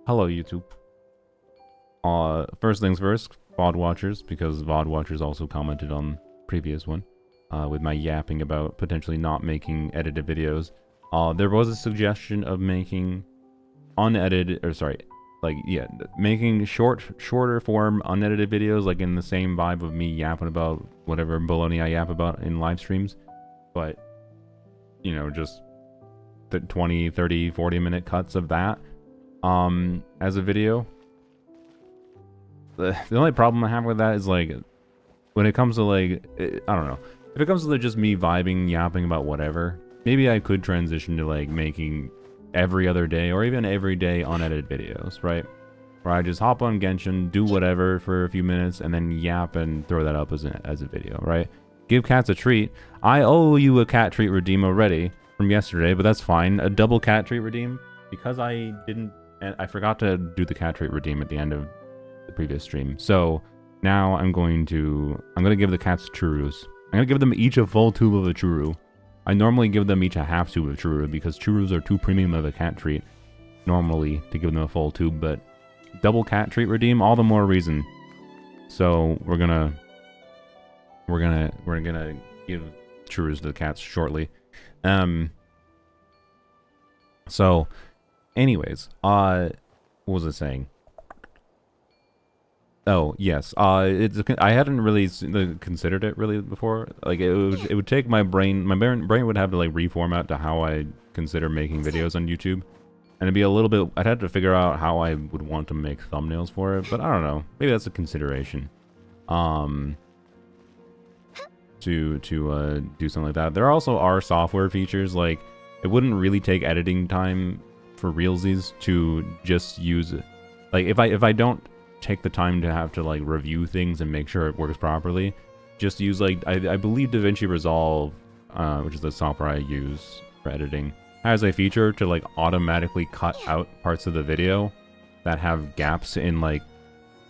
Hello, YouTube. First things first, VOD watchers, because VOD watchers also commented on previous one, with my yapping about potentially not making edited videos. There was a suggestion of making unedited, or sorry, making shorter form unedited videos, like in the same vibe of me yapping about whatever baloney I yap about in live streams, but, you know, just the 20, 30, 40-minute cuts of that, as a video. The only problem I have with that is, like, when it comes to, like, I don't know. If it comes to just me vibing, yapping about whatever, maybe I could transition to, like, making every other day or even every day unedited videos, right? Where I just hop on Genshin, do whatever for a few minutes, and then yap and throw that up as a video, right? Give cats a treat. I owe you a cat treat redeem already from yesterday, but that's fine. A double cat treat redeem, because I forgot to do the cat treat redeem at the end of the previous stream. So now I'm gonna give the cats churros. I'm gonna give them each a full tube of a churro. I normally give them each a half tube of churro because churros are too premium of a cat treat normally to give them a full tube, but double cat treat redeem, all the more reason. So we're gonna give churros to the cats shortly. So anyways, what was I saying? Oh, yes. I hadn't really considered it really before. Like, it would take my brain would have to, like, reformat to how I consider making videos on YouTube. And it'd be a little bit, I'd have to figure out how I would want to make thumbnails for it, but I don't know. Maybe that's a consideration. To do something like that. There also are software features, like, it wouldn't really take editing time for realsies to just use it. Like, if I don't take the time to have to, like, review things and make sure it works properly, just use, like, I believe DaVinci Resolve, which is the software I use for editing, has a feature to, like, automatically cut out parts of the video that have gaps in, like,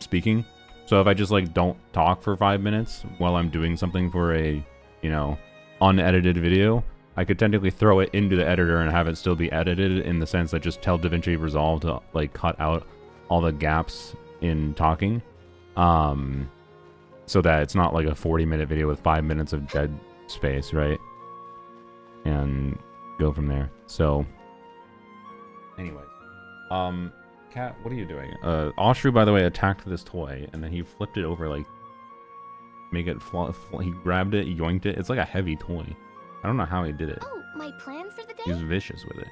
speaking. So if I just, like, don't talk for 5 minutes while I'm doing something for a, you know, unedited video, I could technically throw it into the editor and have it still be edited, in the sense that just tell DaVinci Resolve to, like, cut out all the gaps in talking, so that it's not like a 40-minute video with 5 minutes of dead space, right? And go from there. So anyways, Cat, what are you doing? Oshru, by the way, attacked this toy and then he flipped it over, like, make it he grabbed it, yoinked it. It's like a heavy toy. I don't know how he did it. Oh, my plan for the day? He's vicious with it.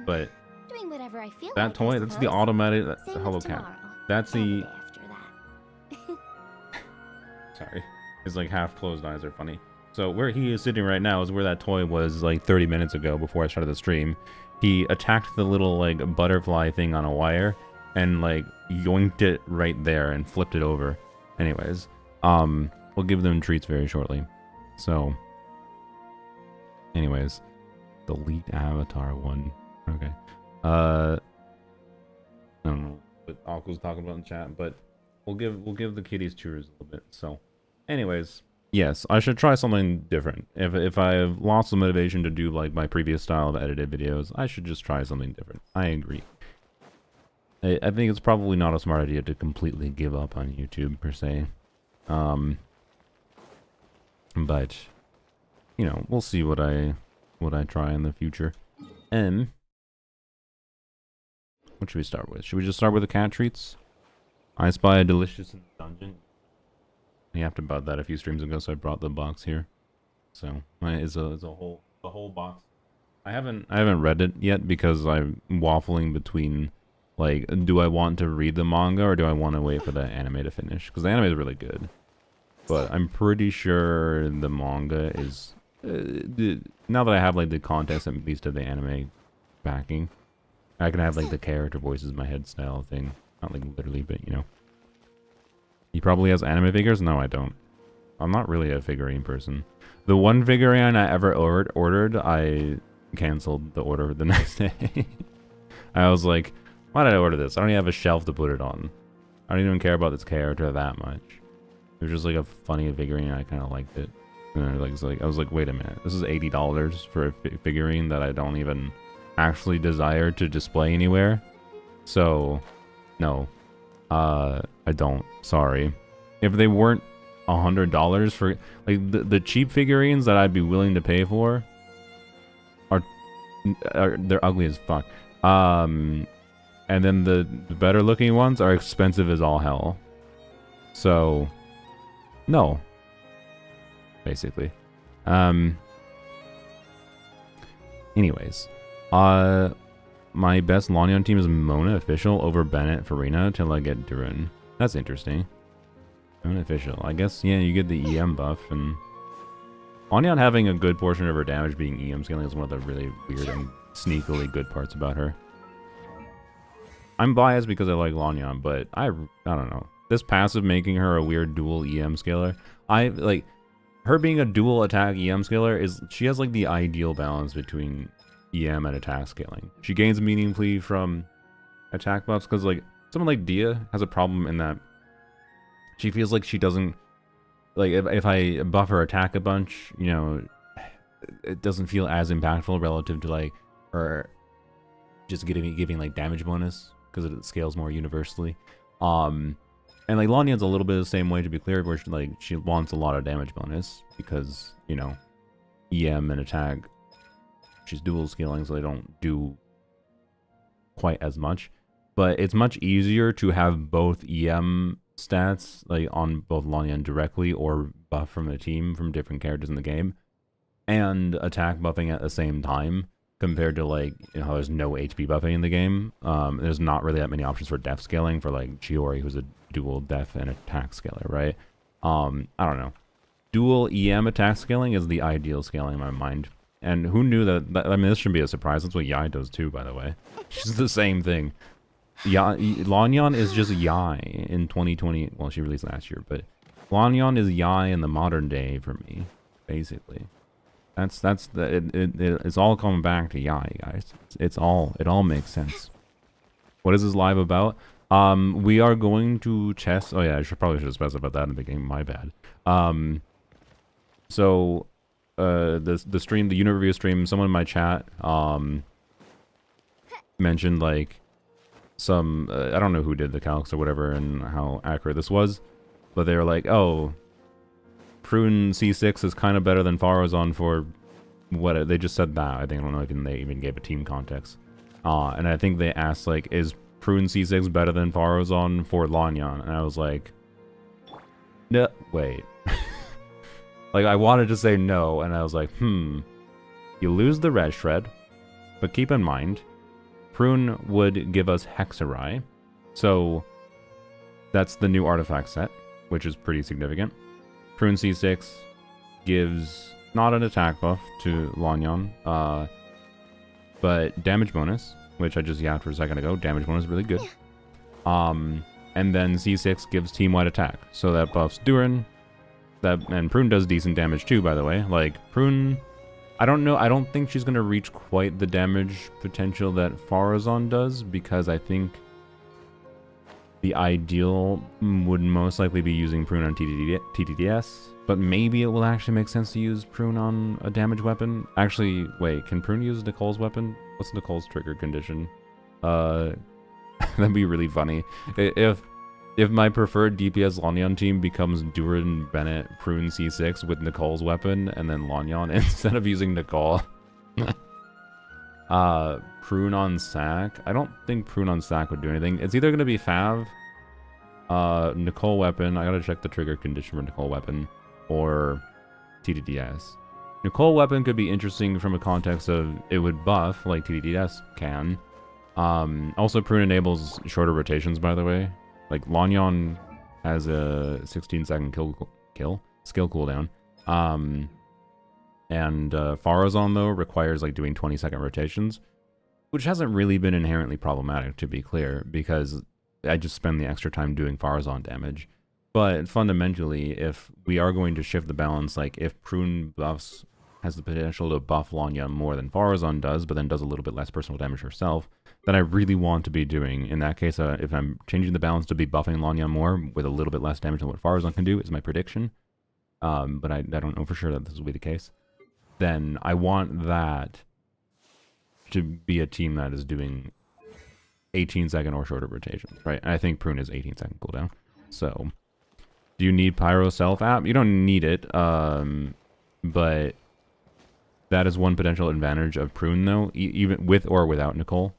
But doing whatever I feel that like, toy, that's the automatic. Hello, Cat. That's the. Sorry, his, like, half closed eyes are funny. So where he is sitting right now is where that toy was, like, 30 minutes ago before I started the stream. He attacked the little, like, butterfly thing on a wire and, like, yoinked it right there and flipped it over. Anyways, we'll give them treats very shortly. So anyways, delete avatar one. Okay. I don't know what Aqua's talking about in chat, but we'll give the kitties churros a little bit. So anyways, yes, I should try something different. If I've lost the motivation to do, like, my previous style of edited videos, I should just try something different. I agree. I think it's probably not a smart idea to completely give up on YouTube per se. But you know, we'll see what I try in the future. What should we start with? Should we just start with the cat treats? I spy a delicious in the dungeon. I yapped about that a few streams ago, so I brought the box here. So it's a whole box. I haven't read it yet because I'm waffling between, like, do I want to read the manga or do I want to wait for the anime to finish? Because the anime is really good, but I'm pretty sure the manga is. Now that I have, like, the context at least of the anime backing, I can have, like, the character voices in my head style thing. Not, like, literally, but, you know. He probably has anime figures? No, I don't. I'm not really a figurine person. The one figurine I ever ordered, I canceled the order the next day. I was like, why did I order this? I don't even have a shelf to put it on. I don't even care about this character that much. It was just, like, a funny figurine. I kind of liked it. And I was like, wait a minute. This is $80 for a figurine that I don't even actually desire to display anywhere. So No. I don't. Sorry. If they weren't $100 for... Like, the cheap figurines that I'd be willing to pay for are they're ugly as fuck. And then the better looking ones are expensive as all hell. So, no. Basically. Anyways. My best Lanyon team is Mona official over Bennett Farina till I get Durin. That's interesting. Mona official. I guess, yeah, you get the EM buff, and Lanyon having a good portion of her damage being EM scaling is one of the really weird and sneakily good parts about her. I'm biased because I like Lanyon, but I don't know. This passive making her a weird dual EM scaler. Like, her being a dual attack EM scaler she has like the ideal balance between EM and attack scaling. She gains meaningfully from attack buffs because like someone like Dia has a problem in that she feels like she doesn't like if I buff her attack a bunch, you know, it doesn't feel as impactful relative to like her just giving like damage bonus because it scales more universally. And like Lanyon's a little bit the same way, to be clear, where she wants a lot of damage bonus because, you know, EM and attack, she's dual scaling, so they don't do quite as much. But it's much easier to have both EM stats like on both Lanyon directly or buff from the team from different characters in the game, and attack buffing at the same time, compared to like, you know, there's no HP buffing in the game. There's not really that many options for def scaling for like Chiori, who's a dual def and attack scaler, right? I don't know. Dual EM attack scaling is the ideal scaling in my mind. And who knew that, I mean, this shouldn't be a surprise. That's what Yai does too, by the way. She's the same thing. Lanyon is just Yai in 2020. Well, she released last year, but Lanyon is Yai in the modern day for me, basically. It's all coming back to Yai, guys. It all makes sense. What is this live about? We are going to test. Oh yeah, I probably should have specified that in the beginning. My bad. So the stream, the unit review stream, someone in my chat mentioned like some I don't know who did the calcs or whatever and how accurate this was, but they were like, oh, Prune C6 is kind of better than Faruzan for what they just said that. I think, I don't know if they even gave a team context. And I think they asked like, is Prune C6 better than Faruzan for Lanyon? And I was like, no, wait. Like, I wanted to say no, and I was like, you lose the red shred, but keep in mind, Prune would give us Hexarai, so that's the new artifact set, which is pretty significant. Prune C6 gives not an attack buff to Lanyon, but damage bonus, which I just yapped for a second ago. Damage bonus is really good. And then C6 gives team-wide attack, so that buffs Durin. And Prune does decent damage too, by the way. Like, Prune, I don't know, I don't think she's going to reach quite the damage potential that Faruzan does, because I think the ideal would most likely be using Prune on TTDS, but maybe it will actually make sense to use Prune on a damage weapon. Actually, wait, can Prune use Nicole's weapon? What's Nicole's trigger condition? That'd be really funny. If my preferred DPS Lanyon team becomes Durin, Bennett, Prune C6 with Nicole's weapon, and then Lanyon instead of using Nicole. Prune on Sack. I don't think Prune on Sack would do anything. It's either going to be Fav, Nicole weapon. I gotta check the trigger condition for Nicole weapon, or TTDS. Nicole weapon could be interesting from a context of it would buff like TTDS can. Also, Prune enables shorter rotations, by the way. Like, Lanyon has a 16-second skill cooldown. And Faruzan, though, requires, like, doing 20-second rotations, which hasn't really been inherently problematic, to be clear, because I just spend the extra time doing Faruzan damage. But fundamentally, if we are going to shift the balance, like, if Prune buffs has the potential to buff Lanyon more than Faruzan does, but then does a little bit less personal damage herself, that I really want to be doing. In that case, if I'm changing the balance to be buffing Lanyon more with a little bit less damage than what Faruzan can do, is my prediction. But I don't know for sure that this will be the case. Then I want that to be a team that is doing 18-second or shorter rotations, right? And I think Prune is 18-second cooldown. So, do you need Pyro self-app? You don't need it, but that is one potential advantage of Prune, though, even with or without Nicole.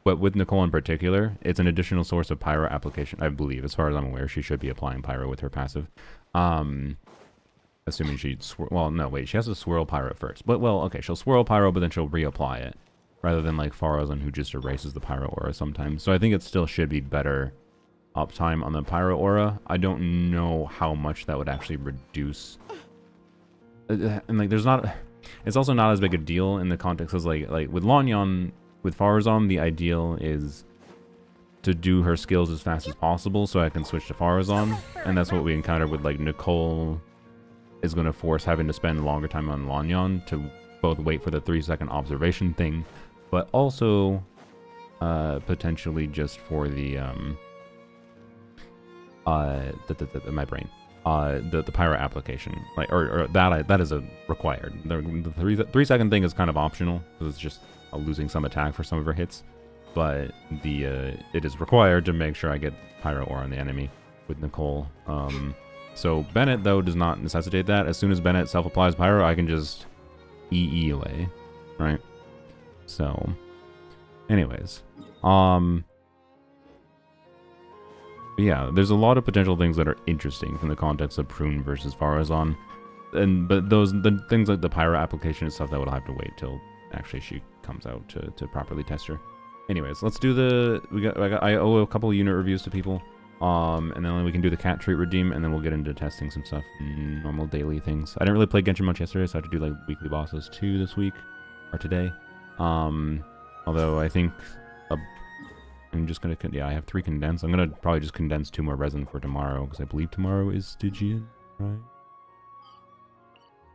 But with Nicole in particular, it's an additional source of Pyro application, I believe. As far as I'm aware, she should be applying Pyro with her passive. Assuming she... Well, no, wait. She has to swirl Pyro first. But, well, okay. She'll swirl Pyro, but then she'll reapply it. Rather than, like, Faruzan, who just erases the Pyro aura sometimes. So I think it still should be better uptime on the Pyro aura. I don't know how much that would actually reduce... And, like, there's not... It's also not as big a deal in the context as, like with Lanyan... With Faruzan, the ideal is to do her skills as fast as possible so I can switch to Faruzan. And that's what we encountered with, like, Nicole is going to force having to spend longer time on Lanyan to both wait for the 3-second observation thing, but also potentially just for the my brain. The Pyro application, like, or that is a required. The 3-second thing is kind of optional because it's just losing some attack for some of her hits, but it is required to make sure I get Pyro aura on the enemy with Nicole. So Bennett, though, does not necessitate that. As soon as Bennett self-applies Pyro, I can just EE away, right? So, anyways, yeah, there's a lot of potential things that are interesting from the context of Prune versus Faruzan, but the things like the Pyro application is stuff that would have to wait till actually she comes out to properly test her. Anyways, let's do the... I owe a couple of unit reviews to people. And then we can do the cat trait redeem, and then we'll get into testing some stuff. Normal daily things. I didn't really play Genshin much yesterday, so I had to do, like, weekly bosses too this week. Or today. Although I think... I'm just gonna... Yeah, I have 3 condensed. I'm gonna probably just condense 2 more resin for tomorrow, because I believe tomorrow is Stygian, right?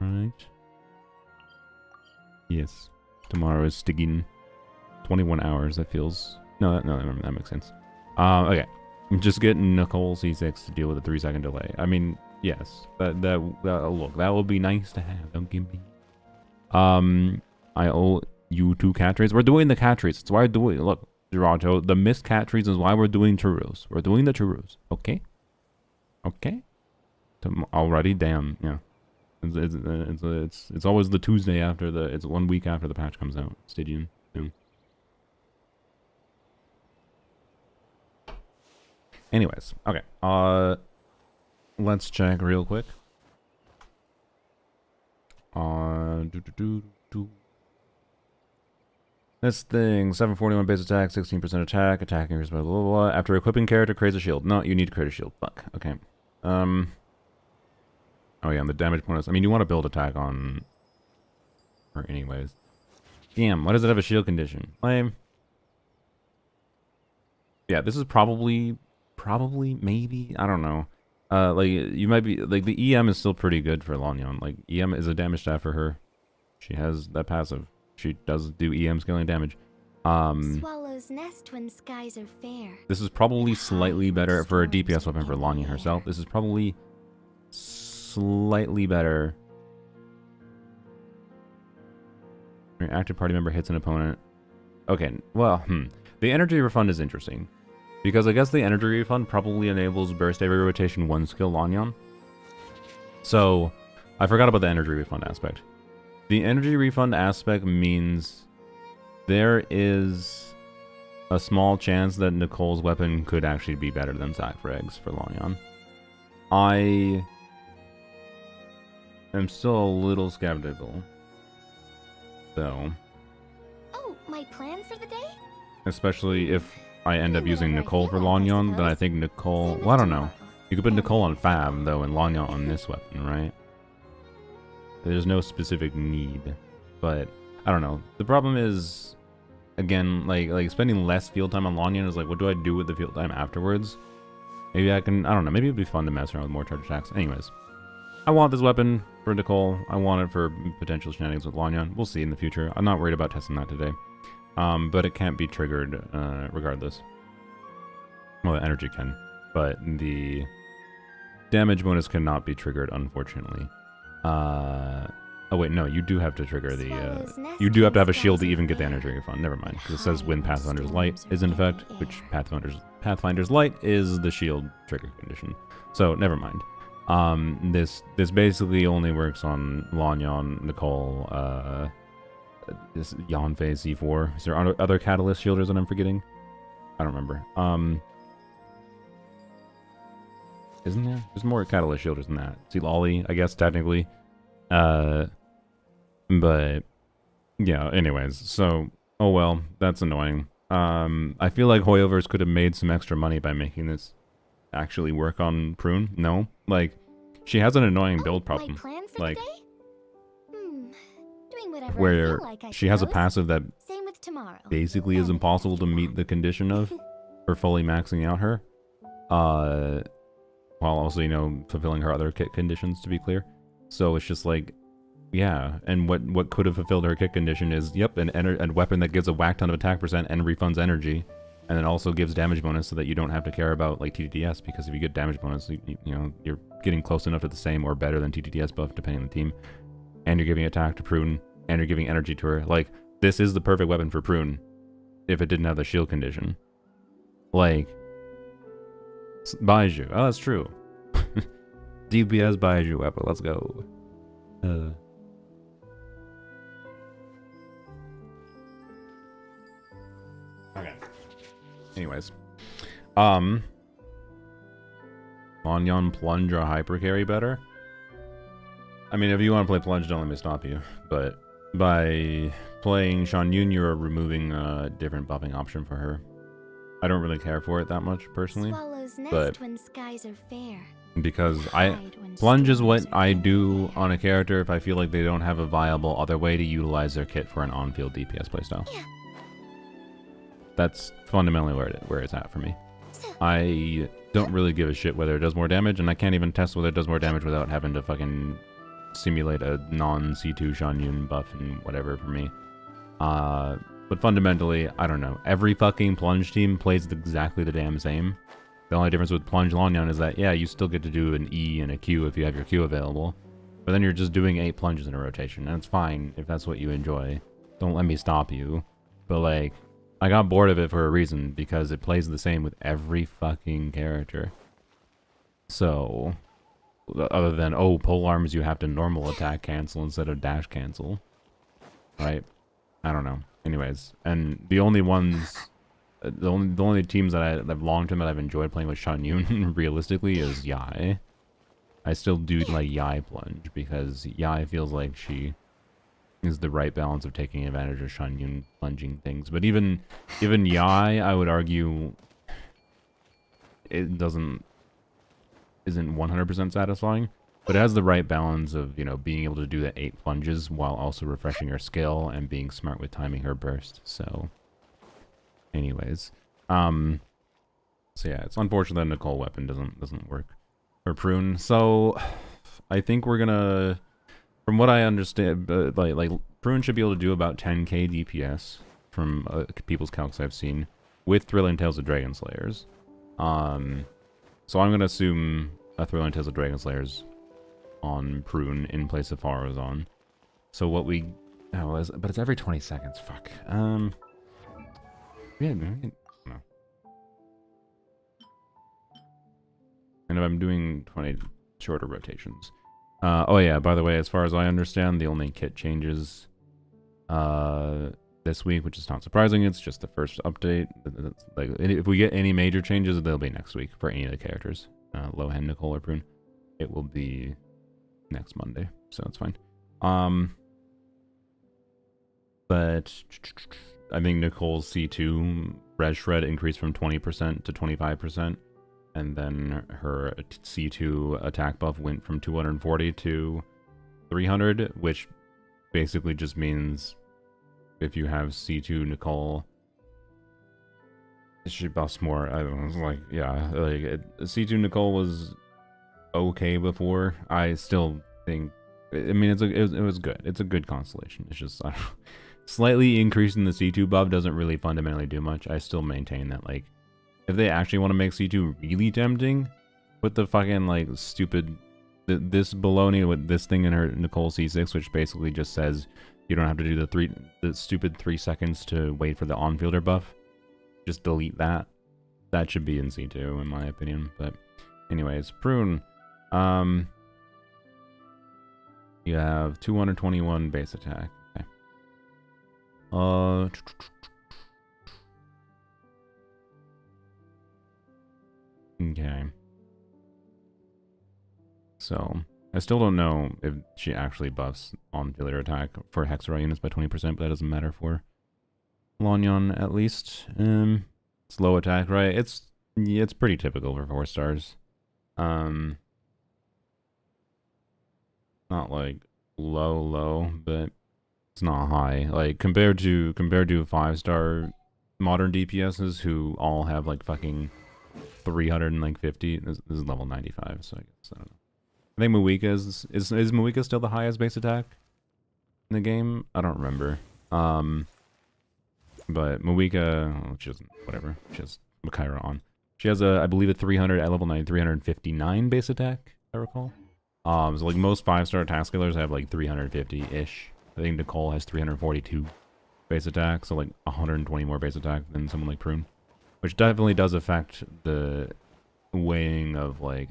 Right? Yes. Tomorrow is Stygian. 21 hours, that feels... No, that makes sense. Okay. Just getting Nicole C6 to deal with a 3-second delay. I mean, yes. Look, that will be nice to have. Don't give me... I owe you 2 cat traits. We're doing the cat traits. That's why we're doing... Look, Girato, the missed cat traits is why we're doing Churros. We're doing the Churros. Okay? Okay? Already? Damn, yeah. It's always the Tuesday after the... It's 1 week after the patch comes out. Stygian. Yeah. Anyways, okay. Let's check real quick. This thing, 741 base attack, 16% attack, attacking blah, blah, blah, blah. After equipping character, creates a shield. No, you need to create a shield. Fuck. Okay. Oh yeah, and the damage bonus. I mean, you want to build attack on her anyways. Damn, why does it have a shield condition? Lame. Yeah, this is probably, maybe, I don't know. Like, you might be, like, the EM is still pretty good for Lanyan. Like, EM is a damage staff for her. She has that passive. She does do EM scaling damage. Swallow's nest when skies are fair. This is probably slightly better for a DPS weapon for Lanyan herself. This is probably slightly better. Your active party member hits an opponent. Okay, well, the energy refund is interesting. Because I guess the energy refund probably enables burst every rotation 1 skill Lanyan. So, I forgot about the energy refund aspect. The energy refund aspect means there is a small chance that Nicole's weapon could actually be better than Zachfreg's for Lanyan. I am still a little skeptical. So... Oh, my plan for the day? Especially if I end up using Nicole for Lanyan, then I think Nicole... Well, I don't know. You could put Nicole on Fab, though, and Lanyan on this weapon, right? There's no specific need. But, I don't know. The problem is, again, like spending less field time on Lanyan is like, what do I do with the field time afterwards? Maybe I can... I don't know. Maybe it'd be fun to mess around with more charge attacks. Anyways. I want this weapon for Nicole. I want it for potential shenanigans with Lanyan. We'll see in the future. I'm not worried about testing that today. But it can't be triggered regardless. Well, the energy can. But the damage bonus cannot be triggered, unfortunately. Oh wait, no, you do have to trigger the, Swallow's nest you do have to have a twin shield to skies even are get the fair, energy refund. Never mind, because it but says when high Pathfinder's Light storms is in are effect, in the which air. Pathfinder's Light is the shield trigger condition. So never mind. This basically only works on Lanyon, Nicole, this Yanfei C4. Is there other catalyst shielders that I'm forgetting? I don't remember. Isn't there? There's more catalyst shielders than that. See Lolly, I guess technically. But yeah, anyways, so oh well, that's annoying. I feel like Hoyoverse could have made some extra money by making this actually work on Prune. No, like she has an annoying build My problem, plan for like today? Doing whatever I where feel like, I she has a suppose. passive that Same with tomorrow. basically is And the impossible to next meet one. the condition of for fully maxing out her, while also, you know, fulfilling her other kit conditions, to be clear. So it's just like, yeah, and what could have fulfilled her kit condition is, yep, a weapon that gives a whack ton of attack percent and refunds energy, and then also gives damage bonus so that you don't have to care about like TTDS, because if you get damage bonus, you know, you're getting close enough to the same or better than TTDS buff depending on the team, and you're giving attack to Prune, and you're giving energy to her. Like, this is the perfect weapon for Prune if it didn't have the shield condition. Like, Baiju. Oh, that's true. DPS Baiju weapon. Let's go. Okay. Anyways. Lanyon Plunge or Hyper Carry better? I mean, if you want to play Plunge, don't let me stop you. But by playing Shan Yun, you're removing a different buffing option for her. I don't really care for it that much, personally. Swallows nest But when skies are fair. because but I hide when Plunge is what storms are I in the do air. on a character if I feel like they don't have a viable other way to utilize their kit for an on-field DPS playstyle. Yeah. That's fundamentally where it's at for me. So, I don't really give a shit whether it does more damage, and I can't even test whether it does more damage without having to fucking simulate a non-C2 Shan Yun buff and whatever for me. But fundamentally, I don't know. Every fucking Plunge team plays exactly the damn same. The only difference with Plunge Lanyon is that, yeah, you still get to do an E and a Q if you have your Q available. But then you're just doing 8 plunges in a rotation, and it's fine if that's what you enjoy. Don't let me stop you. But, like, I got bored of it for a reason, because it plays the same with every fucking character. So, other than, oh, pole arms you have to normal attack cancel instead of dash cancel. Right? I don't know. Anyways, and the only ones... The only teams that I've long term that I've enjoyed playing with Shan Yun realistically is Yai. I still do like Yai Plunge because Yai feels like she is the right balance of taking advantage of Shan Yun plunging things. But even Yai, I would argue, it isn't 100% satisfying. But it has the right balance of, you know, being able to do the 8 plunges while also refreshing her skill and being smart with timing her burst. So. Anyways, so yeah, it's unfortunate that Nicole weapon doesn't work for Prune. So I think we're gonna, from what I understand, like Prune should be able to do about 10k DPS from people's calcs I've seen with Thrilling Tales of Dragon Slayers. So I'm gonna assume a Thrilling Tales of Dragon Slayers on Prune in place of Faruzan. So what we, but it's every 20 seconds. Fuck. Yeah, no. And if I'm doing 20 shorter rotations. Oh yeah, by the way, as far as I understand, the only kit changes this week, which is not surprising, it's just the first update. Like, if we get any major changes, they'll be next week for any of the characters. Lohan, Nicole, or Prune. It will be next Monday, so it's fine. But I think Nicole's C2 res shred increased from 20% to 25%, and then her C2 attack buff went from 240 to 300, which basically just means if you have C2 Nicole, she buffs more. I don't know, it's like, yeah, like C2 Nicole was okay before. I still think, I mean, it was good. It's a good constellation. It's just, I don't know. Slightly increasing the C2 buff doesn't really fundamentally do much. I still maintain that, like, if they actually want to make C2 really tempting, put the fucking, like, stupid this baloney with this thing in her Nicole C6, which basically just says you don't have to do the stupid 3 seconds to wait for the on-fielder buff. Just delete that. That should be in C2 in my opinion. But anyways, Prune. You have 221 base attack. Okay. Okay. So, I still don't know if she actually buffs on failure attack for Hexarite units by 20%, but that doesn't matter for Lanyon at least. Slow attack, right? It's pretty typical for 4 stars. Not like low, but it's not high. Like compared to 5-star modern DPSs who all have like fucking 350. This is level 95, so I guess I don't know. I think Muika is Muika still the highest base attack in the game? I don't remember. But Muika, she doesn't, whatever. She has Makaira on. She has I believe a 300 at level 9, 359 base attack, if I recall. So like most 5-star attack scalers have like 350-ish. I think Nicole has 342 base attack, so like 120 more base attack than someone like Prune. Which definitely does affect the weighing of like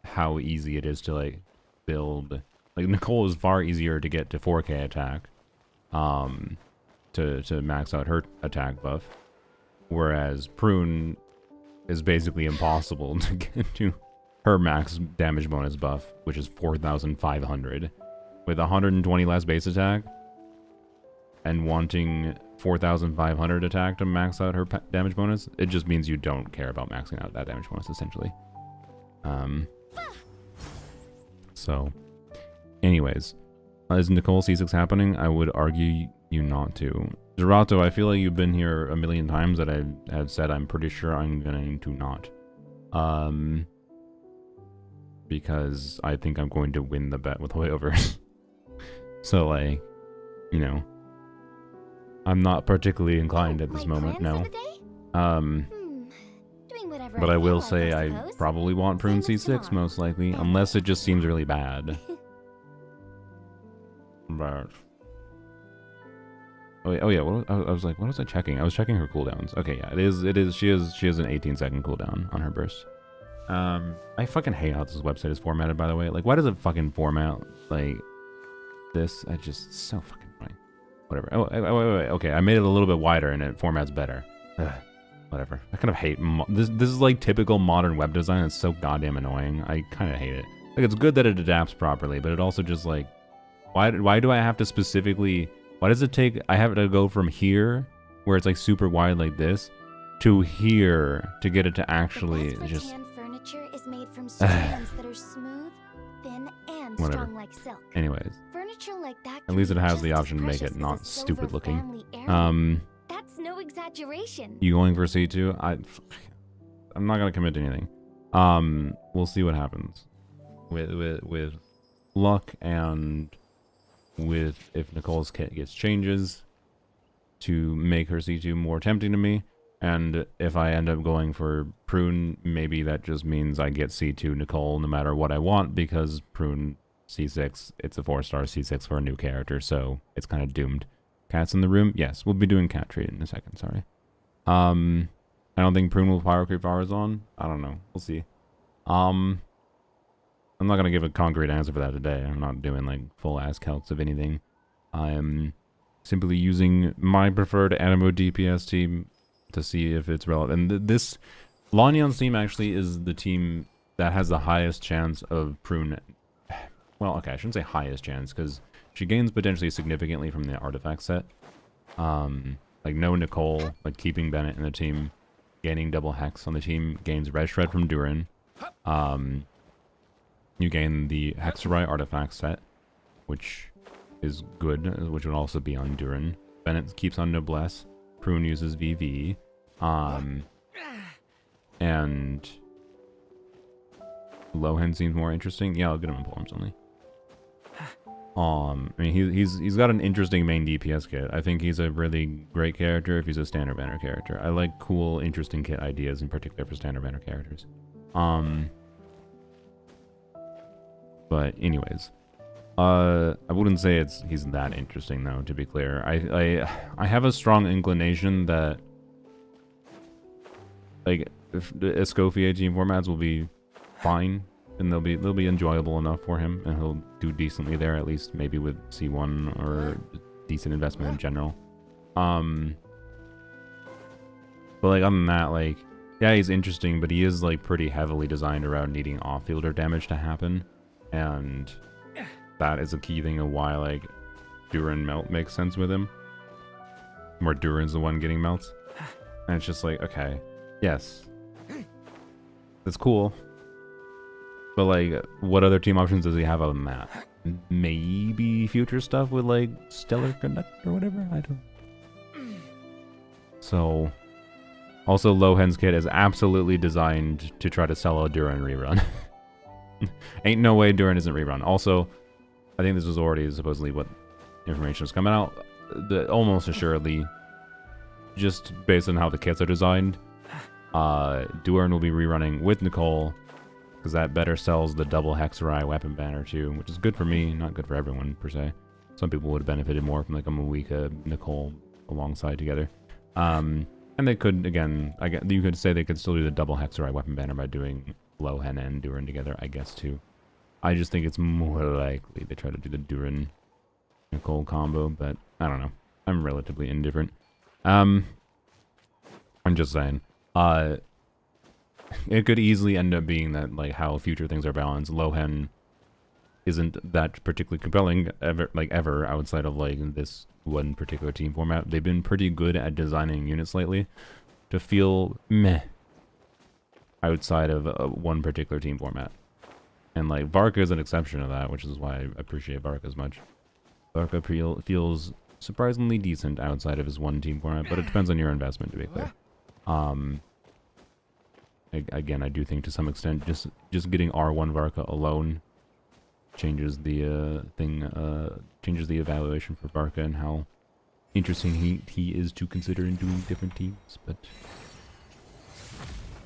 how easy it is to like build. Like Nicole is far easier to get to 4K attack, to max out her attack buff, whereas Prune is basically impossible to get to her max damage bonus buff, which is 4,500, with 120 less base attack and wanting 4,500 attack to max out her damage bonus. It just means you don't care about maxing out that damage bonus essentially. So, anyways, is Nicole C6 happening? I would argue you not to. Zerato, I feel like you've been here a million times that I have said I'm pretty sure I'm going to not. Because I think I'm going to win the bet with Hoyover. So, like, you know, I'm not particularly inclined at this moment, no. But I will say I probably want Prune C6 most likely, unless it just seems really bad. But oh yeah, I was like, what was I checking? I was checking her cooldowns. Okay, yeah, it is. She has an 18-second cooldown on her burst. I fucking hate how this website is formatted, by the way. Like, why does it fucking format like this? I just so fucking funny. Whatever. Oh, wait. Okay, I made it a little bit wider and it formats better. Ugh. Whatever. I kind of hate this. This is like typical modern web design. It's so goddamn annoying. I kind of hate it. Like, it's good that it adapts properly, but it also just like, why do I have to specifically? Why does it take? I have to go from here, where it's like super wide like this, to here to get it to actually just. Furniture is made from strands that are smooth, thin, and whatever. Strong like silk. Anyways, furniture like that. At least it has the option to make it not stupid looking. That's no exaggeration. You going for C2? I'm not gonna commit to anything. We'll see what happens with luck and with if Nicole's kit gets changes to make her C2 more tempting to me, and if I end up going for Prune, maybe that just means I get C2 Nicole no matter what I want, because Prune C6, it's a 4-star C6 for a new character, so it's kind of doomed. Cats in the room? Yes, we'll be doing cat trade in a second, sorry. I don't think Prune will Pyro Creep Faruzan. I don't know. We'll see. I'm not going to give a concrete answer for that today. I'm not doing like full-ass calcs of anything. I am simply using my preferred Animo DPS team to see if it's relevant. And this Lanyon's team actually is the team that has the highest chance of Prune. Well, okay, I shouldn't say highest chance, because she gains potentially significantly from the artifact set. Like no Nicole, like keeping Bennett in the team, gaining double hex on the team, gains red shred from Durin. You gain the Hexarite artifact set, which is good, which would also be on Durin. Bennett keeps on Noblesse. Prune uses VV. And Lohan seems more interesting. Yeah, I'll get him in poems only. I mean, he's got an interesting main DPS kit. I think he's a really great character if he's a standard banner character. I like cool, interesting kit ideas, in particular for standard banner characters. But anyways, I wouldn't say he's that interesting though. To be clear, I have a strong inclination that like if the Escoffier team formats will be fine and they'll be enjoyable enough for him, and he'll do decently there, at least maybe with C1 or decent investment in general. But like other than that, like yeah, he's interesting, but he is like pretty heavily designed around needing off-fielder damage to happen, and that is a key thing of why like Duran melt makes sense with him, where Duran's the one getting melts, and it's just like, okay, yes, that's cool, but like what other team options does he have other than that? Maybe future stuff with like Stellar Conduct or whatever, I don't. So also Lohen's kit is absolutely designed to try to sell a Duran rerun. Ain't no way Duran isn't rerun. Also, I think this was already supposedly what information is coming out. Almost assuredly, just based on how the kits are designed, Duran will be rerunning with Nicole, because that better sells the double Hexerai weapon banner too, which is good for me, not good for everyone per se. Some people would have benefited more from like a Mawika Nicole alongside together. And they could, again, you could say they could still do the double Hexerai weapon banner by doing Lohen and Duran together, I guess, too. I just think it's more likely they try to do the Duran-Nicole combo, but I don't know. I'm relatively indifferent. I'm just saying. It could easily end up being that, like, how future things are balanced. Lohen isn't that particularly compelling ever outside of like this one particular team format. They've been pretty good at designing units lately to feel meh outside of one particular team format. And like Varka is an exception to that, which is why I appreciate Varka as much. Varka feels surprisingly decent outside of his one team format, but it depends on your investment, to be clear. Again, I do think to some extent just getting R1 Varka alone changes the changes the evaluation for Varka and how interesting he is to consider in doing different teams. But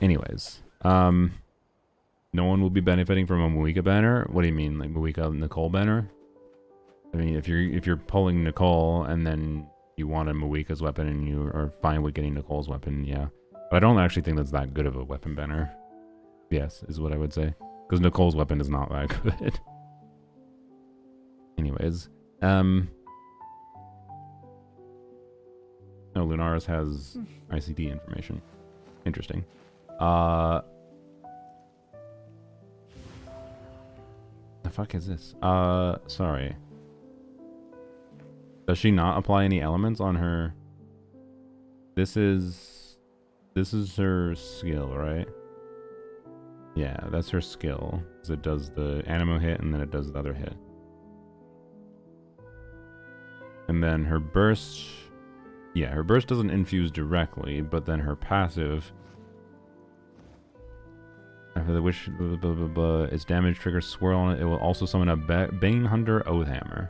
anyways, no one will be benefiting from a Mawika banner. What do you mean, like Mawika Nicole banner? I mean, if you're pulling Nicole and then you want a Mawika's weapon and you are fine with getting Nicole's weapon, yeah. But I don't actually think that's that good of a weapon banner. Yes, is what I would say, because Nicole's weapon is not that good. Anyways, oh, Lunaris has ICD information. Interesting. The fuck is this? Sorry. Does she not apply any elements on her? This is her skill, right? Yeah, that's her skill. So it does the Animo hit and then it does the other hit. And then her burst, yeah, her burst doesn't infuse directly, but then her passive, after the wish, blah, blah, blah, blah, its damage triggers swirl on it. It will also summon a Bane Hunter Oathhammer.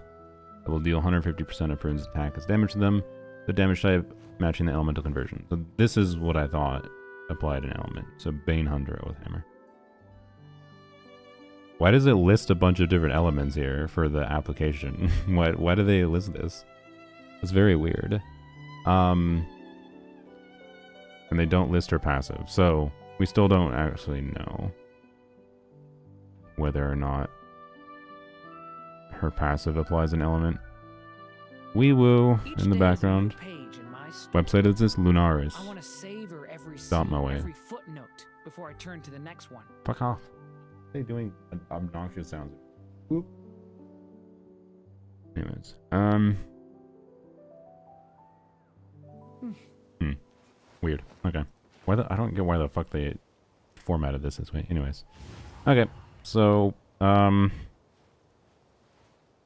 It will deal 150% of Prune's attack as damage to them, the damage type matching the elemental conversion. So this is what I thought applied an element. So Bane Hunter Oathhammer. Why does it list a bunch of different elements here for the application? Why do they list this? It's very weird. And they don't list her passive, so we still don't actually know whether or not her passive applies an element. Wee woo in the background. Website is this Lunaris. I want to savor every Stop my way. every footnote before I turn to the next one. Fuck off. What are they doing obnoxious sounds? Whoop. Anyways, weird. Okay. I don't get why the fuck they formatted this way. Anyways. Okay. So,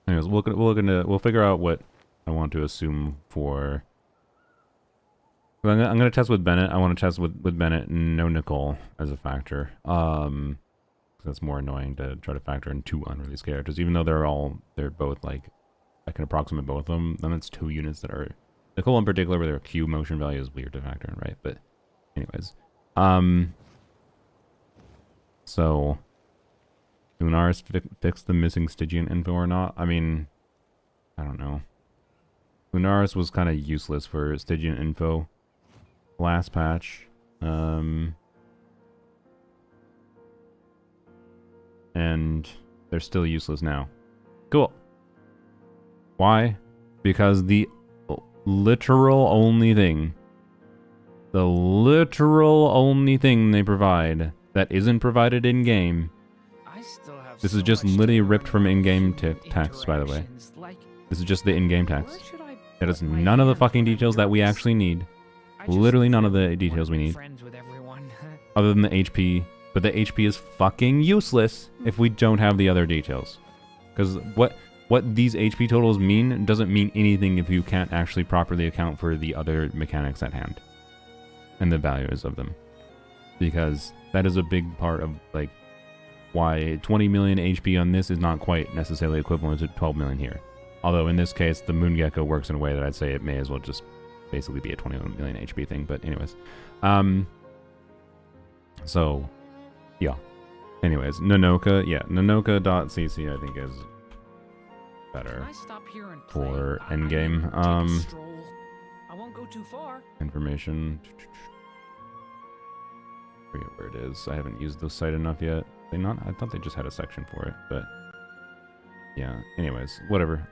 anyways, we'll figure out what I want to assume for. I'm gonna test with Bennett. I want to test with Bennett, no Nicole as a factor. That's more annoying to try to factor in two unreleased characters, even though they're both like, I can approximate both of them. Then it's two units that are Nicole in particular, where their Q motion value is weird to factor in, right? But anyways, so Lunaris fixed the missing Stygian info or not? I mean, I don't know. Lunaris was kind of useless for Stygian info last patch. And they're still useless now. Cool. Why? Because the literal only thing they provide that isn't provided in-game. This is just literally ripped from in-game text, by the way. This is just the in-game text. It has none of the fucking details that we actually need. Literally none of the details we need. Other than the HP. But the HP is fucking useless if we don't have the other details. Because what these HP totals mean doesn't mean anything if you can't actually properly account for the other mechanics at hand. And the values of them. Because that is a big part of, like, why 20 million HP on this is not quite necessarily equivalent to 12 million here. Although in this case, the Moon Gecko works in a way that I'd say it may as well just basically be a 20 million HP thing. But anyways. So, yeah. Anyways, Nanoka, yeah. Nanoka.cc I think is better for endgame. I won't go too far. Information. I forget where it is. I haven't used the site enough yet. They not? I thought they just had a section for it, but yeah. Anyways, whatever.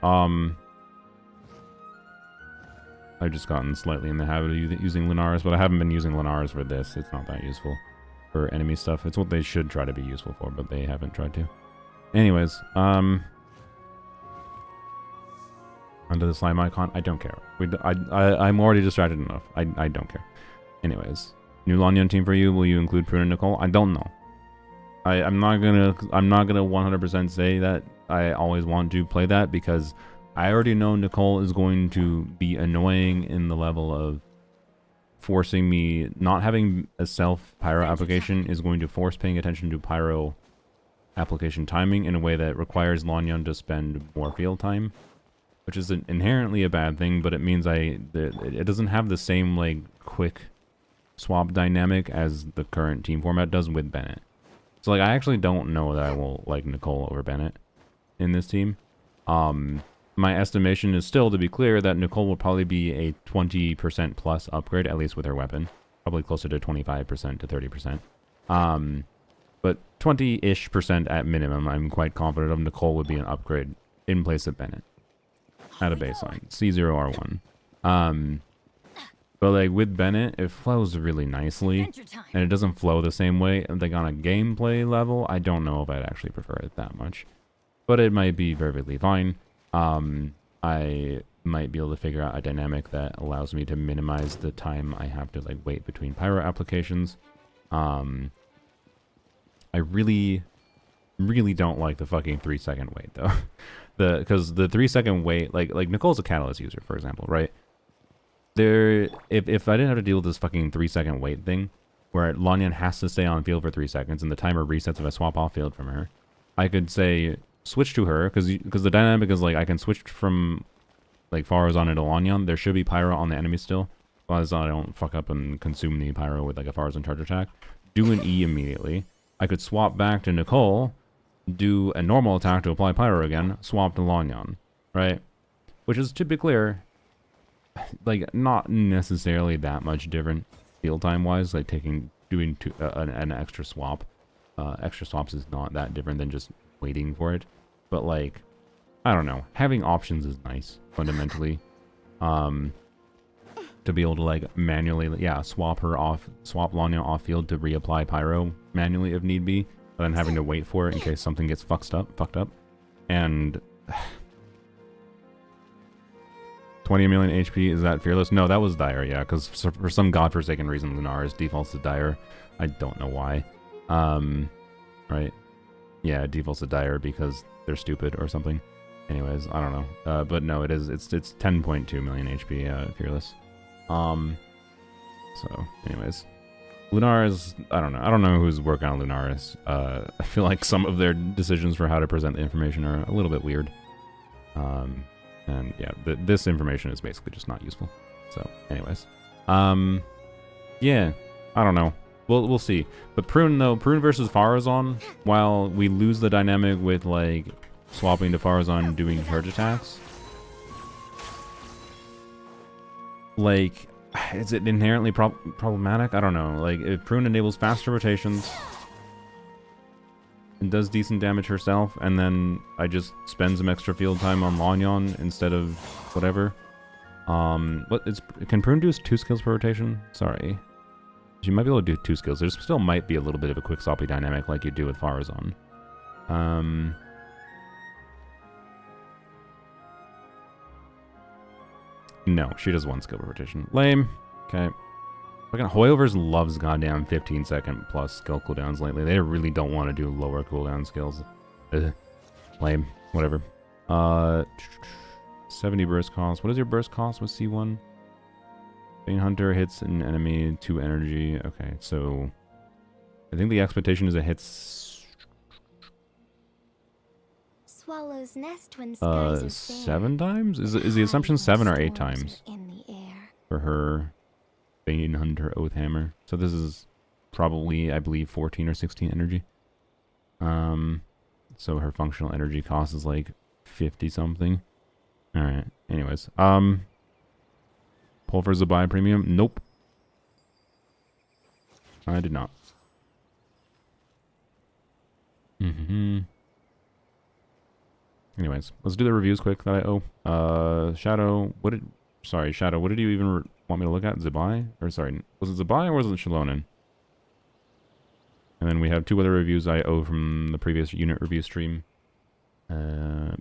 I've just gotten slightly in the habit of using Lunaris, but I haven't been using Lunaris for this. It's not that useful for enemy stuff. It's what they should try to be useful for, but they haven't tried to. Anyways, under the slime icon, I don't care. I'm already distracted enough. I don't care. Anyways, new Lanyan team for you. Will you include Prune and Nicole? I don't know. I'm not gonna 100% say that I always want to play that, because I already know Nicole is going to be annoying in the level of forcing me. Not having a self pyro application is going to force paying attention to pyro application timing in a way that requires Lanyan to spend more field time, which is inherently a bad thing, but it means it doesn't have the same, like, quick swap dynamic as the current team format does with Bennett. So, like, I actually don't know that I will like Nicole over Bennett in this team. My estimation is still, to be clear, that Nicole will probably be a 20% plus upgrade, at least with her weapon. Probably closer to 25% to 30%. But 20-ish% at minimum, I'm quite confident of Nicole would be an upgrade in place of Bennett. At a baseline. C0R1. But, like, with Bennett, it flows really nicely. And it doesn't flow the same way. Like, on a gameplay level, I don't know if I'd actually prefer it that much. But it might be perfectly fine. I might be able to figure out a dynamic that allows me to minimize the time I have to, like, wait between pyro applications. I really don't like the fucking 3-second wait, though. Because the 3-second wait, like Nicole's a catalyst user, for example, right? If I didn't have to deal with this fucking 3-second wait thing, where Lanyan has to stay on field for 3 seconds and the timer resets if I swap off field from her, I could say switch to her, because the dynamic is, like, I can switch from, like, Faruzan into Lanyan. There should be pyro on the enemy still, as long as I don't fuck up and consume the pyro with, like, a Faruzan charge attack. Do an E immediately. I could swap back to Nicole, do a normal attack to apply pyro again, swap to Lanyan, right? Which is, to be clear, like, not necessarily that much different field time wise. Like, doing an extra swap. Extra swaps is not that different than just waiting for it. But, like, I don't know. Having options is nice, fundamentally. To be able to, like, manually, yeah, swap Lanyan off field to reapply pyro manually if need be, but then having to wait for it in case something gets fucked up. And 20 million HP, is that Fearless? No, that was Dire, yeah, because for some godforsaken reason, Lunaris defaults to Dire. I don't know why. Right? Yeah, it defaults to Dire because they're stupid or something. Anyways, I don't know. But no, it's 10.2 million HP, Fearless. So, anyways. Lunaris, I don't know. I don't know who's working on Lunaris. I feel like some of their decisions for how to present the information are a little bit weird. And yeah, this information is basically just not useful. So, anyways. Yeah, I don't know. we'll see. But Prune though, Prune versus Faruzan, while we lose the dynamic with like swapping to Faruzan and doing charge attacks, like, is it inherently problematic? I don't know. Like, if Prune enables faster rotations and does decent damage herself, and then I just spend some extra field time on Lanyon instead of whatever. Can Prune do 2 skills per rotation? Sorry. She might be able to do 2 skills. There still might be a little bit of a quick sloppy dynamic like you do with Faruzan. No, she does 1 skill per rotation. Lame. Okay. Fucking Hoyoverse loves goddamn 15-second plus skill cooldowns lately. They really don't want to do lower cooldown skills. Lame. Whatever. 70 burst cost. What is your burst cost with C1? Bane Hunter hits an enemy 2 energy. Okay, so I think the expectation is it hits Swallow's nest when skies are 7 times? Is the assumption 7 or 8 times in the air. for her Bane Hunter Oathhammer? So this is probably, I believe, 14 or 16 energy. So her functional energy cost is like 50 something. All right. Anyways, pull for Zabai premium? Nope. I did not. Anyways, let's do the reviews quick that I owe. Shadow, Shadow, what did you even want me to look at? Zabai? Or sorry, was it Zabai or was it Shalonen? And then we have 2 other reviews I owe from the previous unit review stream.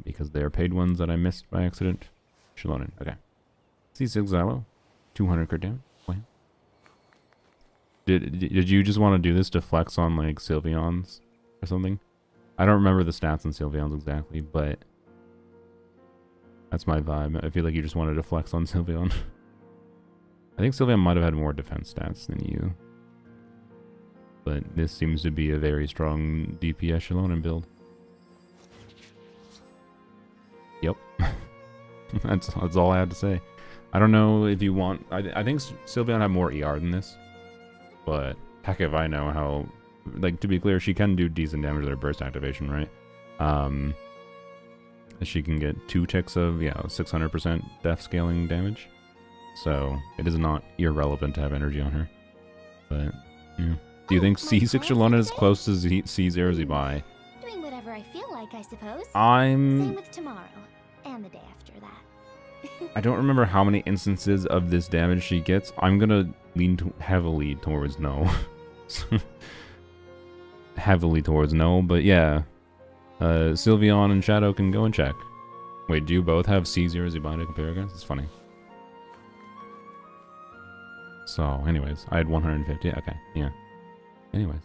Because they are paid ones that I missed by accident. Shalonen, okay. C6 Xylo, 200 crit damage. Wow. Did you just want to do this to flex on like Sylveons or something? I don't remember the stats on Sylveons exactly, but that's my vibe. I feel like you just wanted to flex on Sylveon. I think Sylveon might have had more defense stats than you. But this seems to be a very strong DPS Shalonen build. Yep. That's all I had to say. I don't know if you want... I think Sylveon had more ER than this. But heck if I know how... Like, to be clear, she can do decent damage with her burst activation, right? She can get 2 ticks of, 600% def scaling damage. So, it is not irrelevant to have energy on her. But, yeah. Do you think C6 Shalonen is close to C0 Zabai? Doing whatever I feel like, I suppose. Same with tomorrow. And the day after that. I don't remember how many instances of this damage she gets. I'm gonna lean heavily towards no. Heavily towards no, but yeah. Sylveon and Shadow can go and check. Wait, do you both have C0 Zabai to compare against? It's funny. So, anyways, I had 150. Okay, yeah. Anyways.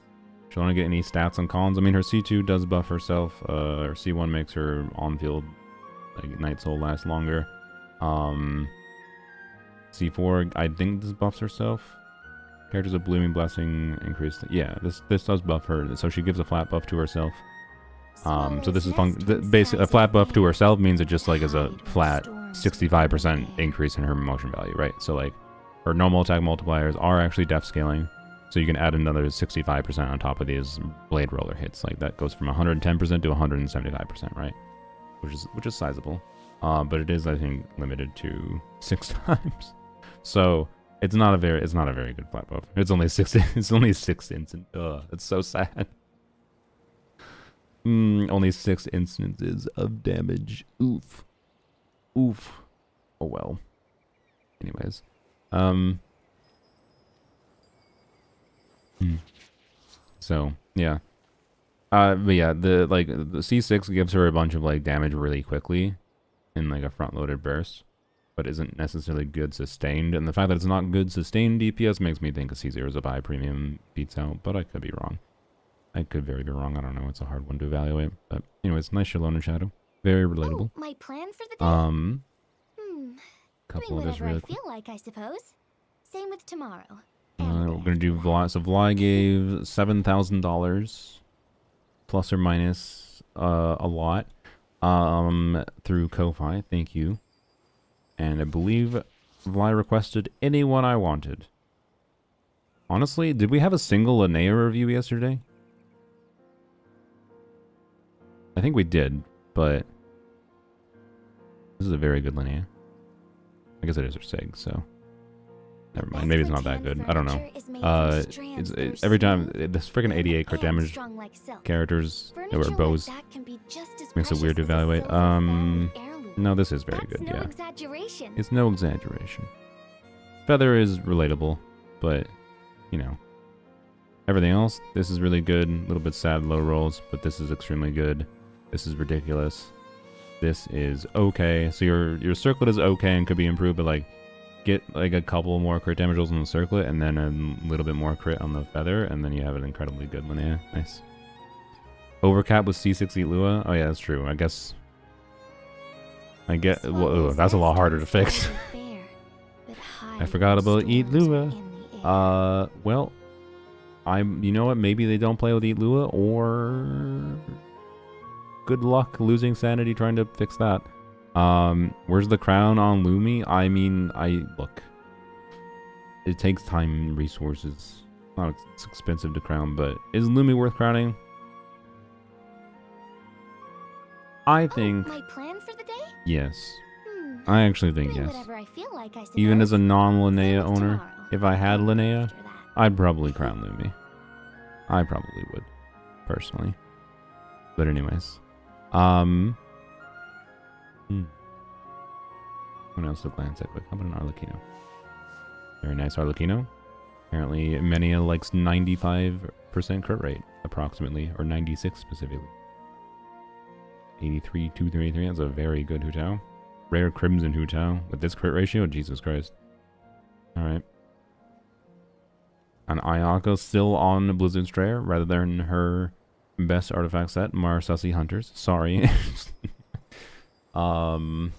She'll only get any stats on cons. I mean, her C2 does buff herself. Her C1 makes her on-field like Night Soul last longer. C4, I think this buffs herself. Characters of Blooming Blessing increase. Yeah, this does buff her. So she gives a flat buff to herself. So this is basically a flat buff to herself means it just like is a flat 65% increase in her motion value, right? So like her normal attack multipliers are actually def scaling. So you can add another 65% on top of these Blade Roller hits. Like that goes from 110% to 175%, right? Which is sizable. But it is, I think, limited to 6 times. So it's not a very good flat buff. It's only 6 instant. Ugh, that's so sad. Only 6 instances of damage. Oof. Oof. Oh well. Anyways. So, yeah. But yeah, the C6 gives her a bunch of like damage really quickly in like a front-loaded burst, but isn't necessarily good sustained. And the fact that it's not good sustained DPS makes me think a C0 Zabai premium beats out, but I could be wrong. I could very be wrong. I don't know. It's a hard one to evaluate. But anyways, nice Shalonen Shadow. Very relatable. Oh, my plan for the day? Couple of this really really quick. I feel like, I suppose. Same with tomorrow. We're gonna do Vly. So Vly gave $7,000 plus or minus a lot through Ko-Fi. Thank you. And I believe Vly requested anyone I wanted. Honestly, did we have a single Linnea review yesterday? I think we did, but this is a very good Linnea. I guess it is her sig, so never mind. Maybe it's not that good. I don't know. It's every time this freaking 88 crit damage characters or bows makes it weird to evaluate. No, this is very good. Yeah, it's no exaggeration. Feather is relatable, but you know, everything else, this is really good. A little bit sad, low rolls, but this is extremely good. This is ridiculous. This is okay. So your circlet is okay and could be improved, but like get like a couple more crit damage rolls on the circlet and then a little bit more crit on the feather, and then you have an incredibly good Linnea. Nice. Overcap with C6 Eat Lua. Oh yeah, that's true. I guess. Well, that's a lot harder to fix. I forgot about Eat Lua. Well, you know what? Maybe they don't play with Eat Lua, or good luck losing sanity trying to fix that. Where's the crown on Lumi? I mean, look. It takes time and resources. It's expensive to crown, but is Lumi worth crowning? I think. My plan for the day? Yes. I actually think yes. I feel like, I Even as a non-Linnea Same with owner, tomorrow. if I had Linnea, After that. I'd probably crown Lumi. I probably would, personally. But anyways. What else to glance at quick? How about an Arlecchino? Very nice Arlecchino. Apparently, Menia likes 95% crit rate, approximately, or 96 specifically. 83, 233, that's a very good Hu Tao. Rare Crimson Hu Tao. With this crit ratio, Jesus Christ. Alright. An Ayaka still on Blizzard Strayer, rather than her best artifact set, Marsussy Hunters. Sorry. To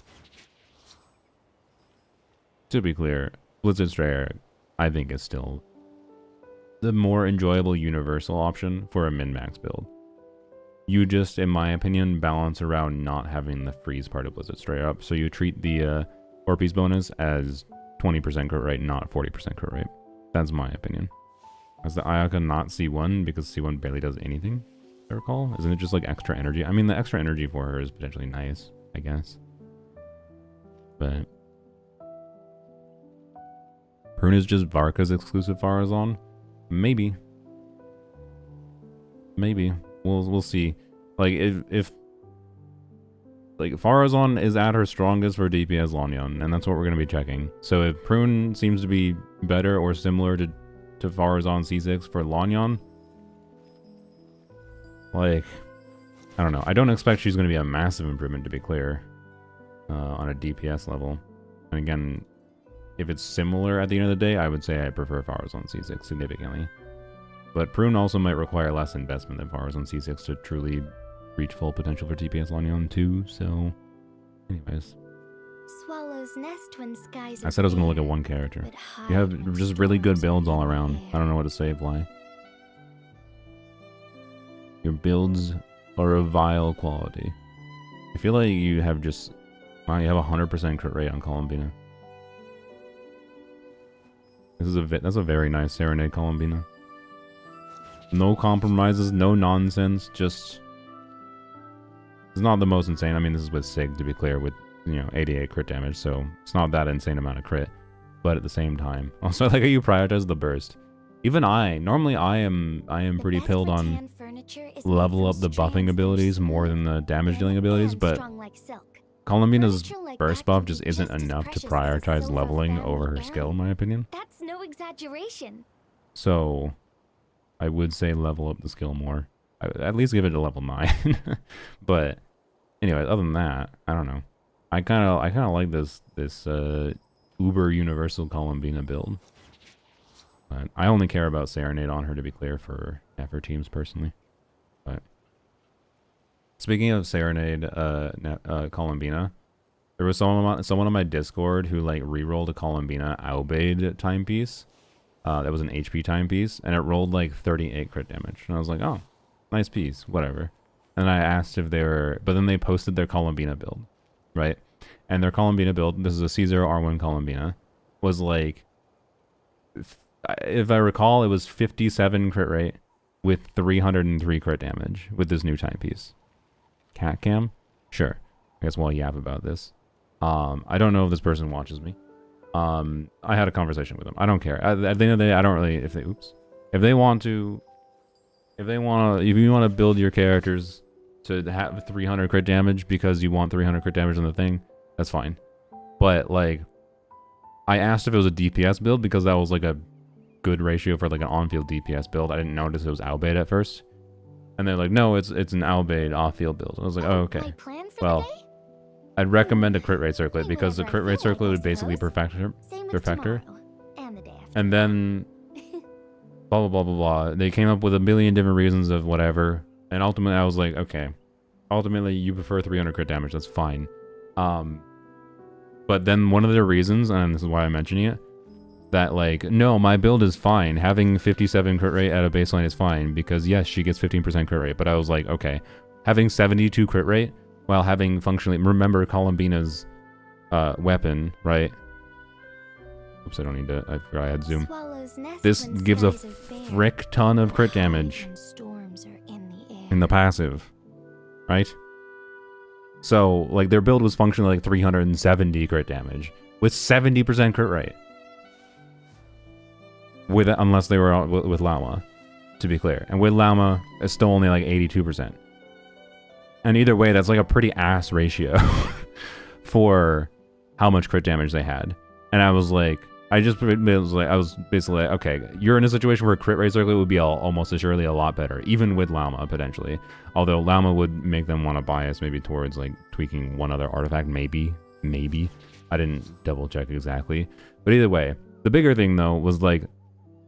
be clear, Blizzard Strayer, I think, is still the more enjoyable universal option for a min-max build. You just, in my opinion, balance around not having the freeze part of Blizzard Strayer up, so you treat the 4-piece bonus as 20% crit rate, not 40% crit rate. That's my opinion. Is the Ayaka not C1 because C1 barely does anything, I recall? Isn't it just like extra energy? I mean, the extra energy for her is potentially nice, I guess. But Prune is just Varka's exclusive Faruzan? Maybe. Maybe. We'll see. Like if like Faruzan is at her strongest for DPS Lanyon, and that's what we're gonna be checking. So if Prune seems to be better or similar to Faruzan C6 for Lanyon, like I don't know. I don't expect she's gonna be a massive improvement, to be clear, on a DPS level. And again, if it's similar at the end of the day, I would say I prefer Faruzan C6 significantly. But Prune also might require less investment than Faruzan C6 to truly reach full potential for TPS Lanyon too, so anyways. Swallow's nest when skies I said I was going to look at one character. You have just really good builds all around. I don't know what to say, Fly. Your builds are of vile quality. I feel like you have just... Wow, you have 100% crit rate on Columbina. That's a very nice Serenade Columbina. No compromises, no nonsense, just... It's not the most insane. I mean, this is with Sig, to be clear, with, you know, 88 crit damage, so it's not that insane amount of crit. But at the same time... Also, I like how you prioritize the burst. Even normally I am pretty pilled on level up the buffing abilities more than the damage dealing abilities, but Columbina's burst buff just isn't enough to prioritize leveling over her skill, in my opinion. That's no exaggeration. So... I would say level up the skill more. At least give it a level 9. But anyway, other than that, I don't know. I kind of like this uber universal Columbina build. But I only care about Serenade on her, to be clear, for teams personally. But speaking of Serenade Columbina, there was someone on my Discord who like re-rolled a Columbina Aubade timepiece. That was an HP timepiece, and it rolled like 38 crit damage. And I was like, oh, nice piece, whatever. And I asked if they were... But then they posted their Columbina build, right? And their Columbina build, this is a C0 R1 Columbina, was like if I recall, it was 57 crit rate with 303 crit damage with this new timepiece. Cat cam? Sure. I guess we'll yap about this. I don't know if this person watches me. I had a conversation with them. I don't care. At the end of the day, I don't really, if you want to build your characters to have 300 crit damage because you want 300 crit damage on the thing, that's fine. But like, I asked if it was a DPS build because that was like a good ratio for like an on-field DPS build. I didn't notice it was Albade at first. And they're like, no, it's an Albade off-field build. I was like, oh, okay. Well, I'd recommend a crit rate circlet because the crit rate circlet would basically perfect her. And then blah, blah, blah, blah, blah. They came up with a million different reasons of whatever. And ultimately, I was like, okay. Ultimately, you prefer 300 crit damage. That's fine. But then one of the reasons, and this is why I'm mentioning it, that like, no, my build is fine. Having 57 crit rate at a baseline is fine because yes, she gets 15% crit rate. But I was like, okay, having 72 crit rate while having functionally, remember Columbina's weapon, right? Oops, I don't need to, I forgot I had zoom. This gives a frick ton of crit damage in the passive, right? So, like, their build was functionally like 370 crit damage with 70% crit rate. Unless they were out with Llama, to be clear. And with Llama, it's still only like 82%. And either way, that's like a pretty ass ratio for how much crit damage they had. And I was like, I was basically like, okay, you're in a situation where crit rate circlet would be almost assuredly a lot better, even with Llama, potentially. Although Llama would make them want to bias maybe towards like tweaking one other artifact, maybe. I didn't double check exactly. But either way, the bigger thing though was like,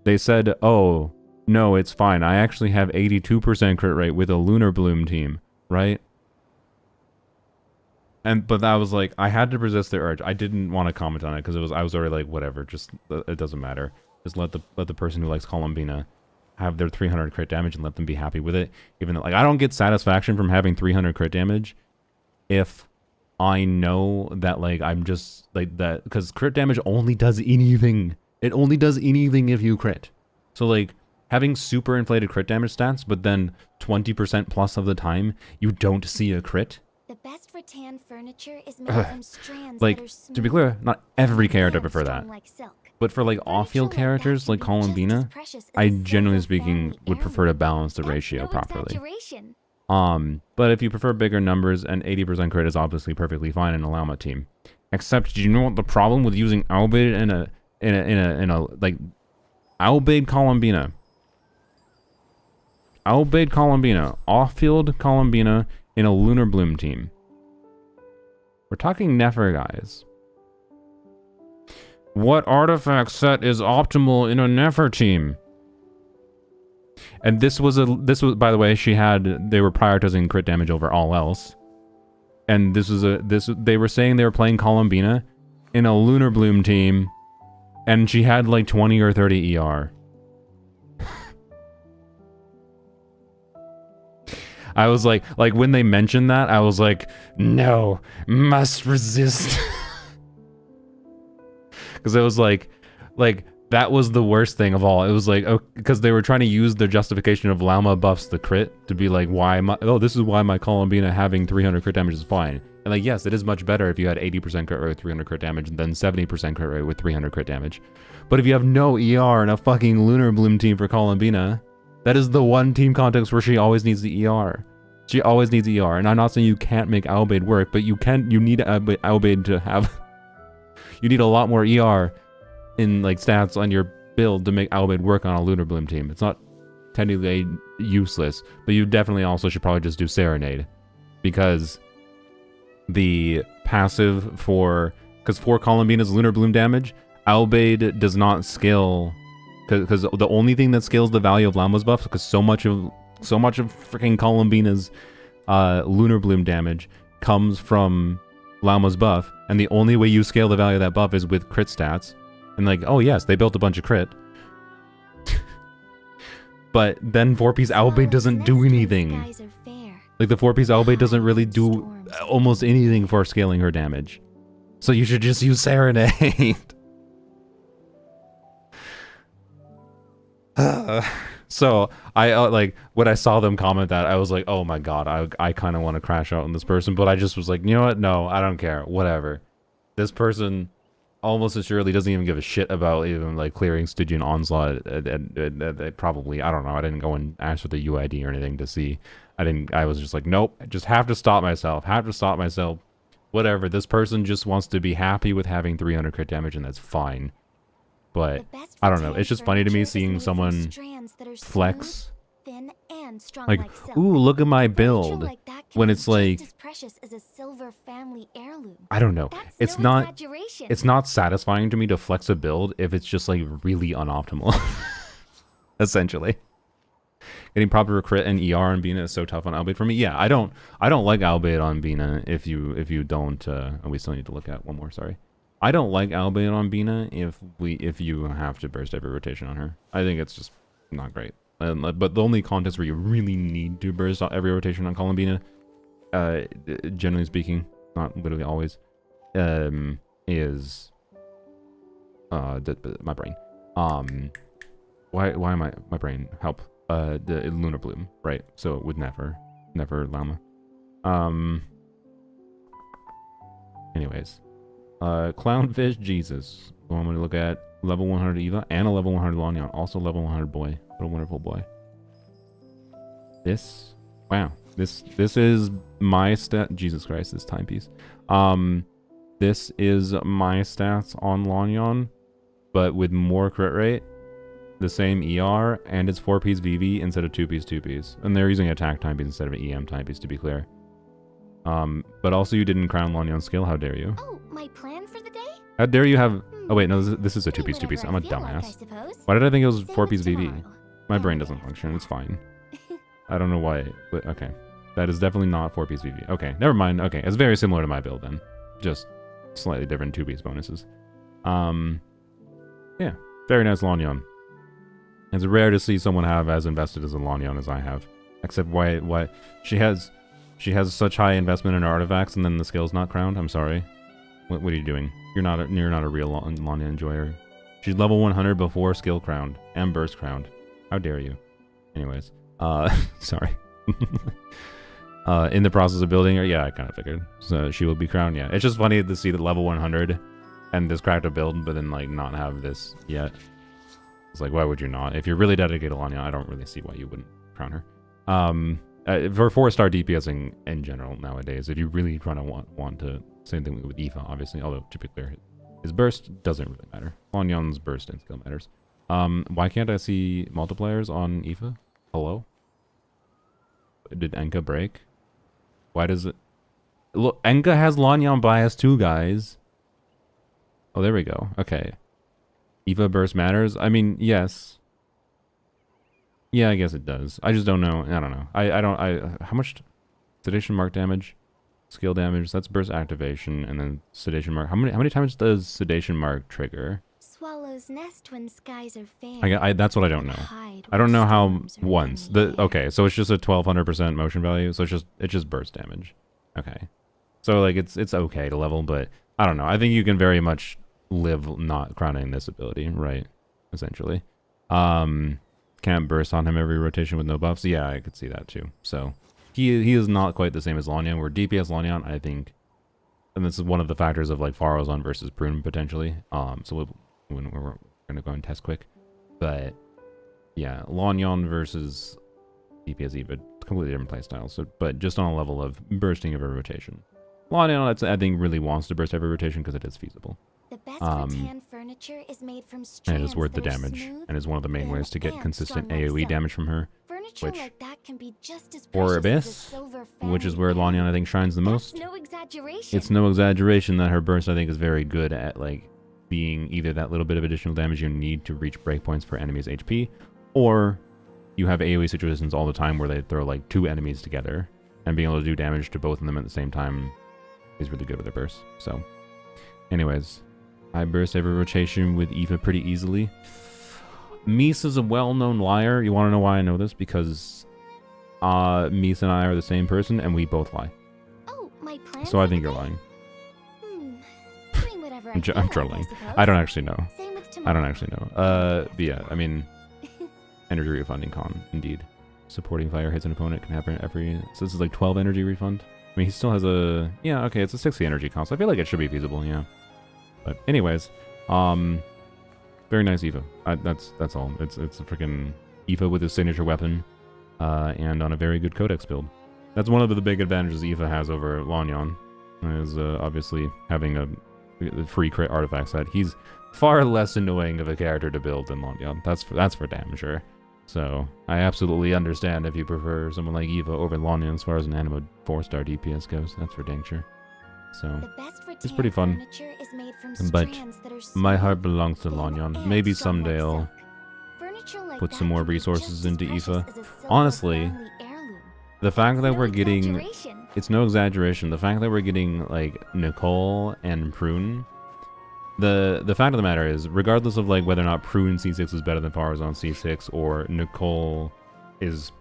they said, oh, no, it's fine. I actually have 82% crit rate with a Lunar Bloom team, right? But I was like, I had to resist the urge. I didn't want to comment on it because I was already like, whatever, just, it doesn't matter. Just let the person who likes Columbina have their 300 crit damage and let them be happy with it. Even though, like, I don't get satisfaction from having 300 crit damage if I know that, like, I'm just, like, that, because crit damage only does anything. It only does anything if you crit. So, like, having super inflated crit damage stats, but then 20% plus of the time, you don't see a crit. The best rattan furniture is made from strands like, that are smooth, to be clear, not every character and prefer that. strong like silk. But for, like, Furniture off-field like characters, that like can be just as Columbina, precious as I a generally silver speaking family would prefer to balance the heirloom. ratio That's no properly. exaggeration. But if you prefer bigger numbers, and 80% crit is obviously perfectly fine in a Llama team. Except, do you know what the problem with using Albade in a like, Albade Columbina. Albade Columbina. Off-field Columbina in a Lunar Bloom team. We're talking Nefer, guys. What artifact set is optimal in a Nefer team? And this was, by the way, they were prioritizing crit damage over all else. And they were saying they were playing Columbina in a Lunar Bloom team, and she had like 20 or 30 ER. I was like when they mentioned that, I was like, no, must resist. Because it was like that was the worst thing of all. It was like, oh, because they were trying to use their justification of Llama buffs the crit to be like, this is why my Columbina having 300 crit damage is fine. And like, yes, it is much better if you had 80% crit rate with 300 crit damage than 70% crit rate with 300 crit damage. But if you have no ER in a fucking Lunar Bloom team for Columbina, that is the one team context where she always needs the ER. She always needs ER. And I'm not saying you can't make Albade work, but you need Albade to have... You need a lot more ER in like stats on your build to make Albade work on a Lunar Bloom team. It's not technically useless, but you definitely also should probably just do Serenade. Because the passive for Columbina's Lunar Bloom damage, Albade does not scale, because the only thing that scales the value of Llama's buff, because so much of freaking Columbina's Lunar Bloom damage comes from Llama's buff, and the only way you scale the value of that buff is with crit stats. And like, oh yes, they built a bunch of crit. But then 4-piece Albade doesn't do anything. Like, the 4-piece Albade doesn't really do almost anything for scaling her damage. So you should just use Serenade. So I like when I saw them comment that, I was like, oh my god, I kind of want to crash out on this person, but I just was like, you know what? No, I don't care. Whatever. This person almost assuredly doesn't even give a shit about even like clearing Stygian Onslaught. Probably, I don't know. I didn't go and ask for the UID or anything to see. I was just like, nope. I just have to stop myself. Whatever. This person just wants to be happy with having 300 crit damage, and that's fine. But I don't know. It's just funny to me seeing someone flex. Thin and strong Like, silk. ooh, look at my Furniture build. like that can When be it's like, just as precious as a silver family heirloom. I don't know. That's It's no not. exaggeration. It's not satisfying to me to flex a build if it's just like really unoptimal. Essentially. Getting proper crit and ER on Bina is so tough on Albeit for me. Yeah, I don't like Albeit on Bina if you don't we still need to look at one more, sorry. I don't like Albeit on Bina if you have to burst every rotation on her. I think it's just not great. But the only contest where you really need to burst every rotation on Columbina, generally speaking, not literally always, is my brain. Why am I my brain? Help. The Lunar Bloom, right? So with Never Llama. Anyways, Clownfish Jesus. So I'm gonna look at level 100 Eva and a level 100 Lonyon, also level 100 boy. What a wonderful boy. This, wow, this is my stat. Jesus Christ, this timepiece. This is my stats on Lonyon, but with more crit rate, the same ER, and it's 4-piece VV instead of 2-piece. And they're using attack timepiece instead of an EM timepiece, to be clear. But also you didn't crown Lonyon skill. How dare you? Oh, my plan for the day? How dare you have... Oh wait, no, this is a Doing 2-piece. whatever I'm a I feel like, I dumbass. suppose. Why did I think it was Same with 4-piece VV? tomorrow. My brain And doesn't the function. It's afternoon. fine. I don't know why. But okay. That is definitely not 4-piece VV. Okay, never mind. Okay, it's very similar to my build then. Just slightly different 2-piece bonuses. Yeah. Very nice Lonyon. It's rare to see someone have as invested as a Lonyon as I have. Except why she has such high investment in her artifacts and then the skill's not crowned. I'm sorry. What are you doing? You're not a real Lonyon enjoyer. She's level 100 before skill crowned and burst crowned. How dare you? Anyways, sorry. In the process of building her, yeah, I kind of figured. So she will be crowned, yeah. It's just funny to see the level 100 and this character build, but then like not have this yet. It's like, why would you not? If you're really dedicated to Lonyon, I don't really see why you wouldn't crown her. For 4-star DPSing in general nowadays, if you really try to want to, same thing with Eva, obviously, although to be clear, his burst doesn't really matter. Lonyon's burst and skill matters. Why can't I see multipliers on Eva? Hello? Did Enka break? Why does it... Look, Enka has Lonyon bias too, guys. Oh, there we go. Okay. Eva burst matters? I mean, yes. Yeah, I guess it does. I just don't know. I don't know. How much sedation mark damage? Skill damage, that's burst activation, and then sedation mark. How many times does sedation mark trigger? Swallow's nest when skies are fair. That's what I don't know. I don't know how once. Okay, so it's just a 1200% motion value, so it's just burst damage. Okay. So like it's okay to level, but I don't know. I think you can very much live not crowning this ability, right? Essentially. Can't burst on him every rotation with no buffs. Yeah, I could see that too. So he is not quite the same as Lonyon. Where DPS Lonyon, I think, and this is one of the factors of like Faruzan versus Prune potentially. So we're gonna go and test quick, but yeah, Lonyon versus DPS Eva, completely different playstyles. So, but just on a level of bursting every rotation. Lonyon, I think, really wants to burst every rotation because it is feasible. The best rattan furniture is made from strands and it's worth the that are damage, smooth, and is one of the main thin, ways to get and consistent strong like AoE silk. damage from her. Furniture Which, like that can be just as or precious as a Abyss, silver which is family where Lonyon, I heirloom. think, shines the most. That's no exaggeration. It's no exaggeration that her burst, I think, is very good at like being either that little bit of additional damage you need to reach breakpoints for enemies' HP, or you have AoE situations all the time where they throw like 2 enemies together, and being able to do damage to both of them at the same time is really good with her burst. So, anyways, I burst every rotation with Eva pretty easily. Mies is a well-known liar. You want to know why I know this? Because Mies and I are the same person, and we both lie. Oh, my plan So I for think the you're day? lying. Doing whatever I feel I'm like, trolling. suppose. I don't actually know. Same with I tomorrow. don't actually know. But yeah, I mean, energy refunding con, indeed. Supporting fire hits an opponent can happen every... So this is like 12 energy refund? I mean, he still has a... Yeah, okay, it's a 60 energy cost. I feel like it should be feasible, yeah. But anyways, very nice Eva. That's all. It's a freaking Eva with his signature weapon, and on a very good codex build. That's one of the big advantages Eva has over Lanyon, is obviously having a free crit artifact set. He's far less annoying of a character to build than Lanyon. That's for damn sure. So I absolutely understand if you prefer someone like Eva over Lanyon as far as an animo 4-star DPS goes. That's for dang sure. So it's pretty fun. But my heart belongs to Lanyon. Maybe someday I'll put some more resources into Eva. Honestly, the fact that we're getting... It's no exaggeration. The fact that we're getting, like, Nicole and Prune... The fact of the matter is, regardless of, like, whether or not Prune C6 is better than Faruzan C6, or Nicole is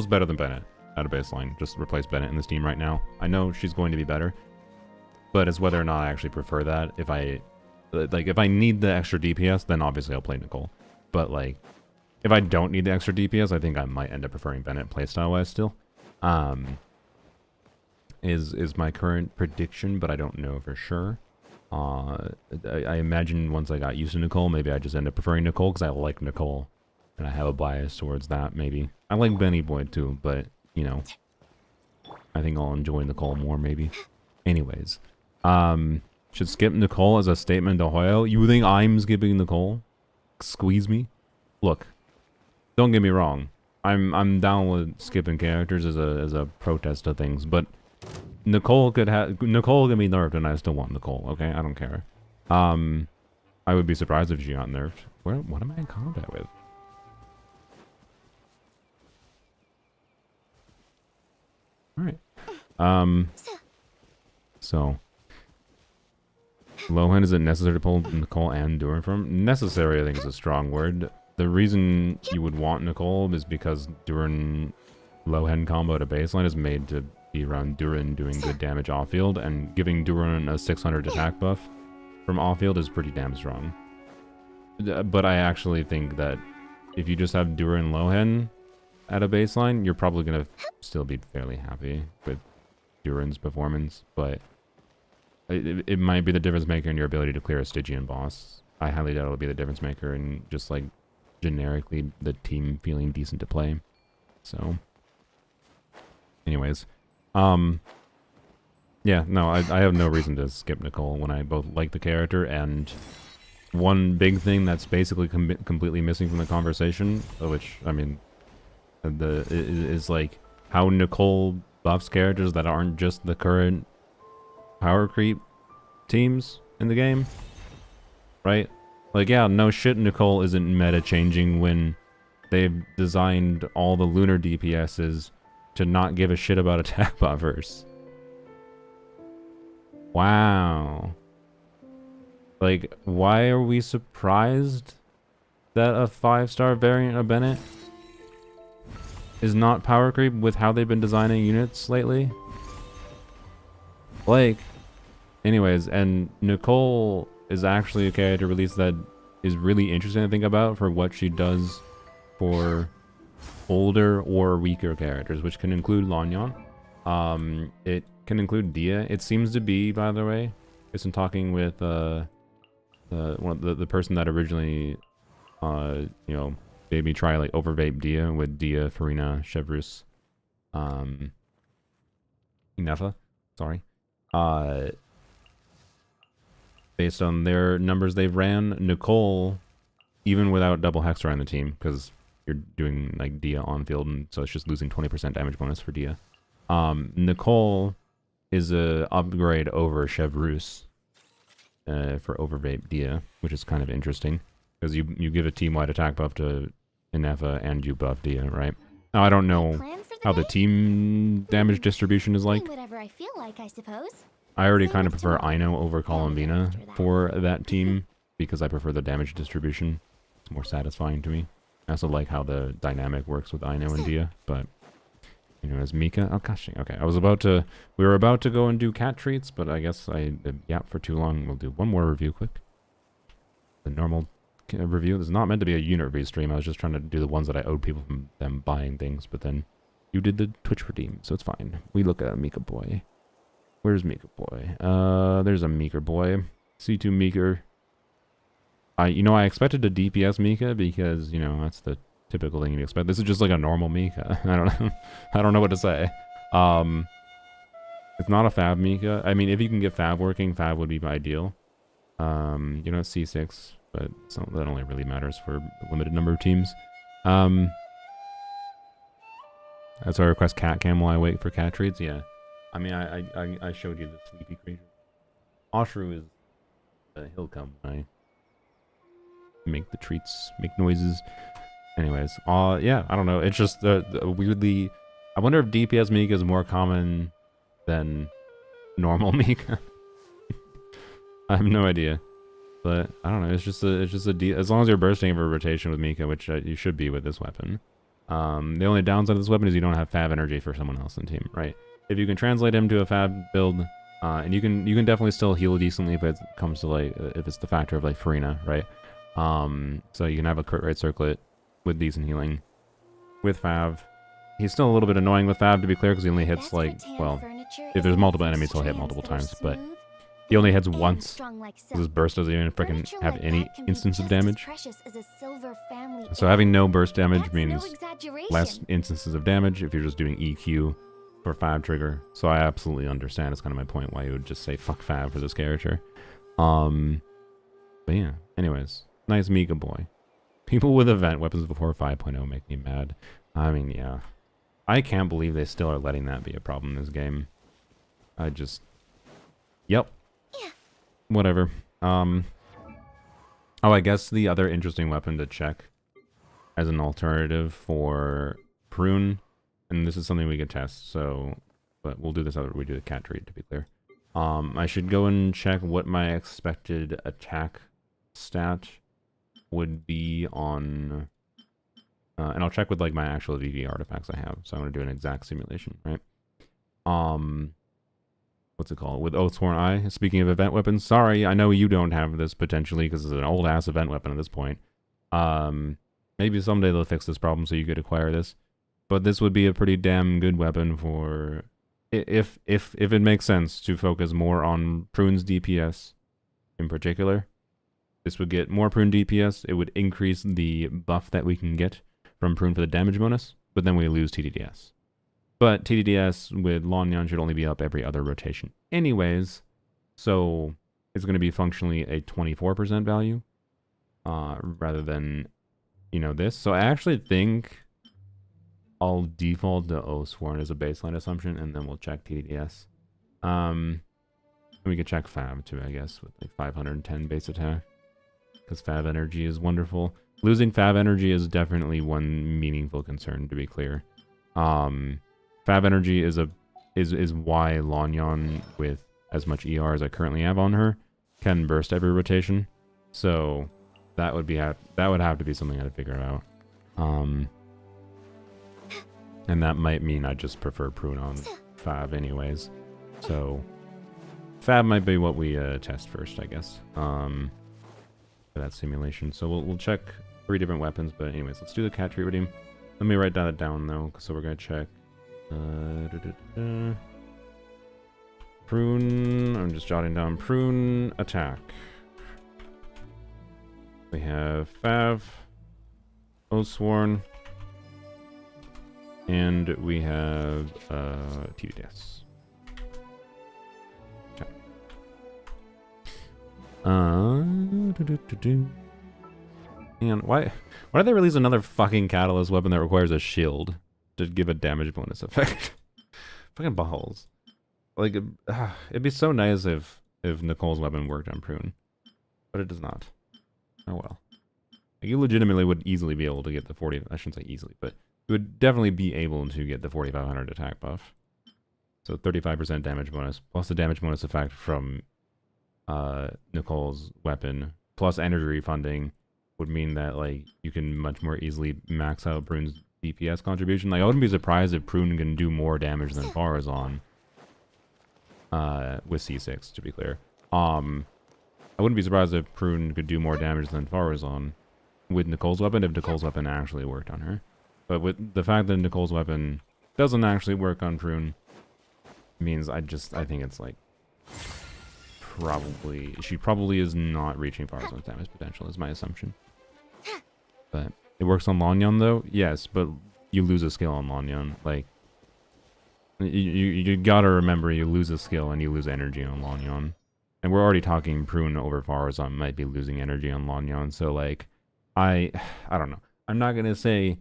better than Bennett at a baseline. Just replace Bennett in this team right now. I know she's going to be better, but it's whether or not I actually prefer that. If I need the extra DPS, then obviously I'll play Nicole. But, like, if I don't need the extra DPS, I think I might end up preferring Bennett playstyle-wise still. Is my current prediction, but I don't know for sure. I imagine once I got used to Nicole, maybe I just end up preferring Nicole because I like Nicole. And I have a bias towards that, maybe. I like Benny Boy too, but, you know, I think I'll enjoy Nicole more, maybe. Anyways, should skip Nicole as a statement to Hoyo? You think I'm skipping Nicole? Squeeze me? Look, don't get me wrong. I'm down with skipping characters as a protest to things, but Nicole can be nerfed, and I still want Nicole. Okay, I don't care. I would be surprised if she got nerfed. What am I in combat with? Alright. So. Lohan, is it necessary to pull Nicole and Duran from? Necessary, I think, is a strong word. The reason you would want Nicole is because Duran Lohan combo to baseline is made to be around Duran doing good damage off-field, and giving Duran a 600 attack buff from off-field is pretty damn strong. But I actually think that if you just have Duran Lohan at a baseline, you're probably going to still be fairly happy with Duran's performance, but it might be the difference maker in your ability to clear a Stygian boss. I highly doubt it'll be the difference maker in just, like, generically the team feeling decent to play. So, anyways, yeah, no, I have no reason to skip Nicole when I both like the character, and one big thing that's basically completely missing from the conversation, which, I mean, is like how Nicole buffs characters that aren't just the current power creep teams in the game, right? Like, yeah, no shit, Nicole isn't meta changing when they've designed all the lunar DPSs to not give a shit about attack buffers. Wow. Like, why are we surprised that a 5-star variant of Bennett is not power creep with how they've been designing units lately? Like, anyways, and Nicole is actually a character release that is really interesting to think about for what she does for older or weaker characters, which can include Lanyon. It can include Dia. It seems to be, by the way, based on talking with the person that originally, you know, made me try like overvape Dia with Dia, Farina, Chevrus, Inefa, sorry. Based on their numbers they've ran, Nicole, even without double Hexer on the team, because you're doing like Dia on field, and so it's just losing 20% damage bonus for Dia. Nicole is a upgrade over Chevrus for overvape Dia, which is kind of interesting, because you give a team-wide attack buff to Inefa and you buff Dia, right? Now I don't know how the team damage distribution is like. Whatever I feel like, I suppose. I already kind of prefer Ino over Columbina for that team, because I prefer the damage distribution. It's more satisfying to me. I also like how the dynamic works with Ino and Dia, but, you know, as Mika... Oh, gosh, okay, we were about to go and do cat treats, but I guess I yapped for too long. We'll do one more review quick. The normal review. This is not meant to be a unit review stream. I was just trying to do the ones that I owed people from them buying things, but then you did the Twitch redeem, so it's fine. We look at Mika boy. Where's Mika boy? There's a Meeker boy. C2 Meeker. I expected a DPS Mika because, that's the typical thing you'd expect. This is just like a normal Mika. I don't know. I don't know what to say. It's not a Fab Mika. I mean, if you can get Fab working, Fab would be ideal. It's C6, but that only really matters for a limited number of teams. That's our request cat cam while I wait for cat treats. Yeah. I mean, I showed you the sleepy creature. Oshru is, he'll come when I make the treats, make noises. Anyways, yeah, I don't know. It's just weirdly, I wonder if DPS Mika is more common than normal Mika. I have no idea, but I don't know. It's just as long as you're bursting over rotation with Mika, which you should be with this weapon. The only downside of this weapon is you don't have Fab energy for someone else in the team, right? If you can translate him to a Fab build, and you can definitely still heal decently if it comes to if it's the factor of Farina, right? So you can have a crit rate circlet with decent healing with Fab. He's still a little bit annoying with Fab, to be clear, because he only hits if there's multiple enemies, he'll hit multiple times, but he only hits once. Because his burst doesn't even freaking have any instance of damage. So having no burst damage means less instances of damage if you're just doing EQ for Fab trigger. So I absolutely understand. It's kind of my point why you would just say fuck Fab for this character. But yeah, anyways, nice Mika boy. People with event weapons before 5.0 make me mad. I mean, yeah. I can't believe they still are letting that be a problem in this game. Yep. Yeah. Whatever. Oh, I guess the other interesting weapon to check as an alternative for Prune, and this is something we could test, but we'll do this after we do the cat treat, to be clear. I should go and check what my expected attack stat would be on, and I'll check with my actual VV artifacts I have. So I'm going to do an exact simulation, right? What's it called? With Oathsworn Eye. Speaking of event weapons, sorry, I know you don't have this potentially because it's an old ass event weapon at this point. Maybe someday they'll fix this problem so you could acquire this. But this would be a pretty damn good weapon for if it makes sense to focus more on Prune's DPS in particular. This would get more Prune DPS. It would increase the buff that we can get from Prune for the damage bonus, but then we lose TDDS. But TDDS with Lanyan should only be up every other rotation anyways, so it's going to be functionally a 24% value rather than, this. So I actually think I'll default to Oathsworn as a baseline assumption, and then we'll check TDDS. And we could check Fab too, I guess, with 510 base attack, because Fab energy is wonderful. Losing Fab energy is definitely one meaningful concern, to be clear. Fab energy is why Lanyan, with as much ER as I currently have on her, can burst every rotation. So that would have to be something I'd figure out. And that might mean I just prefer Prune on Fab anyways. So Fab might be what we test first, I guess. For that simulation. So we'll check 3 different weapons, but anyways, let's do the cat treat redeem. Let me write that down though, so we're gonna check Prune. I'm just jotting down Prune attack. We have Fav, Oathsworn, and we have TDS. Okay. And why did they release another fucking catalyst weapon that requires a shield to give a damage bonus effect? Fucking balls. It'd be so nice if Nicole's weapon worked on Prune, but it does not. Oh well. You legitimately would easily be able to get the 40. I shouldn't say easily, but you would definitely be able to get the 4500 attack buff. So 35% damage bonus plus the damage bonus effect from Nicole's weapon plus energy refunding would mean that you can much more easily max out Prune's DPS contribution. I wouldn't be surprised if Prune can do more damage than Faruzan with C6, to be clear. I wouldn't be surprised if Prune could do more damage than Faruzan with Nicole's weapon if Nicole's weapon actually worked on her. But with the fact that Nicole's weapon doesn't actually work on Prune means I think it's like she probably is not reaching Faruzan's damage potential is my assumption. But it works on Lanyan though? Yes, but you lose a skill on Lanyan. Like you gotta remember you lose a skill and you lose energy on Lanyan. And we're already talking Prune over Faruzan might be losing energy on Lanyan, so like I don't know. I'm not gonna say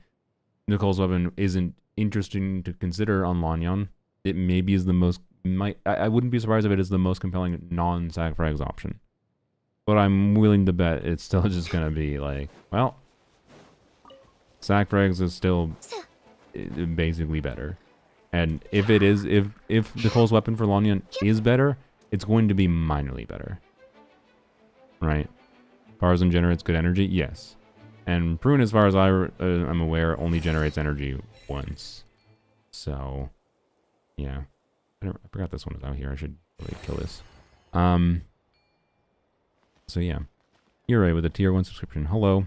Nicole's weapon isn't interesting to consider on Lanyan. It maybe is the most I wouldn't be surprised if it is the most compelling non-sac frags option. But I'm willing to bet it's still just gonna be like, well, sac frags is still basically better. And if it is, if Nicole's weapon for Lanyan is better, it's going to be minorly better. Right? Faruzan generates good energy? Yes. And Prune, as far as I'm aware, only generates energy once. So, yeah. I forgot this one is out here. I should really kill this. So yeah. Ure with a tier 1 subscription. Hello.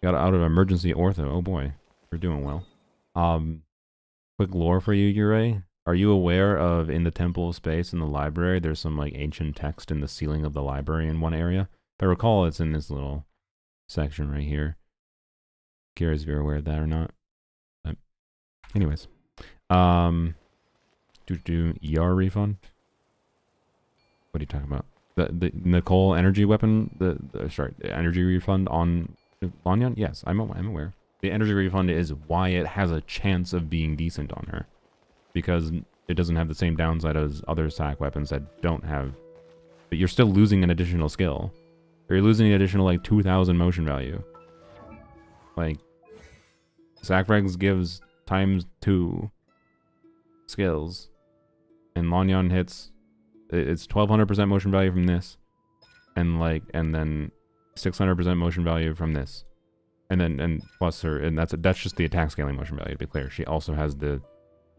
Got out of emergency ortho. Oh boy. We're doing well. Quick lore for you, Ure. Are you aware of in the Temple of Space in the library, there's some like ancient text in the ceiling of the library in one area? If I recall, it's in this little section right here. Curious if you're aware of that or not. But anyways. ER refund? What are you talking about? The Nicole energy weapon? The energy refund on Lanyan? Yes, I'm aware. The energy refund is why it has a chance of being decent on her. Because it doesn't have the same downside as other sac weapons that don't have. But you're still losing an additional skill. Or you're losing an additional like 2,000 motion value. Like, sac frags gives ×2 skills. And Lanyan hits, it's 1,200% motion value from this. And then 600% motion value from this. And plus her, and that's just the attack scaling motion value, to be clear. She also has the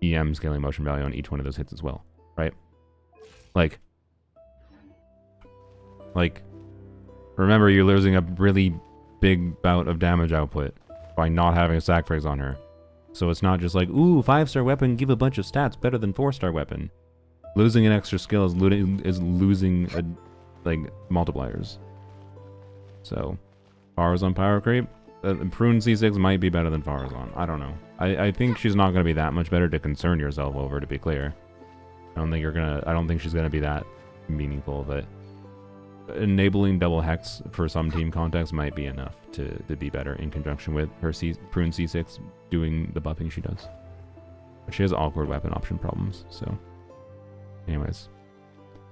EM scaling motion value on each one of those hits as well, right? Like, remember you're losing a really big bout of damage output by not having a sac frags on her. So it's not just like, ooh, 5-star weapon, give a bunch of stats better than 4-star weapon. Losing an extra skill is losing like multipliers. So, Faruzan power creep. Prune C6 might be better than Faruzan. I don't know. I think she's not going to be that much better to concern yourself over, to be clear. I don't think she's going to be that meaningful, but enabling double hex for some team context might be enough to be better in conjunction with her Prune C6 doing the buffing she does. But she has awkward weapon option problems, so. Anyways.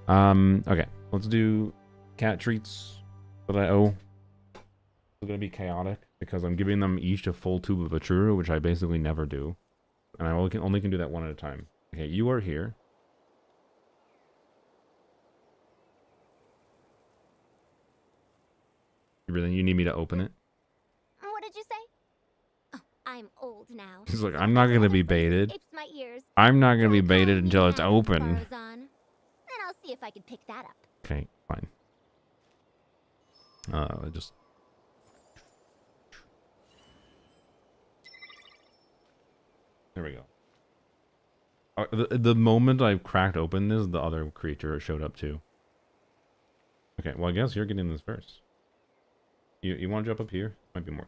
Okay. Let's do cat treats that I owe. It's going to be chaotic because I'm giving them each a full tube of a churro, which I basically never do. And I only can do that one at a time. Okay, you are here. You need me to open it? What did you say? Oh, I'm old now. He's like, I'm not going to be baited. My ears. I'm not going to be baited until it's open. Then I'll see if I can pick that up. Okay, fine. Just... There we go. The moment I cracked open this, the other creature showed up too. Okay, well I guess you're getting this first. You want to jump up here? Might be more.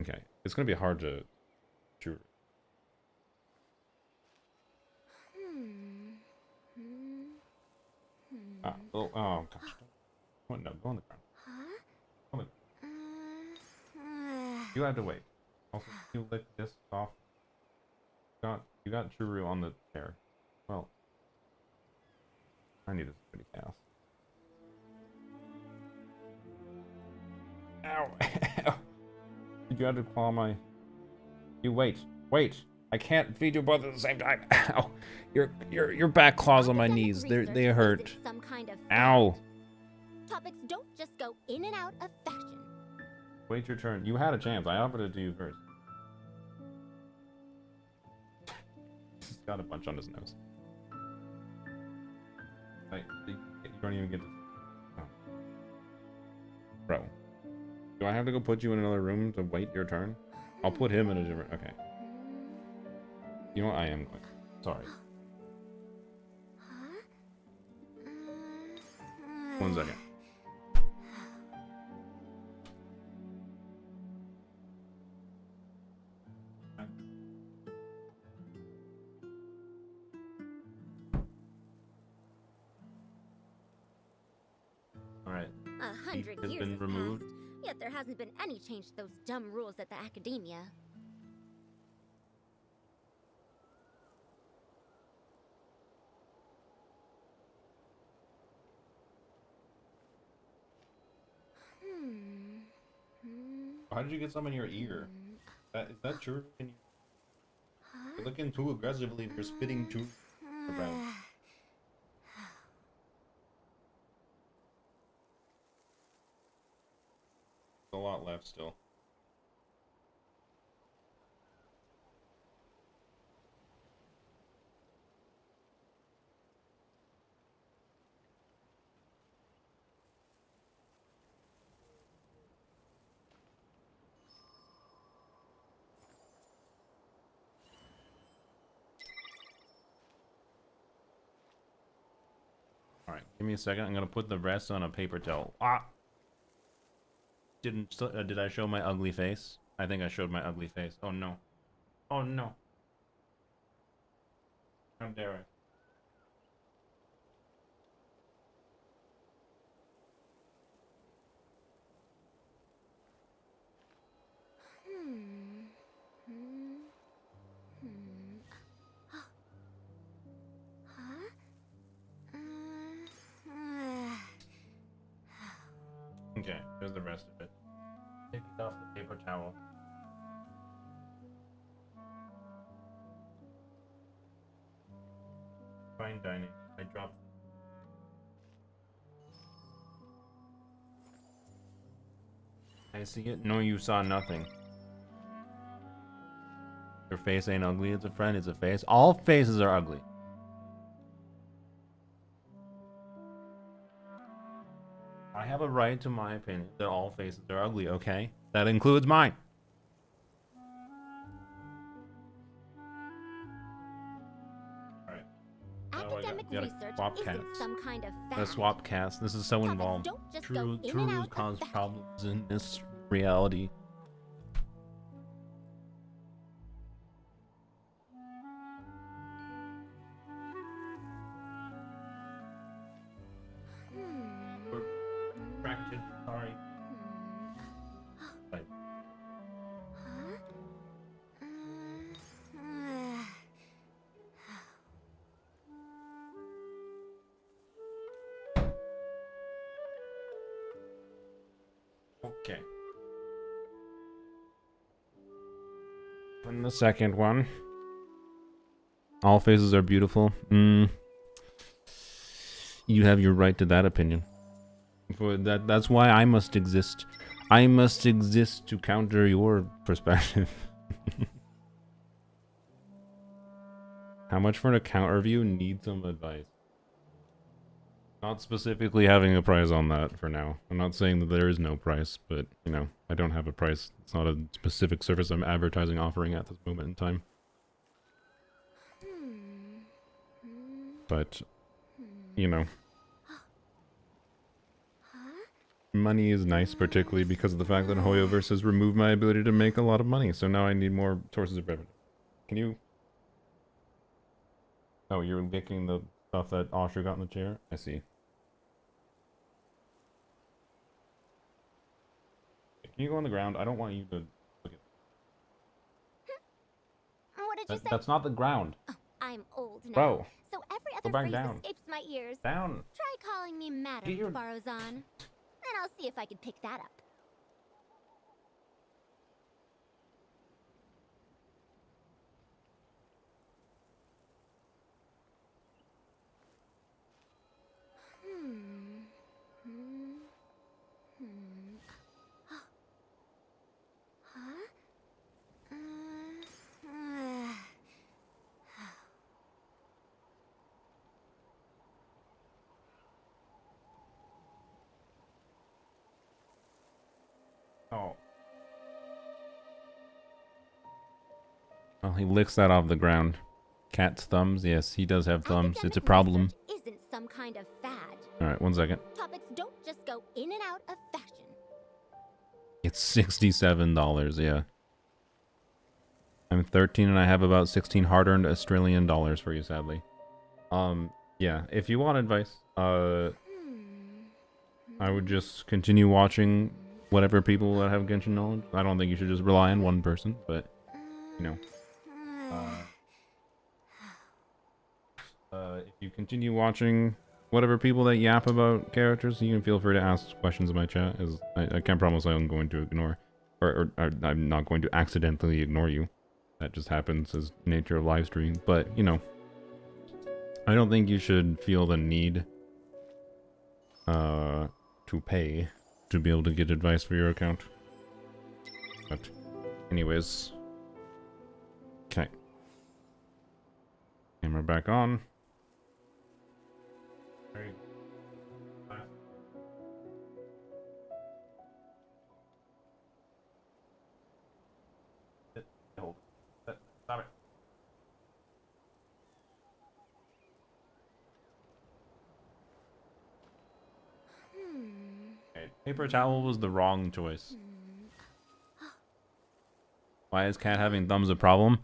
Okay, it's gonna be hard to shoot. Oh gosh. Oh, no, go on the ground. Huh? You have to wait. Also, you lick this off. You got Churu on the chair. Well, I need a pretty chaos. Ow! You had to claw my. You wait. I can't feed you both at the same time. Ow! Your back claws on my knees. They hurt. Ow! Topics don't just go in and out of fashion. Wait your turn. You had a chance. I offered it to you first. He's got a bunch on his nose. Like, you don't even get to... Oh. Bro. Do I have to go put you in another room to wait your turn? I'll put him in a different... Okay. You know what? I am going. Sorry. 1 second. Alright. 100 Has years been have removed. passed, yet there hasn't been any change to those dumb rules at the academia. How did you get some in your ear? Is that true? You're looking too aggressively. You're spitting too around. A lot left still. Alright, give me a second. I'm gonna put the rest on a paper towel. Ah! Did I show my ugly face? I think I showed my ugly face. Oh no. Oh no. How dare I? Okay, there's the rest of it. Take it off the paper towel. Fine dining. I dropped. I see it. No, you saw nothing. Your face ain't ugly. It's a friend. It's a face. All faces are ugly. I have a right to my opinion that all faces are ugly, okay? That includes mine. Alright. Academic research swap isn't cats. some kind of fact. Let's swap cast. This is so Topics involved. don't just True go in and rules out of cause fashion. problems in this reality. We're distracted. Sorry. Right. Okay. And the second one. All faces are beautiful. You have your right to that opinion. For that's why I must exist. I must exist to counter your perspective. How much for an account review? Need some advice. Not specifically having a price on that for now. I'm not saying that there is no price, but, you know, I don't have a price. It's not a specific service I'm advertising offering at this moment in time. But, you know. Money is nice, particularly because of the fact that Hoyoverse has removed my ability to make a lot of money, so now I need more sources of revenue. Can you... Oh, you're licking the stuff that Osher got in the chair? I see. Can you go on the ground? I don't want you to look at... What did you say? That's not the ground. Oh, I'm old now. Bro. So every Go other back phrase down. escapes my ears. Down. Try calling me Madam Get your- Faruzan. Then I'll see if I can pick that up. Oh. Well, he licks that off the ground. Cat's thumbs. Yes, he does have thumbs. It's a Academic problem. research isn't some kind of fad. Alright, 1 second. Topics don't just go in and out of fashion. It's $67, yeah. I'm 13 and I have about 16 hard-earned Australian dollars for you, sadly. Yeah, if you want advice, I would just continue watching whatever people that have Genshin knowledge. I don't think you should just rely on one person, but, you know. If you continue watching whatever people that yap about characters, you can feel free to ask questions in my chat, as I can't promise I'm going to ignore, or I'm not going to accidentally ignore you. That just happens as nature of live stream, but, you know. I don't think you should feel the need to pay to be able to get advice for your account. But anyways. Okay. Camera back on. Stop it. Okay, paper towel was the wrong choice. Why is cat having thumbs a problem?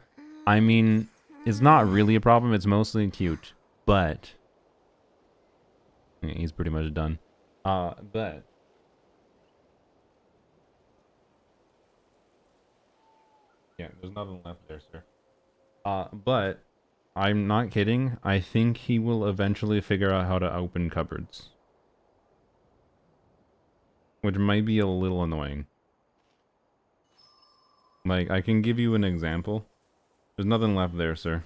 I mean, it's not really a problem, it's mostly cute. But he's pretty much done. But yeah, there's nothing left there, sir. But I'm not kidding. I think he will eventually figure out how to open cupboards. Which might be a little annoying. Like, I can give you an example. There's nothing left there, sir.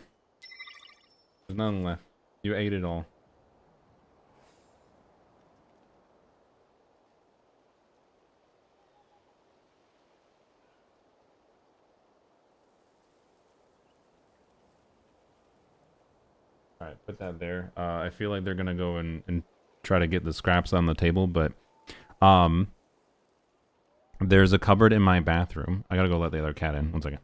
There's nothing left. You ate it all. Alright, put that there. I feel like they're gonna go and try to get the scraps on the table, but there's a cupboard in my bathroom. I gotta go let the other cat in. 1 second.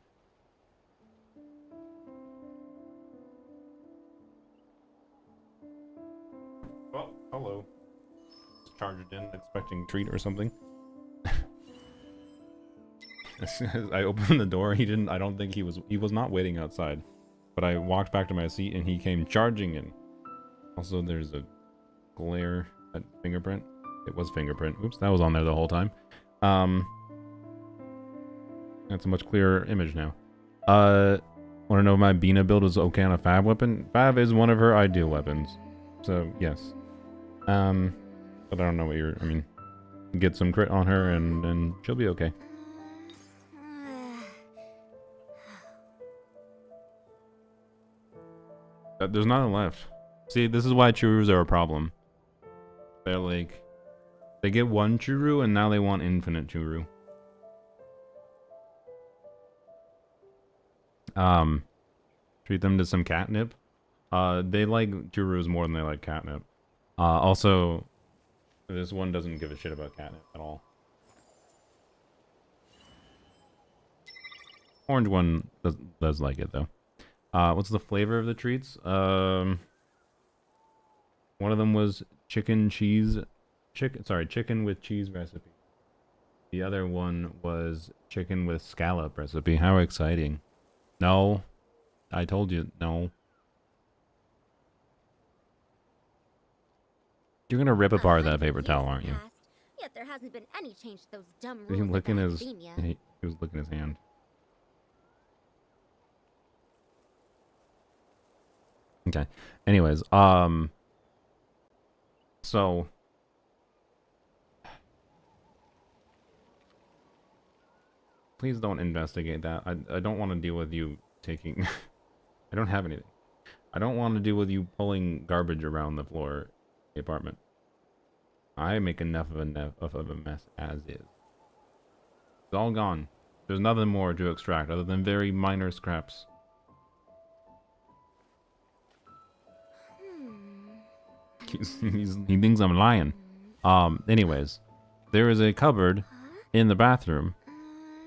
Oh, hello. Just charged in, expecting a treat or something. As soon as I opened the door, I don't think he was not waiting outside. But I walked back to my seat and he came charging in. Also, there's a glare at fingerprint. It was fingerprint. Oops, that was on there the whole time. That's a much clearer image now. Want to know if my Bina build was okay on a Fab weapon? Fab is one of her ideal weapons. So, yes. But I don't know what I mean, get some crit on her and she'll be okay. There's nothing left. See, this is why churus are a problem. They're like, they get one churu and now they want infinite churu. Treat them to some catnip. They like churus more than they like catnip. Also, this one doesn't give a shit about catnip at all. Orange one does like it though. What's the flavor of the treats? One of them was chicken with cheese recipe. The other one was chicken with scallop recipe. How exciting. No. I told you, no. You're gonna rip apart that paper towel, aren't you? Yet there hasn't been any change to those dumb He rules was licking of his, academia. he was licking his hand. Okay. Anyways, so please don't investigate that. I don't want to deal with you taking I don't have anything. I don't want to deal with you pulling garbage around the floor in the apartment. I make enough of a mess as is. It's all gone. There's nothing more to extract other than very minor scraps. He thinks I'm lying. Anyways, there is a cupboard in the bathroom.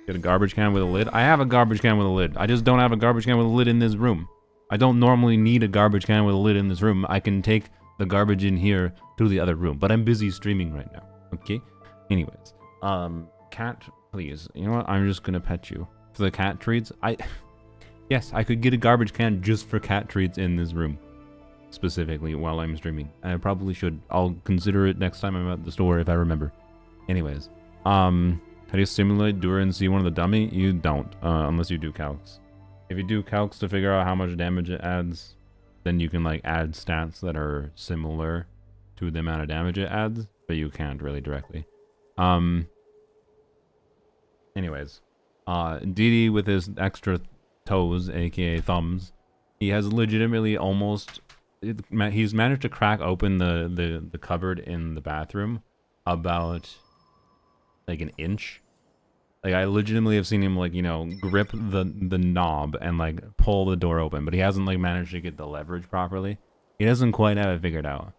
Get a garbage can with a lid. I have a garbage can with a lid. I just don't have a garbage can with a lid in this room. I don't normally need a garbage can with a lid in this room. I can take the garbage in here to the other room, but I'm busy streaming right now. Okay? Anyways, cat, please. You know what? I'm just gonna pet you. For the cat treats, yes, I could get a garbage can just for cat treats in this room. Specifically while I'm streaming. I probably should. I'll consider it next time I'm at the store if I remember. Anyways, how do you simulate Dura and see one of the dummy? You don't, unless you do calcs. If you do calcs to figure out how much damage it adds, then you can like add stats that are similar to the amount of damage it adds, but you can't really directly. Anyways, Didi with his extra toes, aka thumbs, he has legitimately almost, he's managed to crack open the cupboard in the bathroom about like an inch. Like I legitimately have seen him like, you know, grip the knob and like pull the door open, but he hasn't like managed to get the leverage properly. He doesn't quite have it figured out,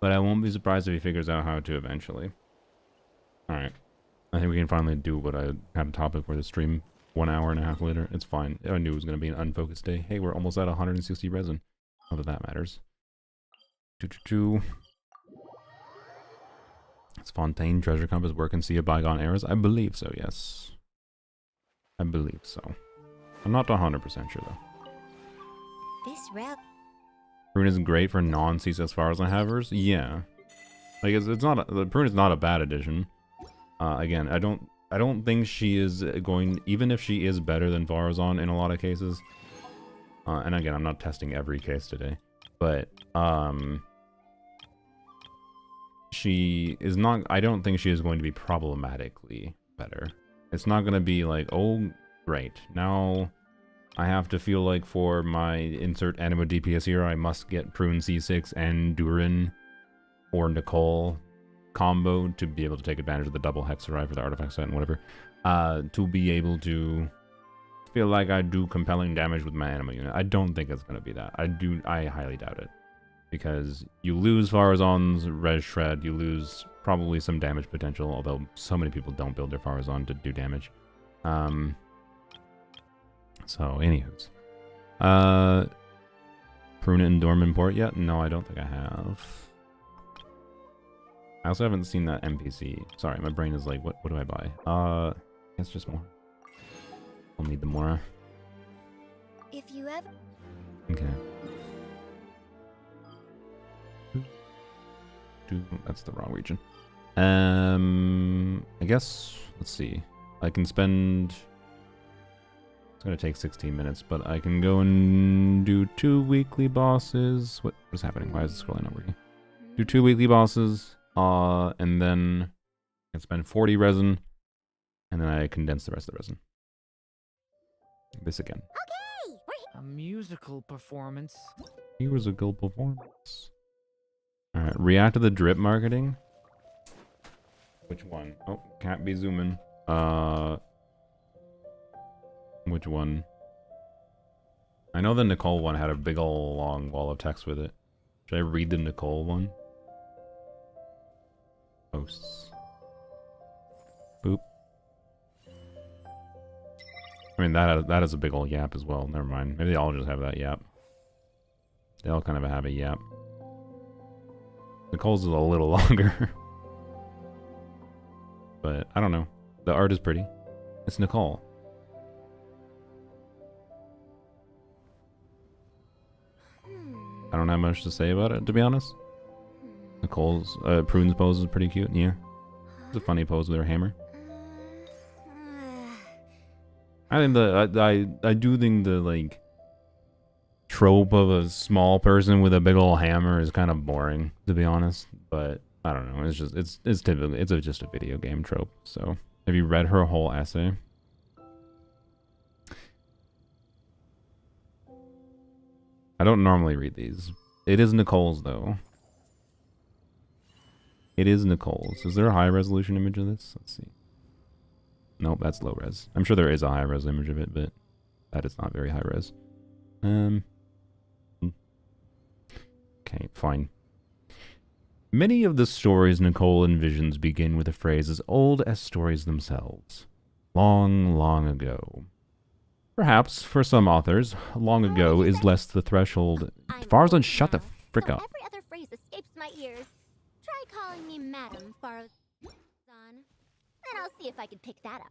but I won't be surprised if he figures out how to eventually. All right, I think we can finally do what I had a topic for the stream 1 hour and a half later. It's fine. I knew it was going to be an unfocused day. Hey, we're almost at 160 resin. Not that matters. Is Fontaine Treasure Compass work and see a bygone eras? I believe so, yes. I believe so. I'm not 100% sure though. This route. Prune is great for non-C6 Faruzan havers? Yeah. Like it's not the Prune is not a bad addition. Again, I don't think she is going, even if she is better than Faruzan in a lot of cases. And again, I'm not testing every case today, but she is not, I don't think she is going to be problematically better. It's not going to be like, oh, great. Now I have to feel like for my insert anima DPS here, I must get Prune C6 and Durin or Nicole combo to be able to take advantage of the double Hexerai for the artifact set and whatever. To be able to feel like I do compelling damage with my anima unit. I don't think it's going to be that. I highly doubt it. Because you lose Faruzan's Res Shred, you lose probably some damage potential, although so many people don't build their Faruzan to do damage. So, anywho's. Prune and Dorman port yet? No, I don't think I have. I also haven't seen that NPC. Sorry, my brain is like, what do I buy? It's just more. I'll need the Mora. If you ever. Okay. That's the wrong region. I guess, let's see. I can spend, it's gonna take 16 minutes, but I can go and do 2 weekly bosses. What is happening? Why is it scrolling not working? Do 2 weekly bosses, and then I can spend 40 resin, and then I condense the rest of the resin. This again. Okay, we're A musical performance. Musical performance. Alright, react to the drip marketing. Which one? Oh, can't be zooming. Which one? I know the Nicole one had a big ol' long wall of text with it. Should I read the Nicole one? Posts. Boop. I mean, that is a big ol' yap as well. Never mind. Maybe they all just have that yap. They all kind of have a yap. Nicole's is a little longer. But, I don't know. The art is pretty. It's Nicole. I don't have much to say about it, to be honest. Nicole's, Prune's pose is pretty cute, yeah. It's a funny pose with her hammer. I think I do think the, like, trope of a small person with a big old hammer is kind of boring, to be honest. But I don't know. It's just it's typically just a video game trope. So have you read her whole essay? I don't normally read these. It is Nicole's though. It is Nicole's. Is there a high resolution image of this? Let's see. Nope, that's low res. I'm sure there is a high res image of it, but that is not very high res. Okay, fine. Many of the stories Nicole envisions begin with a phrase as old as stories themselves. Long, long ago. Perhaps, for some authors, long ago is less the threshold. I'm Faruzan, old shut the now, frick so up. every other phrase escapes my ears. Try calling me Madam Faruzan. Then I'll see if I can pick that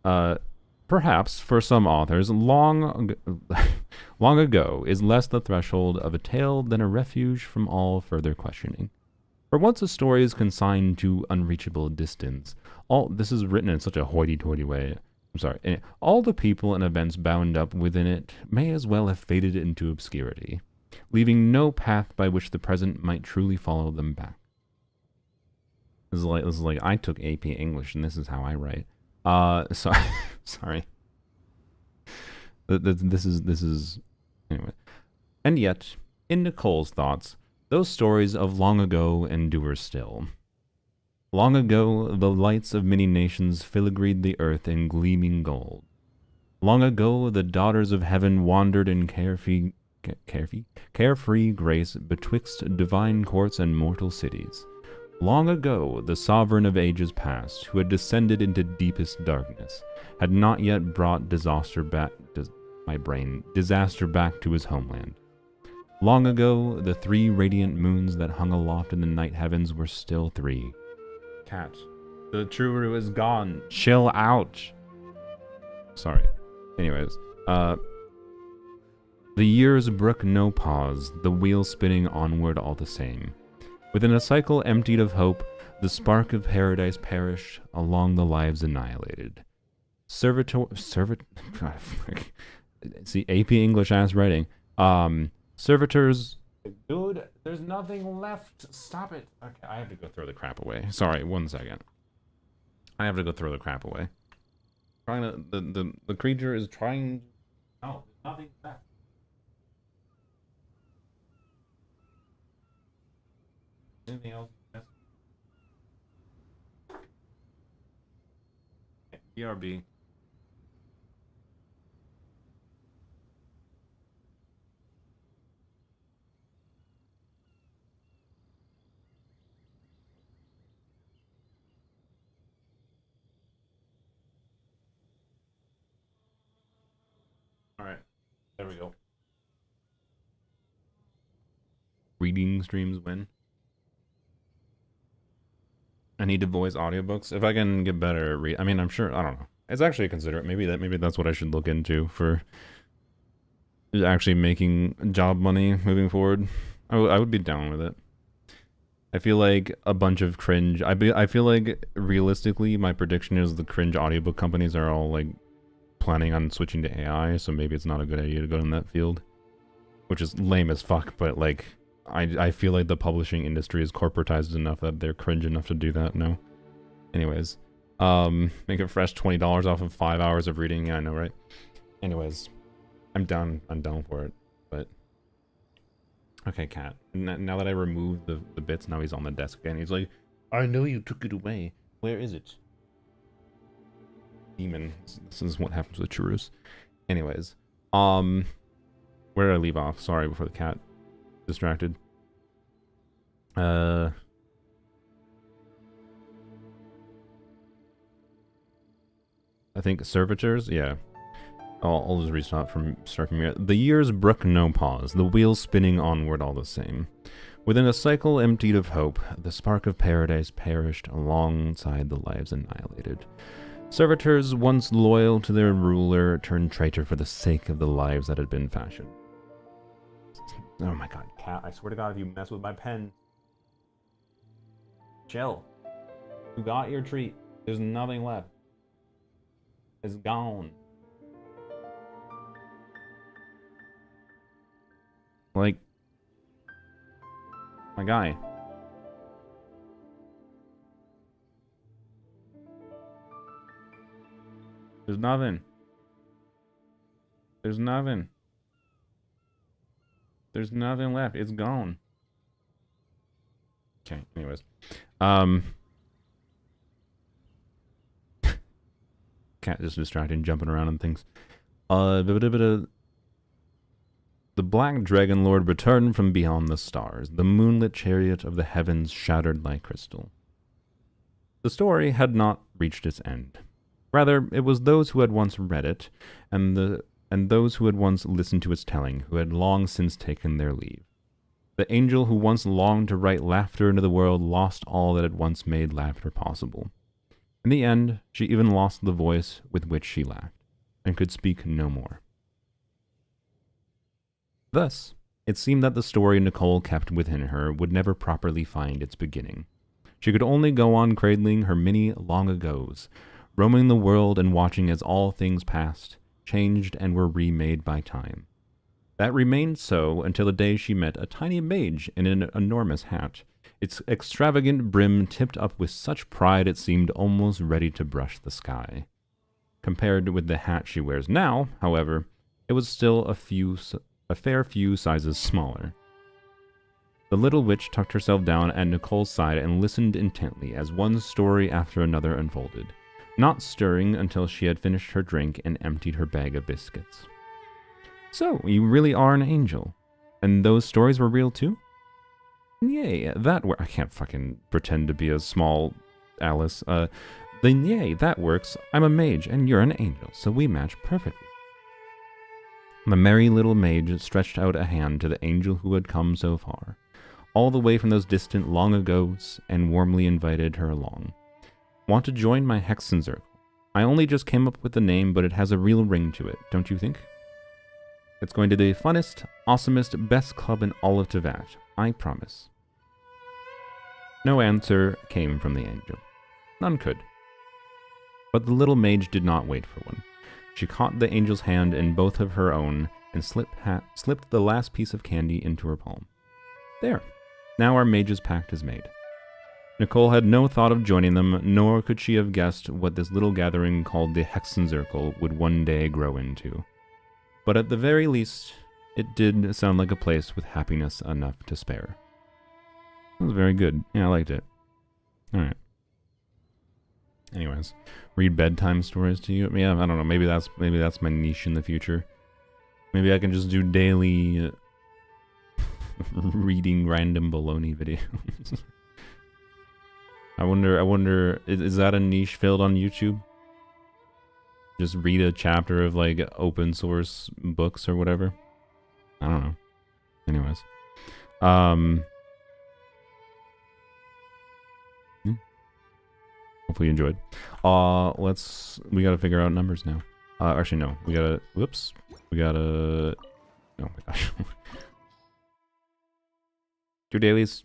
up. Perhaps, for some authors, long ago is less the threshold of a tale than a refuge from all further questioning. For once a story is consigned to unreachable distance, this is written in such a hoity-toity way. I'm sorry. All the people and events bound up within it may as well have faded into obscurity, leaving no path by which the present might truly follow them back. This is like I took AP English and this is how I write. Sorry. This is anyway. And yet, in Nicole's thoughts, those stories of long ago endure still. Long ago, the lights of many nations filigreed the earth in gleaming gold. Long ago, the daughters of heaven wandered in carefree grace betwixt divine courts and mortal cities. Long ago, the sovereign of ages past, who had descended into deepest darkness, had not yet brought disaster back to his homeland. Long ago, the 3 radiant moons that hung aloft in the night heavens were still 3. Cat, the Truru is gone. Chill out. Sorry. Anyways, the years brook no pause, the wheel spinning onward all the same. Within a cycle emptied of hope, the spark of paradise perished, along the lives annihilated. God, see, AP English ass writing. Servitors. Dude, there's nothing left. Stop it. Okay, I have to go throw the crap away. Sorry, 1 second. I have to go throw the crap away. The creature is trying. No, there's nothing left. Anything else? Okay, BRB. Alright, there we go. Reading streams win. I need to voice audiobooks. If I can get better at I mean, I'm sure, I don't know. It's actually considerate. Maybe that's what I should look into for actually making job money moving forward. I would be down with it. I feel like a bunch of cringe. I feel like realistically, my prediction is the cringe audiobook companies are all like planning on switching to AI, so maybe it's not a good idea to go in that field, which is lame as fuck. But like, I feel like the publishing industry is corporatized enough that they're cringe enough to do that now. Anyways, make a fresh $20 off of 5 hours of reading. Yeah, I know, right? Anyways, I'm down for it. But okay, cat. Now that I removed the bits, now he's on the desk again. He's like, I know you took it away. Where is it? Demon. This is what happens with Churus. Anyways, where did I leave off? Sorry, before the cat distracted. I think servitors. Yeah. I'll just restart from here. The years brook no pause, the wheels spinning onward all the same. Within a cycle emptied of hope, the spark of paradise perished alongside the lives annihilated. Servitors, once loyal to their ruler, turned traitor for the sake of the lives that had been fashioned. Oh my god, cat, I swear to god, if you mess with my pen. Chill. You got your treat. There's nothing left. It's gone. Like, my guy. There's nothing. There's nothing. There's nothing left. It's gone. Okay, anyways. Cat just distracted, jumping around and things. the Black Dragon Lord returned from beyond the stars, the moonlit chariot of the heavens shattered like crystal. The story had not reached its end. Rather, it was those who had once read it, and those who had once listened to its telling, who had long since taken their leave. The angel who once longed to write laughter into the world lost all that had once made laughter possible. In the end, she even lost the voice with which she laughed, and could speak no more. Thus, it seemed that the story Nicole kept within her would never properly find its beginning. She could only go on cradling her many long-agos, roaming the world and watching as all things passed, changed, and were remade by time. That remained so until the day she met a tiny mage in an enormous hat, its extravagant brim tipped up with such pride it seemed almost ready to brush the sky. Compared with the hat she wears now, however, it was still a fair few sizes smaller. The little witch tucked herself down at Nicole's side and listened intently as one story after another unfolded, not stirring until she had finished her drink and emptied her bag of biscuits. So, you really are an angel. And those stories were real too? Yay, I can't fucking pretend to be a small Alice. Then yay, that works. I'm a mage and you're an angel, so we match perfectly. The merry little mage stretched out a hand to the angel who had come so far, all the way from those distant long agos, and warmly invited her along. Want to join my Hexen Circle? I only just came up with the name, but it has a real ring to it, don't you think? It's going to be the funnest, awesomest, best club in all of Tevat, I promise. No answer came from the angel. None could. But the little mage did not wait for one. She caught the angel's hand in both of her own and slipped the last piece of candy into her palm. There. Now our mage's pact is made. Nicole had no thought of joining them, nor could she have guessed what this little gathering called the Hexen Circle would one day grow into. But at the very least, it did sound like a place with happiness enough to spare. That was very good. Yeah, I liked it. Alright. Anyways, read bedtime stories to you. Yeah, I don't know. Maybe that's my niche in the future. Maybe I can just do daily reading random baloney videos. I wonder, is that a niche filled on YouTube? Just read a chapter of like open source books or whatever. I don't know. Anyways, yeah. Hopefully you enjoyed. We gotta figure out numbers now. Actually no, we gotta. Oh my gosh. 2 dailies.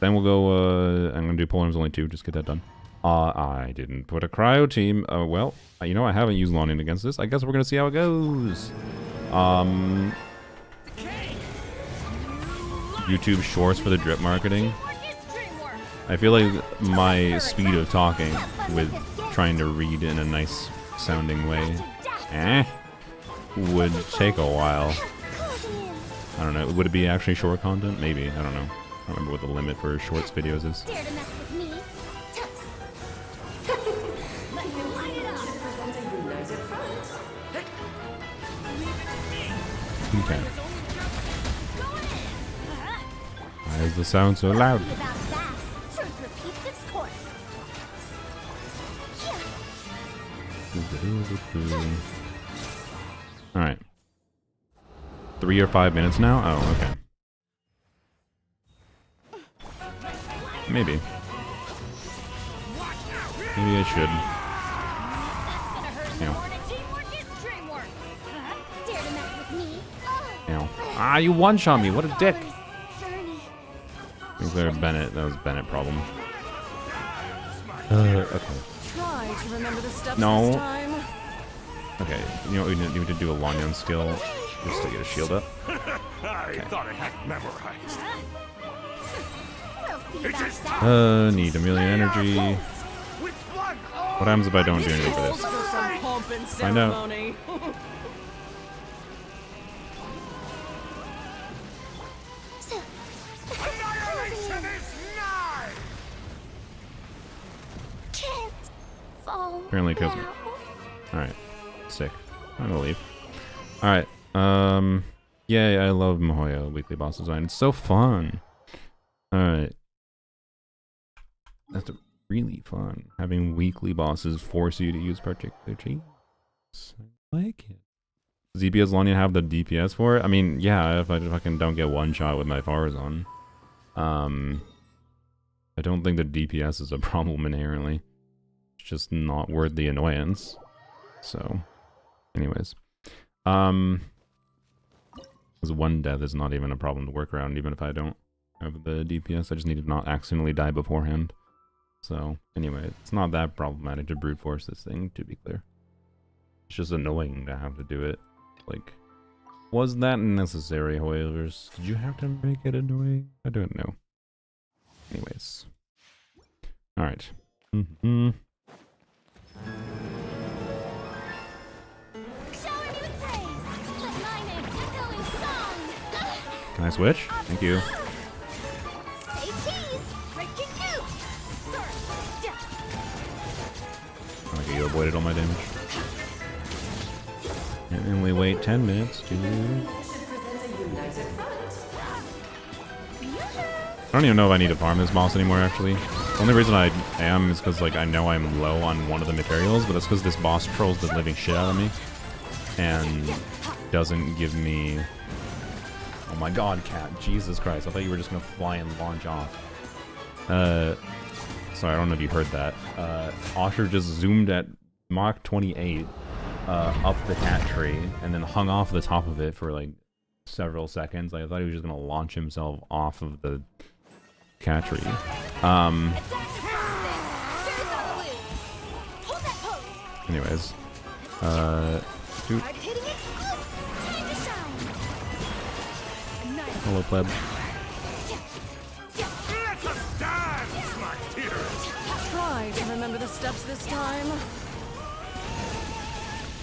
Then we'll go. I'm gonna do Polearms only 2. Just get that done. I didn't put a cryo team. Well, you know, I haven't used Longing against this. I guess we're gonna see how it goes. YouTube Shorts for the drip marketing. I feel like my speed of talking with trying to read in a nice sounding way, would take a while. I don't know. Would it be actually short content? Maybe. I don't know. I don't remember what the limit for shorts videos is. Okay. Why is the sound so loud? Alright. 3 or 5 minutes now? Oh, okay. Maybe. Maybe I should. Ow. Ah, you one-shot me. What a dick. Nuclear Bennett. That was Bennett problem. Okay. No. Okay, you know what we need to do a Lanyon skill just to get a shield up. I thought I had memorized. Need a million energy. What happens if I don't do anything for this? Find out. Apparently kills me. Alright. Sick. I'm gonna leave. Alright. Yay, I love Mahoya weekly boss design. It's so fun. Alright. That's really fun. Having weekly bosses force you to use particular cheats. I like it. Does EPS Lanya have the DPS for it? I mean, yeah, if I fucking don't get one shot with my Faruzan. I don't think the DPS is a problem inherently. It's just not worth the annoyance. So, anyways. Because one death is not even a problem to work around, even if I don't have the DPS. I just need to not accidentally die beforehand. So, anyway, it's not that problematic to brute force this thing, to be clear. It's just annoying to have to do it. Like, was that necessary, Hoilers? Did you have to make it annoying? I don't know. Anyways. Alright. Mm-hmm. Shower me with praise. Let my name echo in song. Can I switch? Thank you. Say cheese. Breaking out. Okay, you avoided all my damage. And we wait 10 minutes to... I don't even know if I need to farm this boss anymore, actually. The only reason I am is because, like, I know I'm low on one of the materials, but it's because this boss trolls the living shit out of me. And doesn't give me... Oh my god, cat. Jesus Christ. I thought you were just gonna fly and launch off. Sorry, I don't know if you heard that. Osher just zoomed at Mach 28 up the cat tree and then hung off the top of it for, like, several seconds. Like, I thought he was just gonna launch himself off of the cat tree. Anyways. Dude. Hello, pleb. Let us dance, my dearest. Try to remember the steps this time.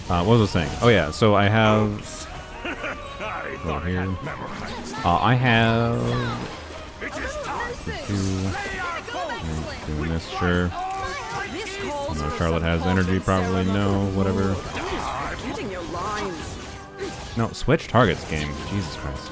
What was I saying? Oh yeah, so I have... I Go thought I here. had memorized. I have... It is time. Doing this, sure. This calls I know for Charlotte some has energy, probably. No, whatever. Getting your lines. No, switch targets game. Jesus Christ.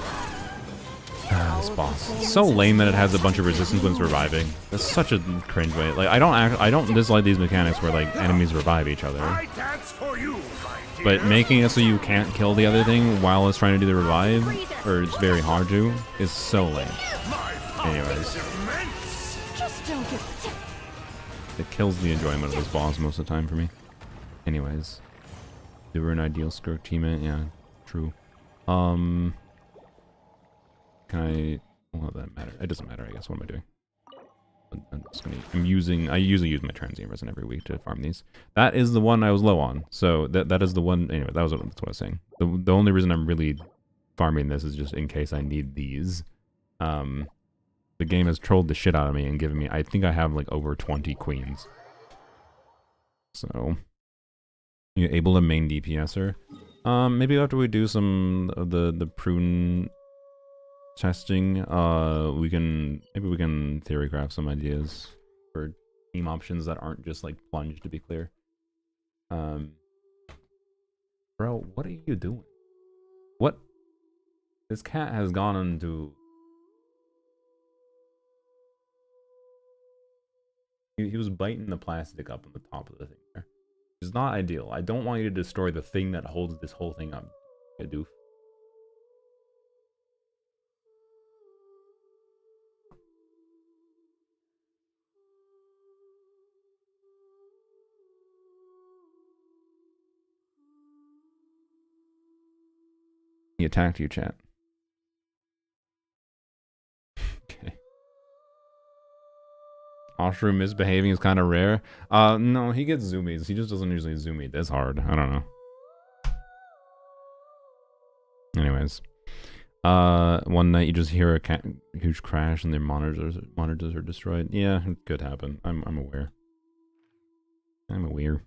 This boss. It's so lame that it has a bunch of resistance when it's reviving. That's such a cringe way. Like, I don't dislike these mechanics where, like, enemies revive each other. I dance for you, my dear. But making it so you can't kill the other thing while it's trying to do the revive, or it's very hard to, is so lame. Anyways. Just don't get It kills the enjoyment of this boss most of the time for me. Anyways. They were an ideal Skirk teammate, yeah, true. Can I... Well, that matter. It doesn't matter, I guess. What am I doing? I'm just gonna... I usually use my transient resin every week to farm these. That is the one I was low on. So that is the one... Anyway, that's what I was saying. The only reason I'm really farming this is just in case I need these. The game has trolled the shit out of me and given me... I think I have like over 20 queens. So... You're able to main DPSer. Maybe after we do some of the prune testing, maybe we can theorycraft some ideas for team options that aren't just like plunge, to be clear. Bro, what are you doing? What? This cat has gone into... He was biting the plastic up on the top of the thing there. It's not ideal. I don't want you to destroy the thing that holds this whole thing up, you doof. He attacked you, chat. Okay. Oshroom misbehaving is kind of rare. No, he gets zoomies. He just doesn't usually zoom me this hard. I don't know. Anyways. One night you just hear a huge crash and their monitors are destroyed. Yeah, it could happen. I'm aware. I'm aware.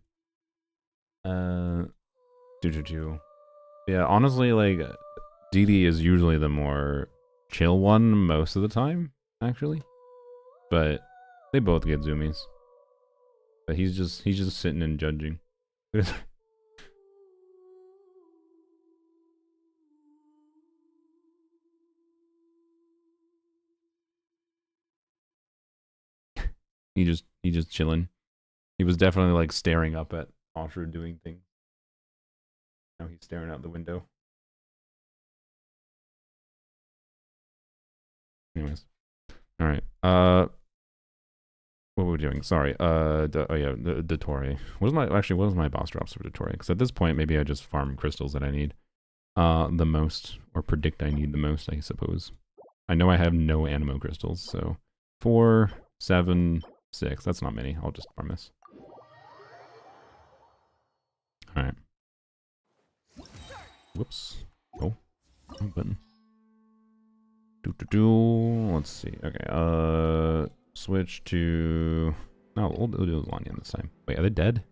Yeah, honestly, like, DD is usually the more chill one most of the time, actually. But they both get zoomies. But he's just sitting and judging. He just chilling. He was definitely like staring up at Osher doing things. Now he's staring out the window. Anyways. Alright. What were we doing? Sorry. Oh yeah, the Dottore. What was my boss drops for Dottore? Because at this point maybe I just farm crystals that I need the most, or predict I need the most, I suppose. I know I have no animo crystals, so 4, 7, 6. That's not many. I'll just farm this. Alright. Whoops. Oh. Wrong button. Let's see. Okay, switch to... No, we'll do Lanyan this time. Wait, are they dead?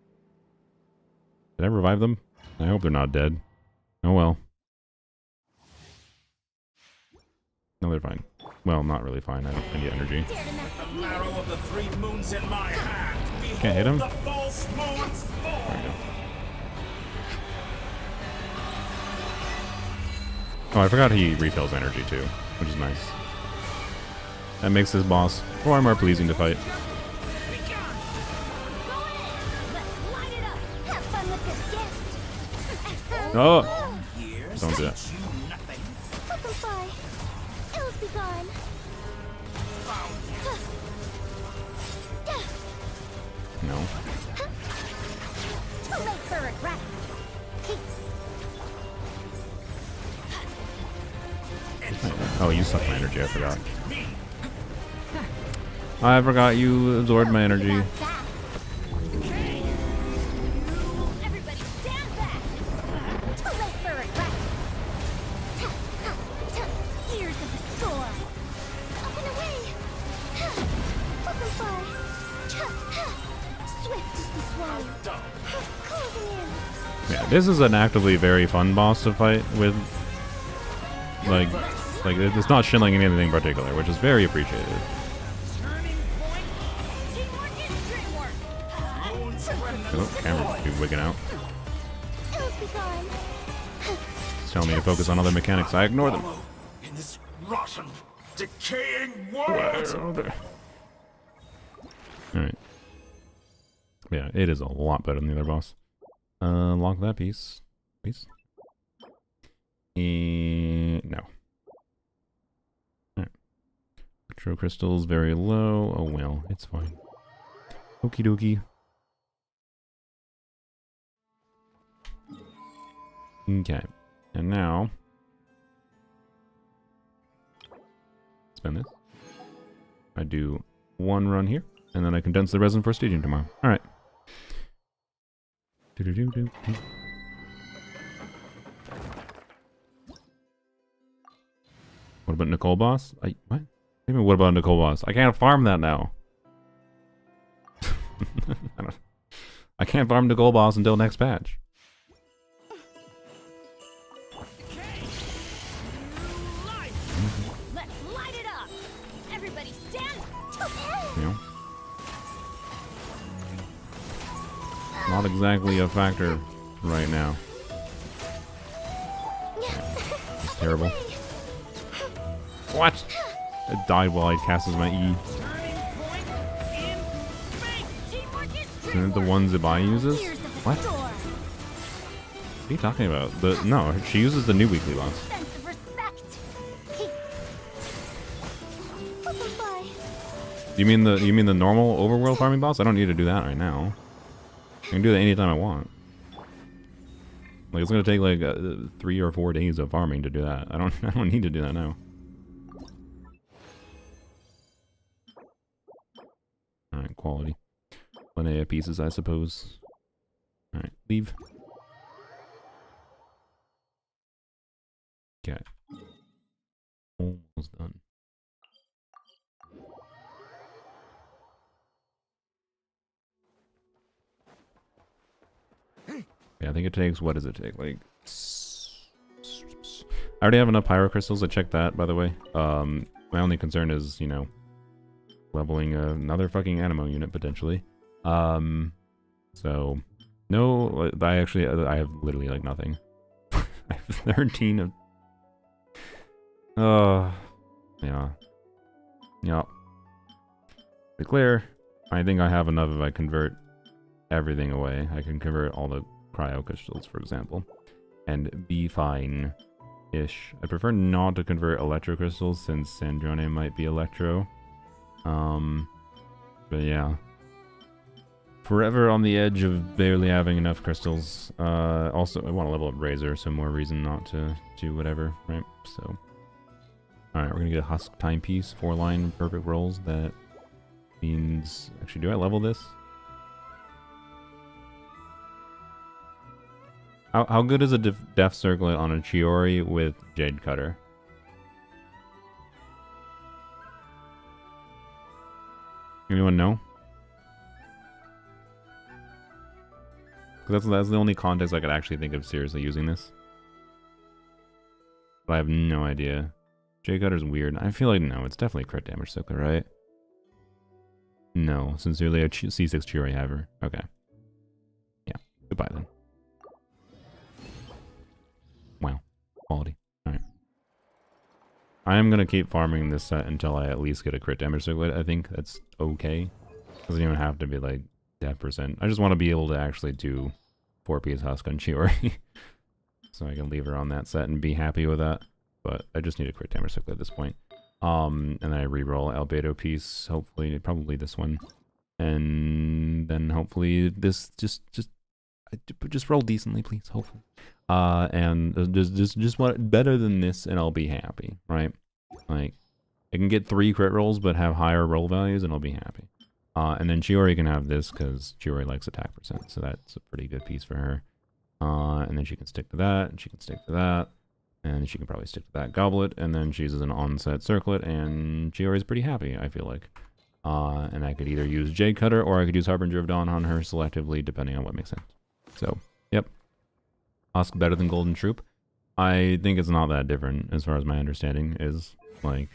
Did I revive them? I hope they're not dead. Oh well. No, they're fine. Well, not really fine. I need energy. The marrow of the 3 moons in my hand. Can't hit him? The false moons fall. There we go. Oh, I forgot he refills energy too, which is nice. That makes this boss far more pleasing to fight. Oh! Don't do that. No. Oh, you suck my energy, I forgot. I forgot you absorbed my energy. Everybody stand back! Too late for regret! Years of the storm! Up and away! Flip and fly! Swift is the swan! Closing in! Yeah, this is an actively very fun boss to fight with. Like it's not shilling anything in particular, which is very appreciated. Oh, camera be wigging out. It's telling me to focus on other mechanics. I ignore them. In this rotten, decaying world. Alright. Yeah, it is a lot better than the other boss. Lock that piece, please. No. Alright. Electro crystals very low. Oh well, it's fine. Okie dokie. Okay. And now spend this. I do 1 run here, and then I condense the resin for staging tomorrow. Alright. Do-do-do-do-do. What about Nicole Boss? What? Even what about Nicole Boss? I can't farm that now. I can't farm Nicole Boss until next patch. Let's light it up! Everybody stand! You know? Not exactly a factor right now. It's terrible. What? It died while I casted my E. Isn't it the one Zibai uses? What? What are you talking about? No, she uses the new weekly boss. You mean the normal overworld farming boss? I don't need to do that right now. I can do that anytime I want. Like it's gonna take like 3 or 4 days of farming to do that. I don't need to do that now. Alright, quality. Linnea pieces, I suppose. Alright, leave. Okay. Almost done. Yeah, I think it takes, what does it take? Like, I already have enough pyro crystals. I checked that, by the way. My only concern is, you know, leveling another fucking animo unit potentially. So no, I have literally like nothing. I have 13 of. Yeah. To be clear, I think I have enough if I convert everything away. I can convert all the cryo crystals, for example, and be fine-ish. I prefer not to convert electro crystals since Sandrone might be electro. But yeah. Forever on the edge of barely having enough crystals. Also, I want to level up Razor, so more reason not to do whatever, right? So, alright, we're gonna get a Husk Timepiece, 4-line perfect rolls. That means... Actually, do I level this? How good is a Death Circlet on a Chiori with Jade Cutter? Anyone know? Because that's the only context I could actually think of seriously using this. But I have no idea. Jade Cutter's weird. I feel like no, it's definitely crit damage Circlet, right? No, sincerely a C6 Chiori haver. Okay. Yeah, goodbye then. Wow, quality. Alright. I am going to keep farming this set until I at least get a crit damage Circlet. I think that's okay. Doesn't even have to be like that percent. I just want to be able to actually do 4-piece Husk on Chiori. So I can leave her on that set and be happy with that. But I just need a crit damage Circlet at this point. And then I reroll Albedo piece, hopefully, probably this one. And then hopefully this just roll decently, please, hopefully. And just want better than this and I'll be happy, right? Like, I can get 3 crit rolls but have higher roll values and I'll be happy. And then Chiori can have this because Chiori likes attack percent, so that's a pretty good piece for her. And then she can stick to that, and she can stick to that, and she can probably stick to that goblet, and then she uses an onset circlet, and Chiori's pretty happy, I feel like. And I could either use Jade Cutter or I could use Harbinger of Dawn on her selectively, depending on what makes sense. So, yep. Husk better than Golden Troop. I think it's not that different, as far as my understanding is. Like,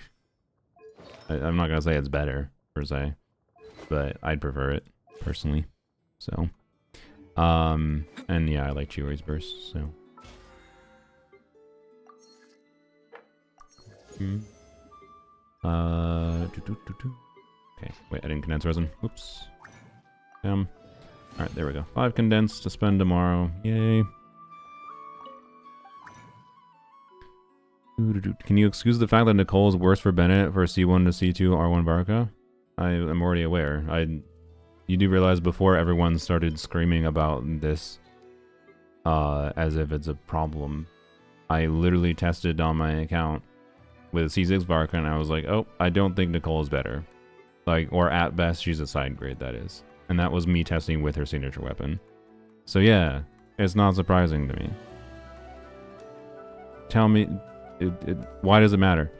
I'm not gonna say it's better, per se. But I'd prefer it, personally. So, and yeah, I like Chiori's burst, so. Okay, wait, I didn't condense resin. Oops. Alright, there we go. 5 condensed to spend tomorrow. Yay. Can you excuse the fact that Nicole is worse for Bennett for C1 to C2 R1 Varka? I am already aware. You do realize before everyone started screaming about this as if it's a problem, I literally tested on my account with C6 Varka and I was like, oh, I don't think Nicole is better. Like, or at best, she's a side grade, that is. And that was me testing with her signature weapon. So yeah, it's not surprising to me. Tell me, why does it matter?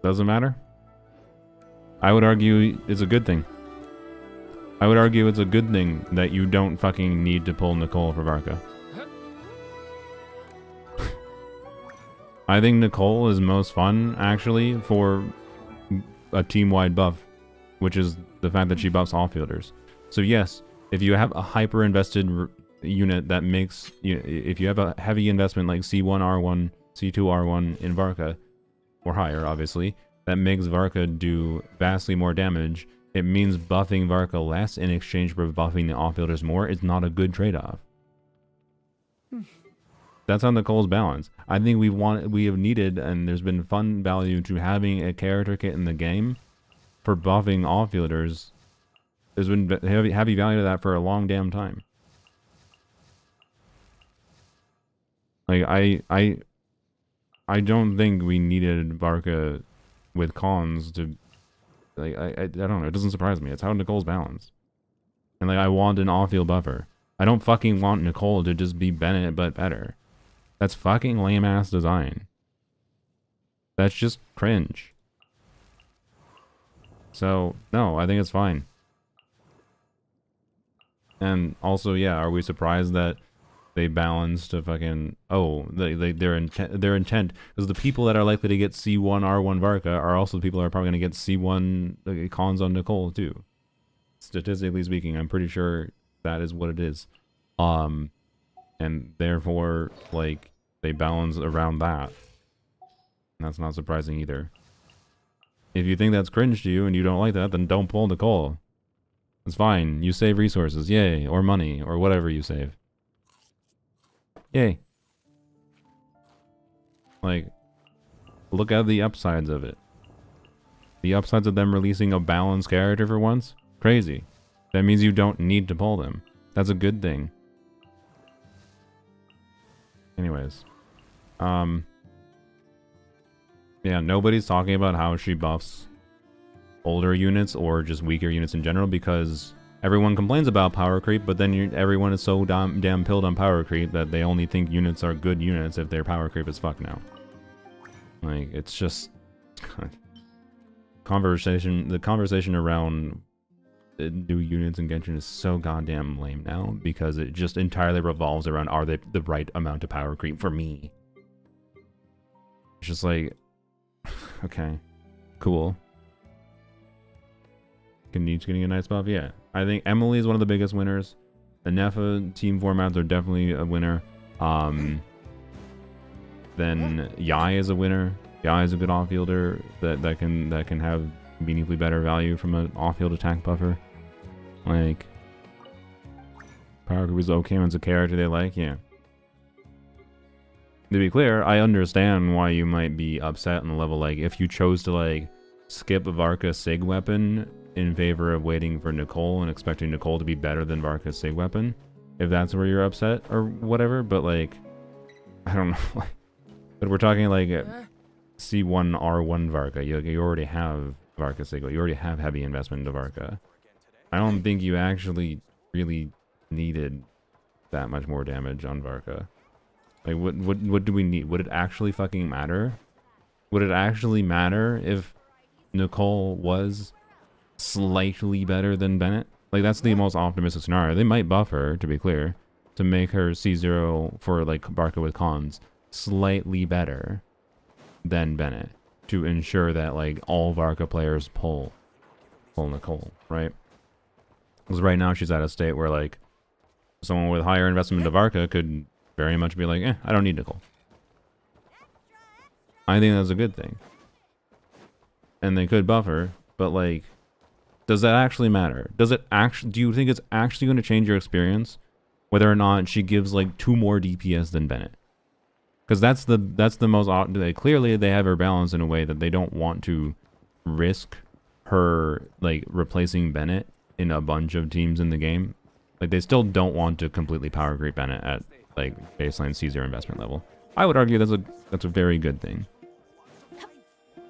Doesn't matter? I would argue it's a good thing. I would argue it's a good thing that you don't fucking need to pull Nicole for Varka. I think Nicole is most fun, actually, for a team-wide buff, which is the fact that she buffs all-fielders. So yes, if you have a hyper-invested unit that makes... if you have a heavy investment like C1 R1, C2 R1 in Varka, or higher, obviously, that makes Varka do vastly more damage, it means buffing Varka less in exchange for buffing the off-fielders more is not a good trade-off. That's on Nicole's balance. I think we have needed, and there's been fun value to having a character kit in the game for buffing off-fielders. There's been heavy value to that for a long damn time. Like, I don't think we needed Varka with cons to, like, I don't know, it doesn't surprise me. It's how Nicole's balanced. And like, I want an off-field buffer. I don't fucking want Nicole to just be Bennett but better. That's fucking lame-ass design. That's just cringe. So, no, I think it's fine. And also, yeah, are we surprised that they balanced to fucking... Oh, their intent... Because the people that are likely to get C1 R1 Varka are also the people that are probably going to get C1 cons on Nicole, too. Statistically speaking, I'm pretty sure that is what it is. and therefore, like, they balance around that. And that's not surprising either. If you think that's cringe to you and you don't like that, then don't pull Nicole. It's fine. You save resources, yay, or money, or whatever you save. Yay. Like, look at the upsides of it. The upsides of them releasing a balanced character for once? Crazy. That means you don't need to pull them. That's a good thing. Anyways. Yeah, nobody's talking about how she buffs older units or just weaker units in general, because everyone complains about power creep, but then everyone is so damn pilled on power creep that they only think units are good units if they're power creep as fuck now. Like, it's just... the conversation around new units in Genshin is so goddamn lame now, because it just entirely revolves around, are they the right amount of power creep for me? It's just like, okay, cool. Kanich getting a nice buff? Yeah. I think Emily is one of the biggest winners. The Nefa team formats are definitely a winner. Then Yai is a winner. Yai is a good off-fielder that can have meaningfully better value from an off-field attack buffer. Like, Power Group is okay when it's a character they like, yeah. To be clear, I understand why you might be upset on the level, like, if you chose to, like, skip Varka's Sig weapon in favor of waiting for Nicole and expecting Nicole to be better than Varka's Sig weapon, if that's where you're upset or whatever, but, like, I don't know. But we're talking, like, C1 R1 Varka. You already have Varka Sig. You already have heavy investment into Varka. I don't think you actually really needed that much more damage on Varka. Like, what do we need? Would it actually fucking matter? Would it actually matter if Nicole was slightly better than Bennett? Like, that's the most optimistic scenario. They might buff her, to be clear, to make her C0 for, like, Varka with cons slightly better than Bennett, to ensure that, like, all Varka players pull Nicole, right? Because right now she's at a state where, like, someone with higher investment into Varka could very much be like, I don't need Nicole. I think that's a good thing. And they could buff her, but, like, does that actually matter? Does it actually, do you think it's actually going to change your experience whether or not she gives, like, 2 more DPS than Bennett? Because that's the most, clearly they have her balanced in a way that they don't want to risk her, like, replacing Bennett in a bunch of teams in the game. Like, they still don't want to completely power creep Bennett at, like, baseline C0 investment level. I would argue that's a very good thing.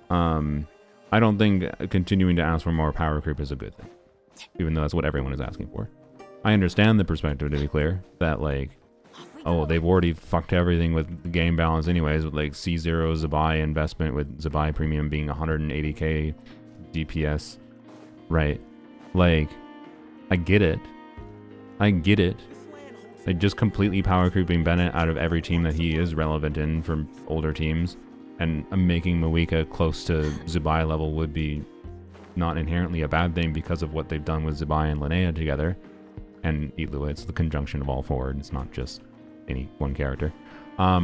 I don't think continuing to ask for more power creep is a good thing, even though that's what everyone is asking for. I understand the perspective, to be clear, that, like, oh, they've already fucked everything with game balance anyways, with, like, C0 Zabai investment, with Zabai premium being 180k DPS, right? Like, I get it. Like, just completely power creeping Bennett out of every team that he is relevant in from older teams, and making Mawika close to Zabai level would be not inherently a bad thing because of what they've done with Zabai and Linnea together. And Itlua, it's the conjunction of all four, and it's not just any one character. I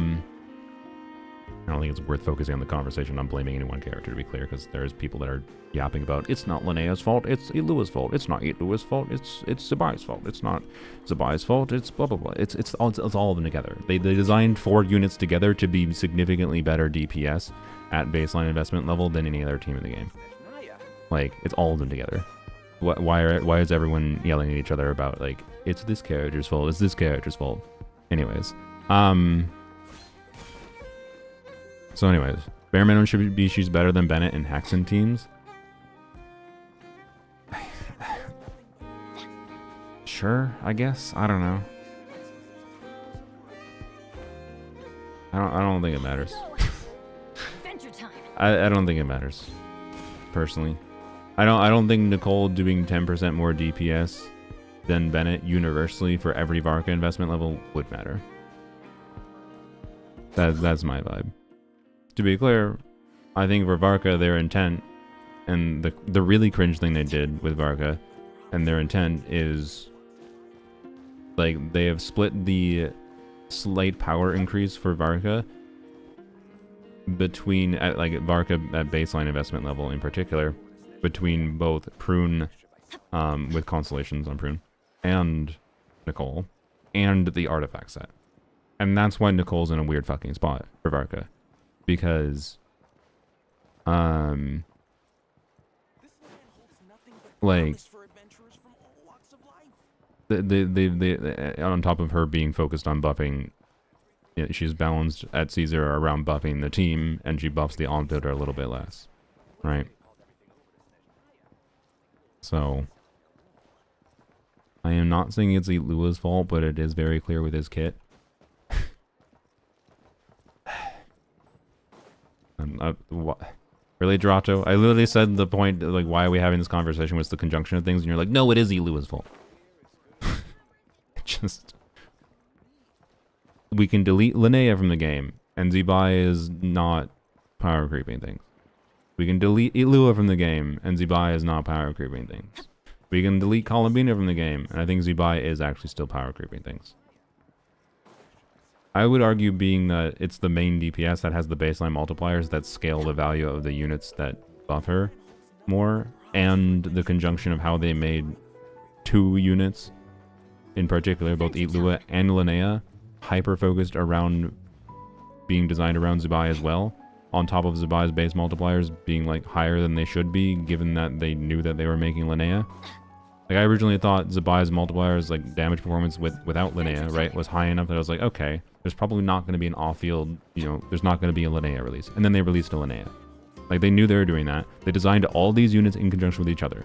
don't think it's worth focusing on the conversation on blaming any one character, to be clear, because there's people that are yapping about, it's not Linnea's fault, it's Itlua's fault, it's not Itlua's fault, it's Zabai's fault, it's not Zabai's fault, it's blah blah blah. It's all of them together. They designed 4 units together to be significantly better DPS at baseline investment level than any other team in the game. Like, it's all of them together. Why is everyone yelling at each other about, like, it's this character's fault, it's this character's fault? Anyways, so anyways, bare minimum should be she's better than Bennett in Hexen teams. Sure, I guess. I don't know. I don't think it matters. I don't think it matters, personally. I don't think Nicole doing 10% more DPS than Bennett universally for every Varka investment level would matter. That's my vibe. To be clear, I think for Varka, their intent, and the really cringe thing they did with Varka, and their intent is, like, they have split the slight power increase for Varka between, like Varka at baseline investment level in particular, between both Prune, with Constellations on Prune, and Nicole, and the artifact set. And that's why Nicole's in a weird fucking spot for Varka. Because, like, on top of her being focused on buffing, you know, she's balanced at Caesar around buffing the team, and she buffs the on-builder a little bit less, right? So, I am not saying it's Lua's fault, but it is very clear with his kit. Really, Drato? I literally said the point, like, why are we having this conversation was the conjunction of things, and you're like, no, it is Lua's fault. Just... We can delete Linnea from the game, and Zebai is not power creeping things. We can delete Ilua from the game, and Zebai is not power creeping things. We can delete Columbina from the game, and I think Zebai is actually still power creeping things. I would argue being that it's the main DPS that has the baseline multipliers that scale the value of the units that buff her more, and the conjunction of how they made 2 units, in particular, both Ilua and Linnea, hyper-focused around being designed around Zebai as well, on top of Zebai's base multipliers being like higher than they should be, given that they knew that they were making Linnea. Like, I originally thought Zebai's multipliers, like damage performance without Linnea, right, was high enough that I was like, okay, there's probably not going to be an off-field, you know, there's not going to be a Linnea release. And then they released a Linnea. Like, they knew they were doing that. They designed all these units in conjunction with each other.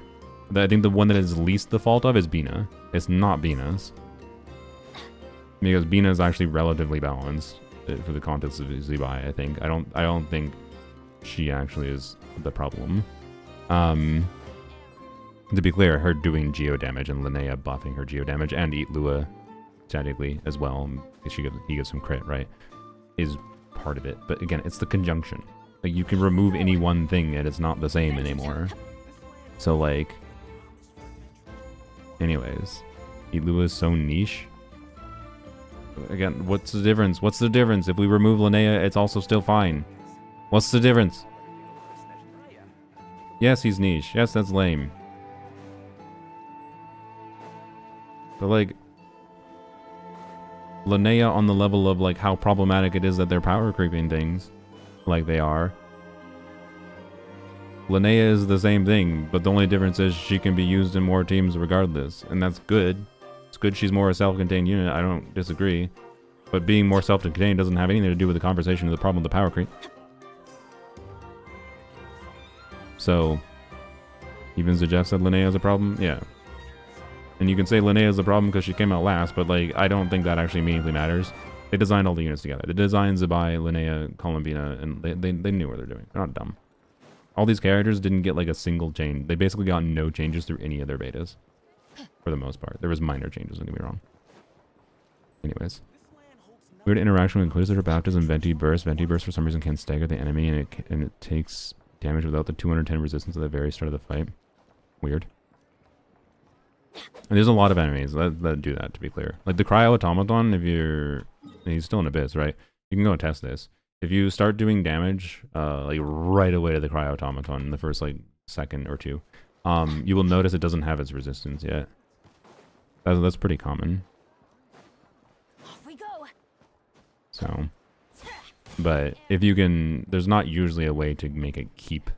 I think the one that is least the fault of is Bina. It's not Bina's. Because Bina is actually relatively balanced for the context of Zebai, I think. I don't think she actually is the problem. To be clear, her doing geo damage and Linnea buffing her geo damage and Eat Lua technically as well, he gets some crit, right, is part of it. But again, it's the conjunction. Like, you can remove any one thing and it's not the same anymore. So, like, anyways, Eat Lua is so niche. Again, what's the difference? What's the difference? If we remove Linnea, it's also still fine. What's the difference? Yes, he's niche. Yes, that's lame. But, like, Linnea on the level of, like, how problematic it is that they're power creeping things, like they are. Linnea is the same thing, but the only difference is she can be used in more teams regardless, and that's good. It's good she's more a self-contained unit, I don't disagree. But being more self-contained doesn't have anything to do with the conversation of the problem of the power creep. So, even Zajef said Linnea is a problem? Yeah. And you can say Linnea is the problem because she came out last, but, like, I don't think that actually meaningfully matters. They designed all the units together. They designed Zebai, Linnea, Columbina, and they knew what they're doing. They're not dumb. All these characters didn't get, like, a single change. They basically got no changes through any of their betas. For the most part. There was minor changes, don't get me wrong. Anyways. Weird interaction with Inquisitor, Baptism, Venti Burst. Venti Burst for some reason can stagger the enemy, and it takes damage without the 210 resistance at the very start of the fight. Weird. And there's a lot of enemies that do that, to be clear. Like the Cryo Automaton, if you're... He's still in Abyss, right? You can go and test this. If you start doing damage, like right away to the Cryo Automaton in the first, like, second or two, you will notice it doesn't have its resistance yet. That's pretty common. Off we go. So... But if you can... There's not usually a way to make it keep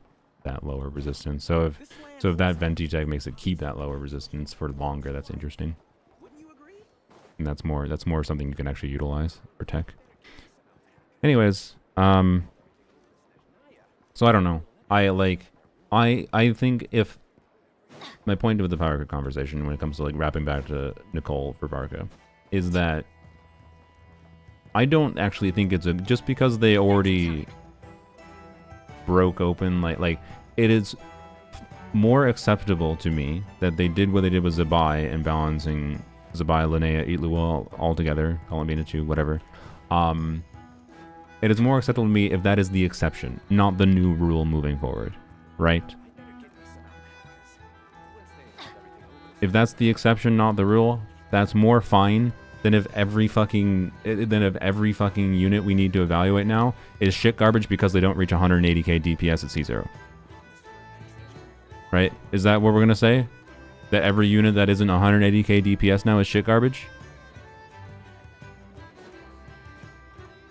that lower resistance. So if that Venti tech makes it keep that lower resistance for longer, that's interesting. And that's more something you can actually utilize for tech. Anyways, so I don't know. I think if my point of the power grid conversation when it comes to, like, wrapping back to Nicole for Varka is that I don't actually think it's just because they already broke open, like it is more acceptable to me that they did what they did with Zebai and balancing Zebai, Linnea, Eat Lua all together, Columbina 2, whatever. It is more acceptable to me if that is the exception, not the new rule moving forward, right? If that's the exception, not the rule, that's more fine then if every fucking unit we need to evaluate now is shit garbage because they don't reach 180k DPS at C0. Right? Is that what we're gonna say? That every unit that isn't 180k DPS now is shit garbage?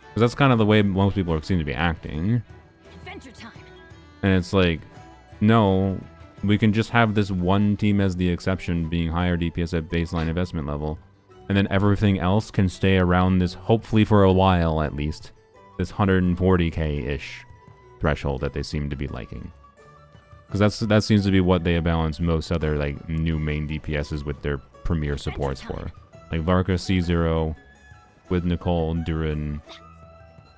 Because that's kind of the way most people seem to be acting. Adventure time. And it's like, no, we can just have this one team as the exception, being higher DPS at baseline investment level. And then everything else can stay around this, hopefully for a while at least, this 140k-ish threshold that they seem to be liking. Because that seems to be what they balance most other like new main DPSs with their premier supports for. Like Varka C0 with Nicole, Durin,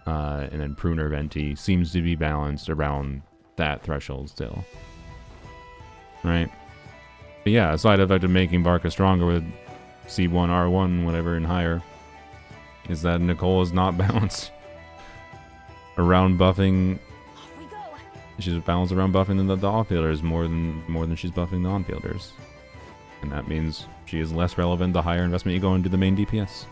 and then Prune or Venti seems to be balanced around that threshold still. Right? But yeah, a side effect of making Varka stronger with C1, R1, whatever, and higher is that Nicole is not balanced around buffing. She's balanced around buffing the off-fielders more than she's buffing the on-fielders. And that means she is less relevant the higher investment you go into the main DPS.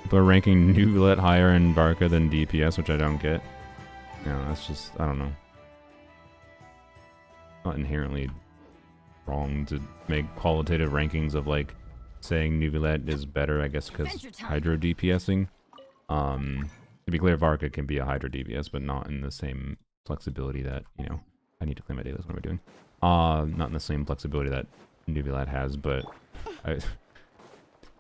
People are ranking Nuvilet higher in Varka than DPS, which I don't get. You know, that's just, I don't know. Not inherently wrong to make qualitative rankings of like saying Nuvilet is better, I guess, because Hydro DPSing. To be clear, Varka can be a Hydro DPS, but not in the same flexibility that, you know, I need to clean my data, that's what we're doing. Not in the same flexibility that Nuvilet has, but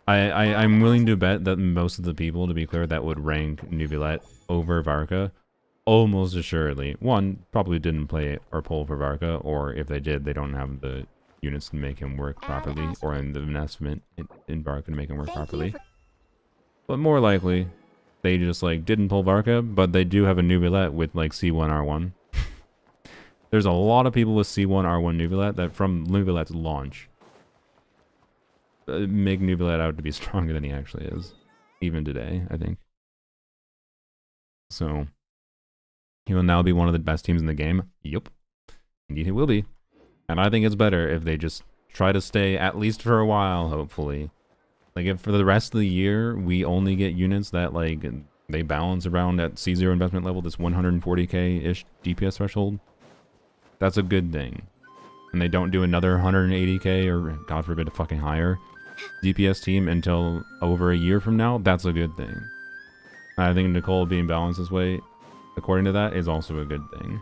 I'm willing to bet that most of the people, to be clear, that would rank Nuvilet over Varka, almost assuredly, one, probably didn't play or pull for Varka, or if they did, they don't have the units to make him work properly, or in the investment in Varka to make him work properly. But more likely, they just like didn't pull Varka, but they do have a Nuvilet with like C1 R1. There's a lot of people with C1 R1 Nuvilet that from Nuvilet's launch make Nuvilet out to be stronger than he actually is, even today, I think. So he will now be one of the best teams in the game. Yup, indeed he will be. And I think it's better if they just try to stay at least for a while, hopefully. Like, if for the rest of the year, we only get units that, like, they balance around at C0 investment level, this 140k-ish DPS threshold, that's a good thing. And they don't do another 180k, or, God forbid, a fucking higher DPS team until over a year from now, that's a good thing. And I think Nicole being balanced this way, according to that, is also a good thing.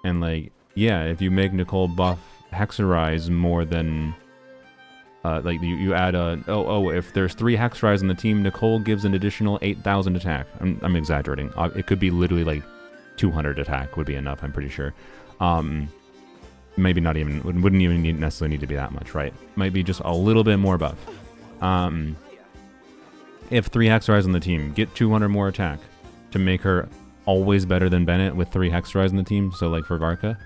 And, like, yeah, if you make Nicole buff Hexerize more than... like you add a if there's 3 Hexerize in the team, Nicole gives an additional 8,000 attack. I'm exaggerating. It could be literally like 200 attack would be enough. I'm pretty sure. Maybe not even. Wouldn't even necessarily need to be that much, right? Might be just a little bit more buff. If 3 Hexerize in the team, get 200 more attack to make her always better than Bennett with 3 Hexerize in the team. So like for Varka,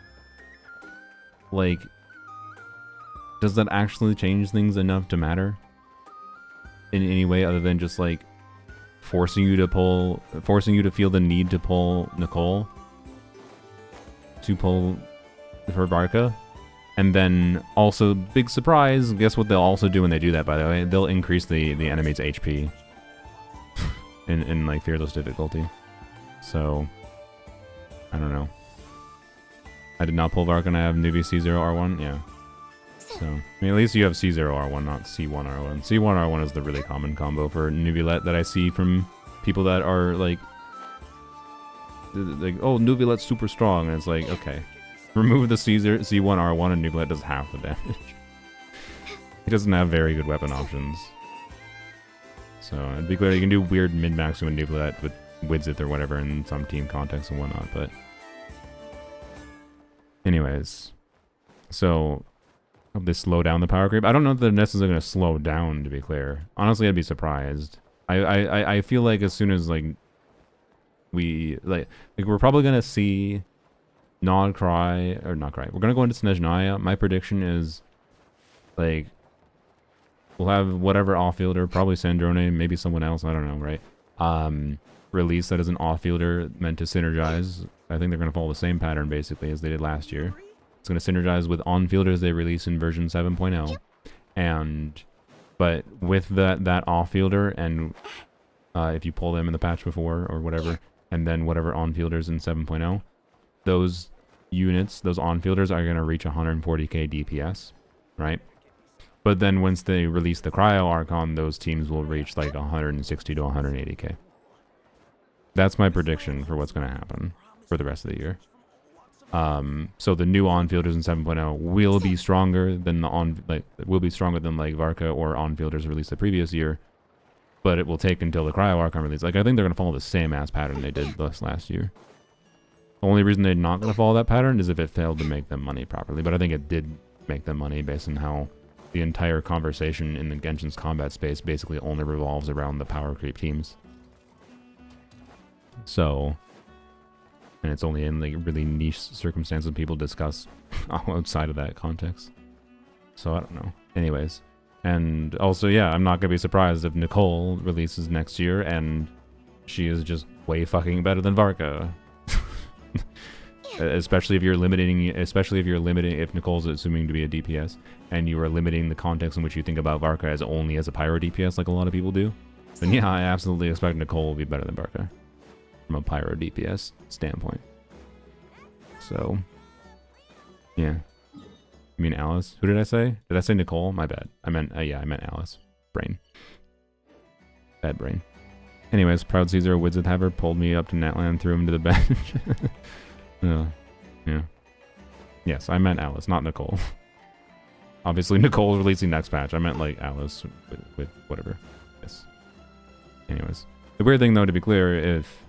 like. Does that actually change things enough to matter? In any way other than just like forcing you to feel the need to pull Nicole to pull for Varka? And then also, big surprise, guess what they'll also do when they do that, by the way? They'll increase the enemy's HP in like fearless difficulty. So I don't know. I did not pull Varka and I have Nuvi C0 R1, yeah. So, I mean, at least you have C0 R1, not C1 R1. C1 R1 is the really common combo for Nuvilet that I see from people that are like, oh, Nuvilet's super strong. And it's like, okay, remove the C1 R1 and Nuvilet does half the damage. He doesn't have very good weapon options. So, it'd be clear you can do weird min-maxing with Nuvilet with Widzith or whatever in some team context and whatnot, but... Anyways. So... Hope they slow down the power creep. I don't know if they're necessarily going to slow down, to be clear. Honestly, I'd be surprised. I feel like as soon as, like, we're probably going to see We're going to go into Snezhnaya. My prediction is, like, we'll have whatever off-fielder, probably Sandrone, maybe someone else, I don't know, right? Release that is an off-fielder meant to synergize. I think they're going to follow the same pattern, basically, as they did last year. It's going to synergize with on-fielders they release in version 7.0. But with that off-fielder, and if you pull them in the patch before or whatever, and then whatever on-fielders in 7.0, those units, those on-fielders are going to reach 140k DPS, right? But then once they release the Cryo Archon, those teams will reach like 160 to 180k. That's my prediction for what's going to happen for the rest of the year. So the new on-fielders in 7.0 will be stronger than like Varka or on-fielders released the previous year, but it will take until the Cryo Archon release. Like, I think they're going to follow the same ass pattern they did this last year. The only reason they're not going to follow that pattern is if it failed to make them money properly, but I think it did make them money based on how the entire conversation in the Genshin's combat space basically only revolves around the power creep teams. So, and it's only in like really niche circumstances people discuss outside of that context. So I don't know. Anyways, and also, yeah, I'm not gonna be surprised if Nicole releases next year and she is just way fucking better than Varka. Especially if if Nicole's assuming to be a DPS and you are limiting the context in which you think about Varka as only as a pyro DPS like a lot of people do, then yeah, I absolutely expect Nicole will be better than Varka from a pyro DPS standpoint. So, yeah. You mean Alice? Who did I say? Did I say Nicole? My bad. I meant Alice. Brain. Bad brain. Anyways, Proud Caesar Wizard Haver pulled me up to Natland, threw him to the bench. Yeah. Yes, I meant Alice, not Nicole. Obviously, Nicole's releasing next patch. I meant like Alice with whatever. Yes. Anyways, the weird thing though, to be clear, if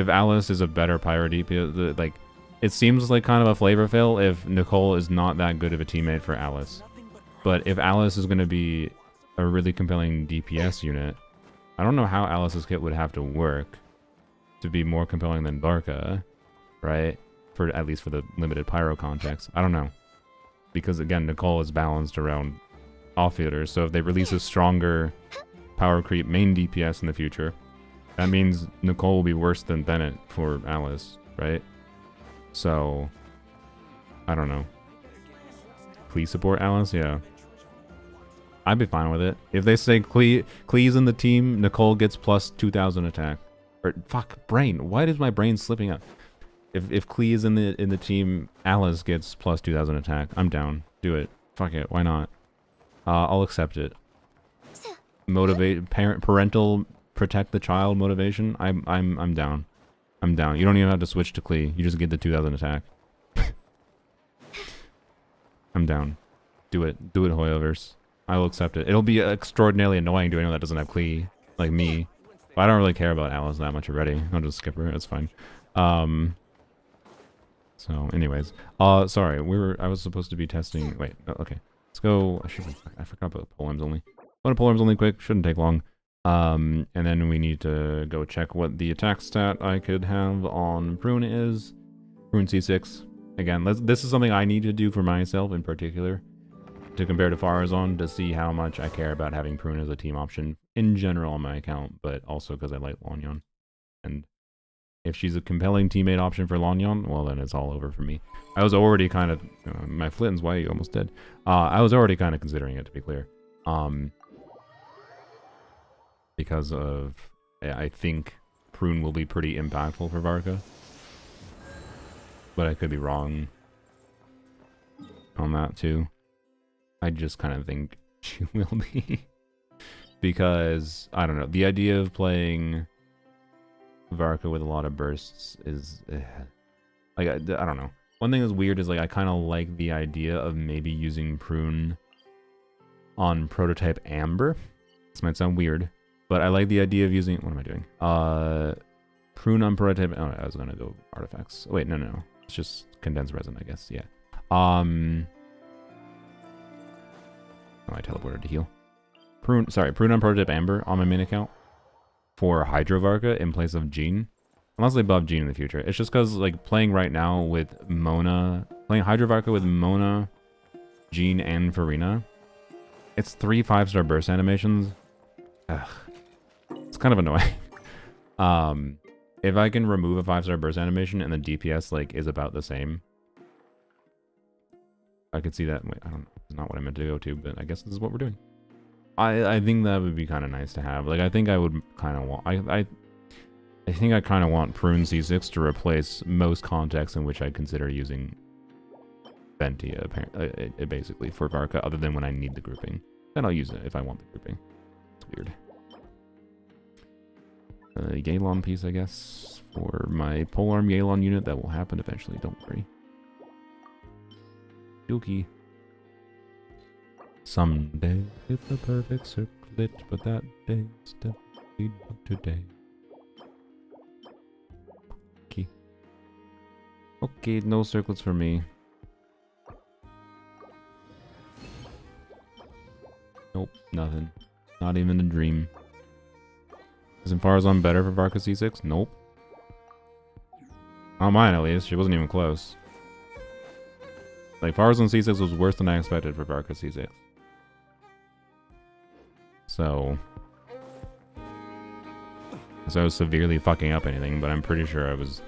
Alice is a better pyro DPS, like, it seems like kind of a flavor fail if Nicole is not that good of a teammate for Alice. But if Alice is going to be a really compelling DPS unit, I don't know how Alice's kit would have to work to be more compelling than Varka, right? For at least for the limited pyro context. I don't know. Because again, Nicole is balanced around off-fielders, so if they release a stronger power creep main DPS in the future, that means Nicole will be worse than Bennett for Alice, right? So, I don't know. Please support Alice? Yeah. I'd be fine with it. If they say Klee's in the team, Nicole gets plus 2,000 attack. Or, fuck, brain. Why is my brain slipping out? If Klee is in the team, Alice gets plus 2,000 attack. I'm down. Do it. Fuck it. Why not? I'll accept it. Motivate parental protect the child motivation. I'm down. I'm down. You don't even have to switch to Klee. You just get the 2,000 attack. I'm down. Do it. Do it, Hoyoverse. I will accept it. It'll be extraordinarily annoying to anyone that doesn't have Klee, like me. But I don't really care about Alice that much already. I'll just skip her. It's fine. So, anyways, sorry, I was supposed to be testing. Wait, okay, let's go. I forgot about polearms only. Go to polearms only quick. Shouldn't take long. And then we need to go check what the attack stat I could have on Prune is. Prune C6. Again, this is something I need to do for myself in particular to compare to Faruzan to see how much I care about having Prune as a team option in general on my account, but also because I like Lanyon. And if she's a compelling teammate option for Lanyon, well, then it's all over for me. I was already kind of... my Flitton's white, almost dead. I was already kind of considering it, to be clear. Because of... I think Prune will be pretty impactful for Varka. But I could be wrong on that, too. I just kind of think she will be. Because, I don't know, the idea of playing Varka with a lot of bursts is like I don't know. One thing that's weird is like I kind of like the idea of maybe using Prune on prototype Amber. This might sound weird, but I like the idea of using... What am I doing? Prune on prototype... Oh, I was gonna go artifacts. Wait, no. It's just condensed resin, I guess. Yeah. Oh, I teleported to heal. Prune on prototype Amber on my main account for Hydro Varka in place of Jean. Unless they buff Jean in the future. It's just because, like, playing right now with Mona... Playing Hydro Varka with Mona, Jean, and Farina. It's 3 5-star burst animations. Ugh. It's kind of annoying. If I can remove a 5-star burst animation and the DPS, like, is about the same, I could see that. Wait, I don't know. It's not what I meant to go to, but I guess this is what we're doing. I think that would be kind of nice to have. Like, I think I would kind of want... I think I kind of want Prune C6 to replace most contexts in which I consider using Ventia, basically, for Varka, other than when I need the grouping. Then I'll use it if I want the grouping. It's weird. Yelan piece, I guess, for my polearm Yelan unit. That will happen eventually, don't worry. Dookie. Someday it's a perfect circlet, but that day's definitely not today. Okay. Okay, no circlets for me. Nope, nothing. Not even a dream. Isn't Faruzan better for Varka C6? Nope. Not mine, at least. She wasn't even close. Like, Faruzan C6 was worse than I expected for Varka C6. So... I was severely fucking up anything, but I'm pretty sure I was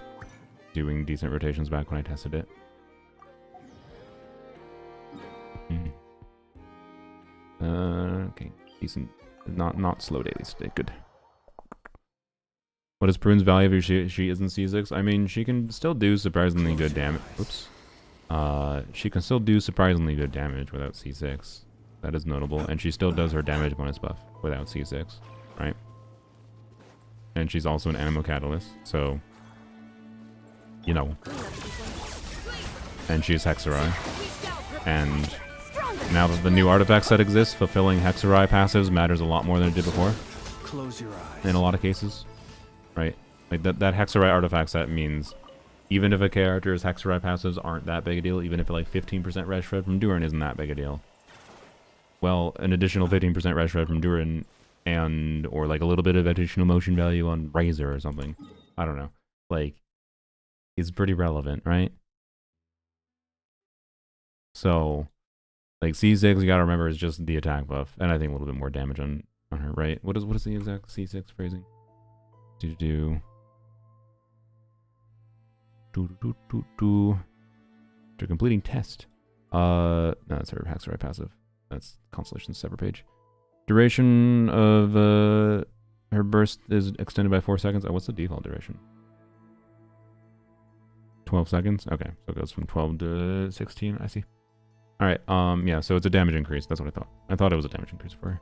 doing decent rotations back when I tested it. Okay. Decent. Not slow daily state. Good. What is Prune's value if she isn't C6? I mean, she can still do surprisingly good damage. Oops. She can still do surprisingly good damage without C6. That is notable. And she still does her damage bonus buff without C6. Right? And she's also an Animo Catalyst, so... You know. And she's Hexerai. And... now that the new artifact set exists, fulfilling Hexerai passives matters a lot more than it did before. Close your eyes. In a lot of cases. Right? Like, that Hexerai artifact set means... even if a character's Hexerai passives aren't that big a deal, even if like 15% red shred from Durin isn't that big a deal. Well, an additional 15% red shred from Durin and or like a little bit of additional motion value on Razor or something. I don't know. Like, is pretty relevant, right? So, like C6, you gotta remember, is just the attack buff, and I think a little bit more damage on her, right? What is the exact C6 phrasing? Do. After completing test. No, that's her Hexerai passive. That's Constellation's separate page. Duration of her burst is extended by 4 seconds. Oh, what's the default duration? 12 seconds? Okay, so it goes from 12 to 16, I see. Alright, yeah, so it's a damage increase. That's what I thought. I thought it was a damage increase for her.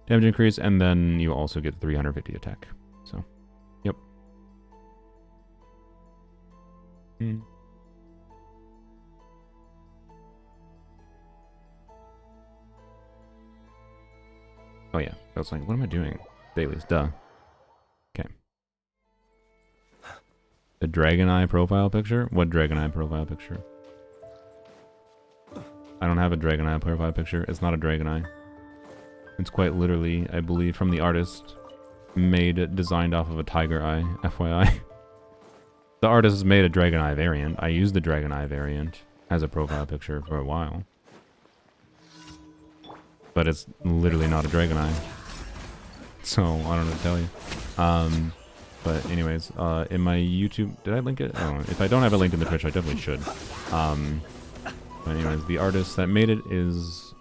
Damage increase, and then you also get 350 attack. So, yep. Oh yeah, I was like, what am I doing? Dailies, duh. Okay. The Dragon Eye profile picture? What Dragon Eye profile picture? I don't have a Dragon Eye profile picture. It's not a Dragon Eye. It's quite literally, I believe, from the artist, designed off of a Tiger Eye, FYI. The artist has made a Dragon Eye variant. I used the Dragon Eye variant as a profile picture for a while. But it's literally not a Dragon Eye. So, I don't know what to tell you. But anyways, in my YouTube... did I link it? Oh, if I don't have it linked in the Twitch, I definitely should. But anyways, the artist that made it is...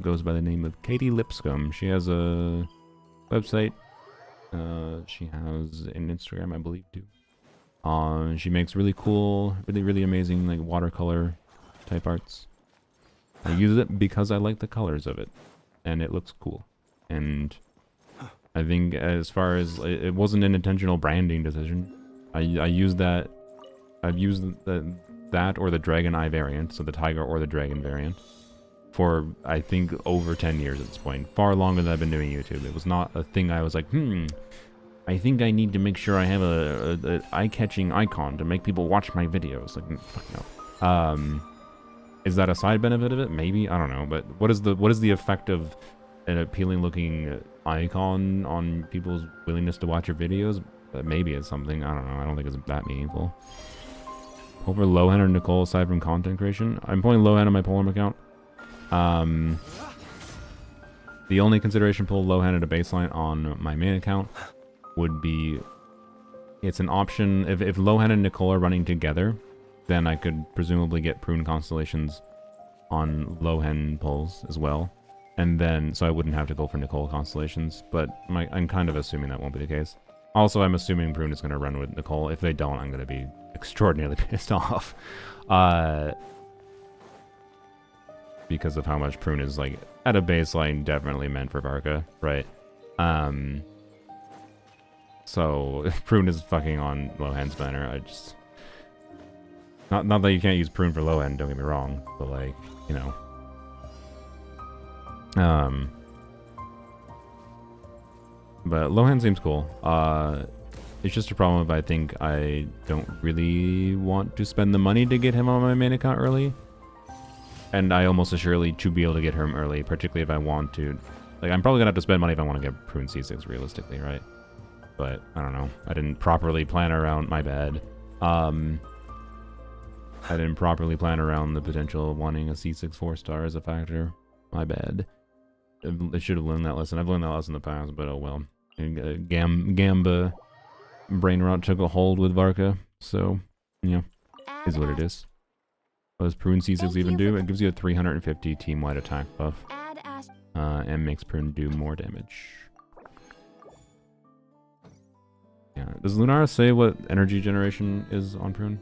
goes by the name of Katie Lipscomb. She has a website. She has an Instagram, I believe, too. She makes really cool, really amazing, like, watercolor type arts. I use it because I like the colors of it, and it looks cool. And I think as far as it wasn't an intentional branding decision. I used that. I've used that or the Dragon Eye variant, so the Tiger or the Dragon variant, for I think over 10 years at this point, far longer than I've been doing YouTube. It was not a thing I was like, I think I need to make sure I have a eye-catching icon to make people watch my videos. Like, fuck no. Is that a side benefit of it? Maybe, I don't know. But what is the effect of an appealing-looking icon on people's willingness to watch your videos? Maybe it's something. I don't know. I don't think it's that meaningful. Over Lohan or Nicole aside from content creation, I'm pulling Lohan on my Polearm account. The only consideration pull Lohan at a baseline on my main account would be, it's an option. If Lohan and Nicole are running together, then I could presumably get Prune Constellations on Lohen pulls as well. And then, so I wouldn't have to go for Nicole constellations, but I'm kind of assuming that won't be the case. Also, I'm assuming Prune is going to run with Nicole. If they don't, I'm going to be extraordinarily pissed off. Because of how much Prune is, like, at a baseline definitely meant for Varka, right? So, if Prune is fucking on Lohen's banner, I just... Not that you can't use Prune for Lohen, don't get me wrong, but, like, you know... But Lohan seems cool. It's just a problem if I think I don't really want to spend the money to get him on my main account early. And I almost assuredly to be able to get him early, particularly if I want to. Like, I'm probably gonna have to spend money if I want to get Prune C6 realistically, right? But, I don't know. I didn't properly plan around, my bad. I didn't properly plan around the potential of wanting a C6 4-star as a factor. My bad. I should have learned that lesson. I've learned that lesson in the past, but oh well. Gamba brain rot took a hold with Varka, so, yeah, is what it is. What does Prune C6 even do? It gives you a 350 team-wide attack buff, and makes Prune do more damage. Yeah, does Lunara say what energy generation is on Prune?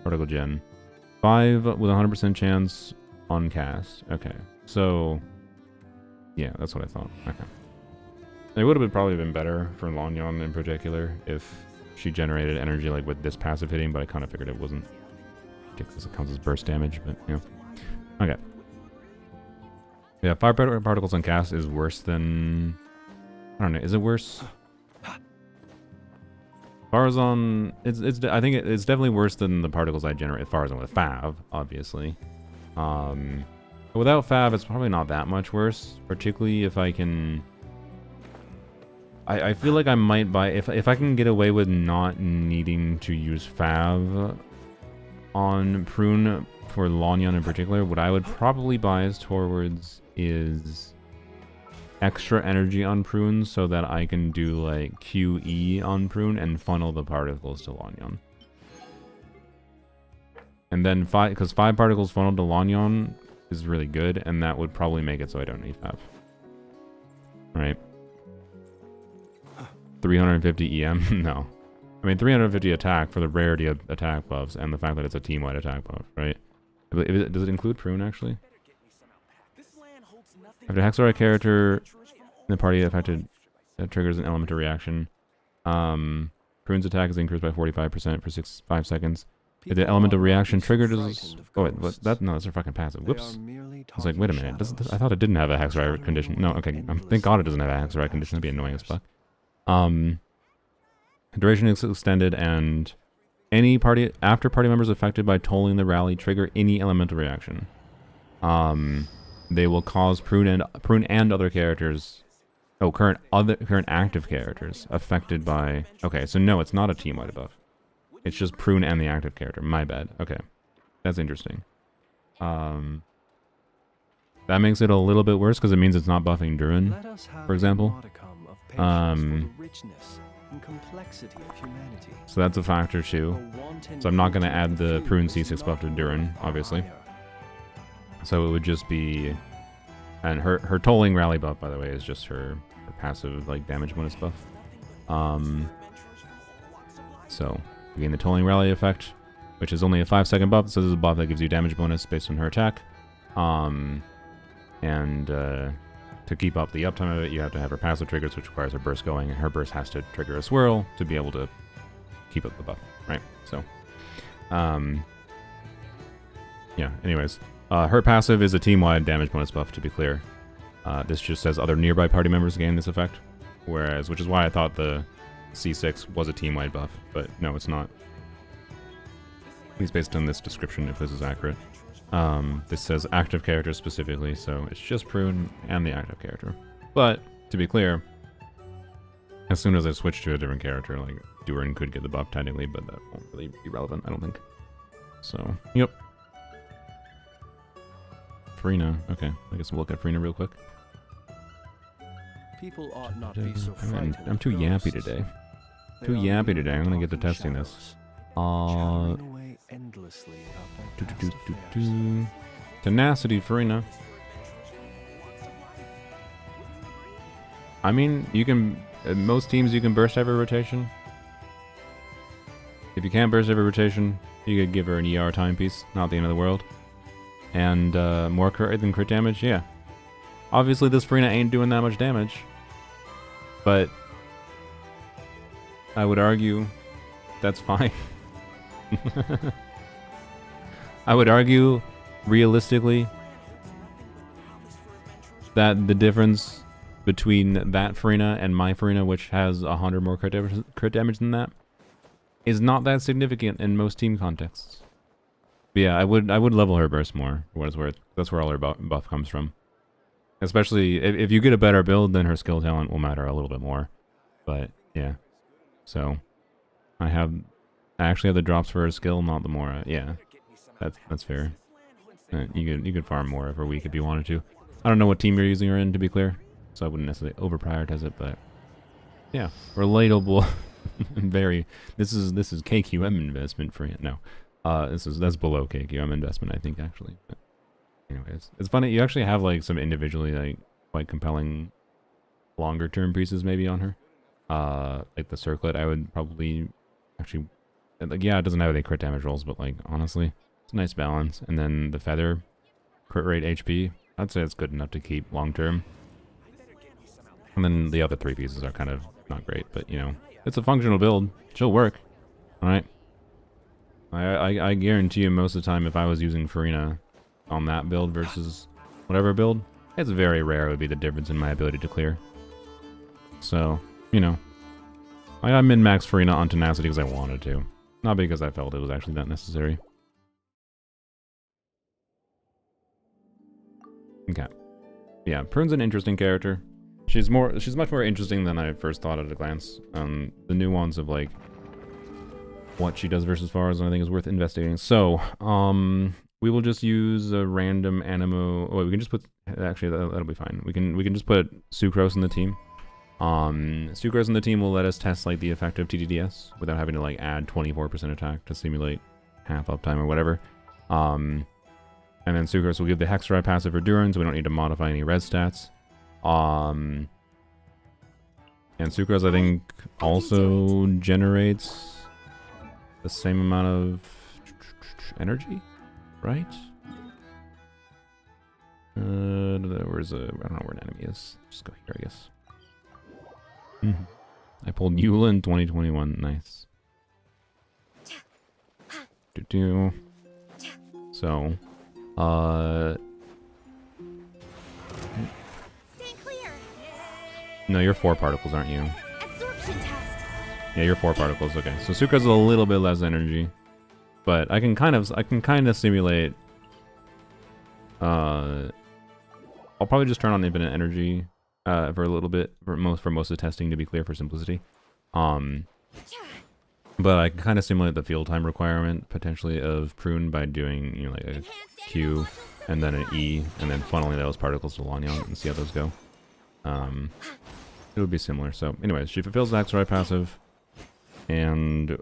Particle gen. 5 with 100% chance on cast. Okay, so yeah, that's what I thought. Okay, it would have probably been better for Lanyon in particular if she generated energy like with this passive hitting, but I kind of figured it wasn't because it counts as burst damage. But yeah, okay. Yeah, 5 particles on cast is worse than, I don't know. Is it worse? Faruzan, I think it's definitely worse than the particles I generate Faruzan with Fav, obviously. Without Fav, it's probably not that much worse, particularly if I can... I feel like I might buy... If I can get away with not needing to use Fav on Prune for Lanyon in particular, what I would probably bias towards is extra energy on Prune so that I can do like QE on Prune and funnel the particles to Lanyon. And then because 5 particles funneled to Lanyon is really good, and that would probably make it so I don't need Fav. Right? 350 EM? No. I mean, 350 attack for the rarity of attack buffs and the fact that it's a team-wide attack buff, right? Does it include Prune, actually? After a Hexorite character in the party affected, that triggers an elemental reaction. Prune's attack is increased by 45% for 5 seconds. If the elemental reaction triggered is... Oh, wait, what? No, that's a fucking passive. Whoops. I was like, wait a minute. I thought it didn't have a Hexorite condition. No, okay. Thank God it doesn't have a Hexorite condition. That'd be annoying as fuck. Duration is extended, and after party members affected by tolling the rally trigger any elemental reaction. They will cause Prune and other characters, current active characters affected by. Okay, so no, it's not a team-wide buff. It's just Prune and the active character. My bad. Okay, that's interesting. That makes it a little bit worse because it means it's not buffing Durin, for example. So that's a factor too. So I'm not going to add the Prune C6 buff to Durin, obviously. So it would just be, and her tolling rally buff, by the way, is just her passive like damage bonus buff. So you gain the tolling rally effect, which is only a 5-second buff. So this is a buff that gives you damage bonus based on her attack. To keep up the uptime of it, you have to have her passive triggers, which requires her burst going, and her burst has to trigger a swirl to be able to keep up the buff, right? So, yeah. Anyways. Her passive is a team-wide damage bonus buff, to be clear. This just says other nearby party members gain this effect, which is why I thought the C6 was a team-wide buff, but no, it's not. At least based on this description, if this is accurate. This says active character specifically, so it's just Prune and the active character. But, to be clear, as soon as I switch to a different character, like, Durin could get the buff technically, but that won't really be relevant, I don't think. So, yep. Frina. Okay, I guess we'll look at Frina real quick. People ought not be so frightened. I'm too yappy today. Too yappy today. I'm gonna get to testing this. endlessly about their past affairs. Tenacity, Farina. I mean, you can... most teams you can burst every rotation. If you can't burst every rotation, you could give her an ER timepiece. Not the end of the world. And more crit than crit damage, yeah. Obviously this Farina ain't doing that much damage. But I would argue that's fine. I would argue, realistically, that the difference between that Farina and my Farina, which has 100 more crit damage than that, is not that significant in most team contexts. But yeah, I would level her burst more, for what it's worth. That's where all her buff comes from. Especially, if you get a better build, then her skill talent will matter a little bit more. But, yeah. So, I actually have the drops for her skill, not the Mora. Yeah, that's fair. You could farm more every week if you wanted to. I don't know what team you're using her in, to be clear, so I wouldn't necessarily over-prioritize it, but... yeah, relatable. Very... This is KQM investment for you. No. That's below KQM investment, I think, actually. But anyways, it's funny. You actually have like some individually like quite compelling longer term pieces maybe on her. Like the circlet, I would probably actually like, yeah, it doesn't have any crit damage rolls, but like honestly, it's a nice balance. And then the feather crit rate HP, I'd say it's good enough to keep long term. And then the other three pieces are kind of not great, but you know, it's a functional build. She'll work. All right. I guarantee you most of the time if I was using Farina on that build versus whatever build, it's very rare it would be the difference in my ability to clear. So, you know, I got min-max Farina on Tenacity because I wanted to. Not because I felt it was actually that necessary. Okay. Yeah, Prune's an interesting character. She's much more interesting than I first thought at a glance. The nuance of like what she does versus Faruzan I think is worth investigating. So, we will just use a random animo. Oh, we can just put. Actually, that'll be fine. We can just put Sucrose in the team. Sucrose in the team will let us test like the effect of TDDS without having to like add 24% attack to simulate half uptime or whatever. And then Sucrose will give the Hexeride passive endurance. We don't need to modify any res stats. And Sucrose I think also generates the same amount of energy, right? Where's I don't know where an enemy is. Just go here, I guess. I pulled Eula in 2021. Nice. So, Stay clear. no, you're 4 particles, aren't you? Absorption test. Yeah, you're 4 particles. Okay, so Sucrose is a little bit less energy, but I can kind of simulate. I'll probably just turn on infinite energy for a little bit for most of the testing, to be clear, for simplicity. But I can kind of simulate the field time requirement potentially of Prune by doing, you know, like a Q and then an E and then funneling those particles to Lanyon and see how those go. It would be similar. So, anyways, she fulfills the Hexeride passive, and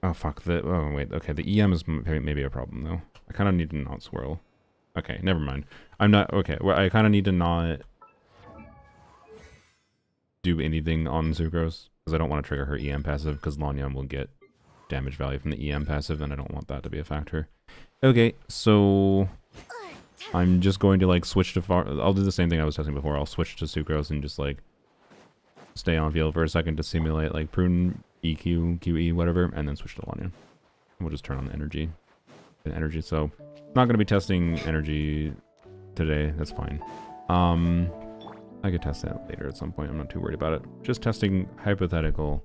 oh fuck oh wait, okay, the EM is maybe a problem though. I kind of need to not swirl. Okay, never mind. I'm not okay. Well, I kind of need to not do anything on Sucrose because I don't want to trigger her EM passive because Lanyon will get damage value from the EM passive, and I don't want that to be a factor. Okay, so I'm just going to like switch to I'll do the same thing I was testing before. I'll switch to Sucrose and just like stay on field for a second to simulate like Prune, EQ, QE, whatever, and then switch to Lanyon. We'll just turn on the energy. So not going to be testing energy today. That's fine. I could test that later at some point. I'm not too worried about it. Just testing hypothetical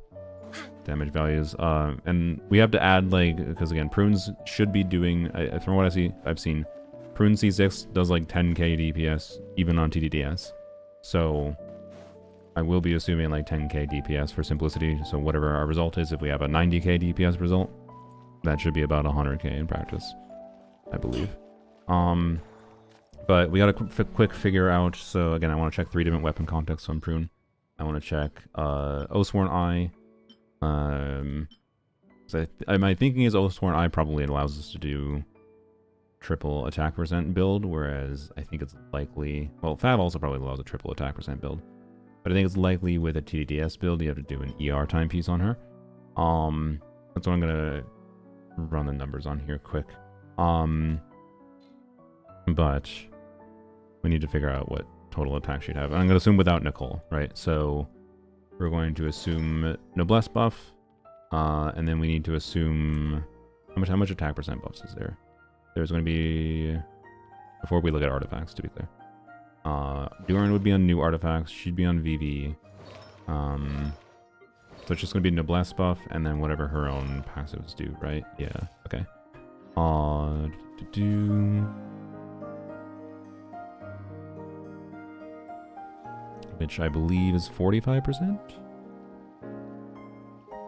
damage values. And we have to add like, because again, Prunes should be doing, from what I've seen, Prune C6 does like 10k DPS even on TDDS. So I will be assuming like 10k DPS for simplicity. So whatever our result is, if we have a 90k DPS result, that should be about 100k in practice, I believe. But we got to quick figure out. So again, I want to check 3 different weapon contexts on Prune. I want to check Oathsworn Eye, So my thinking is Oathsworn Eye probably allows us to do triple attack percent build, whereas I think it's likely... Well, Fav also probably allows a triple attack percent build. But I think it's likely with a TDDS build, you have to do an ER timepiece on her. That's what I'm going to run the numbers on here quick. But we need to figure out what total attack she'd have. And I'm going to assume without Nicole, right? So we're going to assume Noblesse buff. And then we need to assume... How much attack percent buffs is there? There's going to be... Before we look at artifacts, to be clear. Duran would be on new artifacts. She'd be on VV. So it's just going to be Noblesse buff, and then whatever her own passives do, right? Yeah, okay. Which I believe is 45%?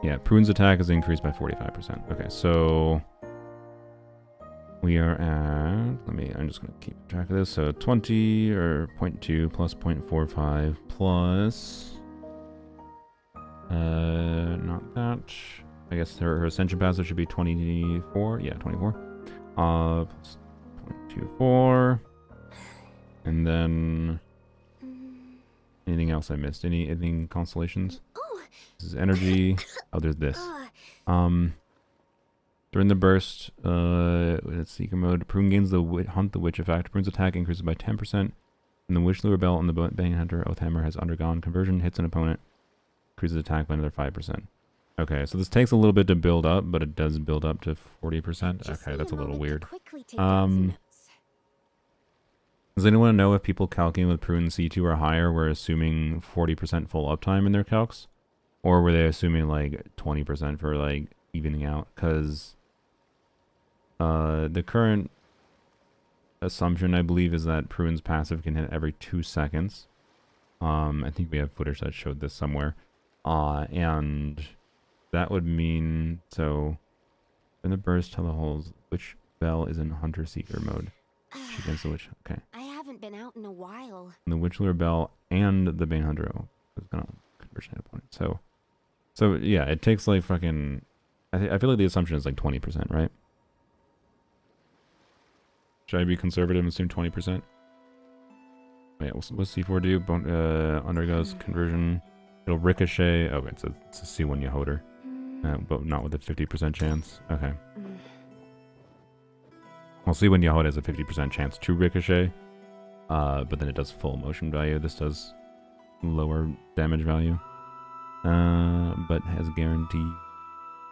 Yeah, Prune's attack is increased by 45%. Okay, so... We are at... I'm just going to keep track of this. So 20, or 0.2, plus 0.45, plus... not that. I guess her Ascension passive should be 24. Yeah, 24. Plus 0.24. And then... Anything else I missed? Anything Constellations? Oh. This is energy. Oh, there's this. During the burst, in Seeker mode, Prune gains the Hunt the Witch effect. Prune's attack increases by 10%. And the Witch Lure Belt on the Bane Hunter Oathhammer has undergone conversion, hits an opponent, increases attack by another 5%. Okay, so this takes a little bit to build up, but it does build up to 40%. Okay, that's a little weird. Does anyone know if people calculating with Prune C2 or higher were assuming 40% full uptime in their calcs? Or were they assuming like 20% for like evening out? Because the current assumption, I believe, is that Prune's passive can hit every 2 seconds. I think we have footage that showed this somewhere. And that would mean, so in the burst, tell the holes which Bell is in Hunter Seeker mode. She gets the witch. Okay. I haven't been out in a while. And the Witch Lure Bell and the Bane Hunter is gonna conversion opponent. So yeah, it takes like fucking. I feel like the assumption is like 20%, right? Should I be conservative and assume 20%? Wait, what's C4 do? Undergoes conversion. It'll ricochet. Oh, it's a C1 Yehoder. But not with a 50% chance. Okay. We'll see when Yehoda has a 50% chance to ricochet. But then it does full motion value. This does lower damage value. But has guarantee,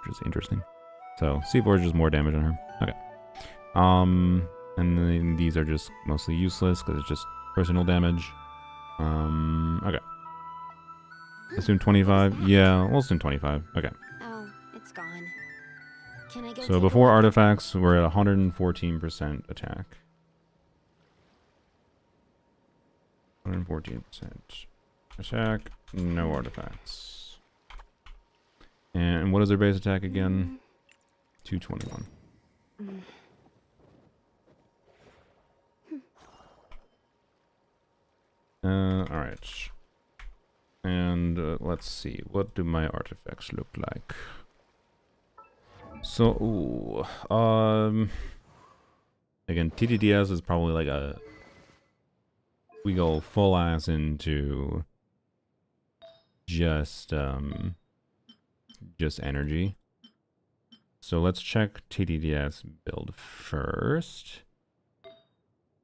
which is interesting. So C4 is just more damage on her. Okay. And then these are just mostly useless because it's just personal damage. Okay. Assume 25. Yeah, we'll assume 25. Okay. Oh, it's gone. Can I go So before artifacts, we're at 114% attack. 114% attack. No artifacts. And what is their base attack again? 221. Alright. And let's see. What do my artifacts look like? So, again, TTDS is probably like a... We go full ass into just energy. So let's check TTDS build first,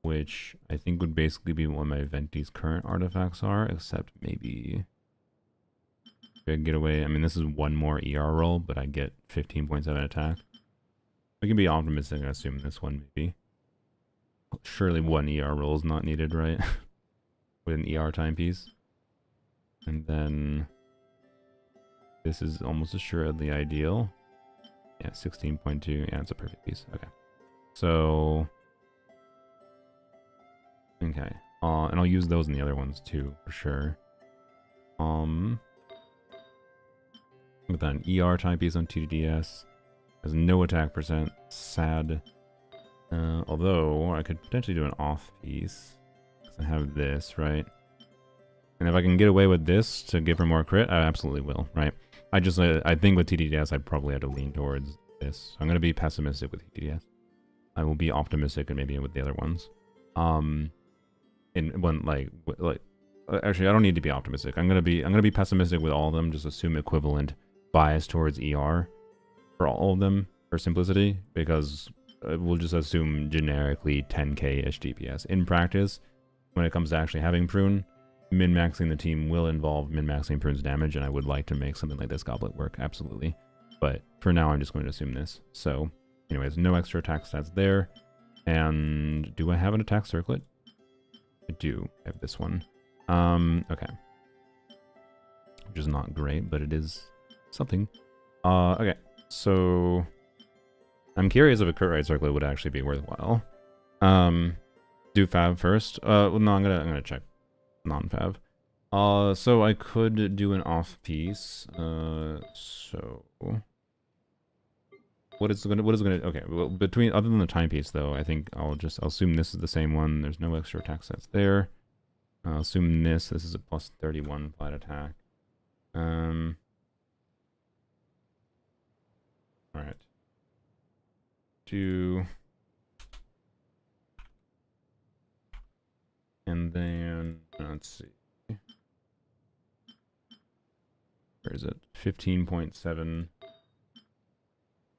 which I think would basically be what my Venti's current artifacts are, except maybe I get away. I mean, this is one more ER roll, but I get 15.7 attack. We can be optimistic and assume this one maybe. Surely one ER roll is not needed, right? With an ER timepiece. And then this is almost assuredly ideal. Yeah, 16.2. Yeah, it's a perfect piece. Okay. So okay. And I'll use those in the other ones too, for sure. With an ER timepiece on TDDS. Has no attack percent. Sad. Although I could potentially do an off piece. I have this, right? And if I can get away with this to give her more crit, I absolutely will, right? I think with TDDS, I probably have to lean towards this. I'm gonna be pessimistic with TDDS. I will be optimistic and maybe with the other ones. In one actually, I don't need to be optimistic. I'm gonna be pessimistic with all of them. Just assume equivalent bias towards ER for all of them for simplicity, because we'll just assume generically 10k-ish DPS. In practice, when it comes to actually having Prune, min-maxing the team will involve min-maxing Prune's damage, and I would like to make something like this goblet work, absolutely. But for now, I'm just going to assume this. So, anyways, no extra attack stats there. And do I have an attack circlet? I do. I have this one. Okay. Which is not great, but it is something. Okay. So, I'm curious if a crit rate circlet would actually be worthwhile. Do Fab first. Well, no, I'm gonna check non-Fab. So I could do an off piece. So what is gonna okay, well, between other than the timepiece though, I think I'll assume this is the same one. There's no extra attack sets there. I'll assume this is a plus 31 flat attack. All right. And then let's see. Where is it? 15.7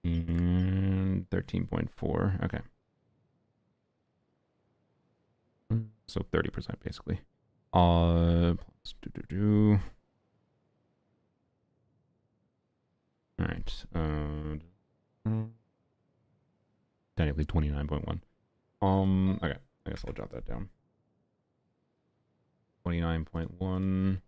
and 13.4. Okay. So 30% basically. Plus All right. Technically 29.1. Okay. I guess I'll jot that down. 29.1.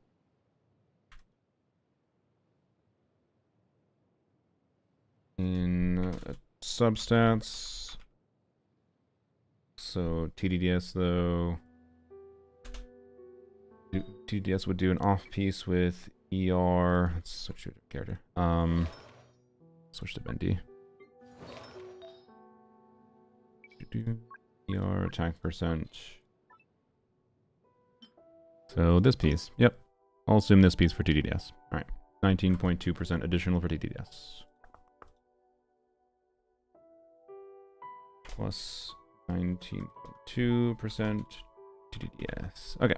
In substats. So TDDS though. TDDS would do an off piece with ER. Let's switch to a character. Switch to Bendy. ER attack percent. So this piece, yep. I'll assume this piece for TDDS. All right, 19.2% additional for TDDS. Plus 19.2% TDDS. Okay.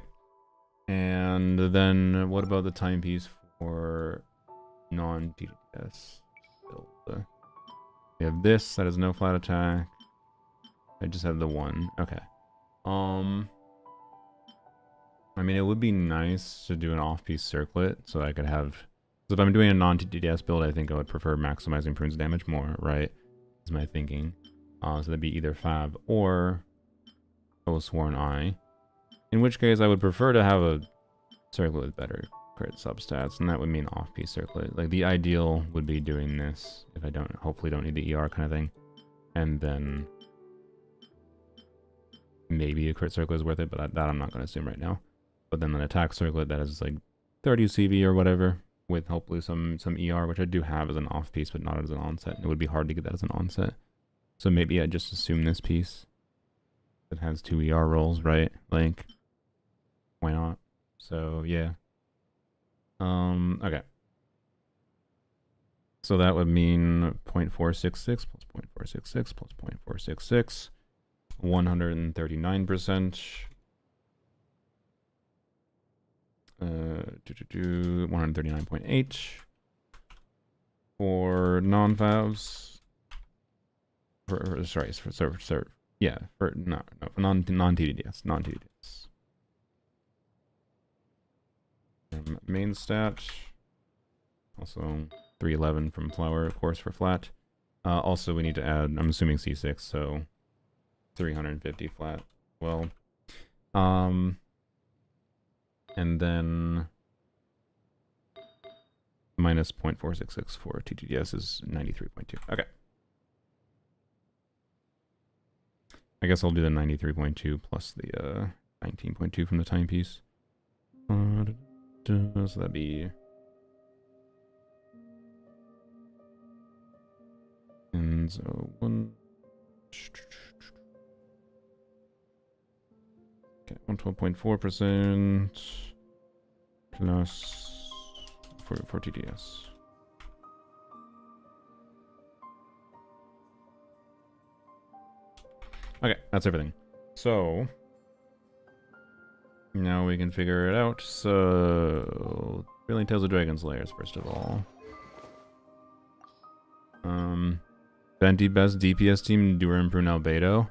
And then what about the timepiece for non-TDDS? We have this, that has no flat attack. I just have the one. Okay. I mean, it would be nice to do an off-piece circlet so I could have... So if I'm doing a non-TDDS build, I think I would prefer maximizing Prune's damage more, right? Is my thinking. So that'd be either Fab or Sworn Eye. In which case, I would prefer to have a circlet with better crit substats, and that would mean off-piece circlet. Like, the ideal would be doing this, if I hopefully don't need the ER kind of thing. And then... maybe a crit circlet is worth it, but that I'm not going to assume right now. But then an attack circlet that is like 30 CV or whatever, with hopefully some ER, which I do have as an off piece, but not as an onset. It would be hard to get that as an onset. So maybe I just assume this piece that has 2 ER rolls, right? Like, why not? So yeah. Okay. So that would mean 0.466 plus 0.466 plus 0.466. 139%. 139.8 for non-favs. For non-TDDS. Non-TDDS. Main stat. Also 311 from flower, of course, for flat. Also, we need to add, I'm assuming C6, so 350 flat. Well, and then minus 0.466 for TTDS is 93.2. Okay. I guess I'll do the 93.2 plus the 19.2 from the timepiece. So that'd be... and so 112.4% plus for TDS. Okay, that's everything. So now we can figure it out. So Thrilling Tales of Dragon Slayers, first of all. Venti best DPS team, Dura and Prune Albedo.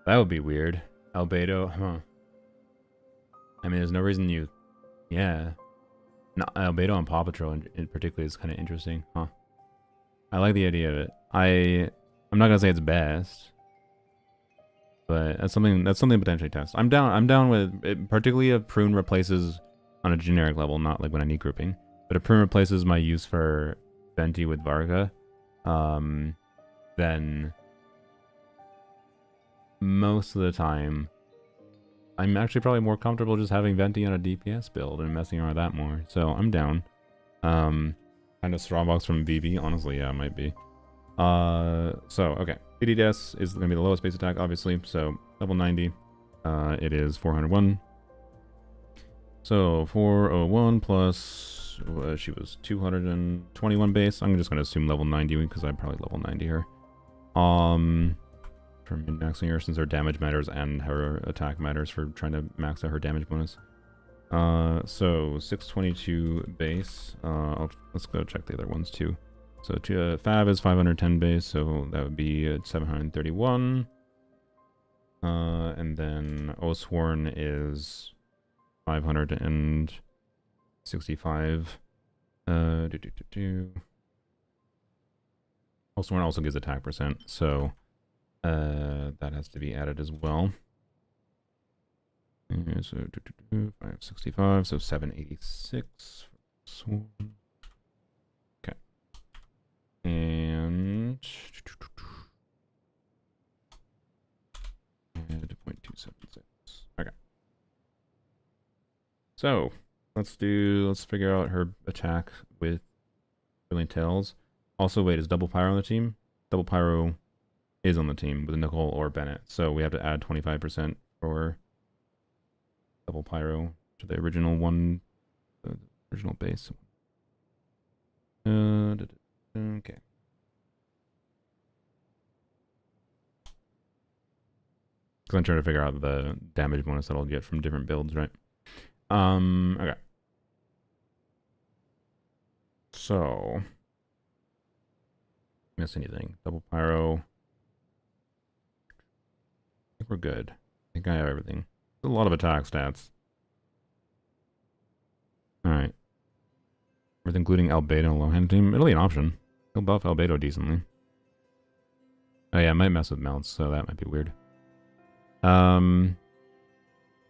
That would be weird. Albedo, huh? I mean, there's no reason you... Yeah. No, Albedo and Paw Patrol in particular is kind of interesting, huh? I like the idea of it. I'm not gonna say it's best, but that's something to potentially test. I'm down with it, particularly if Prune replaces on a generic level, not like when I need grouping. But if Prune replaces my use for Venti with Varga, then most of the time I'm actually probably more comfortable just having Venti on a DPS build and messing around with that more. So I'm down. Kind of Strawbox from VV, honestly, yeah, it might be. So okay, PDDS is gonna be the lowest base attack, obviously. So level 90, it is 401. So 401 plus she was 221 base. I'm just gonna assume level 90 because I'm probably level 90 here. For min-maxing her, since her damage matters and her attack matters for trying to max out her damage bonus. So 622 base. Let's go check the other ones too. So Fav is 510 base, so that would be 731. And then Osworn is 565. Osworn also gives attack percent, so that has to be added as well. And so 565, so 786. Okay. And 0.276. Okay. So let's figure out her attack with Thrilling Tales. Also, wait, is Double Pyro on the team? Double Pyro is on the team with Nicole or Bennett, so we have to add 25% for Double Pyro to the original one, the original base. Okay. Because I'm trying to figure out the damage bonus that I'll get from different builds, right? Okay. So, miss anything? Double Pyro. I think we're good. I think I have everything. There's a lot of attack stats. Alright. With including Albedo and low-hand team, it'll be an option. He'll buff Albedo decently. Oh yeah, I might mess with mounts, so that might be weird.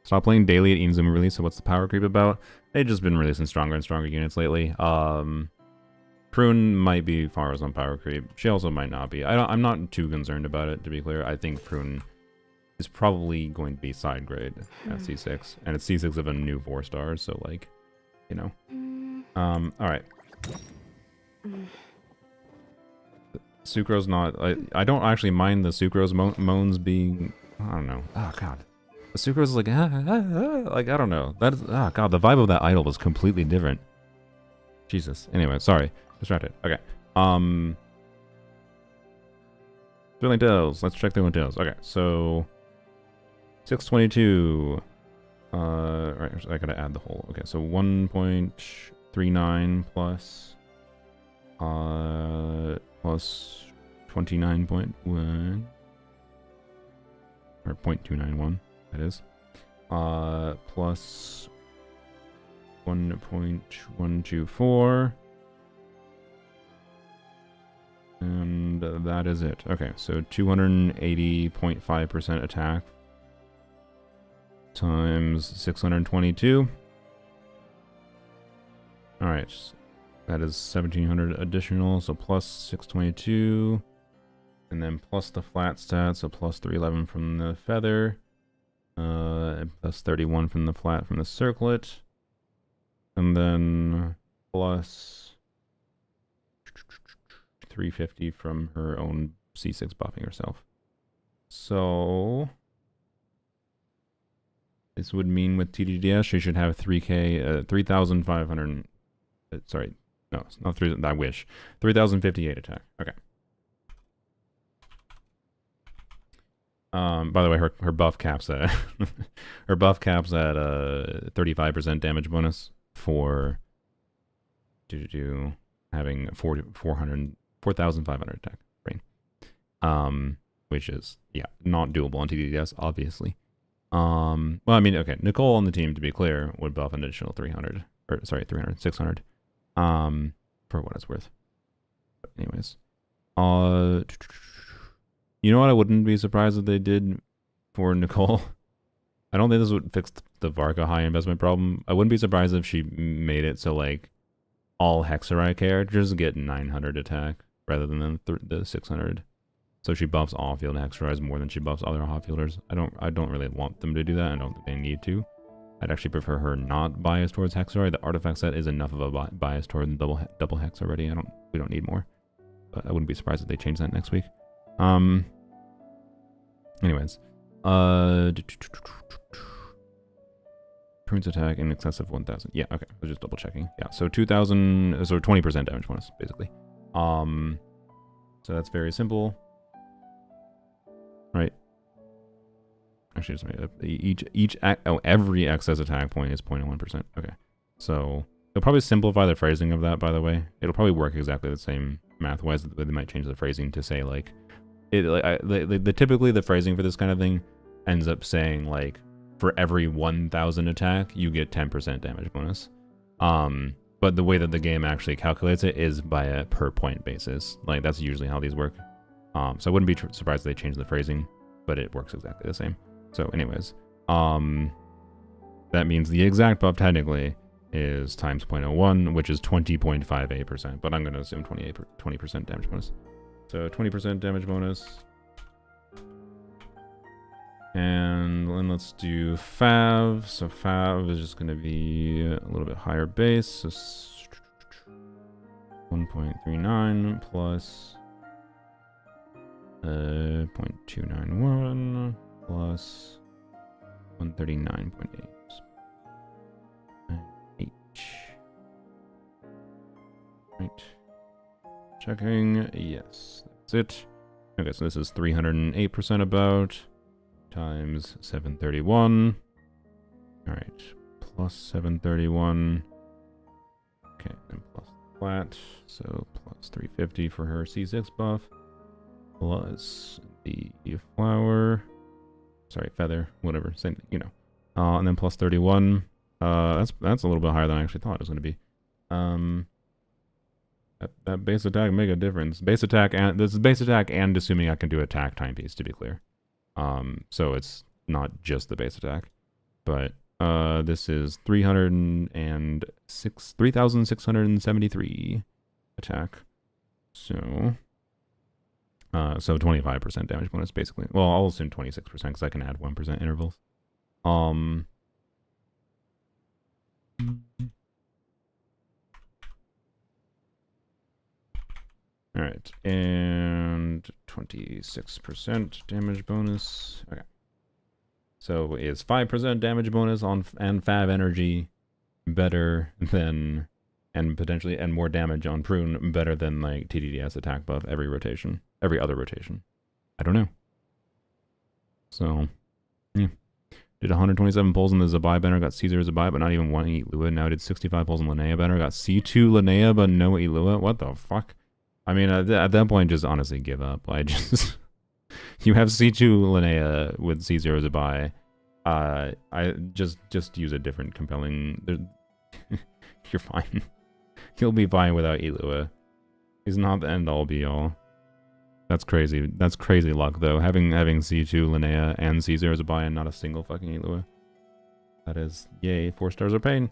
Stop playing daily at Inzuma release, so what's the power creep about? They've just been releasing stronger and stronger units lately. Prune might be Faruzan on power creep. She also might not be. I'm not too concerned about it, to be clear. I think Prune is probably going to be side grade at C6. And it's C6 of a new 4-star, so like, you know. Alright. Sucrose not... I don't actually mind the Sucrose moans being... I don't know. Oh, God. The Sucrose is like... like, I don't know. That is... Oh, God. The vibe of that idol was completely different. Jesus. Anyway, sorry. Distracted. Okay. Thrilling Tales. Let's check Thrilling Tales. Okay, so... 622. Right, I gotta add the whole... Okay, so 1.39 plus... plus 29.1... Or 0.291, that is. Plus 1.124. And that is it. Okay, so 280.5% attack times 622. Alright, that is 1700 additional, so plus 622. And then plus the flat stat, so plus 311 from the feather. And plus 31 from the flat from the circlet. And then plus 350 from her own C6 buffing herself. So this would mean with TDDS she should have 3,500. Sorry, no, it's not 3. I wish 3,058 attack. Okay. By the way, her buff caps at her buff caps at 35% damage bonus for having 4,500 attack brain. Which is not doable on TDDS, obviously. Well, I mean, okay, Nicole on the team, to be clear, would buff an additional 600, for what it's worth. But anyways, you know what I wouldn't be surprised if they did for Nicole? I don't think this would fix the Varka high investment problem. I wouldn't be surprised if she made it so, like, all Hexarai characters get 900 attack rather than the 600. So she buffs all field Hexarais more than she buffs other off-fielders. I don't really want them to do that. I don't think they need to. I'd actually prefer her not biased towards Hexarai. The artifact set is enough of a bias towards double Hex already. We don't need more. But I wouldn't be surprised if they change that next week. Anyways, Prune's attack in excess of 1,000. Yeah, okay. I was just double checking. Yeah, so 2,000, so 20% damage bonus, basically. So that's very simple. Right. Actually, just every excess attack point is 0.01%. Okay. So they'll probably simplify the phrasing of that, by the way. It'll probably work exactly the same math-wise, but they might change the phrasing to say, like, typically the phrasing for this kind of thing ends up saying, like, for every 1,000 attack, you get 10% damage bonus. But the way that the game actually calculates it is by a per point basis. Like, that's usually how these work. So I wouldn't be surprised if they change the phrasing, but it works exactly the same. So anyways, that means the exact buff technically is times 0.01, which is 20.58%, but I'm going to assume 20% damage bonus. So 20% damage bonus. And then let's do Fav. So Fav is just going to be a little bit higher base. So 1.39 plus 0.291 plus 139.8. Right. Checking. Yes, that's it. Okay, so this is 308% about times 731. All right, plus 731. Okay, and plus flat. So plus 350 for her C6 buff. Plus the flower. Sorry, feather, whatever, same thing, you know. And then plus 31. That's a little bit higher than I actually thought it was going to be. That base attack make a difference. Base attack, and this is base attack and assuming I can do attack timepiece, to be clear. So it's not just the base attack. But this is 3,673 attack. So 25% damage bonus, basically. Well, I'll assume 26% because I can add 1% intervals. Alright, and 26% damage bonus. Okay. So is 5% damage bonus on and Fab energy better than, and potentially, and more damage on Prune better than like TDDS attack buff every rotation, every other rotation? I don't know. So, yeah. Did 127 pulls in the Zabai banner, got C0 Zabai, but not even one Elua. Now did 65 pulls in Linnea banner, got C2 Linnea, but no Elua. What the fuck? I mean, at that point, just honestly give up. I just... you have C2 Linnea with C0 Zabai. I just use a different compelling... You're fine. You'll be fine without Elua. He's not the end-all be-all. That's crazy. That's crazy luck, though. Having C2 Linnea and C0 Zabai and not a single fucking Elua. That is... Yay, 4 stars are pain.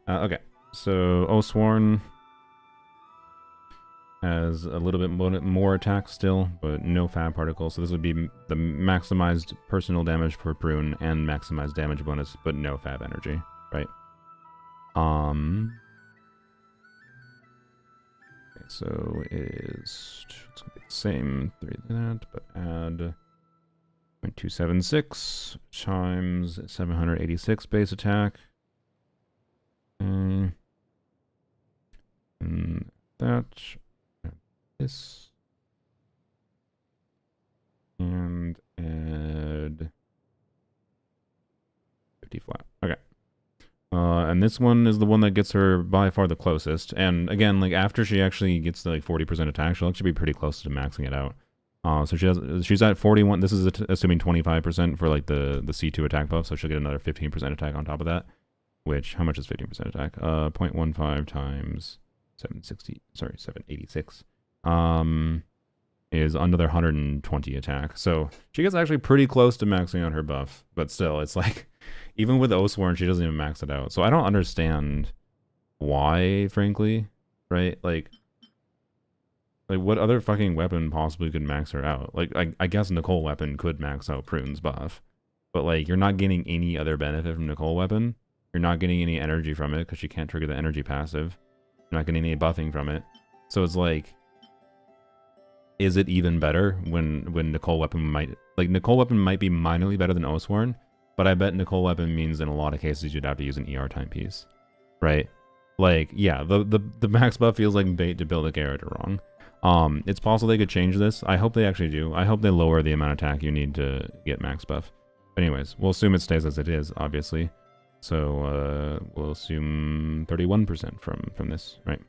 Okay. So, Osworn has a little bit more attack still, but no Fab Particle. So this would be the maximized personal damage for Prune and maximized damage bonus, but no Fab energy, right? Okay, so it's gonna be the same 3 that, but add 0.276 times 786 base attack. And that. This and And this one is the one that gets her by far the closest. And again, like after she actually gets to like 40% attack, she'll actually be pretty close to maxing it out. So she's at 41. This is assuming 25% for like the C2 attack buff, so she'll get another 15% attack on top of that. Which, how much is 15% attack? 0.15 times 786. Is another 120 attack. So she gets actually pretty close to maxing out her buff, but still, it's like, even with Oathsworn, she doesn't even max it out. So I don't understand why, frankly, right? Like what other fucking weapon possibly could max her out? Like, I guess Nicole weapon could max out Prune's buff, but like, you're not getting any other benefit from Nicole weapon. You're not getting any energy from it because she can't trigger the energy passive. You're not getting any buffing from it. So it's like, is it even better when Nicole weapon might be minorly better than Oathsworn, but I bet Nicole weapon means in a lot of cases you'd have to use an ER timepiece, right? Like, yeah, the max buff feels like bait to build a character wrong. It's possible they could change this. I hope they actually do. I hope they lower the amount of attack you need to get max buff. But anyways, we'll assume it stays as it is, obviously. So we'll assume 31% from this, right?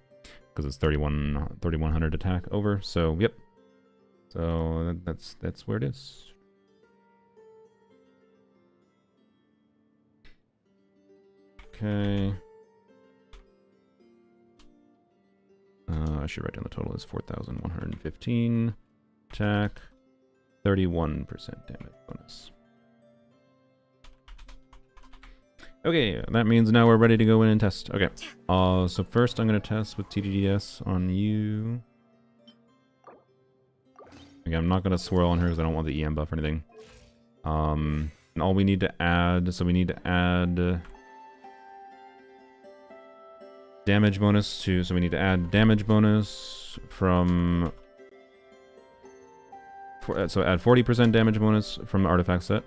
Because it's 3100 attack over. So yep. So that's where it is. Okay. I should write down the total is 4,115 attack, 31% damage bonus. Okay, that means now we're ready to go in and test. Okay, so first I'm going to test with TDDS on you. Again, I'm not going to swirl on her because I don't want the EM buff or anything. And all we need to add, so we need to add damage bonus to, so we need to add damage bonus from, so add 40% damage bonus from the artifact set.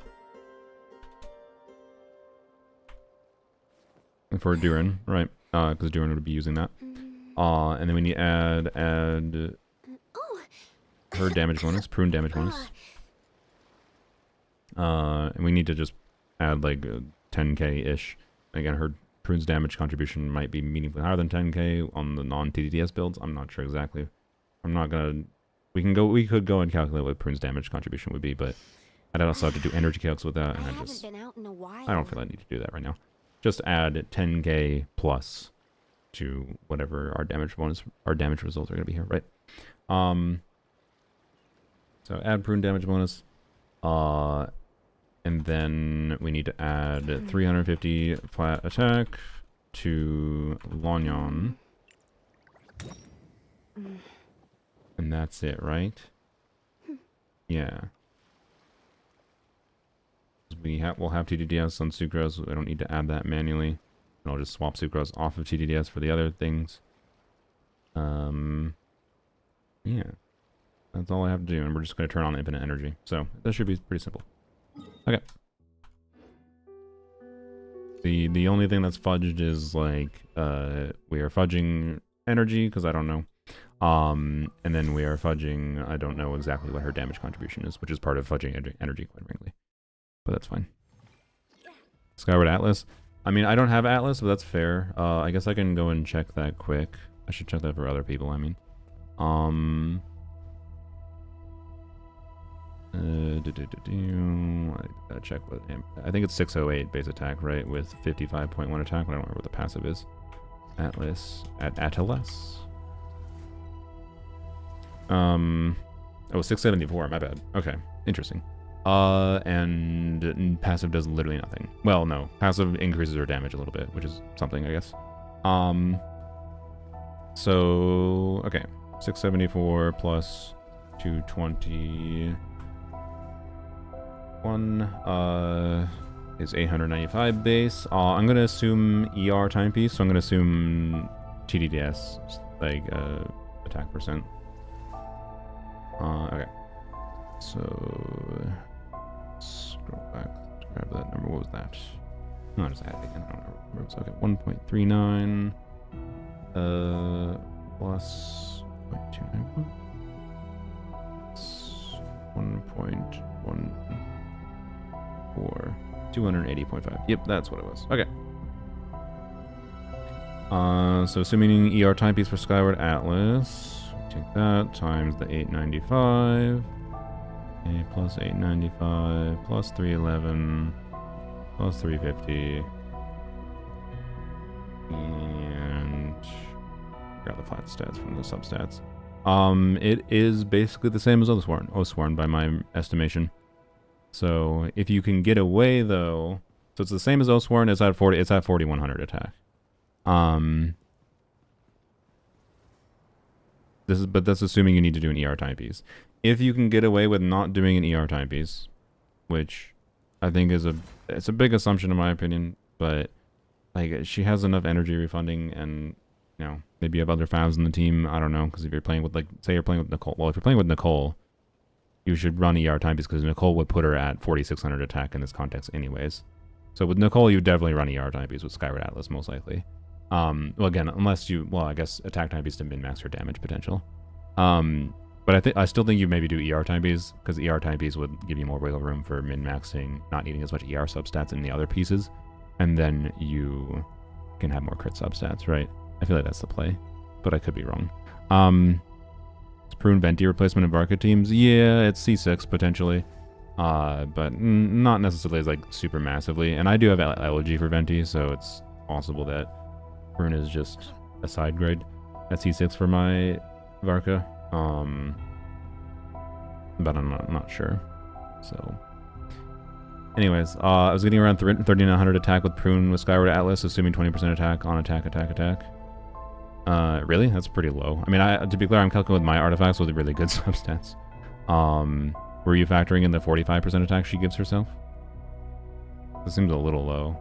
For Durin, right? Because Durin would be using that. And then we need to add her damage bonus, Prune damage bonus. And we need to just add like 10k-ish. Again, her Prune's damage contribution might be meaningfully higher than 10k on the non-TDDS builds. I'm not sure exactly. I'm not gonna. We could go and calculate what Prune's damage contribution would be, but I'd also have to do energy calcs with that, and I don't feel I need to do that right now. Just add 10k plus to whatever our damage bonus, our damage results are going to be here, right? So add Prune damage bonus, and then we need to add 350 flat attack to Lonyon, and that's it, right? Yeah. We'll have TDDS on Sucrose. I don't need to add that manually. And I'll just swap Sucrose off of TDDS for the other things. Yeah. That's all I have to do, and we're just going to turn on infinite energy. So, that should be pretty simple. Okay. The only thing that's fudged is, like, we are fudging energy, because I don't know. And then we are fudging, I don't know exactly what her damage contribution is, which is part of fudging energy, quite frankly. But that's fine. Skyward Atlas. I mean, I don't have Atlas, but that's fair. I guess I can go and check that quick. I should check that for other people, I mean. I gotta check what... I think it's 608 base attack, right? With 55.1 attack, but I don't remember what the passive is. Atlas. Atlas? Oh, 674, my bad. Okay, interesting. And passive does literally nothing. Well, no. Passive increases her damage a little bit, which is something, I guess. So, okay. 674 plus 221 is 895 base. I'm gonna assume ER timepiece, so I'm gonna assume TDDS, like, attack percent. Okay. So, scroll back, grab that number. What was that? No, I just add it again. I don't remember. So, okay, 1.39 plus 0.291 1.14 280.5. Yep, that's what it was. Okay. So assuming ER timepiece for Skyward Atlas, take that times the 895. Okay, plus 895, plus 311, plus 350. And grab the flat stats from the substats. It is basically the same as Oathsworn by my estimation. So if you can get away though, so it's the same as Oathsworn, it's at 4100 attack. But that's assuming you need to do an ER timepiece. If you can get away with not doing an ER timepiece, which I think is it's a big assumption in my opinion, but like she has enough energy refunding, and you know maybe you have other fans in the team. I don't know, because if you're playing with, like, say you're playing with Nicole. Well, if you're playing with Nicole, you should run ER timepiece because Nicole would put her at 4600 attack in this context anyways. So with Nicole, you definitely run ER timepiece with Skyward Atlas most likely. Well, again, unless you, well, I guess attack timepiece to min-max her damage potential. But I still think you maybe do ER timepiece, because ER timepiece would give you more wiggle room for min-maxing, not needing as much ER substats in the other pieces, and then you can have more crit substats, right? I feel like that's the play, but I could be wrong. It's Prune Venti replacement in Varka teams. Yeah, it's C6 potentially, but not necessarily as like super massively. And I do have elegy for Venti, so it's possible that Prune is just a side grade at C6 for my Varka. But I'm not sure. So, anyways, I was getting around 3900 attack with Prune with Skyward Atlas, assuming 20% attack on attack. Really? That's pretty low. I mean, to be clear, I'm calculating with my artifacts with really good substats. Were you factoring in the 45% attack she gives herself? This seems a little low.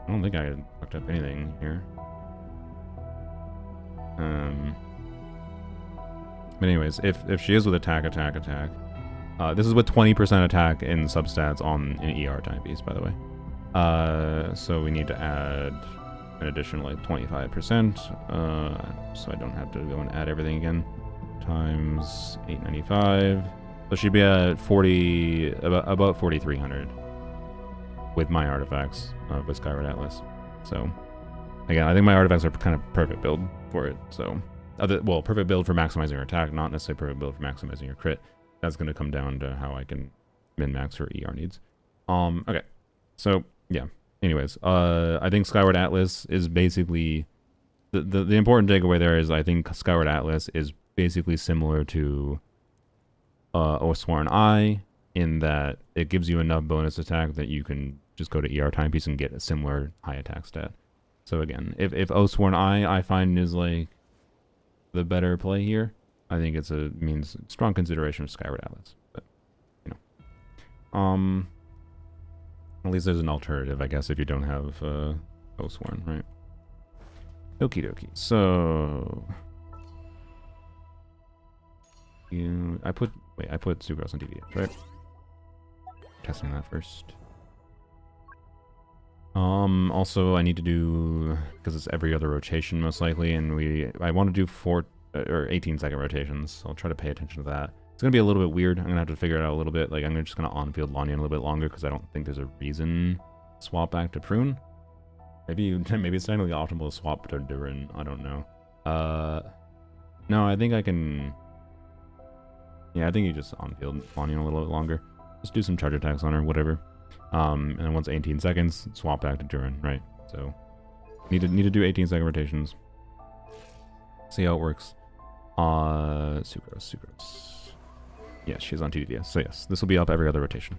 I don't think I fucked up anything here. But anyways, if she is with attack, this is with 20% attack in substats on an ER timepiece, by the way. So we need to add an additional like 25%. So I don't have to go and add everything again. Times 895. So she'd be at about 4300 with my artifacts with Skyward Atlas. So again, I think my artifacts are kind of perfect build for it. So well, perfect build for maximizing your attack, not necessarily perfect build for maximizing your crit. That's going to come down to how I can min-max her ER needs. Okay, so yeah. Anyways, I think Skyward Atlas is basically the important takeaway there is I think Skyward Atlas is basically similar to Oathsworn Eye in that it gives you enough bonus attack that you can just go to ER timepiece and get a similar high attack stat. So again, if Oathsworn Eye I find is like the better play here, I think it's means strong consideration of Skyward Atlas. But you know, at least there's an alternative, I guess, if you don't have Oathsworn, right? Okie dokie. So I put Sucrose on DVH, right? Testing that first. Also I need to do, because it's every other rotation most likely, and I want to do 4 or 18-second rotations. So I'll try to pay attention to that. It's gonna be a little bit weird. I'm gonna have to figure it out a little bit. Like I'm just gonna on-field Lanyan a little bit longer because I don't think there's a reason to swap back to Prune. Maybe it's technically optimal to swap to Durin. I don't know. No, I think I can. Yeah, I think you just on-field Lanyan a little bit longer. Just do some charge attacks on her, whatever. And then once 18 seconds, swap back to Durin, right? So need to do 18-second rotations. See how it works. Sucrose. Yes, she's on TDDS. So yes, this will be up every other rotation.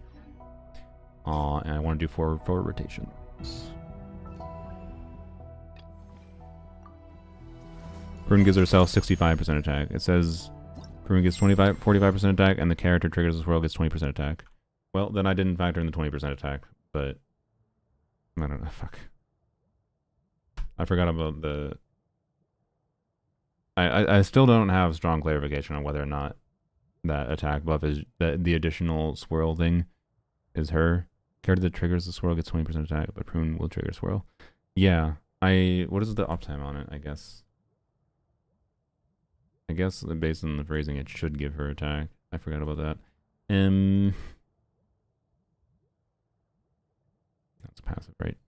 And I want to do 4 rotations. Prune gives herself 65% attack. It says Prune gets 45% attack, and the character triggers this world gets 20% attack. Well, then I didn't factor in the 20% attack, but I don't know. Fuck. I forgot about the. I still don't have strong clarification on whether or not that attack buff is the additional swirl thing is her. Character that triggers the swirl gets 20% attack, but Prune will trigger swirl. Yeah. What is the uptime on it? I guess based on the phrasing, it should give her attack. I forgot about that. That's passive, right?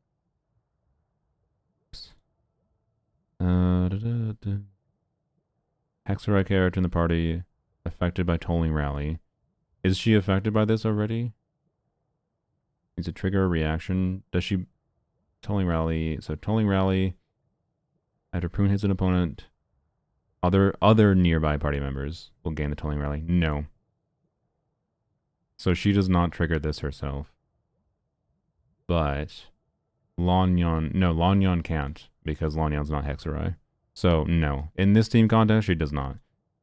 Oops. Hexarite character in the party affected by tolling rally. Is she affected by this already? Needs to trigger a reaction. Does she... Tolling rally. So tolling rally. After Prune hits an opponent, other nearby party members will gain the tolling rally. No. So she does not trigger this herself. But Lanyan can't, because Lanyan's not Hexarai. So no. In this team contest, she does not.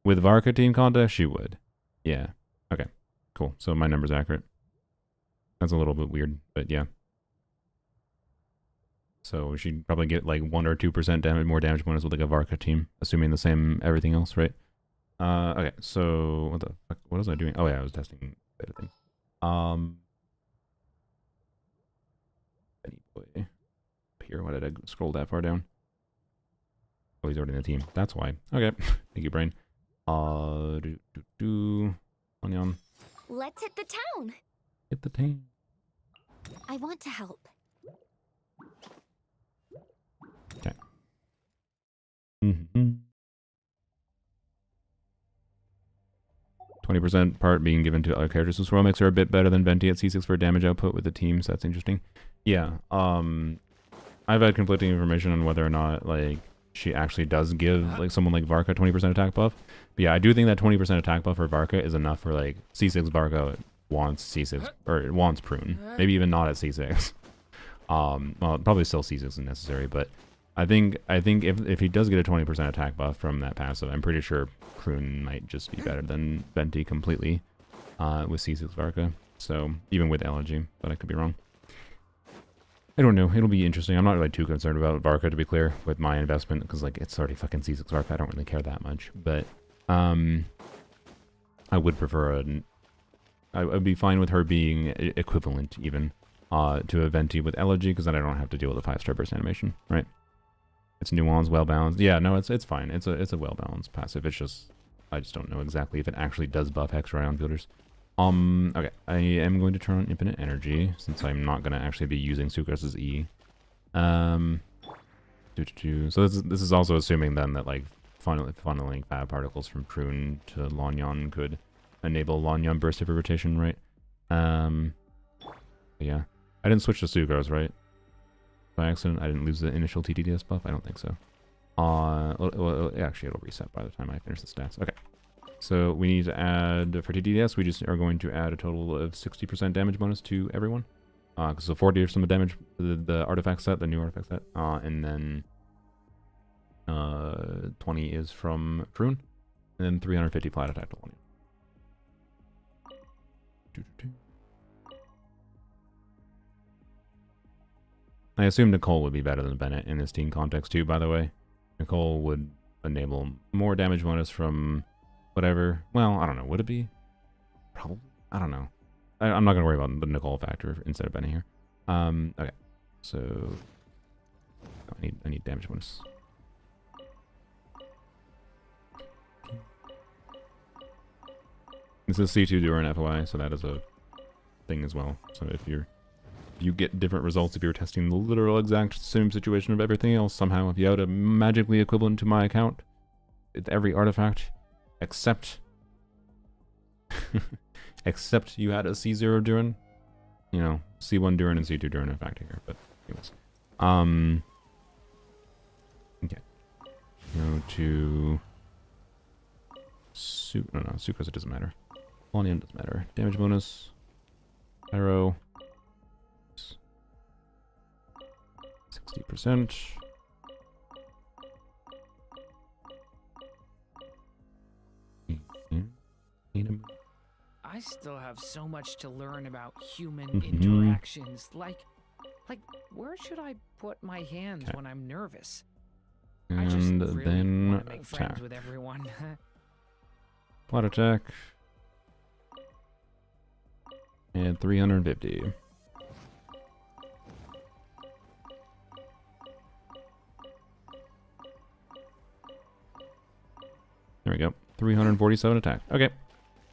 With Varka team contest, she would. Yeah. Okay. Cool. So my number's accurate. That's a little bit weird, but yeah. So she'd probably get like 1 or 2% damage, more damage bonus with like a Varka team, assuming the same everything else, right? Okay, so what the fuck? What was I doing? Oh yeah, I was testing beta things. Benny boy. Up here, why did I scroll that far down? Oh, he's already in the team. That's why. Okay, thank you, brain. Onion. Let's hit the town. Hit the team. I want to help. Okay. 20% part being given to other characters. So Swirl makes her a bit better than Venti at C6 for damage output with the team, so that's interesting. Yeah, I've had conflicting information on whether or not, like, she actually does give, like, someone like Varka 20% attack buff. But yeah, I do think that 20% attack buff for Varka is enough for, like, C6 Varka wants C6, or it wants Prune. Maybe even not at C6. Well, probably still C6 is necessary, but I think if he does get a 20% attack buff from that passive, I'm pretty sure Prune might just be better than Venti completely with C6 Varka. So even with Elegy, but I could be wrong. I don't know. It'll be interesting. I'm not really too concerned about Varka, to be clear, with my investment, because like it's already fucking C6 Varka. I don't really care that much, but I would prefer I would be fine with her being equivalent even to a Venti with Elegy, because then I don't have to deal with a 5-star burst animation, right? It's nuanced, well balanced. Yeah, no, it's fine. It's a well balanced passive. It's just I just don't know exactly if it actually does buff Hexarai on fielders. Okay, I am going to turn on Infinite Energy since I'm not going to actually be using Sucrose's E. So this is also assuming then that like funneling fab particles from Prune to Lanyan could enable Lanyan burst of rotation, right? Yeah, I didn't switch to Sucrose, right? By accident, I didn't lose the initial TTDS buff. I don't think so. Well, actually, it'll reset by the time I finish the stats. Okay. So we need to add, for TTDS, we just are going to add a total of 60% damage bonus to everyone. Because so 40 is from the damage, the artifact set, the new artifact set. And then 20 is from Prune. And then 350 flat attack to 1. I assume Nicole would be better than Bennett in this team context too, by the way. Nicole would enable more damage bonus from whatever. Well, I don't know. Would it be? Probably. I don't know. I'm not going to worry about the Nicole factor instead of Bennett here. Okay. So I need damage bonus. This is C2 during FOI, so that is a thing as well. So if you get different results if you're testing the literal exact same situation of everything else somehow. If you had a magically equivalent to my account with every artifact, except except you had a C0 Durin, you know, C1 Durin and C2 Durin effect here. But anyways, okay, go to Sucrose. It doesn't matter. Onion doesn't matter. Damage bonus, arrow. 60%. I still have so much to learn about human interactions. Like, where should I put my hands when I'm nervous? I just And really then want to make friends attack. with everyone. Flat attack. And 350. There we go. 347 attack. Okay.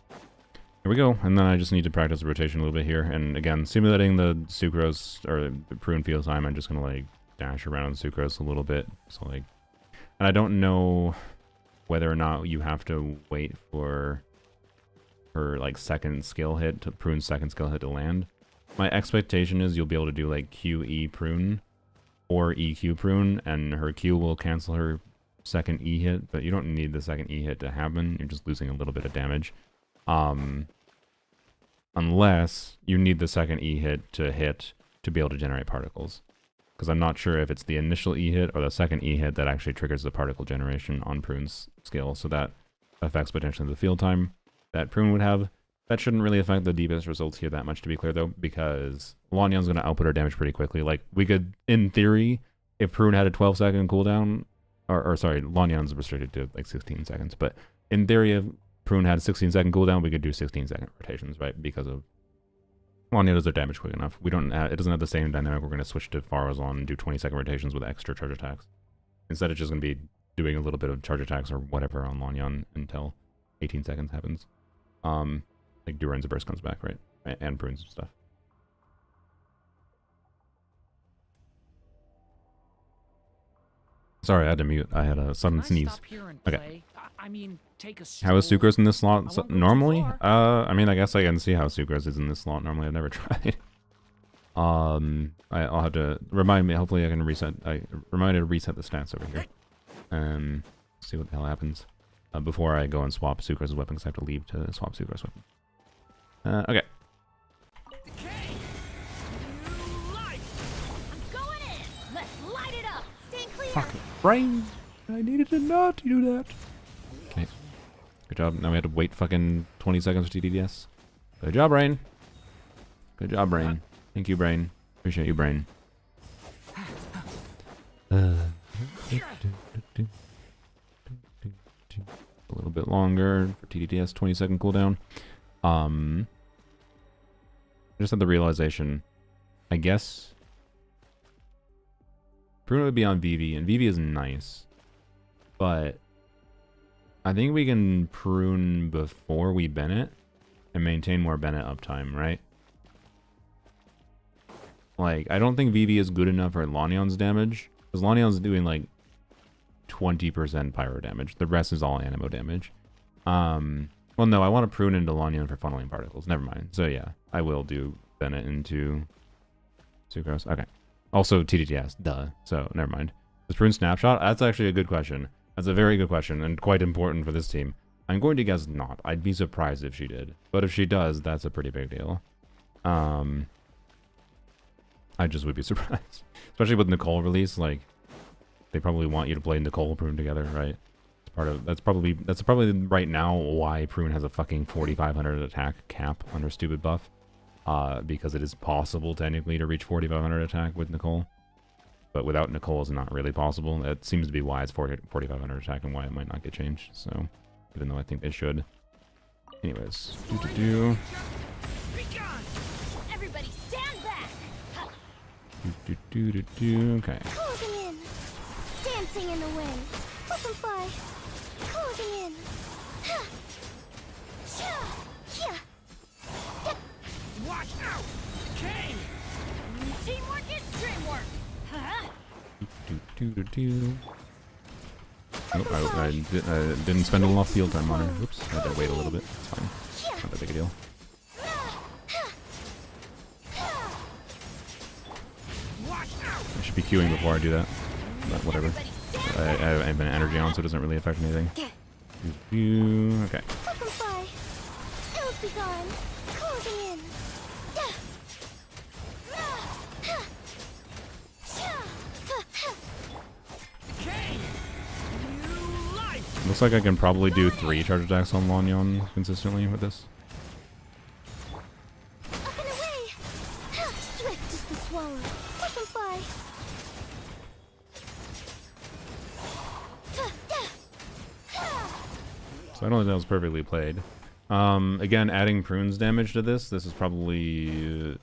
Here we go. And then I just need to practice the rotation a little bit here. And again, simulating the Sucrose or the Prune field time, I'm just going to like dash around Sucrose a little bit. So like And I don't know whether or not you have to wait for her like second skill hit to Prune's second skill hit to land. My expectation is you'll be able to do like QE Prune or EQ Prune, and her Q will cancel her second E hit, but you don't need the second E hit to happen. You're just losing a little bit of damage. Unless you need the second E hit to be able to generate particles. Because I'm not sure if it's the initial E hit or the second E hit that actually triggers the particle generation on Prune's skill, so that affects potentially the field time that Prune would have. That shouldn't really affect the DPS results here that much, to be clear, though, because Lanyan's going to output her damage pretty quickly. Like, we could, in theory, if Prune had a 12-second cooldown, or sorry, Lanyan's restricted to, like, 16 seconds, but in theory, if Prune had a 16-second cooldown, we could do 16-second rotations, right, because of Lanyan does their damage quick enough. We don't it doesn't have the same dynamic. We're going to switch to Faruzan and do 20-second rotations with extra charge attacks. Instead, it's just going to be doing a little bit of charge attacks or whatever on Lanyan until 18 seconds happens. Like Duran's burst comes back, right? And Prune's stuff. Sorry, I had to mute. I had a sudden sneeze. Okay. I mean, take a How is Sucrose in this slot I won't go too normally? far. I mean, I guess I can see how Sucrose is in this slot normally. I've never tried. I'll have to remind me. Hopefully, I can reset. Remind me to reset the stats over here. See what the hell happens before I go and swap Sucrose's weapon, because I have to leave to swap Sucrose's weapon. Okay. Going in. Let's light it up. Stay clear. Fucking brain. I needed to not do that. Okay. Good job. Now we have to wait fucking 20 seconds for TDDS. Good job, Brain. Good job, Brain. Thank you, Brain. Appreciate you, Brain. A little bit longer for TDDS, 20-second cooldown. I just had the realization, I guess Prune would be on Vivi, and Vivi is nice, but I think we can Prune before we Bennett and maintain more Bennett uptime, right? Like, I don't think Vivi is good enough for Lanyan's damage, because Lanyan's doing like 20% pyro damage. The rest is all animo damage. Well, no, I want to Prune into Lanyan for funneling particles. Never mind. So yeah, I will do Bennett into Sucrose. Okay. Also TDTS, duh. So never mind. Is Prune Snapshot? That's actually a good question. That's a very good question and quite important for this team. I'm going to guess not. I'd be surprised if she did. But if she does, that's a pretty big deal. I just would be surprised. Especially with Nicole release, like, they probably want you to play Nicole Prune together, right? That's probably right now why Prune has a fucking 4,500 attack cap on her stupid buff. Because it is possible technically to reach 4,500 attack with Nicole. But without Nicole, it's not really possible. That seems to be why it's 4,500 attack and why it might not get changed. So, even though I think they should. Anyways, Everybody stand back. Okay. Closing in. Dancing in the wind. Flip and fly. Closing in. Ha. Sha. Yeah. Watch out! Kane! Teamwork is dreamwork. Huh? Oh, I didn't spend a lot of field time on her. Whoops, I had to wait a little bit. It's fine. Not that big a deal. I should be queuing before I do that. But whatever. I have an energy on, so it doesn't really affect anything. Okay. Flip and fly. Hills be gone. Closing in. Looks like I can probably do 3 charge attacks on Lanyan consistently with this. Up and away. Swift as the swallow. Flip and fly. So I don't think that was perfectly played. Again, adding Prune's damage to this is probably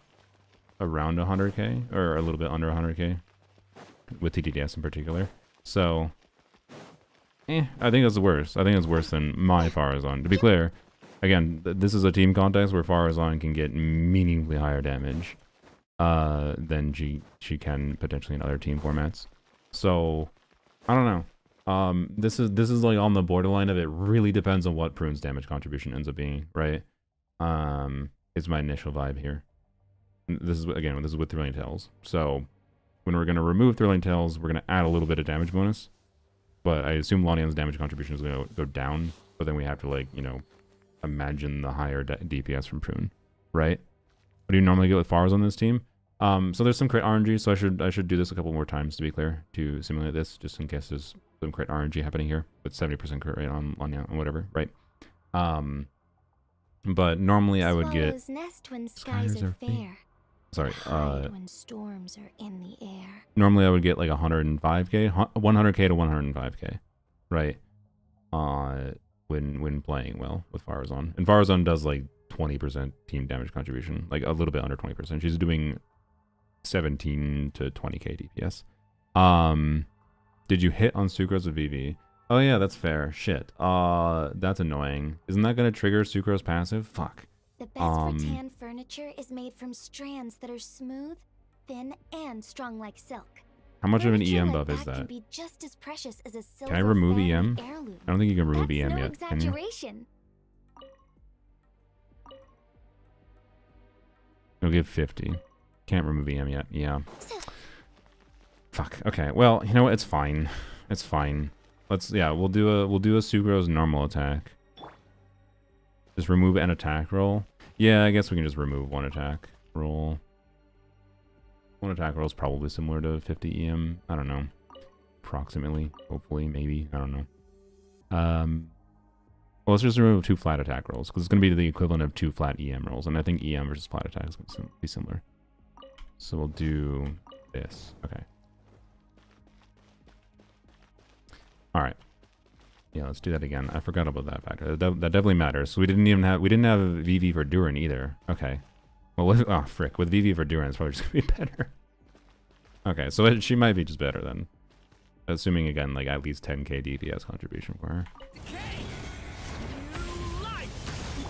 around 100k, or a little bit under 100k, with TDDS in particular. So, I think it's worse. I think it's worse than my Faruzan. To be clear, again, this is a team context where Faruzan can get meaningfully higher damage than she can potentially in other team formats. So, I don't know. This is like on the borderline of it really depends on what Prune's damage contribution ends up being, right? It's my initial vibe here. This is with Thrilling Tales. So when we're gonna remove Thrilling Tales, we're gonna add a little bit of damage bonus. But I assume Lanian's damage contribution is gonna go down. But then we have to, like, you know, imagine the higher DPS from Prune, right? What do you normally get with Faruz on this team? So there's some crit RNG, so I should do this a couple more times to be clear, to simulate this, just in case there's some crit RNG happening here, with 70% crit rate on Lania and whatever, right? But normally I would get... Swallows nest when skies are fair. Sorry, Hide when storms are in the air. normally I would get like 105k, 100k to 105k, right? When playing well with Faruzan. And Faruzan does like 20% team damage contribution, like a little bit under 20%. She's doing 17 to 20k DPS. Did you hit on Sucrose with VV? Oh yeah, that's fair. Shit. That's annoying. Isn't that gonna trigger Sucrose passive? Fuck. The best rattan furniture is made from strands that are smooth, thin, and strong like silk. How much of an Furniture EM like buff is Can that? be just as precious as a Can I remove silver EM? family heirloom. I don't think you can remove That's EM no yet, can you? exaggeration. It'll give 50. Can't remove EM yet. Yeah. Fuck. Okay. Well, you know what? It's fine. It's fine. We'll do a Sucrose normal attack. Just remove an attack roll. Yeah, I guess we can just remove one attack roll. One attack roll is probably similar to 50 EM. I don't know. Approximately. Hopefully. Maybe. I don't know. Well, let's just remove 2 flat attack rolls, because it's going to be the equivalent of 2 flat EM rolls, and I think EM versus flat attack is going to be similar. So we'll do this. Okay. All right. Yeah, let's do that again. I forgot about that factor. That definitely matters. So we didn't have VV for Durin either. Okay. Well, oh frick, with VV for Durin, it's probably just gonna be better. Okay, so she might be just better then. Assuming again, like at least 10k DPS contribution for her.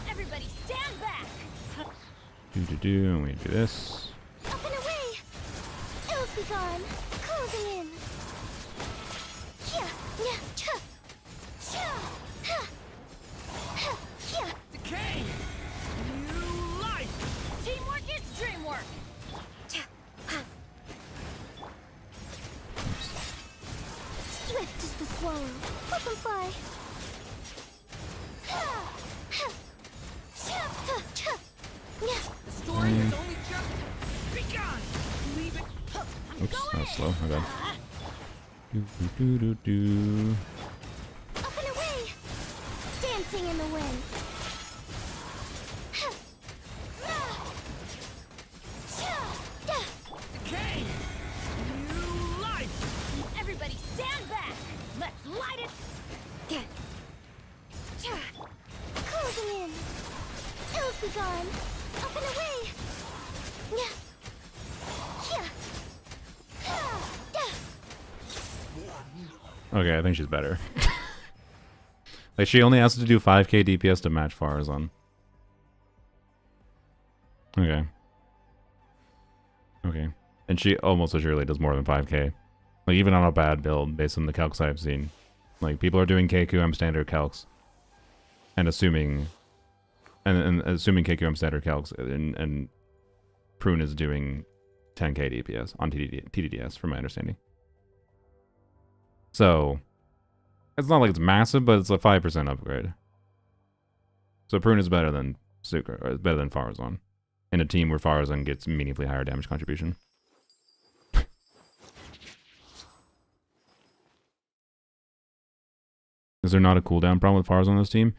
Everybody stand back. And we do this. Up and away! Ills be gone! Closing in! Yeah, yeah, cha! Cha! Ha! Ha! Yeah! Decay! New life! Teamwork is dreamwork. Cha! Ha! Swift is the swallow. Up and fly! Ha! Ha! Cha! Ha! Cha! Yeah! The story has only just begun! Leave it. Oops, that was slow. Okay. Do. Up and away! Dancing in the wind! Ha! Ah! Cha! Yeah! Decay! New life! Everybody stand back. Let's light it. Yeah! Cha! Closing in! Ills be gone! Up and away! Yeah! Yeah! Ha! Yeah! Okay, I think she's better. Like, she only has to do 5k DPS to match Faruzan. Okay. Okay. And she almost assuredly does more than 5k. Like, even on a bad build, based on the calcs I've seen. Like, people are doing KQM standard calcs. And assuming... And assuming KQM standard calcs, and Prune is doing 10k DPS on TDDS, from my understanding. So, it's not like it's massive, but it's a 5% upgrade. So Prune is better than Sucre, or better than Faruzan, in a team where Faruzan gets meaningfully higher damage contribution. Is there not a cooldown problem with Faruzan on this team?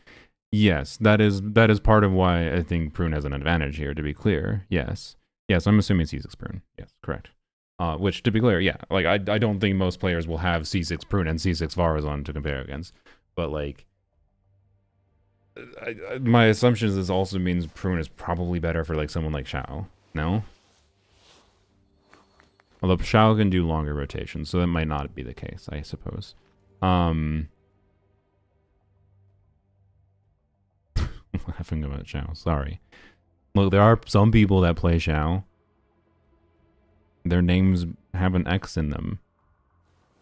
Yes, that is part of why I think Prune has an advantage here, to be clear. Yes. Yes, I'm assuming C6 Prune. Yes, correct. Which, to be clear, yeah, like, I don't think most players will have C6 Prune and C6 Faruzan to compare against. But, like, my assumption is this also means Prune is probably better for, like, someone like Xiao. No? Although Xiao can do longer rotations, so that might not be the case, I suppose. Laughing about Xiao, sorry. Look, there are some people that play Xiao. Their names have an X in them.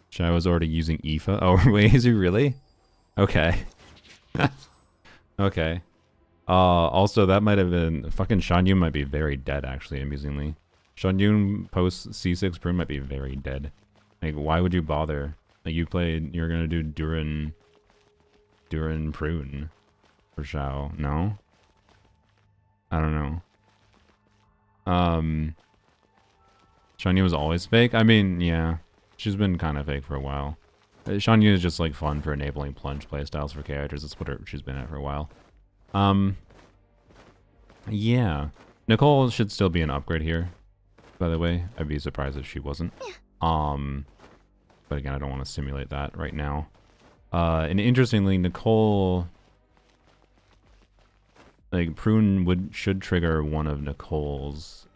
Shao was already using Aoife. Oh, wait, is he really? Okay. Okay. Also, that might have been... Fucking Shan might be very dead, actually, amusingly. Shan post C6 Prune might be very dead. Like, why would you bother? Like, you're gonna do Duran Prune for Shao. No? I don't know. Shan was always fake? I mean, yeah. She's been kind of fake for a while. Shan is just, like, fun for enabling plunge playstyles for characters. That's what she's been at for a while. Yeah. Nicole should still be an upgrade here, by the way. I'd be surprised if she wasn't. But again, I don't want to simulate that right now. And interestingly, Nicole... Like, Prune should trigger one of Nicole's,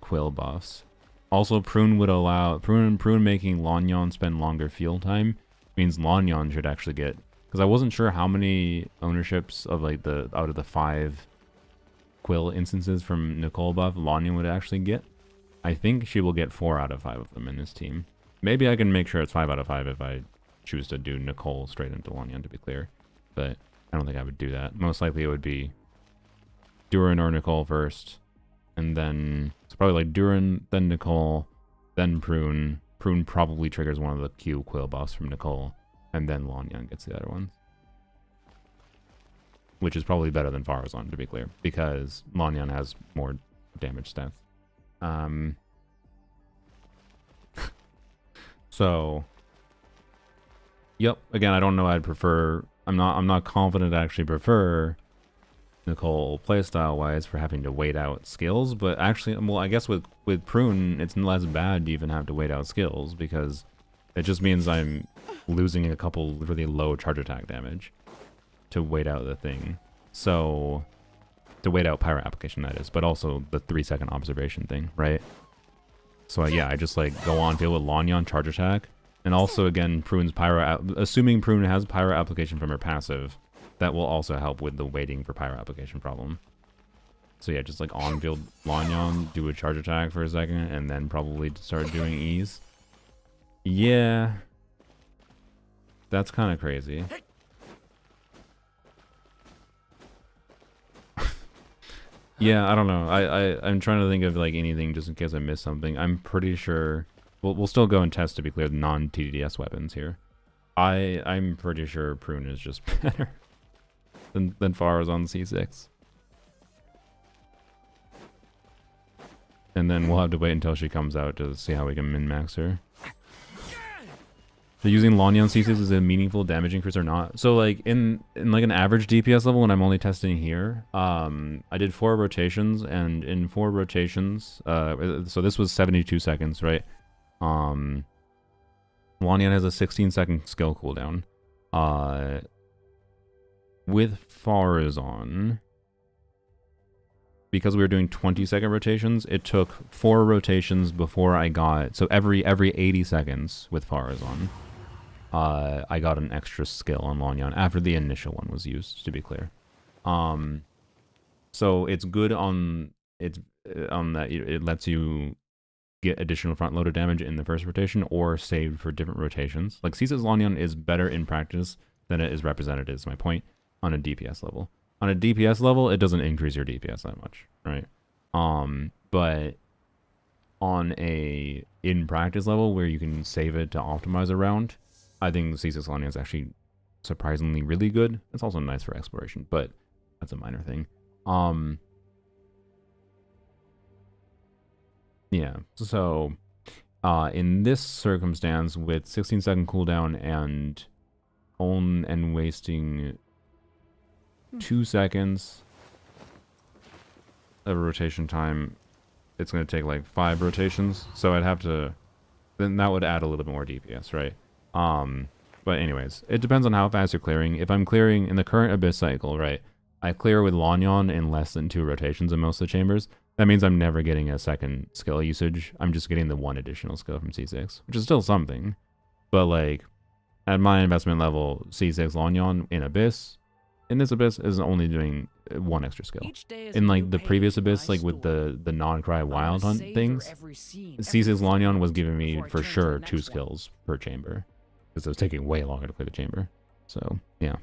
Quill buffs. Also, Prune would allow... Prune making Lanyon spend longer field time means Lanyon should actually get... Because I wasn't sure how many ownerships of, like, out of the 5 Quill instances from Nicole buff Lanyon would actually get. I think she will get 4 out of 5 of them in this team. Maybe I can make sure it's 5 out of 5 if I choose to do Nicole straight into Lanyon, to be clear. But I don't think I would do that. Most likely it would be Duran or Nicole first. And then it's probably like Duran, then Nicole, then Prune. Prune probably triggers one of the Q Quill buffs from Nicole. And then Lanyon gets the other ones. Which is probably better than Faruzan, to be clear. Because Lanyon has more damage stats. So, yep. Again, I don't know. I'd prefer. I'm not confident. I actually prefer Nicole playstyle wise for having to wait out skills. But actually, well, I guess with Prune, it's less bad to even have to wait out skills because it just means I'm losing a couple really low charge attack damage to wait out the thing. So, to wait out pyro application, that is, but also the 3-second observation thing, right? So yeah, I just like go on field with Lanyon charge attack, and also again Prune's pyro. Assuming Prune has pyro application from her passive, that will also help with the waiting for pyro application problem. So yeah, just like on field Lanyon, do a charge attack for a second, and then probably start doing ease. Yeah, that's kind of crazy. Yeah, I don't know. I'm trying to think of like anything just in case I missed something. I'm pretty sure we'll still go and test, to be clear, non-TDDS weapons here. I'm pretty sure Prune is just better than Faruzan C6. And then we'll have to wait until she comes out to see how we can min-max her. So using Lanyon C6 is a meaningful damage increase or not? So like in like an average DPS level when I'm only testing here, I did 4 rotations, and in 4 rotations, so this was 72 seconds, right? Lanyon has a 16-second skill cooldown. With Faruzan, because we were doing 20-second rotations, it took 4 rotations before I got... So every 80 seconds with Faruzan, I got an extra skill on Lanyon after the initial one was used, to be clear. So it's good on that it lets you get additional front-loaded damage in the first rotation or saved for different rotations. Like C6 Lanyon is better in practice than it is represented, is my point, on a DPS level. On a DPS level, it doesn't increase your DPS that much, right? But on a in-practice level where you can save it to optimize a round, I think C6 Lanyon is actually surprisingly really good. It's also nice for exploration, but that's a minor thing. Yeah, so in this circumstance with 16-second cooldown and wasting 2 seconds of rotation time, it's going to take like 5 rotations, so I'd have to, then that would add a little bit more DPS, right? But anyways, it depends on how fast you're clearing. If I'm clearing in the current Abyss cycle, right, I clear with Lanyon in less than 2 rotations in most of the chambers. That means I'm never getting a second skill usage. I'm just getting the 1 additional skill from C6, which is still something. But like, at my investment level, C6 Lanyon in Abyss, in this Abyss is only doing 1 extra skill. Each day is In a like new the page previous in my Abyss, like with story. the non-cry I wanna wild hunt savor things, every scene, C6 every Lanyon was footnote giving me before I for turn to sure the 2 next one. skills per chamber. Because it was taking way longer to play the chamber. So, yeah.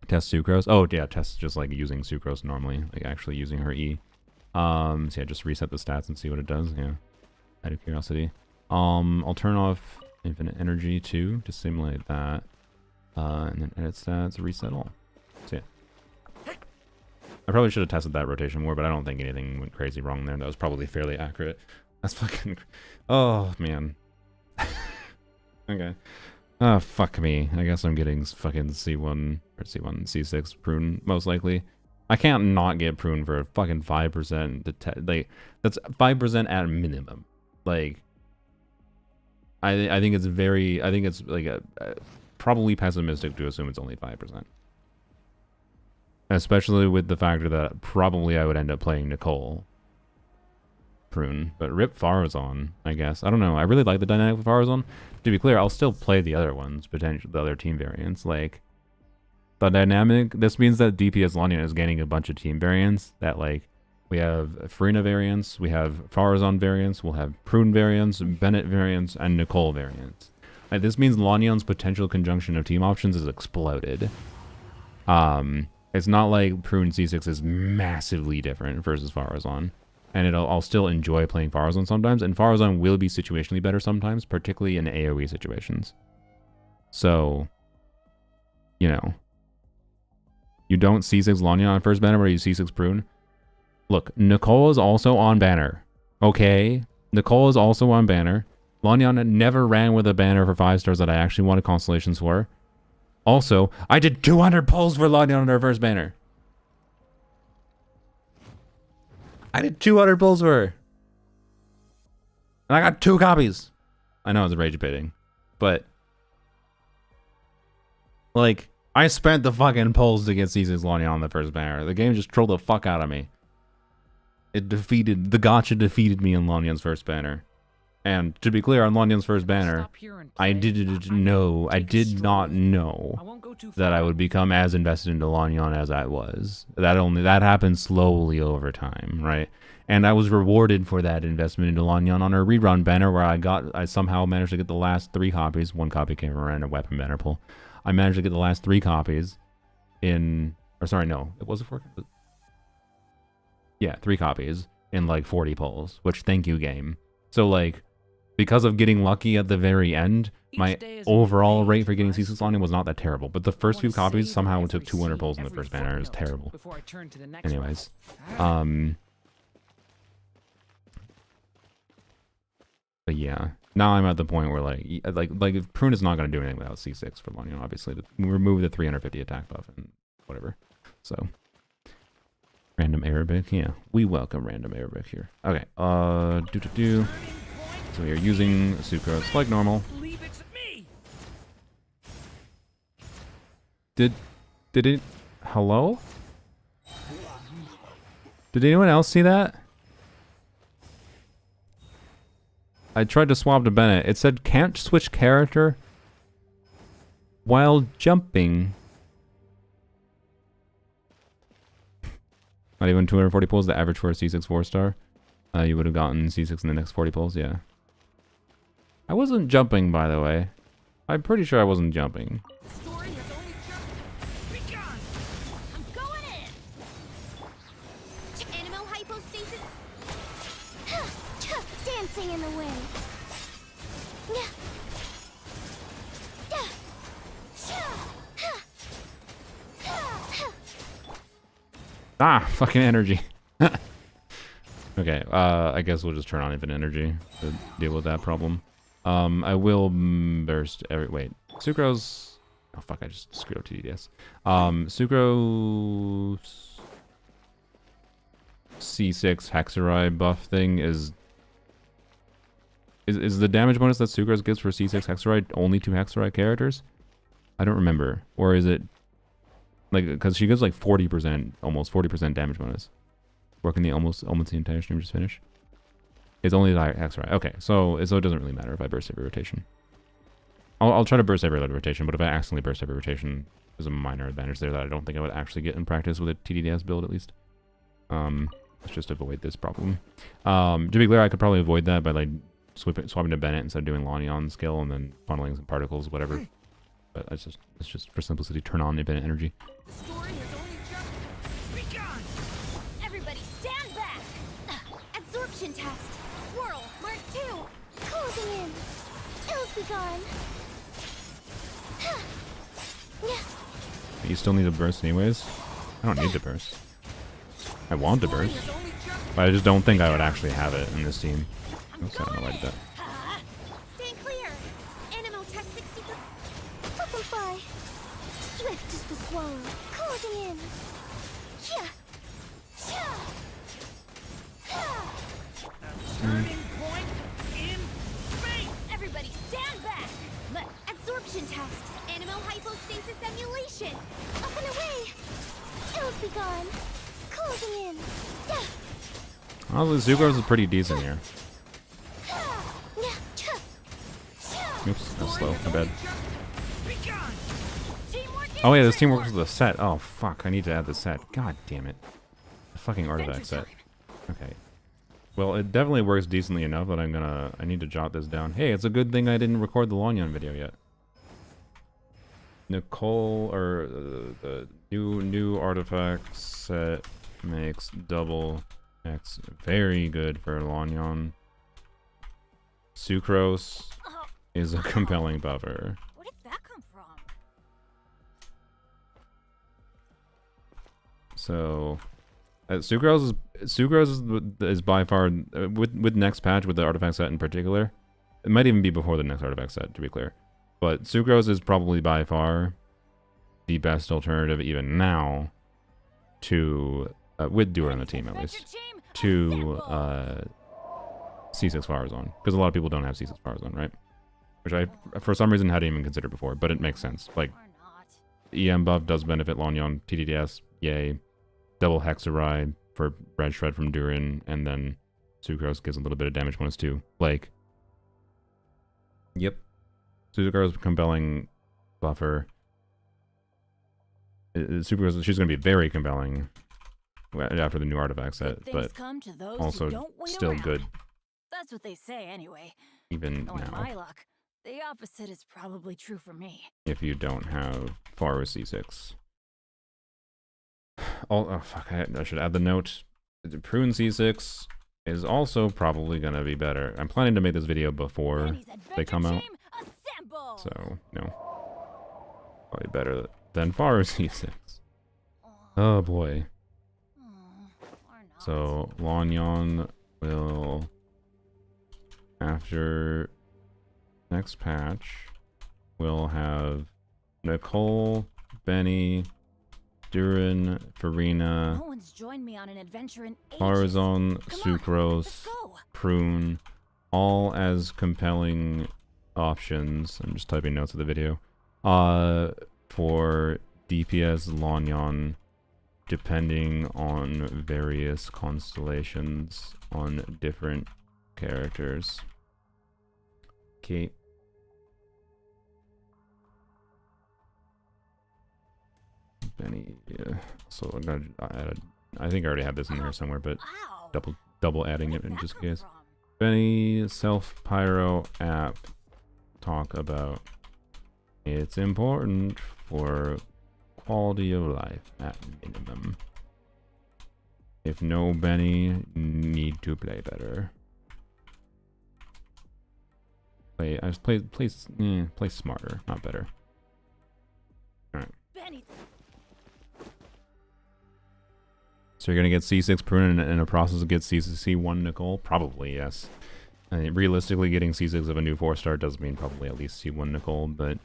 Test Sucrose. Oh, yeah, test just like using Sucrose normally. Like actually using her E. So yeah, just reset the stats and see what it does. Yeah. Out of curiosity. I'll turn off infinite energy too to simulate that. And then edit stats, reset all. So yeah. I probably should have tested that rotation more, but I don't think anything went crazy wrong there. That was probably fairly accurate. That's fucking... Oh, man. Okay. Oh, fuck me. I guess I'm getting fucking C1 or C6 Prune, most likely. I can't not get Prune for a fucking 5%. Like, that's 5% at minimum. Like, I think it's very... I think it's, like, probably pessimistic to assume it's only 5%. Especially with the factor that probably I would end up playing Nicole Prune. But rip Faruzan, I guess. I don't know. I really like the dynamic with Faruzan. To be clear, I'll still play the other ones, potentially the other team variants. Like, the dynamic, this means that DPS Lanyon is gaining a bunch of team variants. That, like, we have Farina variants, we have Faruzan variants, we'll have Prune variants, Bennett variants, and Nicole variants. Like, this means Lanyon's potential conjunction of team options is exploded. It's not like Prune C6 is massively different versus Faruzan. And I'll still enjoy playing Faruzan sometimes, and Faruzan will be situationally better sometimes, particularly in AoE situations. So, you know, you don't C6 Lanyon on first banner, but you C6 Prune. Look, Nicole is also on banner. Okay? Nicole is also on banner. Lanyon never ran with a banner for 5 stars that I actually wanted constellations for. Also, I did 200 pulls for Lanyon on her first banner. I did 200 pulls for her. And I got 2 copies. I know it's rage baiting, but like, I spent the fucking pulls to get C6 Lanyon on the first banner. The game just trolled the fuck out of me. The gacha defeated me in Lanyon's first banner. And to be clear, on Lanyon's first banner, I did not know that I would become as invested into Lanyon as I was. That happened slowly over time, right? And I was rewarded for that investment into Lanyon on her rerun banner, where I somehow managed to get the last 3 copies. 1 copy came from a random weapon banner pull. I managed to get the last 3 copies in, or sorry, no, it was a 4. Yeah, 3 copies in like 40 pulls, which thank you, game. So like, because of getting lucky at the very end, my overall rate for getting C6 Lanyon was not that terrible. But the first few copies somehow took 200 pulls in the first banner. It was terrible. Anyways, but yeah, now I'm at the point where like if Prune is not going to do anything without C6 for Lanyon, obviously. Remove the 350 attack buff and whatever. So, random Arabic, yeah, we welcome random Arabic here. Okay, so we are using Sucrose like normal. Did it? Hello? Did anyone else see that? I tried to swap to Bennett. It said can't switch character while jumping. Not even 240 pulls, the average for a C6 4-star. You would have gotten C6 in the next 40 pulls, yeah. I wasn't jumping, by the way. I'm pretty sure I wasn't jumping. Story has only just begun. I'm going in. Animal hypostasis. Dancing in the wind. Ah, fucking energy. Okay, I guess we'll just turn on infinite energy to deal with that problem. I will burst every... Wait. Sucrose... Oh, fuck, I just screwed up TDS. Sucrose... C6 Hexeride buff thing is the damage bonus that Sucrose gives for C6 Hexeride only to Hexeride characters? I don't remember. Or is it... Like, because she gives like 40%, almost 40% damage bonus. Working the almost the entire stream just finished. It's only the Hexeride. Okay, so it doesn't really matter if I burst every rotation. I'll try to burst every rotation, but if I accidentally burst every rotation, there's a minor advantage there that I don't think I would actually get in practice with a TDDS build, at least. Let's just avoid this problem. To be clear, I could probably avoid that by like swapping to Bennett instead of doing Lanion skill and then funneling some particles, whatever. But it's just for simplicity, turn on the Bennett energy. The story has only just begun. Everybody stand back. Absorption test. Swirl. Mark 2. Closing in. Ills be gone. You still need to burst anyways? I don't need to burst. I want to burst. But I just don't think I would actually have it in this team. Oops, I don't know why I did that. Stand clear. Animal test 63. Fucking fly. Swift as the swallow. Closing in. Yeah. Yeah. Turning point in space. Everybody stand back. Let absorption test. Animal hypostasis emulation. Up and away. Ills be gone. Closing in. Yeah. Honestly, Sucrose is pretty decent here. Oops, that's slow. My bad. Oh yeah, this team works with a set. Oh fuck, I need to add the set. God damn it. The fucking artifact set. Okay. Well, it definitely works decently enough that I need to jot this down. Hey, it's a good thing I didn't record the Lanion video yet. Nicole, or the new artifact set makes double X very good for Lanion. Sucrose is a compelling buffer. Where did that come from? So, Sucrose is by far with next patch, with the artifact set in particular. It might even be before the next artifact set, to be clear. But Sucrose is probably by far the best alternative, even now, to with Dura on the team at least, to C6 Faruzan, because a lot of people don't have C6 Faruzan, right? Which I, for some reason, hadn't even considered before, but it makes sense. Like, EM buff does benefit Lanion, TDDS, yay. Double Hexarai for Red Shred from Durin, and then Sucrose gives a little bit of damage bonus too. Like, yep. Sucrose compelling buffer. Sucrose, she's going to be very compelling after the new artifact set, but also still good. That's what they say anyway. Even Knowing now. my luck, the opposite is probably true for me. If you don't have Faruzan C6. Oh fuck, I should add the note. The Prune C6 is also probably going to be better. I'm planning to make this video before they come out. So, no. Probably better than Faruzan C6. Oh boy. So, Lanion will, after next patch, we'll have Nicole, Benny, Durin, Farina, No one's joined me on an adventure in ages. Faruzan, Come on, Sucrose, let's go. Prune, all as compelling options. I'm just typing notes of the video. For DPS Lanion, depending on various constellations on different characters. Okay. Benny, yeah. So I'm gonna add I think I already have this in there somewhere, but Wow. double adding it in just in case. Benny self pyro app talk about it's important for quality of life at minimum. If no Benny, need to play better. Play smarter, not better. Alright. Benny. So you're gonna get C6 Prune and in a process to get C1 Nicole? Probably, yes. I mean, realistically, getting C6 of a new 4-star does mean probably at least C1 Nicole, but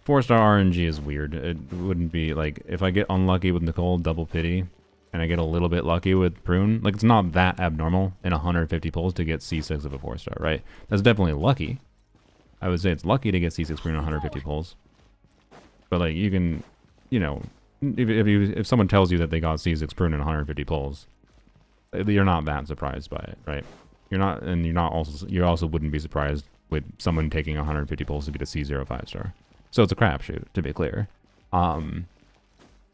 4-star RNG is weird. It wouldn't be, like, if I get unlucky with Nicole, double pity, and I get a little bit lucky with Prune, like, it's not that abnormal in 150 pulls to get C6 of a 4-star, right? That's definitely lucky. I would say it's lucky to get C6 Prune in 150 pulls. But, like, you can, you know, if someone tells you that they got C6 Prune in 150 pulls, you're not that surprised by it, right? You also wouldn't be surprised with someone taking 150 pulls to get a C0 5-star. So it's a crapshoot, to be clear.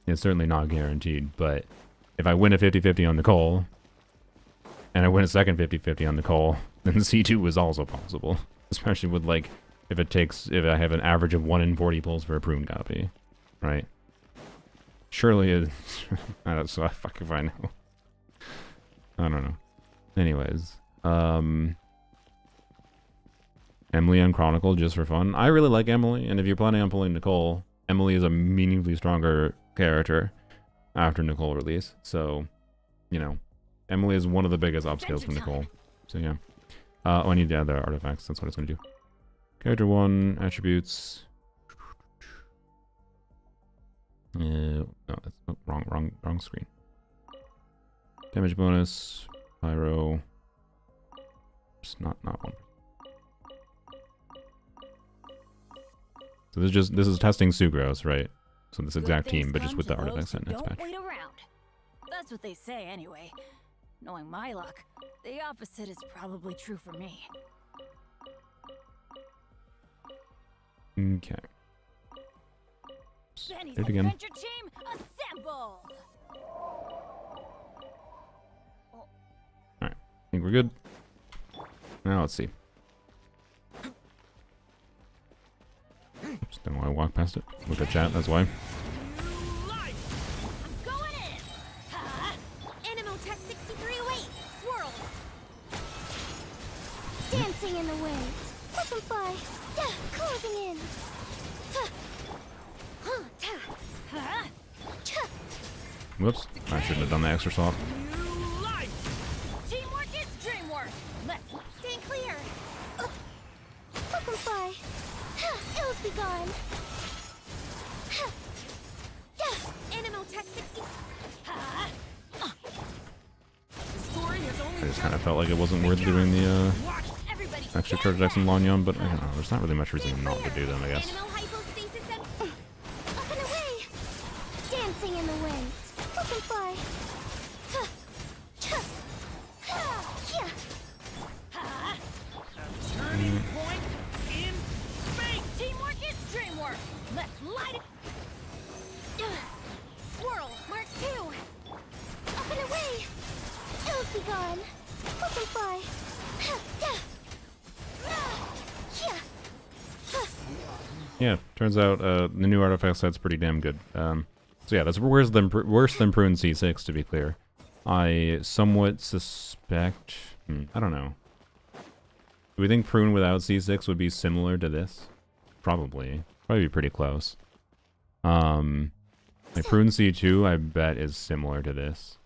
It's certainly not guaranteed, but if I win a 50-50 on Nicole, and I win a second 50-50 on Nicole, then C2 is also possible. Especially with, like, if I have an average of 1 in 40 pulls for a Prune copy, right? Surely it... I don't so fuck if I know. I don't know. Anyways, Emily on Chronicle just for fun. I really like Emily, and if you're planning on pulling Nicole, Emily is a meaningfully stronger character after Nicole release. So, you know, Emily is one of the biggest upscales from Nicole. So yeah. Oh, I need to add the artifacts. That's what it's going to do. Character 1, attributes. No, that's wrong screen. Damage bonus, pyro. It's not one. So this is testing Sucrose, right? So this exact team, but just with the artifacts set next patch. Wait around. That's what they say anyway. Knowing my luck, the opposite is probably true for me. Okay. Benny's Do it again. adventure team, assemble! Alright, I think we're good. Now let's see. Just don't want to walk past it. Look at chat, that's why. Going in! Ha! Animal test 6308! Swirl! Dancing in the wind. Butterfly. Closing in. Whoops, I shouldn't have done the extra swap. Teamwork is dreamwork! Let's Stand clear. Butterfly. Ills be gone. Animal test 60. I just kind of felt like it wasn't worth doing the Everybody extra charge decks in Lanyon, but I don't know, there's not really much reason not to do them, I guess. Animal hypostasis and Up and away. Dancing in the wind. Butterfly. Turning point in space. teamwork is dreamwork! Let's light it! Swirl, Mark 2! Up and away. Ills be gone. Butterfly. Yeah, turns out the new artifact set's pretty damn good. So yeah, that's worse than Prune C6, to be clear. I somewhat suspect... I don't know. Do we think Prune without C6 would be similar to this? Probably. Probably be pretty close. Like Prune C2, I bet, is similar to this.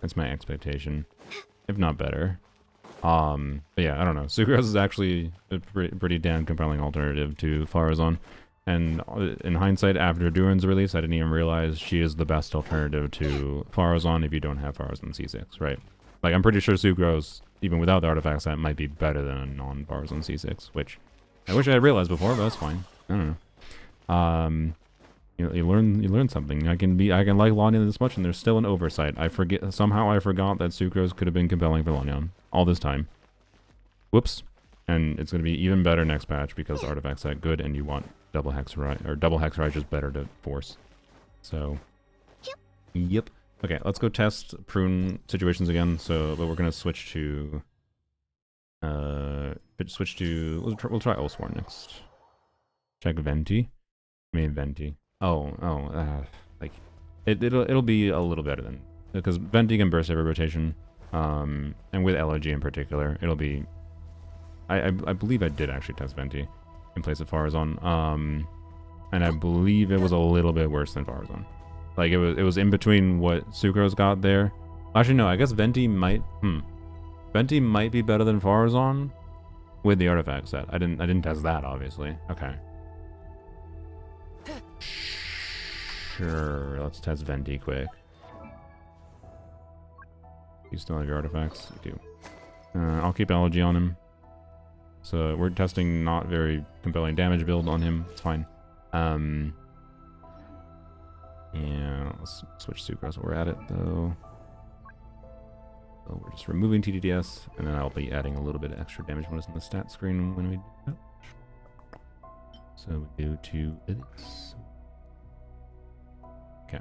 That's my expectation. If not better. But yeah, I don't know. Sucrose is actually a pretty damn compelling alternative to Faruzan. And in hindsight, after Durin's release, I didn't even realize she is the best alternative to Faruzan if you don't have Faruzan C6, right? Like, I'm pretty sure Sucrose, even without the artifact set, might be better than a non-Faruzan C6, which I wish I had realized before, but that's fine. I don't know. You learn something. I can like Lanyon this much, and there's still an oversight. Somehow I forgot that Sucrose could have been compelling for Lanyon all this time. Whoops. And it's going to be even better next patch because the artifact's that good, and you want double Hexerite, or double Hexerite just better to force. So, yep. Okay, let's go test Prune situations again. So, but we're going to switch to, we'll try Ulsworn next. Check Venti. Maybe Venti. Like it'll be a little better than, because Venti can burst every rotation, and with Elegy in particular, it'll be. I believe I did actually test Venti in place of Faruzan, and I believe it was a little bit worse than Faruzan. Like it was in between what Sucrose got there. Actually, no, I guess Venti might be better than Faruzan with the artifact set. I didn't test that, obviously. Okay. Sure, let's test Venti quick. You still have your artifacts? You do. I'll keep Elegy on him. So we're testing not very compelling damage build on him. It's fine. Yeah, let's switch Sucrose while we're at it, though. So we're just removing TDDS, and then I'll be adding a little bit of extra damage bonus on the stat screen when we do that. So we go to this. Okay.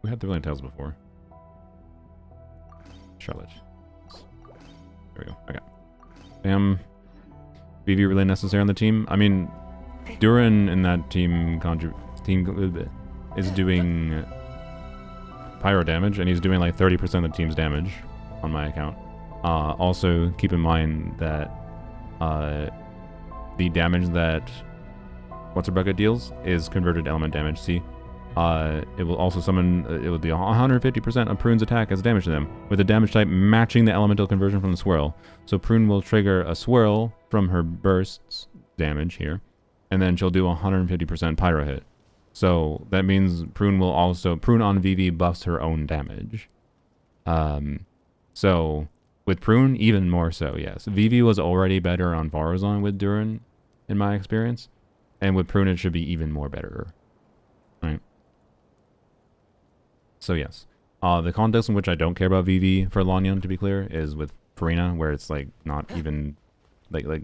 We had the Brilliant Tails before. Charlotte. There we go. Okay. Bam. VV really necessary on the team. I mean, Duran in that team is doing pyro damage, and he's doing like 30% of the team's damage on my account. Also, keep in mind that the damage that What's a Bucket deals is converted element damage. See, it will also summon. It will be 150% of Prune's attack as damage to them, with the damage type matching the elemental conversion from the swirl. So Prune will trigger a swirl from her bursts damage here, and then she'll do 150% pyro hit. So that means Prune will also Prune on VV buffs her own damage. So with Prune, even more so. Yes, VV was already better on Faruzan with Duran, in my experience, and with Prune it should be even more better. Right. So yes, the context in which I don't care about VV for Lanyan, to be clear, is with Farina, where it's like not even like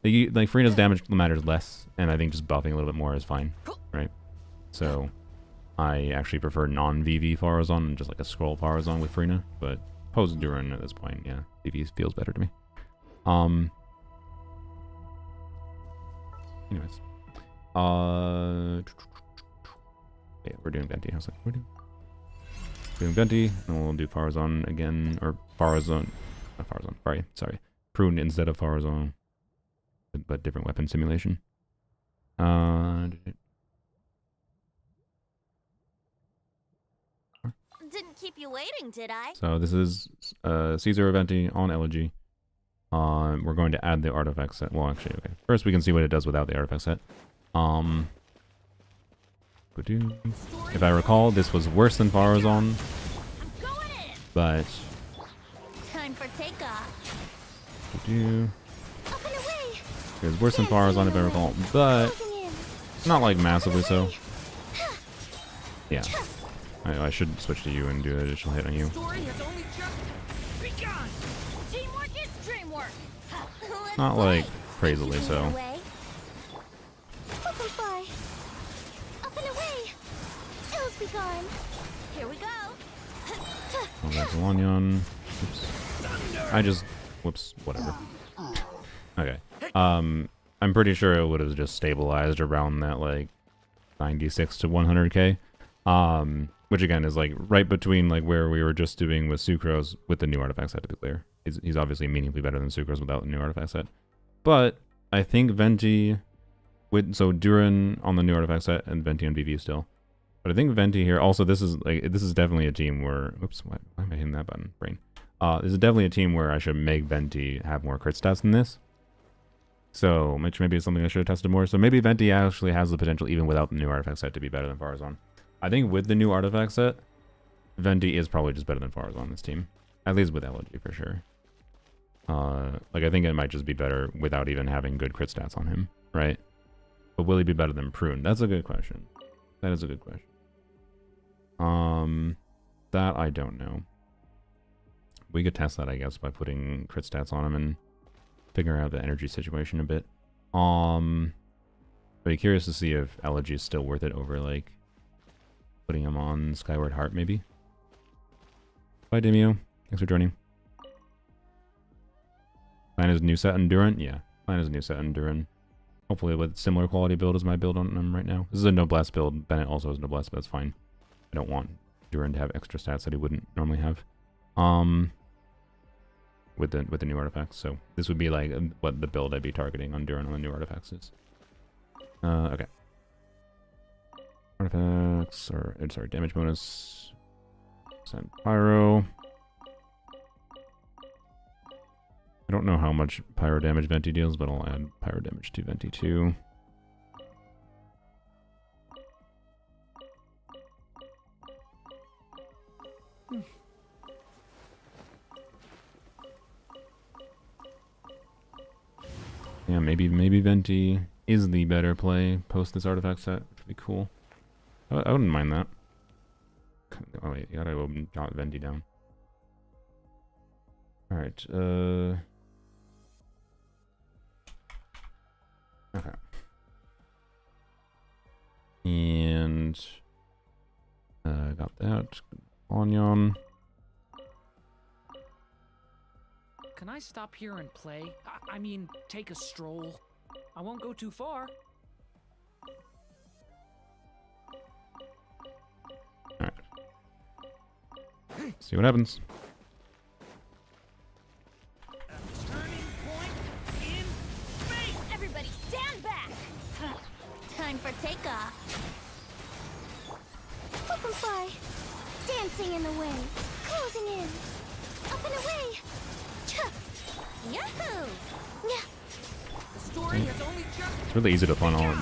Farina's damage matters less, and I think just buffing a little bit more is fine, right? So I actually prefer non-VV Faruzan and just like a scroll Faruzan with Farina, but post Duran at this point, yeah, VV feels better to me. Anyways, yeah, we're doing Venti. How's that? We're doing Venti, and we'll do Faruzan again, or Faruzan, not Faruzan. Sorry, Prune instead of Faruzan, but different weapon simulation. Didn't keep you waiting, did I? So this is Caesar Venti on Elegy. We're going to add the artifact set. Well, actually, okay. First, we can see what it does without the artifact set. If I recall, this was worse than Faruzan, but time for takeoff. Up and away. It was worse than Faruzan, if I recall, but not like massively so. Yeah, I should switch to you and do an additional hit on you. Not like crazily so. Up and away. Ills be gone. Here we go. Oh, that's Lanyan. Oops. Whoops, whatever. Okay. I'm pretty sure it would have just stabilized around that like 96 to 100k. Which again is like right between like where we were just doing with Sucrose with the new artifact set, to be clear. He's obviously meaningfully better than Sucrose without the new artifact set. But I think Venti so Duran on the new artifact set and Venti on VV still. But I think Venti here also, this is definitely a team where why am I hitting that button? Brain. This is definitely a team where I should make Venti have more crit stats than this. So which maybe is something I should have tested more. So maybe Venti actually has the potential even without the new artifact set to be better than Faruzan. I think with the new artifact set, Venti is probably just better than Faruzan on this team. At least with Elegy for sure. Like I think it might just be better without even having good crit stats on him, right? But will he be better than Prune? That's a good question. That is a good question. That I don't know. We could test that, I guess, by putting crit stats on him and figuring out the energy situation a bit. But be curious to see if Elegy is still worth it over like putting him on Skyward Heart, maybe. Bye, Demio. Thanks for joining. Plan is new set Endurant? Yeah, plan is new set Endurant. Hopefully with similar quality build as my build on him right now. This is a Noblesse build. Bennett also has Noblesse, but that's fine. I don't want Duran to have extra stats that he wouldn't normally have. With the new artifacts. So this would be like what the build I'd be targeting on Duran on the new artifacts is. Okay. Artifacts, or sorry, damage bonus. Send Pyro. I don't know how much pyro damage Venti deals, but I'll add pyro damage to Venti too. Yeah, maybe Venti is the better play post this artifact set, which would be cool. I wouldn't mind that. Oh wait, you gotta jot Venti down. Alright, okay. And got that. Onyon. Can I stop here and play? I mean, take a stroll. I won't go too far. Alright. See what happens. Turning point in space! Everybody stand back! Time for takeoff. Flip and fly. Dancing in the wind. Closing in. Up and away. Yahoo! Yeah. The story has only just... It's really easy to funnel.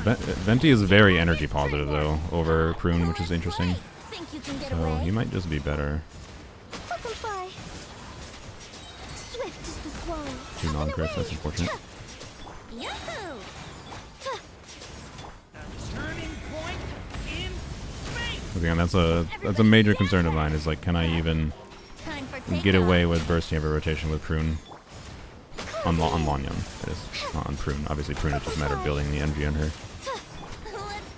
Venti is very energy positive though over Prune, which is interesting. Think you can get So away? he might just be better. Flip and fly. Swift as the swallow. Two non-crits, that's unfortunate. Yahoo! Turning point in space! Again, that's a major concern of mine. Is like, can I even Time for get takeoff. away with bursting every rotation with Prune on Lanyon? That is not on Prune. Obviously, Prune is just a matter of building the energy on her.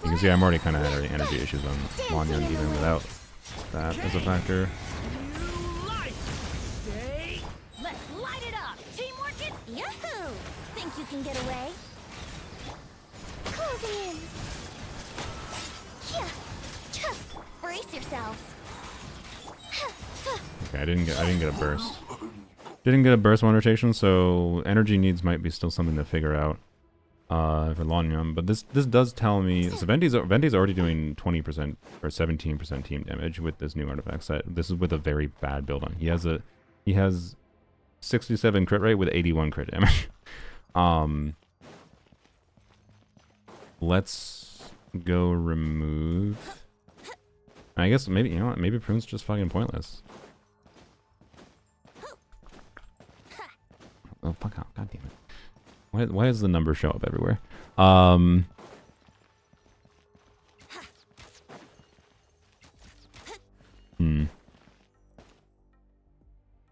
You can see I'm already kind of had energy issues on Lanyon even without that as a factor. New life! Stay! Let's light it up! Teamwork it! Yahoo! Think you can get away? Closing in. Yeah. Brace yourselves. Okay, I didn't get a burst. Didn't get a burst one rotation, so energy needs might be still something to figure out for Lanyon. But this does tell me so Venti's already doing 20% or 17% team damage with this new artifact set. This is with a very bad build on. He has 67 crit rate with 81 crit damage. Let's go remove. I guess maybe, you know what, maybe Prune's just fucking pointless. Oh, fuck out. God damn it. Why does the number show up everywhere?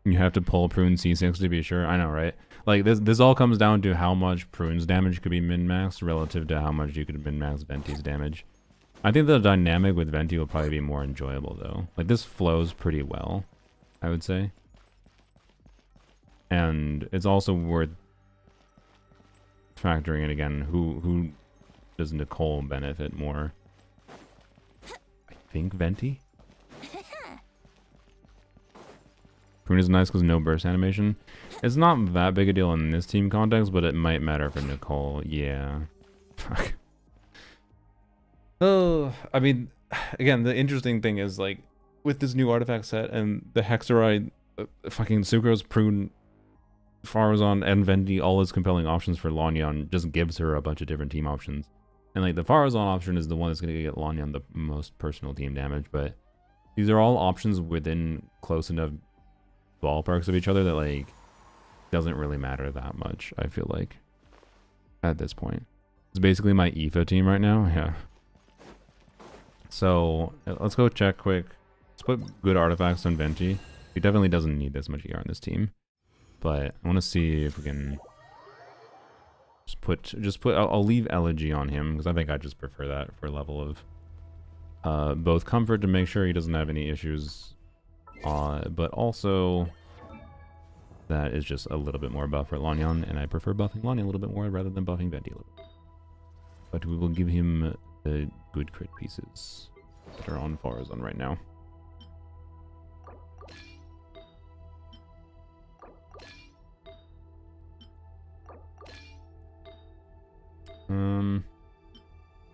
You have to pull Prune C6 to be sure. I know, right? Like, this all comes down to how much Prune's damage could be min-maxed relative to how much you could min-max Venti's damage. I think the dynamic with Venti will probably be more enjoyable, though. Like, this flows pretty well, I would say. And it's also worth factoring in again, who does Nicole benefit more? I think Venti? Prune is nice because no burst animation. It's not that big a deal in this team context, but it might matter for Nicole. Yeah. Fuck. Oh, I mean, again, the interesting thing is, like, with this new artifact set and the Hexeride, fucking Sucrose, Prune, Faruzan, and Venti, all as compelling options for Lanyon, just gives her a bunch of different team options. And, like, the Faruzan option is the one that's going to get Lanyon the most personal team damage, but these are all options within close enough ballparks of each other that, like, doesn't really matter that much, I feel like, at this point. It's basically my EFA team right now, yeah. So, let's go check quick. Let's put good artifacts on Venti. He definitely doesn't need this much ER on this team. But I want to see if we can just put I'll leave Elegy on him because I think I just prefer that for a level of both comfort to make sure he doesn't have any issues, but also that is just a little bit more buff for Lanyon, and I prefer buffing Lanyon a little bit more rather than buffing Venti a little bit. But we will give him the good crit pieces that are on Faruzan right now.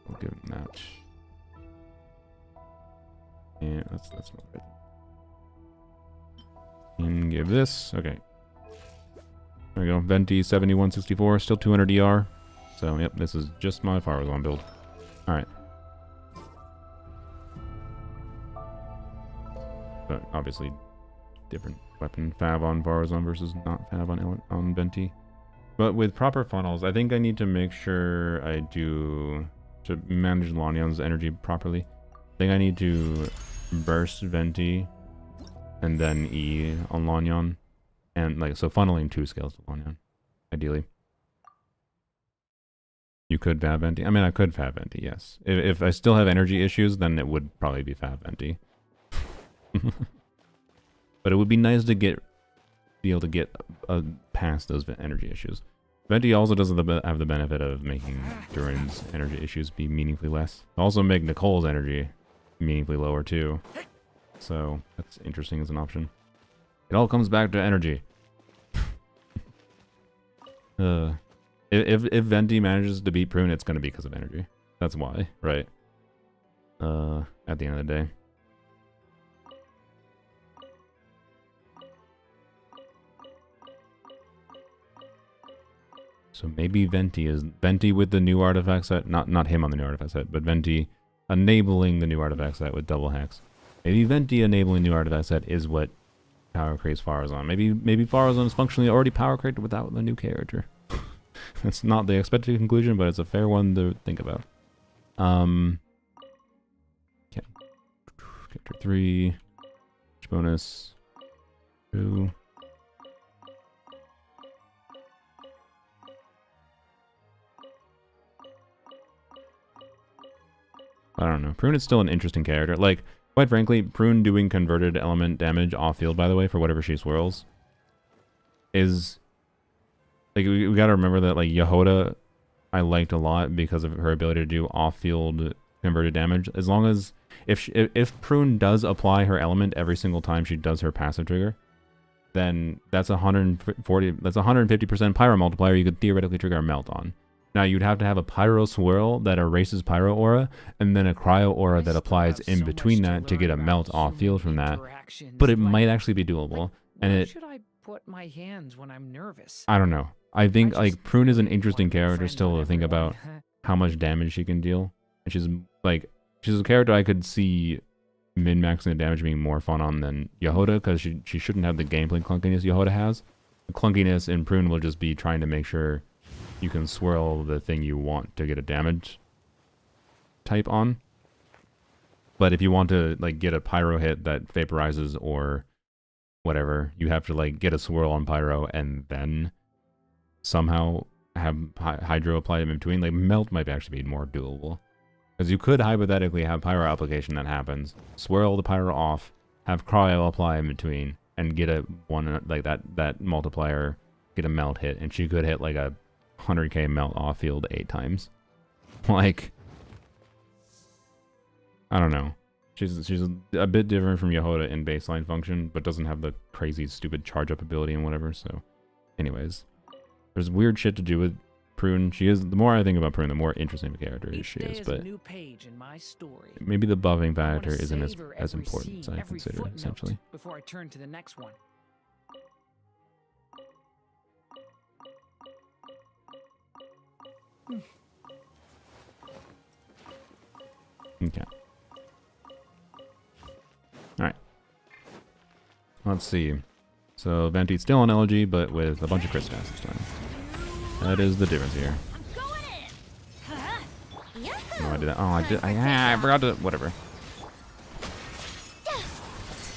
I'll give him that. Yeah, that's not right. And give this. Okay. There we go. Venti 7164, still 200 ER. So, yep, this is just my Faruzan build. Alright. But obviously, different weapon Fav on Faruzan versus not Fav on Venti. But with proper funnels, I think I need to make sure I do to manage Lanyon's energy properly. I think I need to burst Venti and then E on Lanyan. And like, so funneling 2 scales to Lanyan, ideally. You could Fab Venti. I mean, I could Fab Venti, yes. If I still have energy issues, then it would probably be Fab Venti. But it would be nice to be able to get past those energy issues. Venti also doesn't have the benefit of making Durin's energy issues be meaningfully less. Also make Nicole's energy meaningfully lower too. So that's interesting as an option. It all comes back to energy. If Venti manages to beat Prune, it's going to be because of energy. That's why, right? At the end of the day. So maybe Venti with the new artifact set, not him on the new artifact set, but Venti enabling the new artifact set with double hex. Maybe Venti enabling the new artifact set is what power creates Faruzan. Maybe Faruzan is functionally already power created without the new character. That's not the expected conclusion, but it's a fair one to think about. Okay. Character 3. Bonus 2. I don't know. Prune is still an interesting character. Like, quite frankly, Prune doing converted element damage off field, by the way, for whatever she swirls, is like, we gotta remember that, like, Yehoda I liked a lot because of her ability to do off field converted damage. As long as if Prune does apply her element every single time she does her passive trigger, then that's 150% pyro multiplier you could theoretically trigger a melt on. Now, you'd have to have a Pyro Swirl that erases Pyro Aura, and then a Cryo Aura that applies in between that to get a Melt off field from that. But it might actually be doable. And Where should I put my hands when I'm nervous? I don't know. I think, like, Prune is an interesting character still to think about how much damage she can deal. And she's a character I could see min-maxing the damage being more fun on than Yehoda, because she shouldn't have the gameplay clunkiness Yehoda has. The clunkiness in Prune will just be trying to make sure you can swirl the thing you want to get a damage type on. But if you want to, like, get a pyro hit that vaporizes or whatever, you have to, like, get a swirl on pyro and then somehow have hydro apply in between. Like, melt might actually be more doable, because you could hypothetically have pyro application that happens, swirl the pyro off, have cryo apply in between, and get a one, like, that multiplier, get a melt hit, and she could hit like a 100k melt off field 8 times. Like, I don't know. She's a bit different from Yehoda in baseline function, but doesn't have the crazy stupid charge up ability and whatever. So, anyways, there's weird shit to do with Prune. She is, the more I think about Prune, the more interesting of a character she is. But maybe the buffing factor isn't as important as I consider, essentially. Before I turn to the next one. Okay. Alright. Let's see. So, Venti's still on LG, but with a bunch of crit stats this time. That is the difference here. No, I did that. Oh, I forgot to... Whatever.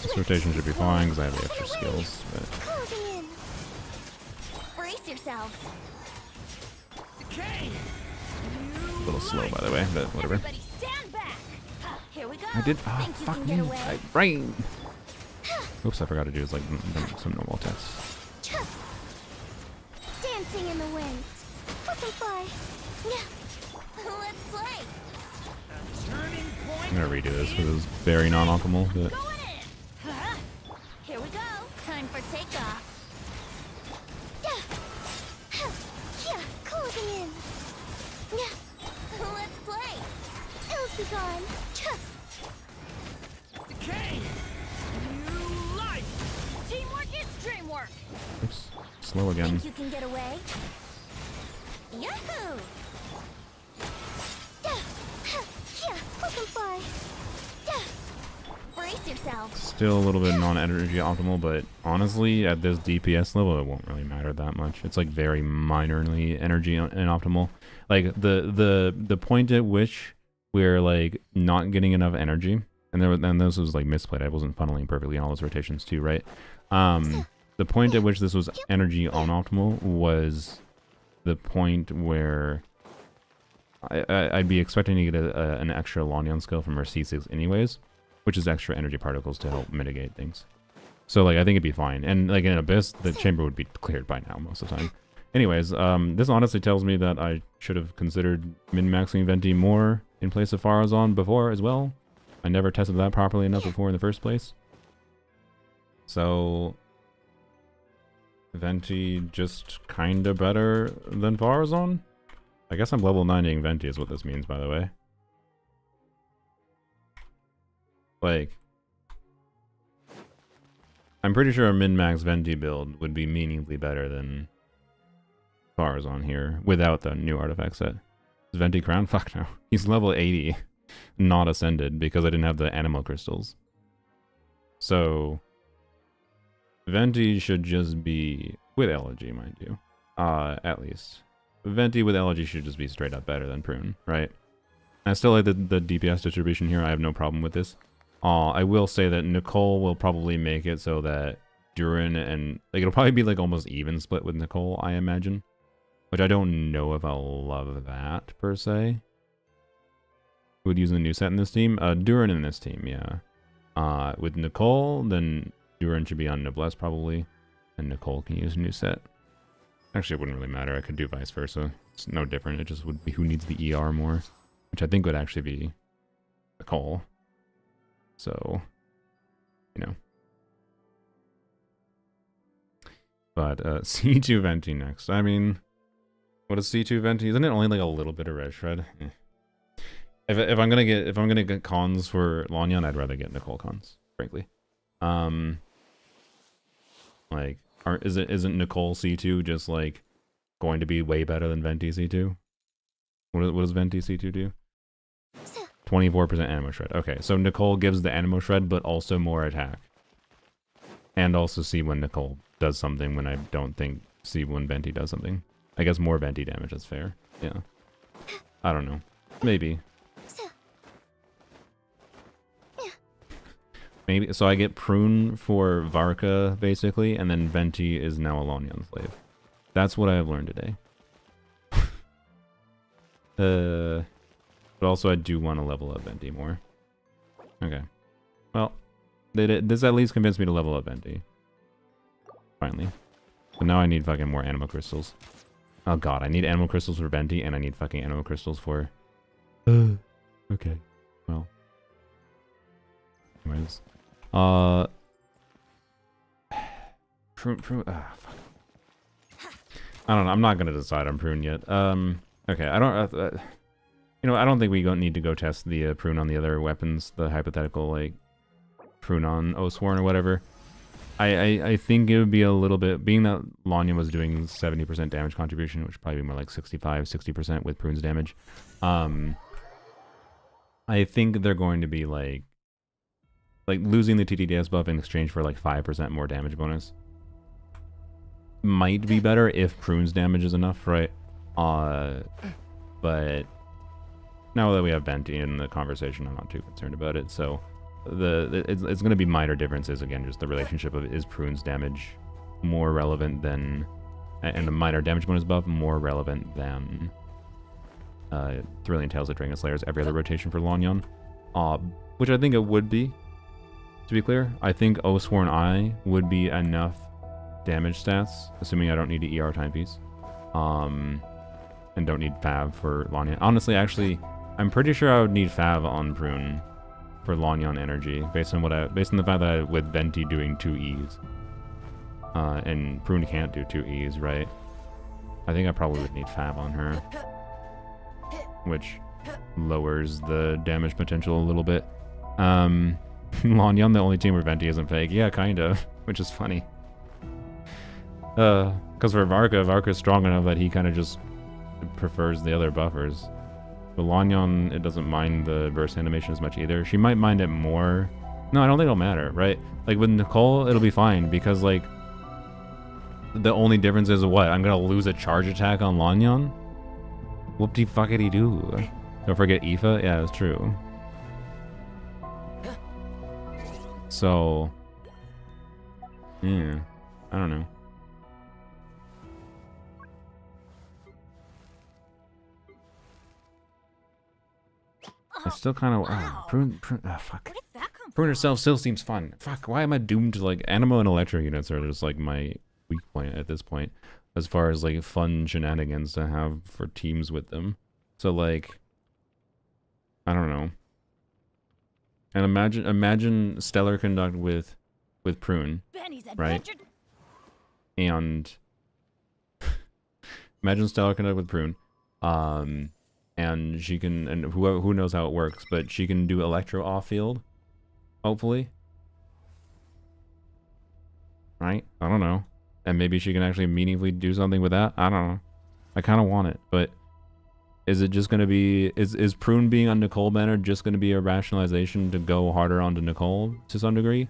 This rotation should be fine, because I have the extra skills, but... Closing in. Brace yourselves. A little slow, by the way, but whatever. Everybody stand back. Here we go. I did... Ah, Think you fuck can me. get away? My brain. Oops, I forgot to do is, like, some normal attacks. Dancing in the wind. Fucking fly. Let's play. I'm gonna redo this because it was very non-optimal, but... Going in. Here we go. Time for takeoff. Yeah, closing in. Let's play. Ills be gone. Decay! New life! Teamwork is dreamwork. Oops. Slow again. Think you can get away? Yahoo! Yeah, fucking fly. Brace yourselves. Still a little bit non-energy optimal, but honestly, at this DPS level, it won't really matter that much. It's like very minorly energy inoptimal. Like the point at which we're like not getting enough energy And this was like misplayed. I wasn't funneling perfectly in all those rotations too, right? The point at which this was energy unoptimal was the point where I'd be expecting to get an extra Lanyon skill from her C6 anyways, which is extra energy particles to help mitigate things. So like I think it'd be fine. And like in Abyss, the chamber would be cleared by now most of the time. Anyways, this honestly tells me that I should have considered min-maxing Venti more in place of Faruzan before as well. I never tested that properly enough before in the first place. So Venti just kinda better than Faruzan? I guess I'm level 90ing Venti is what this means, by the way. Like, I'm pretty sure a min-max Venti build would be meaningfully better than Faruzan here, without the new artifact set. Is Venti crown? Fuck no. He's level 80, not ascended, because I didn't have the animal crystals. So Venti should just be, with elegy, mind you, at least. Venti with elegy should just be straight up better than Prune, right? I still like the DPS distribution here. I have no problem with this. I will say that Nicole will probably make it so that Durin and... like, it'll probably be like almost even split with Nicole, I imagine. Which I don't know if I'll love that, per se. Who would use the new set in this team? Durin in this team, yeah. With Nicole, then Durin should be on Noblesse, probably. And Nicole can use a new set. Actually, it wouldn't really matter. I could do vice versa. It's no different. It just would be who needs the ER more. Which I think would actually be Nicole. So, you know. But, C2 Venti next. I mean, what is C2 Venti? Isn't it only like a little bit of red shred? Eh. If I'm gonna get cons for Lanyon, I'd rather get Nicole cons, frankly. Like, isn't Nicole C2 just like going to be way better than Venti C2? What does Venti C2 do? 24% Animo Shred. Okay, so Nicole gives the Animo Shred, but also more attack. And also see when Nicole does something when I don't think see when Venti does something. I guess more Venti damage, that's fair. Yeah. I don't know. Maybe. Maybe. So I get Prune for Varka, basically, and then Venti is now a Lanyon slave. That's what I have learned today. But also I do want to level up Venti more. Okay. Well, this at least convinced me to level up Venti. Finally. But now I need fucking more animal crystals. Oh god, I need animal crystals for Venti, and I need fucking animal crystals for... okay. Well. Anyways. Prune, fuck. I don't know, I'm not gonna decide on Prune yet. Okay, I don't... you know, I don't think we don't need to go test the Prune on the other weapons, the hypothetical, like, Prune on Oathsworn or whatever. I think it would be a little bit, being that Lanyon was doing 70% damage contribution, which would probably be more like 65, 60% with Prune's damage. I think they're going to be like losing the TTDS buff in exchange for like 5% more damage bonus. Might be better if Prune's damage is enough, right? But now that we have Venti in the conversation, I'm not too concerned about it. So it's going to be minor differences. Again, just the relationship of is Prune's damage more relevant than, and the minor damage bonus buff more relevant than Thrilling Tales of Dragon Slayers every other rotation for Lanyon. Which I think it would be, to be clear. I think Oathsworn Eye would be enough damage stats, assuming I don't need the ER timepiece. And don't need Fav for Lanyon. Honestly, actually, I'm pretty sure I would need Fav on Prune for Lanyon energy, based on the fact that with Venti doing 2 E's. And Prune can't do 2 E's, right? I think I probably would need Fav on her. Which lowers the damage potential a little bit. Lanyon, the only team where Venti isn't fake. Yeah, kind of. Which is funny. Because for Varka's strong enough that he kind of just prefers the other buffers. But Lanyon, it doesn't mind the burst animation as much either. She might mind it more. No, I don't think it'll matter, right? Like with Nicole, it'll be fine because like the only difference is what? I'm gonna lose a charge attack on Lanyon? Whoop-de-fuckity-doo. Don't forget Aoife? Yeah, that's true. So, yeah, I don't know. I still kind of Prune. Fuck. Where did that come Prune from? herself still seems fun. Fuck. Why am I doomed to like Animo and Electro units are just like my weak point at this point, as far as like fun shenanigans to have for teams with them. So like, I don't know. And imagine Stellar Conduct with Prune, Benny's right? adventure. And imagine Stellar Conduct with Prune. And she can, and who knows how it works, but she can do Electro off-field, hopefully. Right? I don't know. And maybe she can actually meaningfully do something with that. I don't know. I kind of want it, but is it just going to be, is Prune being on Nicole banner just going to be a rationalization to go harder onto Nicole to some degree?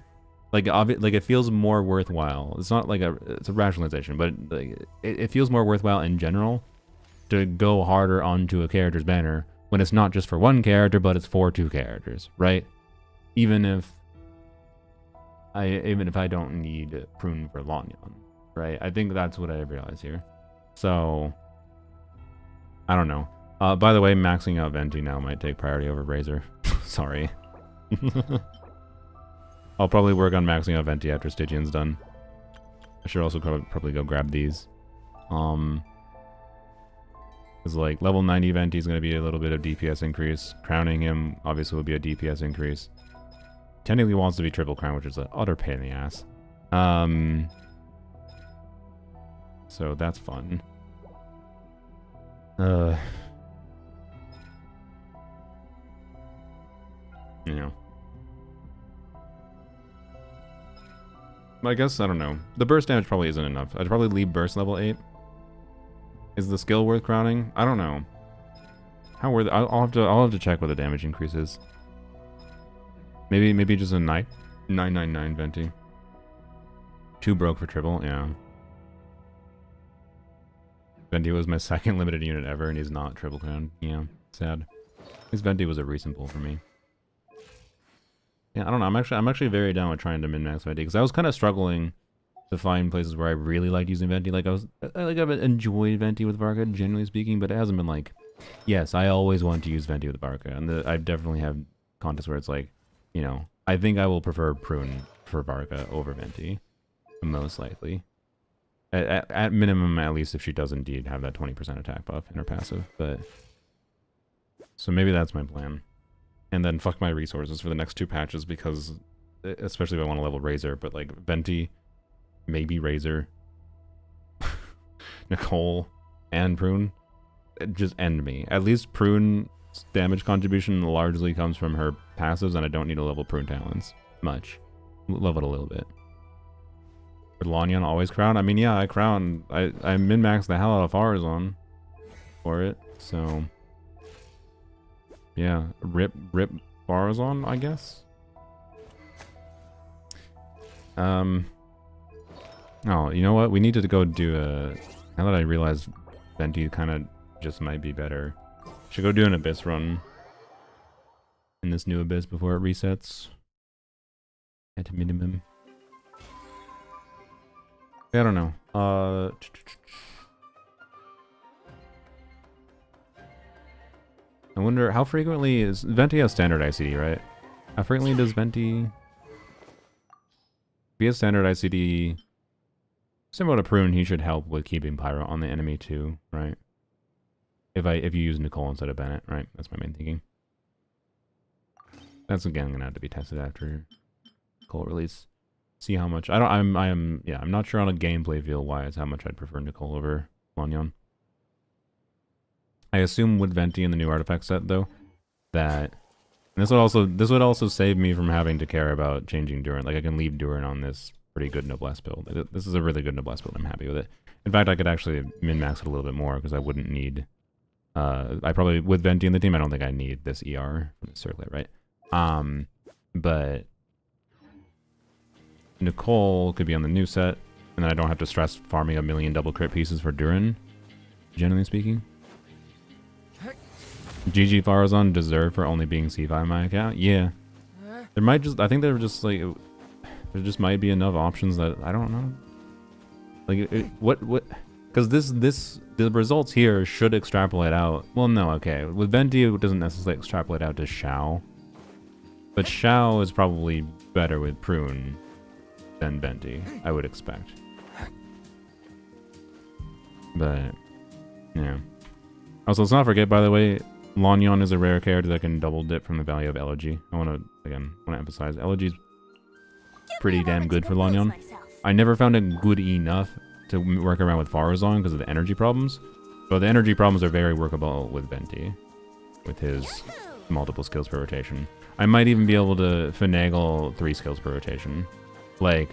Like, like it feels more worthwhile. It's not like it's a rationalization, but like, it feels more worthwhile in general to go harder onto a character's banner when it's not just for one character, but it's for two characters, right? Even if I don't need Prune for Lanyan, right? I think that's what I realize here. So I don't know. By the way, maxing out Venti now might take priority over Razor. Sorry. I'll probably work on maxing out Venti after Stygian's done. I should also probably go grab these. Because like level 90 Venti is going to be a little bit of DPS increase. Crowning him obviously will be a DPS increase. Technically wants to be triple crown, which is an utter pain in the ass. So that's fun. You know. I guess, I don't know. The burst damage probably isn't enough. I'd probably leave burst level 8. Is the skill worth crowning? I don't know. How worth? I'll have to check what the damage increase is. Maybe just a 999 Venti. 2 broke for triple, yeah. Venti was my second limited unit ever, and he's not triple crown. Yeah, sad. His Venti was a recent pull for me. Yeah, I don't know. I'm actually very down with trying to min-max Venti because I was kind of struggling to find places where I really liked using Venti. Like I've enjoyed Venti with Varka, generally speaking, but it hasn't been like, yes, I always want to use Venti with Varka, and I definitely have contests where it's like, you know, I think I will prefer Prune for Varka over Venti, most likely. At minimum, at least if she does indeed have that 20% attack buff in her passive, but so maybe that's my plan. And then fuck my resources for the next 2 patches because, especially if I want to level Razor, but like Venti, maybe Razor, Nicole, and Prune, just end me. At least Prune's damage contribution largely comes from her passives, and I don't need to level Prune talents much. Level it a little bit. Would Lanyan always crown? I mean, yeah, I crown. I min-max the hell out of Faruzan for it, so yeah, rip Faruzan, I guess. Oh, you know what? We needed to go do a. Now that I realize Venti kind of just might be better, should go do an Abyss run in this new Abyss before it resets at a minimum. I don't know. I wonder how frequently is Venti has standard ICD, right? How frequently does Venti? If he has standard ICD, similar to Prune, he should help with keeping Pyro on the enemy too, right? If you use Nicole instead of Bennett, right? That's my main thinking. That's again gonna have to be tested after Nicole release. See how much I'm not sure on a gameplay feel wise how much I'd prefer Nicole over Lanyan. I assume with Venti in the new artifact set though, that this would also save me from having to care about changing Durin. Like I can leave Durin on this pretty good Noblesse build. This is a really good Noblesse build. I'm happy with it. In fact, I could actually min-max it a little bit more because I wouldn't need. I probably with Venti in the team, I don't think I need this ER from the circlet, right? But Nicole could be on the new set, and then I don't have to stress farming a million double crit pieces for Durin, generally speaking. GG Faruzan deserved for only being C5 in my account? Yeah. There might just, I think they were just like, There just might be enough options that I don't know. Like what because the results here should extrapolate out. Well, no, okay. With Venti it doesn't necessarily extrapolate out to Xiao. But Xiao is probably better with Prune than Venti, I would expect. But yeah. Also, let's not forget, by the way, Lanyon is a rare character that can double dip from the value of Elegy. I want to emphasize, Elegy's pretty damn good for Lanyon. I never found it good enough to work around with Faruzan because of the energy problems. But the energy problems are very workable with Venti, with his multiple skills per rotation. I might even be able to finagle 3 skills per rotation. Like,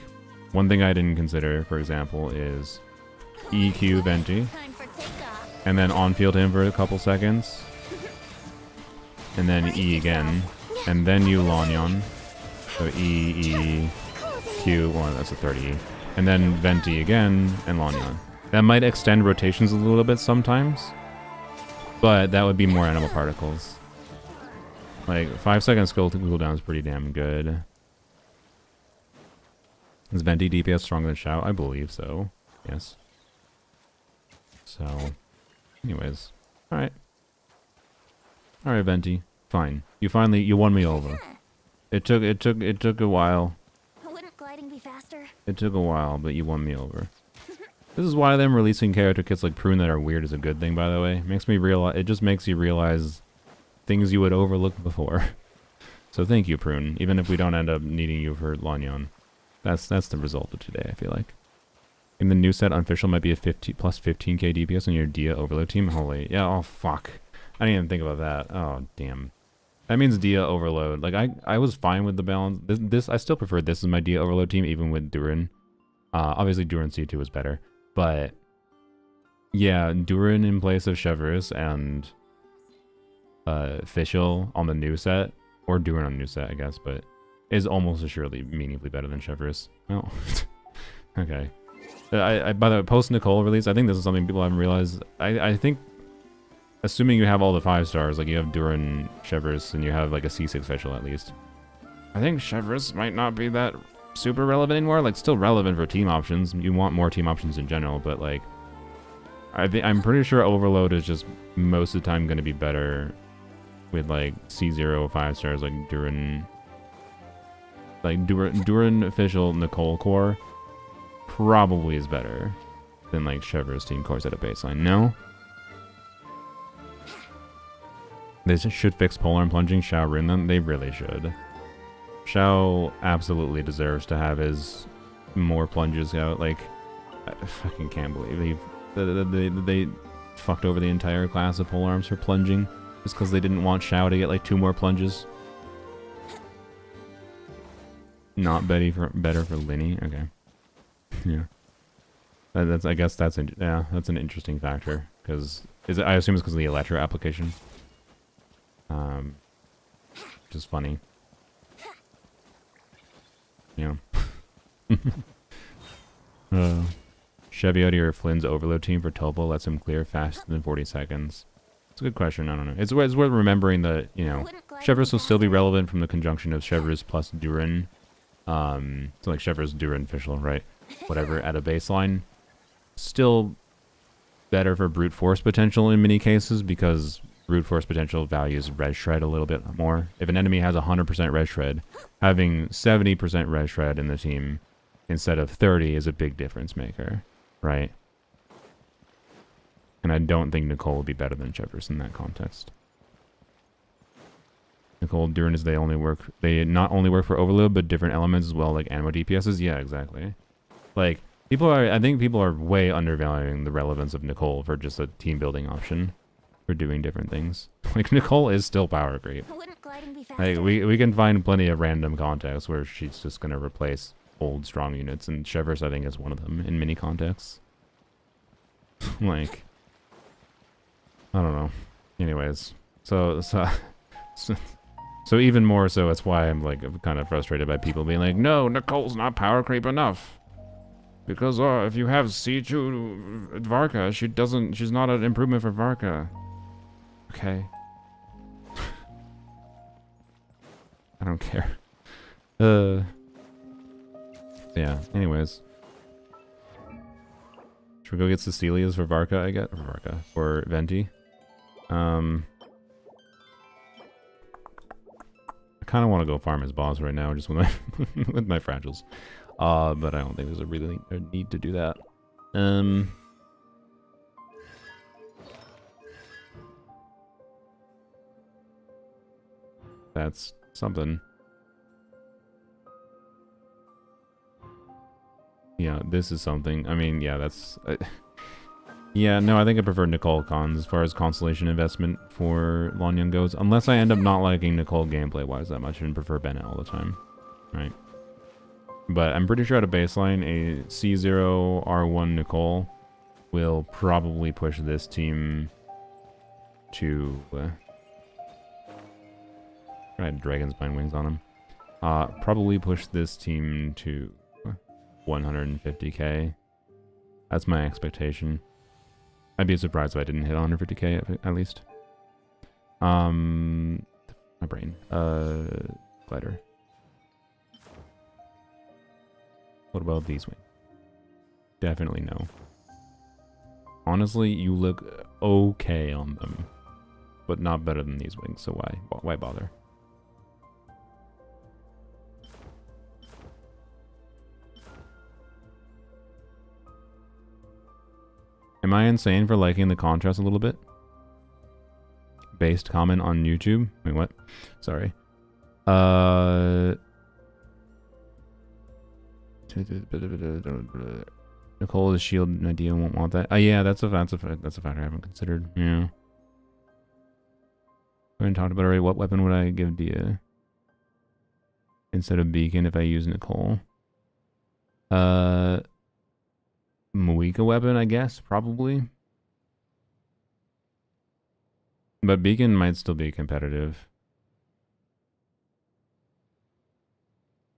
one thing I didn't consider, for example, is EQ Venti, and then on-field him for a couple seconds, and then E again, and then you Lanyon, so E, Q, well that's a 30E, and then Venti again, and Lanyon. That might extend rotations a little bit sometimes, but that would be more animal particles. Like, 5-second skill cooldown is pretty damn good. Is Venti DPS stronger than Xiao? I believe so. Yes. So, anyways. Alright. Alright, Venti. Fine. You won me over. It took a while. Wouldn't gliding be faster? It took a while, but you won me over. This is why them releasing character kits like Prune that are weird is a good thing, by the way. It just makes you realize things you would overlook before. So thank you, Prune. Even if we don't end up needing you for Lanyon. That's the result of today, I feel like. In the new set, Unofficial might be a plus 15k DPS on your Dia Overload team. Holy, yeah, oh fuck. I didn't even think about that. Oh, damn. That means Dia Overload. Like, I was fine with the balance. I still prefer this as my Dia Overload team, even with Durin. Obviously, Durin C2 is better. But, yeah, Durin in place of Chevreuse and Official on the new set, or Durin on the new set, I guess, but is almost assuredly meaningfully better than Chevreuse. Oh, okay. By the way, post Nicole release, I think this is something people haven't realized. I think, assuming you have all the 5 stars, like you have Durin, Chevreuse, and you have like a C6 official at least. I think Chevreuse might not be that super relevant anymore. Like, still relevant for team options. You want more team options in general, but like, I'm pretty sure Overload is just most of the time going to be better with like C0 5 stars, like Durin official Nicole core probably is better than like Chevreuse team cores at a baseline. No? They should fix polearm plunging. Xiao ruin them. They really should. Xiao absolutely deserves to have his more plunges out. Like, I fucking can't believe they fucked over the entire class of polearms for plunging just because they didn't want Xiao to get like 2 more plunges. Not better for Linny. Okay. Yeah. I guess that's an interesting factor because I assume it's because of the Electro application. Which is funny. Yeah. Chevy out of your Flynn's overload team for Topo lets him clear faster than 40 seconds. It's a good question. I don't know. It's worth remembering that, you know, Chevreuse will still be relevant from the conjunction of Chevreuse plus Durin. So like Chevreuse, Durin, official, right? Whatever at a baseline. Still better for brute force potential in many cases because brute force potential values res shred a little bit more. If an enemy has 100% res shred, having 70% res shred in the team instead of 30 is a big difference maker, right? And I don't think Nicole will be better than Chevreuse in that context. Nicole, Durin is they not only work for overload, but different elements as well, like ammo DPSs. Yeah, exactly. Like, I think people are way undervaluing the relevance of Nicole for just a team building option for doing different things. Like, Nicole is still power creep. Like, we can find plenty of random contexts where she's just gonna replace old strong units, and Chevreuse I think is one of them in many contexts. Like, I don't know. Anyways, so even more so, that's why I'm like kind of frustrated by people being like, no, Nicole's not power creep enough. Because if you have C2 Varka, she's not an improvement for Varka. Okay. I don't care. Yeah, anyways. Should we go get Cecilia's for Varka, I guess? For Venti. I kind of want to go farm his boss right now, just with my, with my fragiles. But I don't think there's a need to do that. That's something. Yeah, this is something. I mean, yeah, that's... yeah, no, I think I prefer Nicole Cons as far as Constellation investment for Longyun goes. Unless I end up not liking Nicole gameplay-wise that much and prefer Bennett all the time. Right. But I'm pretty sure at a baseline, a C0 R1 Nicole will probably push this team to... I had Dragon's Spine Wings on him. Probably push this team to 150k. That's my expectation. I'd be surprised if I didn't hit 150k at least. My brain. Glider. What about these wings? Definitely no. Honestly, you look okay on them, but not better than these wings. So why bother? Am I insane for liking the contrast a little bit? Based comment on YouTube. Wait, what? Sorry. Nicole is shield idea won't want that. Yeah, that's a factor I haven't considered. Yeah. We haven't talked about it already. What weapon would I give Dia instead of Beacon if I use Nicole? Moika weapon, I guess, probably. But Beacon might still be competitive.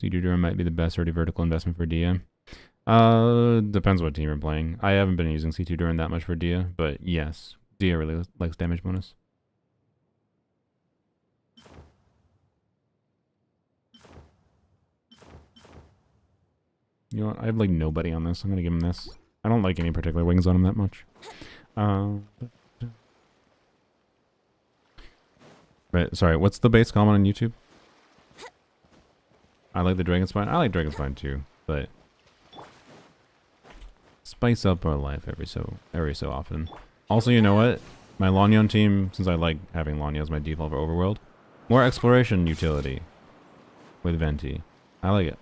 C2 Durham might be the best early vertical investment for Dia. Depends what team you're playing. I haven't been using C2 Durham that much for Dia, but yes, Dia really likes damage bonus. You know what? I have like nobody on this. I'm gonna give him this. I don't like any particular wings on him that much. Right, sorry, what's the base comment on YouTube? I like the Dragon Spine. I like Dragon Spine too, but spice up our life every so often. Also, you know what? My Longyun team, since I like having Lonya as my default for Overworld, more exploration utility with Venti. I like it.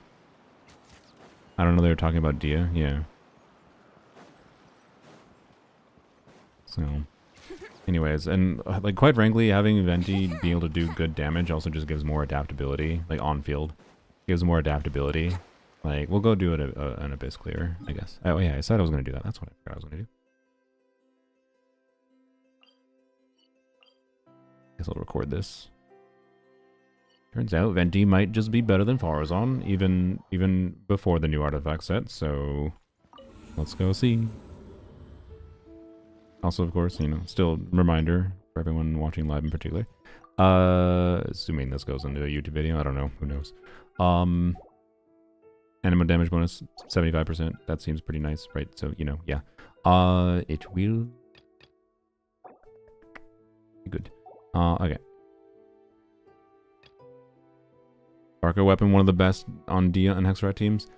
I don't know, they were talking about Dia. Yeah. So, anyways, and like quite frankly, having Venti be able to do good damage also just gives more adaptability, like on field. Gives more adaptability. Like, we'll go do it an Abyss clear, I guess. Oh yeah, I said I was going to do that. That's what I forgot I was going to do. Guess I'll record this. Turns out Venti might just be better than Faruzan, even before the new artifact set, so let's go see. Also, of course, you know, still reminder for everyone watching live in particular. Assuming this goes into a YouTube video, I don't know, who knows. Anima damage bonus 75%. That seems pretty nice, right? So, you know, yeah. It will be good. Okay. Barker weapon, one of the best on Dia and Hexrat teams.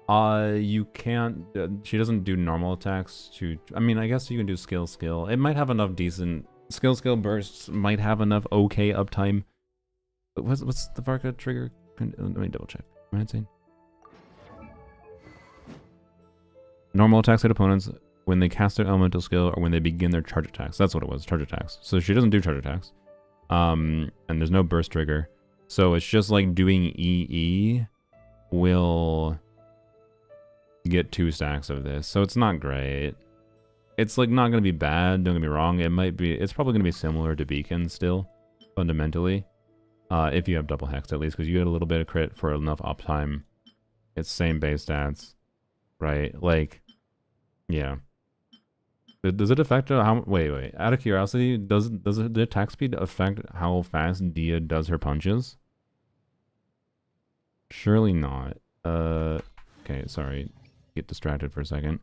You can't... she doesn't do normal attacks to... I mean, I guess you can do skill. It might have enough decent... Skill bursts might have enough okay uptime. But what's the Varka trigger? Let me double check. Am I insane? Normal attacks hit opponents when they cast their elemental skill or when they begin their charge attacks. That's what it was, charge attacks. So she doesn't do charge attacks. And there's no burst trigger. So it's just like doing EE will get 2 stacks of this. So it's not great. It's like not going to be bad, don't get me wrong. It's probably going to be similar to Beacon still, fundamentally. If you have double hex at least, because you get a little bit of crit for enough uptime. It's same base stats, right? Like, yeah. Does it affect how... Wait. Out of curiosity, does the attack speed affect how fast Dia does her punches? Surely not. Okay, sorry. Get distracted for a second.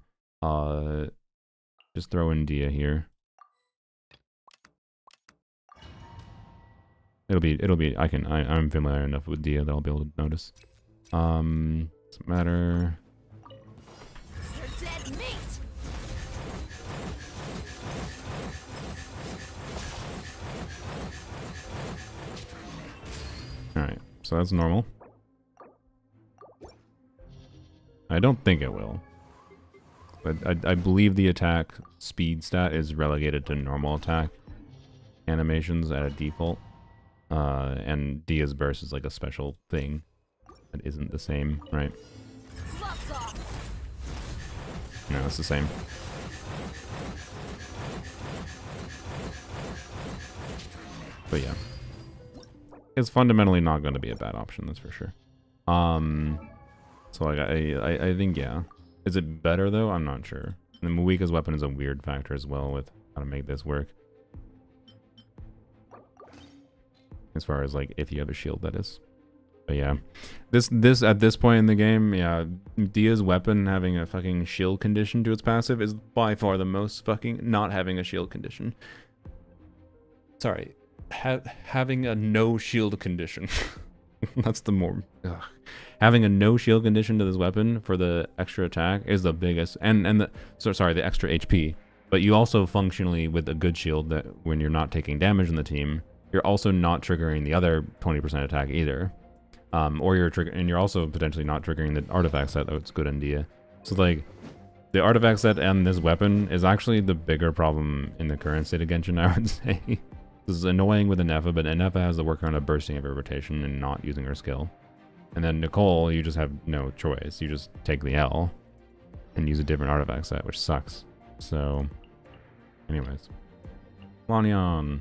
Just throw in Dia here. It'll be, I'm familiar enough with Dia that I'll be able to notice. Doesn't matter. You're dead meat. Alright, so that's normal. I don't think it will. But I believe the attack speed stat is relegated to normal attack animations at a default. And Dia's burst is like a special thing that isn't the same, right? Gloves off. No, it's the same. But yeah. It's fundamentally not going to be a bad option, that's for sure. So like I think, yeah. Is it better though? I'm not sure. And Muika's weapon is a weird factor as well with how to make this work. As far as like if you have a shield, that is. But yeah, this at this point in the game, yeah, Dia's weapon having a fucking shield condition to its passive is by far the most fucking not having a shield condition. Sorry, having a no shield condition. That's the more having a no shield condition to this weapon for the extra attack is the biggest, and the the extra HP. But you also functionally with a good shield that when you're not taking damage in the team, you're also not triggering the other 20% attack either. Or you're also potentially not triggering the artifact set that's good in Dia. So like the artifact set and this weapon is actually the bigger problem in the current state of Genshin, I would say. This is annoying with Inefa, but Inefa has the workaround of bursting every rotation and not using her skill. And then Nicole, you just have no choice. You just take the L and use a different artifact set, which sucks. So, anyways. Lanyan,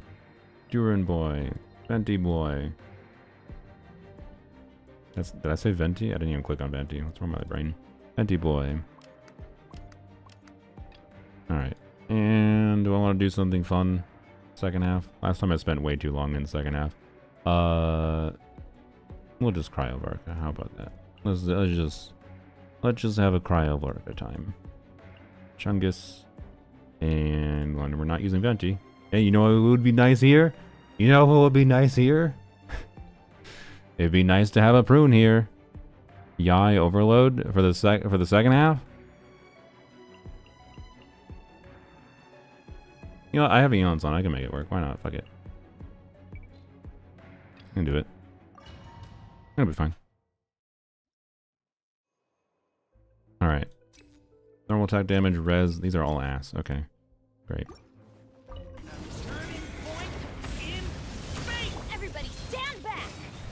Durin Boy, Venti Boy. Did I say Venti? I didn't even click on Venti. What's wrong with my brain? Venti Boy. Alright. And do I want to do something fun? Second half. Last time I spent way too long in the second half. We'll just Cryovarka. How about that? Let's just have a Cryovarka time. Chungus. And we're not using Venti. Hey, you know what would be nice here? You know what would be nice here? It'd be nice to have a Prune here. Yai Overload for the second half. You know, I have Eons on. I can make it work. Why not? Fuck it. I can do it. It'll be fine. Alright. Normal attack damage, res. These are all ass. Okay. Great. Turning point in space. Everybody stand back.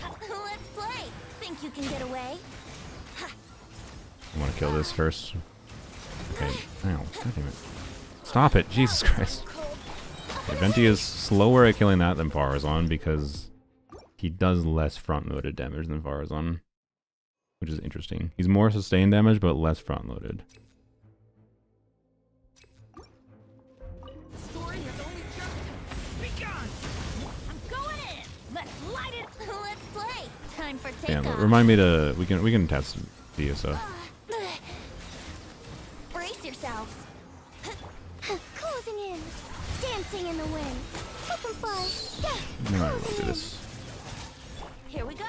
Let's play. Think you can get away? I want to kill this first. Okay. Ow. God damn it. Stop it. Jesus Christ. Okay, Venti is slower at killing that than Faruzan because he does less front-loaded damage than Faruzan, which is interesting. He's more sustained damage, but less front-loaded. Story has only just begun. I'm going in. Let's light it. Let's play. Time for Yeah, takeoff. remind me to we can test Dia stuff. Brace yourselves. Closing in. Dancing in the wind. Up and fly. No, I won't do this. Here we go.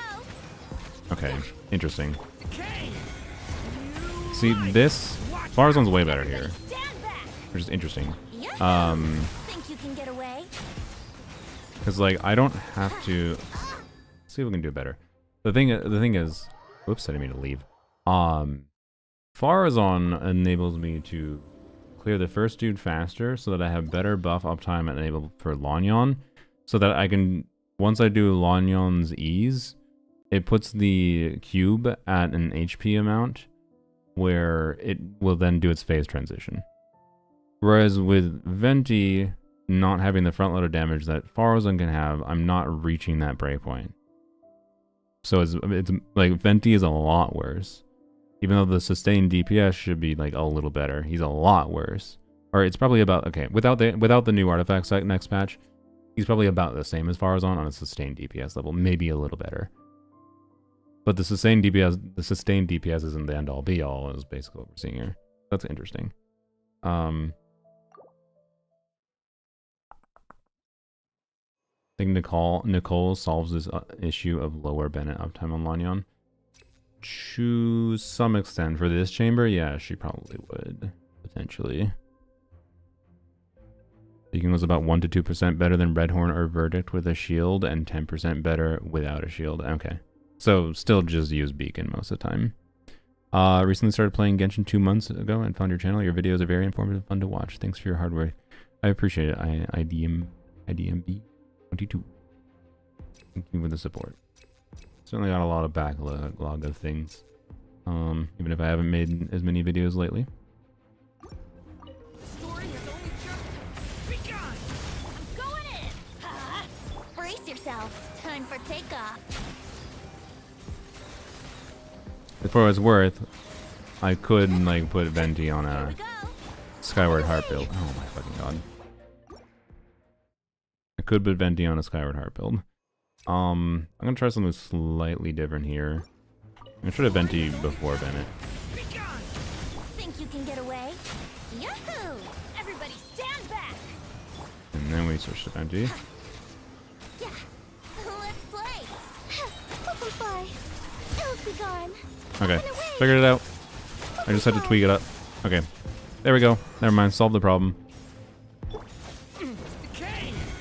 Okay, interesting. Okay. See, this Faruzan's way better here, Stand back. which is interesting. Yeah. Think you can get away? Because like I don't have to. Let's see if we can do it better. The thing is, whoops, I didn't mean to leave. Faruzan enables me to clear the first dude faster, so that I have better buff uptime enabled for Lanyan, so that I can, once I do Lanyan's ease, it puts the cube at an HP amount where it will then do its phase transition. Whereas with Venti not having the front loaded damage that Faruzan can have, I'm not reaching that breakpoint. So it's like Venti is a lot worse. Even though the sustained DPS should be like a little better, he's a lot worse. Or it's probably about, okay, without the new artifact set next patch, he's probably about the same as Faruzan on a sustained DPS level, maybe a little better. But the sustained DPS isn't the end all be all, is basically what we're seeing here. That's interesting. I think Nicole solves this issue of lower Bennett uptime on Lanyon. To some extent. For this chamber, yeah, she probably would. Potentially. Beacon was about 1 to 2% better than Redhorn or Verdict with a shield, and 10% better without a shield. Okay. So, still just use Beacon most of the time. Recently started playing Genshin 2 months ago and found your channel. Your videos are very informative and fun to watch. Thanks for your hard work. I appreciate it. IDMB22. Thank you for the support. Certainly got a lot of backlog of things. Even if I haven't made as many videos lately. Story has only just begun. I'm going in. Brace yourself. Time for takeoff. For what it's worth, I could like put Venti on Here a we go. Skyward Heart build. Oh my fucking god. I could put Venti on a Skyward Heart build. I'm gonna try something slightly different here. I'm gonna try to Venti before Bennett. Think you can get away? Yahoo! Everybody stand back. And then we switch to Venti. Yeah. Let's play. Open fly. Ills be gone. Okay, figured it out. I just had to tweak it up. Okay, there we go. Never mind, solved the problem.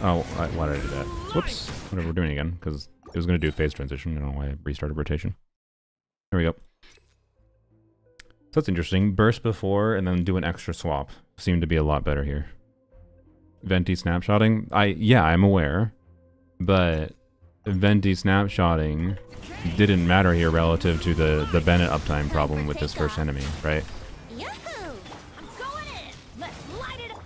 Oh, why did I do that? Whoops. Whatever, we're doing again, because it was going to do phase transition. I don't know why I restarted rotation. There we go. So that's interesting. Burst before, and then do an extra swap. Seemed to be a lot better here. Venti snapshotting? Yeah, I'm aware. But Venti snapshotting didn't matter here relative to the Bennett uptime problem with this first enemy, right? Yahoo! I'm going in. Let's light it up.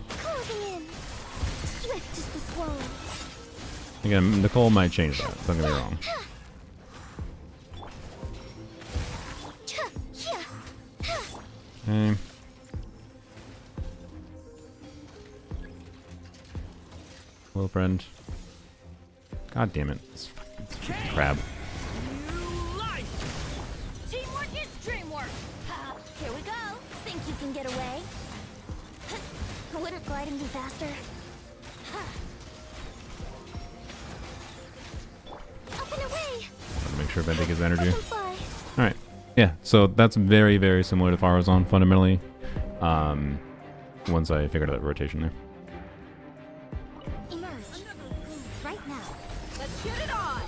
Closing in. Swift is the swallow. Again, Nicole might change that. Don't get me wrong. Okay. Hello, friend. God damn it. This fucking crab. Teamwork is dreamwork. Here we go. Think you can get away? Wouldn't gliding be faster? Up and away. Gotta make sure Venti gets energy. Open fly. Alright. Yeah, so that's very, very similar to Faruzan fundamentally. Once I figured out that rotation there. Emerge. Right now. Let's get it on.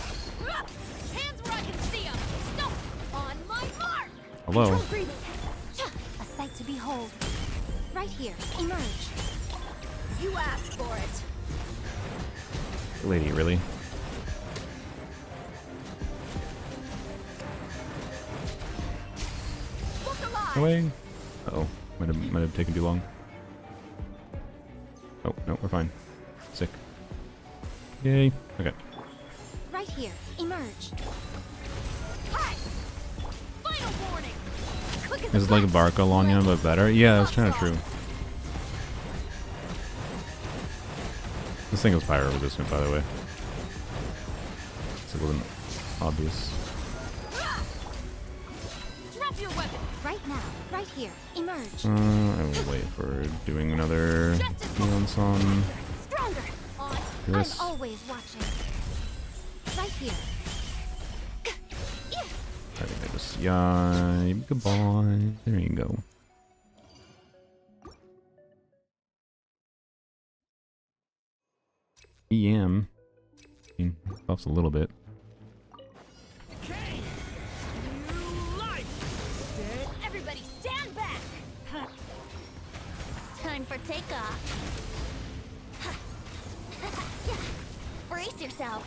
Hands where I can see them. No. On my mark. Hello. Control breathing. A sight to behold. Right here. Emerge. You asked for it. Lady, really? Look alive. Away. Uh-oh. Might have taken too long. Oh, no, we're fine. Sick. Yay. Okay. Right here. Emerge. Hi. Final warning. Quick as This a is like a flash. Barca Lanyon, but better? Yeah, that's kind of true. This thing is pyro resistant, by the way. It wasn't obvious. Drop your weapon. Right now. Right here. Emerge. I will wait for doing another nuance on Stronger. On. this. I'm always watching. Right here. I think I just yipe. Goodbye. There you go. EM. Buffs a little bit. Everybody stand back. Time for takeoff. Brace yourself.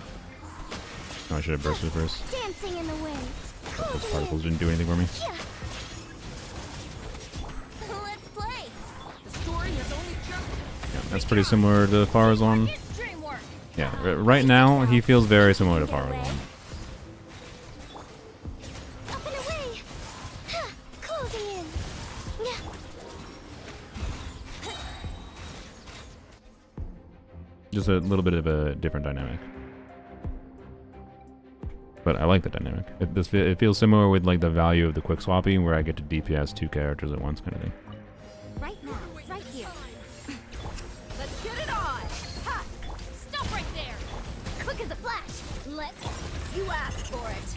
Oh, I should have bursted first. Dancing in the wind. Those Closing particles in. didn't do anything for me. Let's play. The story has only just Yeah, that's pretty similar to Faruzan. It's dreamwork. Yeah, right now he feels very similar to Faruzan. Up and away. Closing in. Just a little bit of a different dynamic. But I like the dynamic. It feels similar with like the value of the quick swapping, where I get to DPS 2 characters at once, kind of thing. Right now, right here. Let's get it on! Ha! Stop right there! Quick as a flash! You asked for it!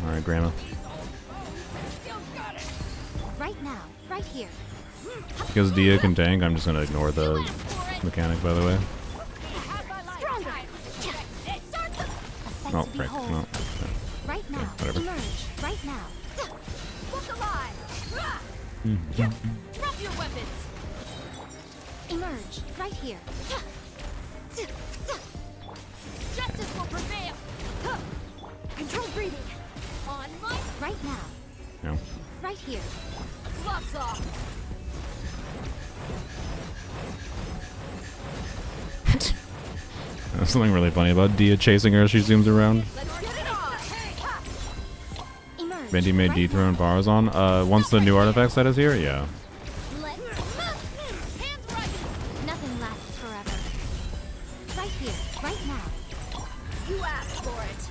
All right, Grandma. Right now, right here. Because Dia can tank, I'm just gonna ignore the mechanic, by the way. Stronger. Oh, frick. No. Right now, whatever. emerge. Right now. Look alive! Drop your weapons! Emerge. Right here. Justice will prevail! Controlled breathing. On my Right now. No. Right here. gloves off! There's something really funny about Dia chasing her as she zooms around. Let's get it on! Emerge. Venti made dethrone Faruzan. Once the new artifact set is here, yeah. Let's move! Hands where I can... Nothing lasts forever. Right here. Right now. You asked for it!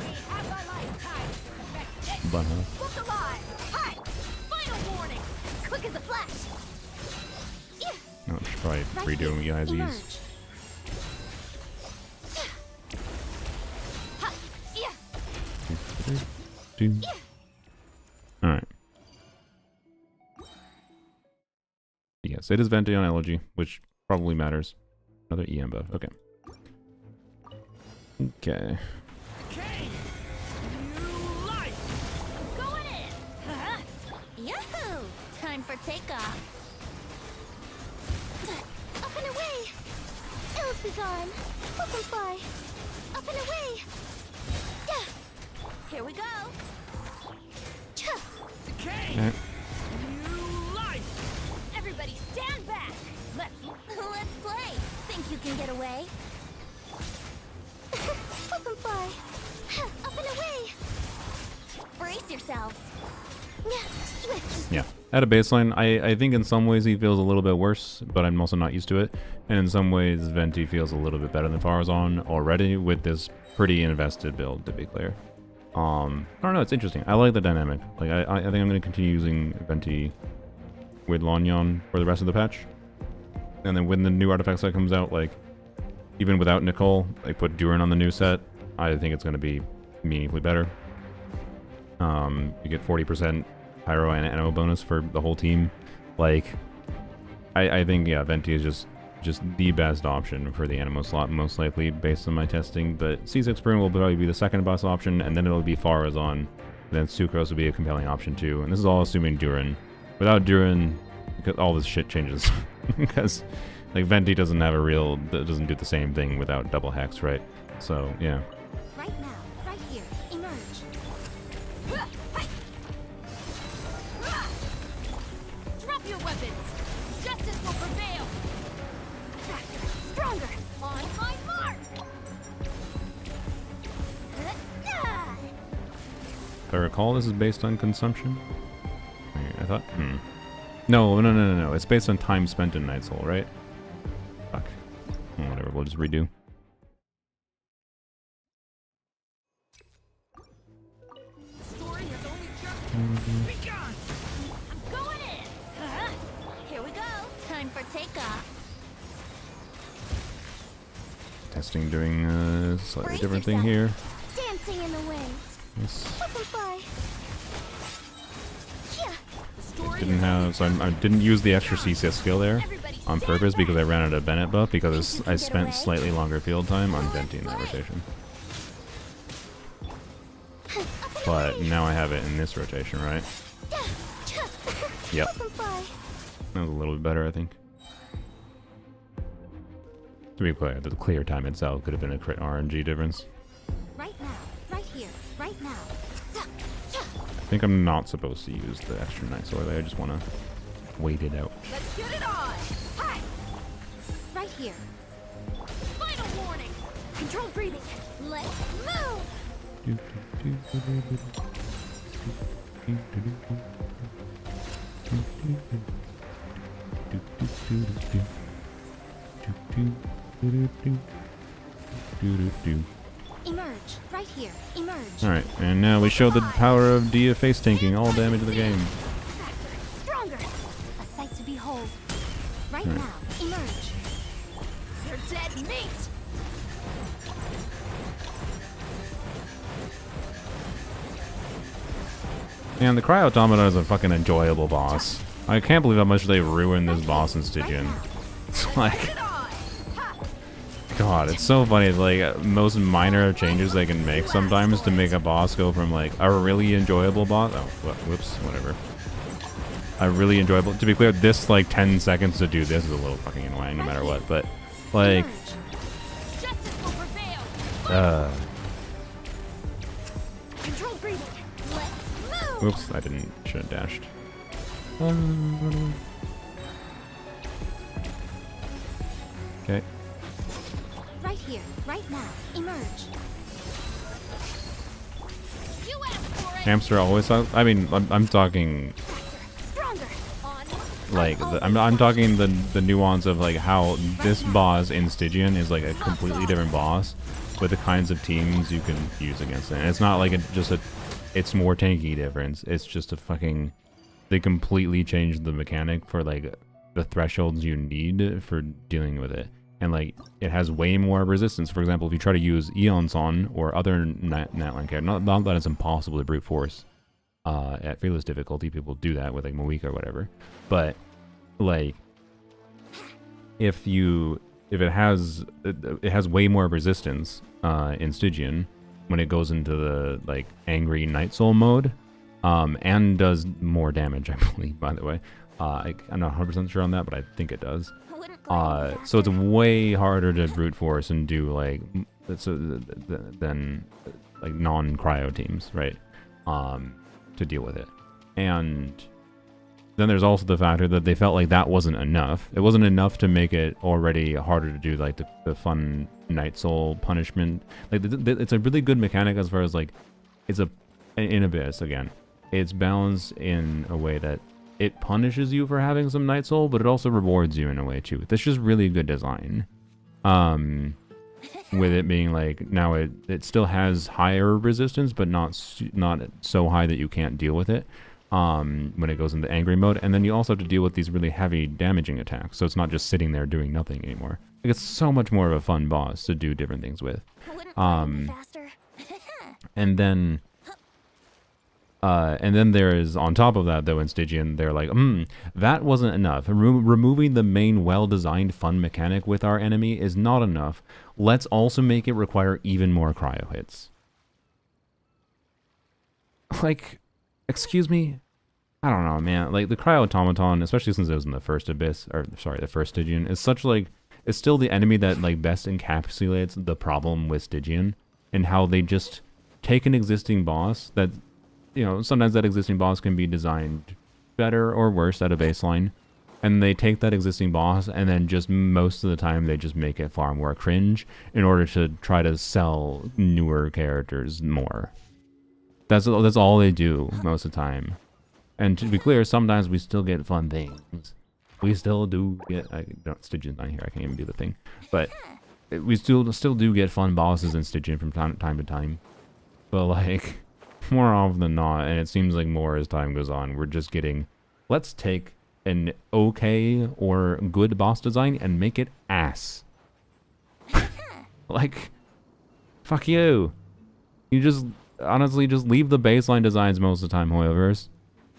We have a lifetime to perfect it! But, Look alive! Hi! Final warning! Quick as a flash! no, I should probably Right redo here. you guys these. Emerge. Ha! Yeah! Alright. Yes, it is Venti on Elegy, which probably matters. Another EM buff. Okay. Okay. Okay. New life. Going in! Yahoo! Time for takeoff. Up and away! Ills be gone! Up and fly! Up and away! Yeah. Here we go! Chuh. Okay. Okay. New life. Everybody stand back! Let's play! Think you can get away? Up and fly! Up and away! Brace yourselves! Swift! Yeah. At a baseline, I think in some ways he feels a little bit worse, but I'm also not used to it. And in some ways, Venti feels a little bit better than Faruzan already with this pretty invested build, to be clear. I don't know, it's interesting. I like the dynamic. Like, I think I'm going to continue using Venti with Lanyon for the rest of the patch. And then when the new artifact set comes out, like, even without Nicole, like, put Durin on the new set, I think it's going to be meaningfully better. You get 40% pyro and ammo bonus for the whole team. Like, I think, yeah, Venti is just the best option for the Animo slot, most likely, based on my testing. But C6 Prune will probably be the second best option, and then it'll be Faruzan. Then Sucrose will be a compelling option too. And this is all assuming Durin. Without Durin, all this shit changes. Because, like, Venti doesn't have a real, doesn't do the same thing without double hex, right? So, yeah. Right now, right here, emerge. Drop your weapons! Justice will prevail! Faster, stronger. On my mark! If I recall, this is based on consumption. Wait, I thought. No. It's based on time spent in Night Soul, right? Fuck. Oh, whatever. We'll just redo. Story has only just begun. I'm going in! Here we go. Time for takeoff. Testing, doing a slightly Brace different thing yourself. here. Dancing in the wind. Yes. Up and fly. Yeah. Didn't have, so I didn't use the extra C6 skill there on purpose because I ran out of Bennett buff because I spent slightly longer field time on Venti in that rotation. But now I have it in this rotation, right? Yep. Up and fly. That was a little bit better, I think. To be clear, the clear time itself could have been a crit RNG difference. Right now, right here, right now. I think I'm not supposed to use the extra Night Sword. I just want to wait it out. Let's get it on! Hi! Right here. Final warning! Controlled breathing. Let's move! Emerge. Right here. Emerge. Alright, and now we show the power of Dia face tanking all damage of the game. Faster. Stronger. A sight to behold. Right Right. now. Emerge. You're dead meat! And the Cryoautomata is a fucking enjoyable boss. I can't believe how much they ruined this boss in Stygian. It's like, God, it's so funny. Like, most minor changes they can make sometimes to make a boss go from like a really enjoyable boss. Oh, whoops, whatever. A really enjoyable. To be clear, this like 10 seconds to do this is a little fucking annoying no matter what. But like, Justice will prevail! Control breathing. Let's move. whoops, I didn't. Should have dashed. Okay. Right here. Right now. Emerge. You asked for it! Hamster always. I mean, I'm talking. Stronger. Like I'm talking the nuance of like how this boss in Stygian is like a completely different boss with the kinds of teams you can use against it. And it's not like it's more tanky difference. It's just a fucking, they completely changed the mechanic for like the thresholds you need for dealing with it. And like it has way more resistance. For example, if you try to use Eon's on or other Natlan character, not that it's impossible to brute force. At fearless difficulty, people do that with like Moika or whatever. But like, if it has way more resistance in Stygian when it goes into the like angry Night Soul mode, and does more damage, I believe. By the way, I'm not 100% sure on that, but I think it does. So it's way harder to brute force and do like than like non-cryo teams, right? To deal with it. And then there's also the factor that they felt like that wasn't enough. It wasn't enough to make it already harder to do like the fun Night Soul punishment. Like it's a really good mechanic as far as like it's in Abyss again. It's balanced in a way that it punishes you for having some Night Soul, but it also rewards you in a way too. That's just really good design. With it being like, now it still has higher resistance, but not so high that you can't deal with it when it goes into angry mode. And then you also have to deal with these really heavy damaging attacks, so it's not just sitting there doing nothing anymore. Like, it's so much more of a fun boss to do different things with. Faster. And then there is, on top of that, though, in Stygian, they're like, that wasn't enough. Removing the main well-designed fun mechanic with our enemy is not enough. Let's also make it require even more cryo hits. Like, excuse me? I don't know, man. Like, the Cryoautomaton, especially since it was in the first Abyss, or, sorry, the first Stygian, is such, like, it's still the enemy that, like, best encapsulates the problem with Stygian, and how they just take an existing boss that, you know, sometimes that existing boss can be designed better or worse at a baseline. And they take that existing boss and then just most of the time they just make it far more cringe in order to try to sell newer characters more. That's all they do most of the time. And to be clear, sometimes we still get fun things. We still do get... Stygian's not here, I can't even do the thing. But we still do get fun bosses in Stygian from time to time. But like... more often than not, and it seems like more as time goes on, we're just getting, let's take an okay or good boss design and make it ass. Like, fuck you. You just, honestly, just leave the baseline designs most of the time, Hoyoverse,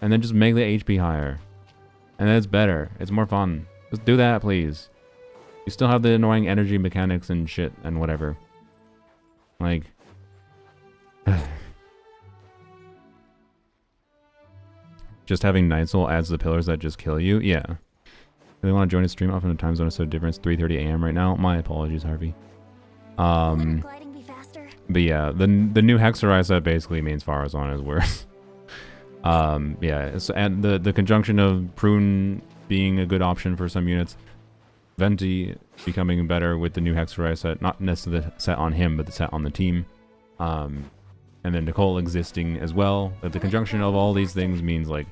and then just make the HP higher. And then it's better. It's more fun. Just do that, please. You still have the annoying energy mechanics and shit and whatever. Like... Just having Night Soul adds the pillars that just kill you? Yeah. They want to join a stream off in a time zone so different. It's 3:30 a.m. right now. My apologies, Harvey. Gliding be faster. But yeah, the new Hexerai set basically means Faruzan is worse. Yeah, so, and the conjunction of Prune being a good option for some units, Venti becoming better with the new Hexerai set, not necessarily the set on him, but the set on the team. and then Nicole existing as well. But the conjunction of all these things means like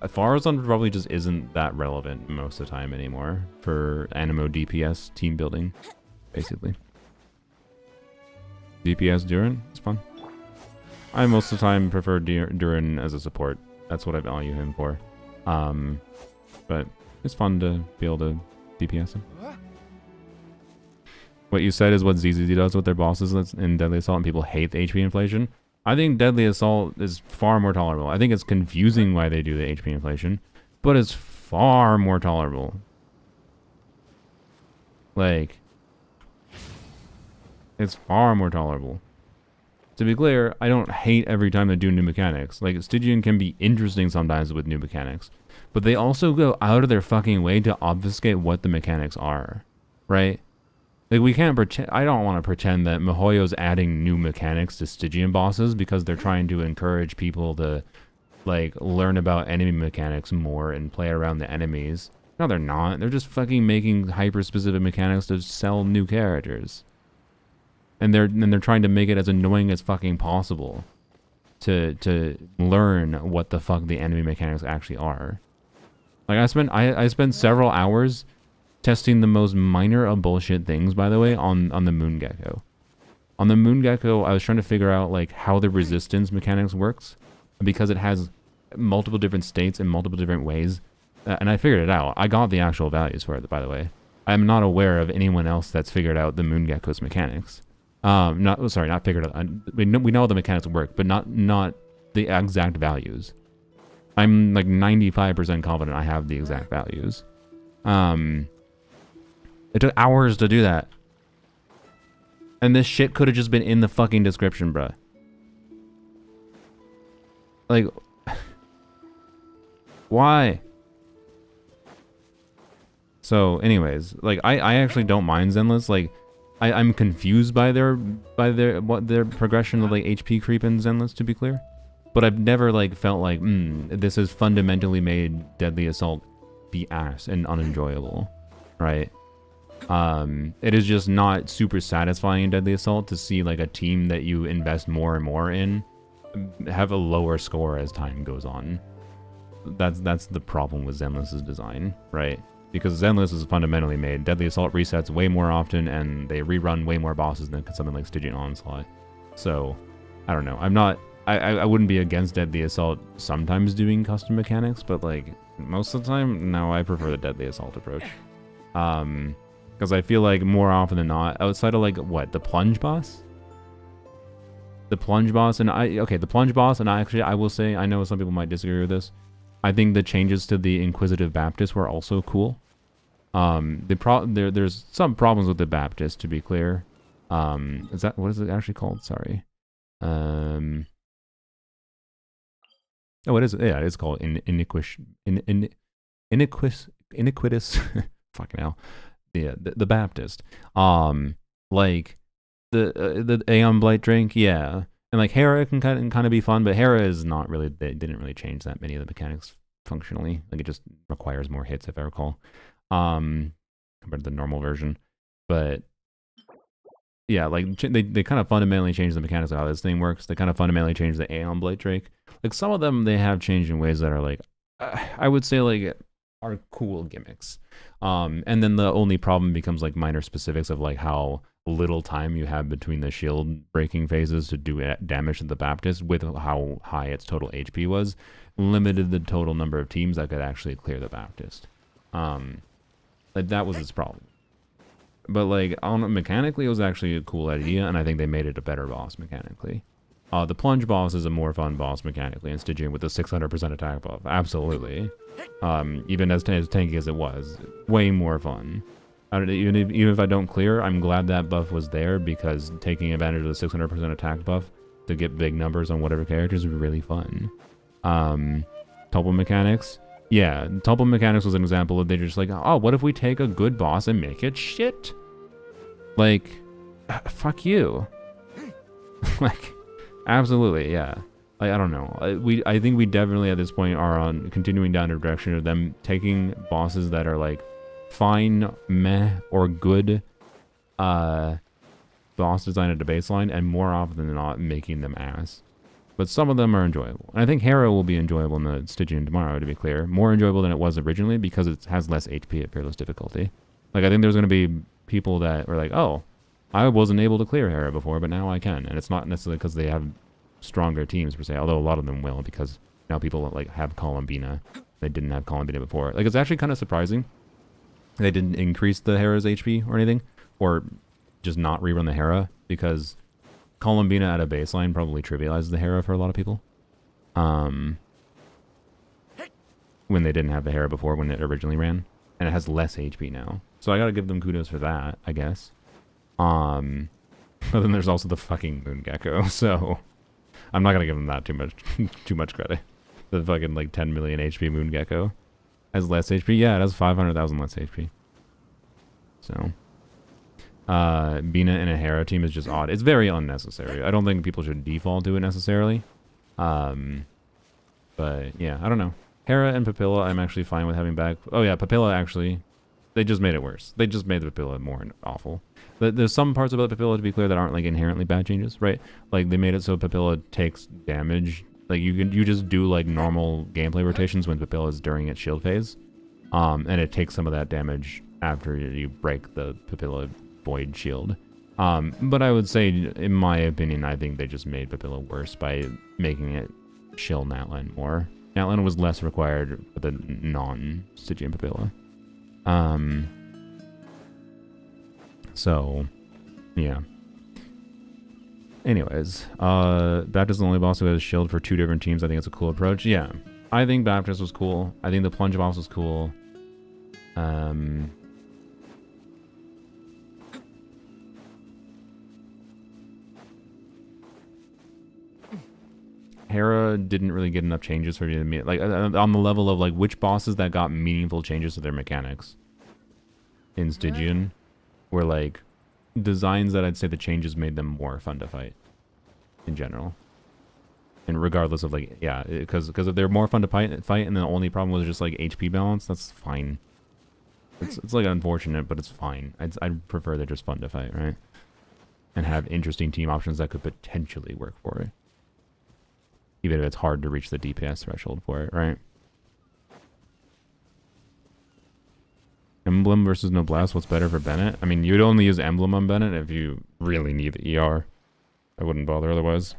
Faruzan probably just isn't that relevant most of the time anymore for Animo DPS team building, basically. DPS Durin, it's fun. I most of the time prefer Durin as a support. That's what I value him for. But it's fun to be able to DPS him. What you said is what ZZZ does with their bosses in Deadly Assault, and people hate the HP inflation. I think Deadly Assault is far more tolerable. I think it's confusing why they do the HP inflation, but it's far more tolerable. Like, it's far more tolerable. To be clear, I don't hate every time they do new mechanics. Like, Stygian can be interesting sometimes with new mechanics, but they also go out of their fucking way to obfuscate what the mechanics are, right? Like, we can't pretend, I don't want to pretend that MiHoYo's adding new mechanics to Stygian bosses because they're trying to encourage people to, like, learn about enemy mechanics more and play around the enemies. No, they're not. They're just fucking making hyper-specific mechanics to sell new characters. And they're trying to make it as annoying as fucking possible to learn what the fuck the enemy mechanics actually are. Like, I spent several hours testing the most minor of bullshit things, by the way, on the Moon Gecko. On the Moon Gecko, I was trying to figure out like how the resistance mechanics works, because it has multiple different states in multiple different ways, and I figured it out. I got the actual values for it, by the way. I'm not aware of anyone else that's figured out the Moon Gecko's mechanics. Not figured out. We know how the mechanics work, but not the exact values. I'm like 95% confident I have the exact values. It took hours to do that. And this shit could have just been in the fucking description, bruh. Like, why? So, anyways, like, I actually don't mind Zenless. Like, I'm confused by their progression of like HP creep in Zenless, to be clear. But I've never like felt like, this has fundamentally made Deadly Assault be ass and unenjoyable, right? It is just not super satisfying in Deadly Assault to see like a team that you invest more and more in have a lower score as time goes on. That's the problem with Zenless's design, right? Because Zenless is fundamentally made. Deadly Assault resets way more often, and they rerun way more bosses than something like Stygian Onslaught. So, I don't know. I wouldn't be against Deadly Assault sometimes doing custom mechanics, but like most of the time, no, I prefer the Deadly Assault approach. Because I feel like more often than not, outside of like what, the plunge boss? The plunge boss, and the plunge boss, and I will say, I know some people might disagree with this. I think the changes to the Inquisitive Baptist were also cool. There's some problems with the Baptist, to be clear. What is it actually called? Sorry. Oh, it is. Yeah, it's called iniquitous. Fucking hell. Yeah, the Baptist. Like the Aeon Blight drink. Yeah. And like Hera can kind of be fun, but Hera is not really. They didn't really change that many of the mechanics functionally. Like it just requires more hits, if I recall, compared to the normal version. But yeah, like they kind of fundamentally changed the mechanics of how this thing works. They kind of fundamentally changed the Aeon Blight Drake. Like some of them they have changed in ways that are like, I would say like are cool gimmicks. And then the only problem becomes like minor specifics of like how little time you have between the shield breaking phases to do damage to the Baptist, with how high its total HP was, limited the total number of teams that could actually clear the Baptist. Like that was its problem. But like mechanically it was actually a cool idea, and I think they made it a better boss mechanically. The plunge boss is a more fun boss mechanically, and Stygian with the 600% attack buff, absolutely. Even as tanky as it was, way more fun. Even if I don't clear, I'm glad that buff was there, because taking advantage of the 600% attack buff to get big numbers on whatever characters would be really fun. Topple mechanics. Yeah, Topple mechanics was an example of they just like, oh, what if we take a good boss and make it shit? Like, fuck you. Like, absolutely, yeah. Like, I don't know. I think we definitely at this point are on continuing down the direction of them taking bosses that are like fine, meh, or good, but boss design at a baseline, and more often than not, making them ass. But some of them are enjoyable. And I think Hera will be enjoyable in the Stygian tomorrow, to be clear. More enjoyable than it was originally because it has less HP at fearless difficulty. Like, I think there's going to be people that are like, oh, I wasn't able to clear Hera before, but now I can. And it's not necessarily because they have stronger teams, per se, although a lot of them will, because now people like have Columbina. They didn't have Columbina before. Like, it's actually kind of surprising they didn't increase the Hera's HP or anything, or just not rerun the Hera, because Columbina at a baseline probably trivializes the Hera for a lot of people. When they didn't have the Hera before, when it originally ran. And it has less HP now. So I gotta give them kudos for that, I guess. But then there's also the fucking Moon Gecko, so I'm not gonna give them that too much credit. The fucking like 10 million HP Moon Gecko has less HP. Yeah, it has 500,000 less HP. So Bina in a Hera team is just odd. It's very unnecessary. I don't think people should default to it necessarily. But yeah, I don't know. Hera and Papilla, I'm actually fine with having back. Oh yeah, Papilla actually, they just made it worse. They just made the Papilla more awful. There's some parts about Papilla, to be clear, that aren't like inherently bad changes, right? Like they made it so Papilla takes damage. Like you just do like normal gameplay rotations when Papilla is during its shield phase, and it takes some of that damage after you break the Papilla void shield. But I would say, in my opinion, I think they just made Papilla worse by making it chill Natlan more. Natlan was less required for the non-Stygian Papilla. So, yeah. Anyways, Baptist is the only boss who has shield for 2 different teams. I think it's a cool approach. Yeah, I think Baptist was cool. I think the plunge boss was cool. Hera didn't really get enough changes for me to meet, like on the level of like which bosses that got meaningful changes to their mechanics in Stygian were like designs that I'd say the changes made them more fun to fight in general. And regardless of like, yeah, because if they're more fun to fight and the only problem was just like HP balance, that's fine. It's like unfortunate, but it's fine. I'd prefer they're just fun to fight, right? And have interesting team options that could potentially work for it. Even if it's hard to reach the DPS threshold for it, right? Emblem versus Noblesse, what's better for Bennett? I mean, you'd only use Emblem on Bennett if you really need the ER. I wouldn't bother otherwise.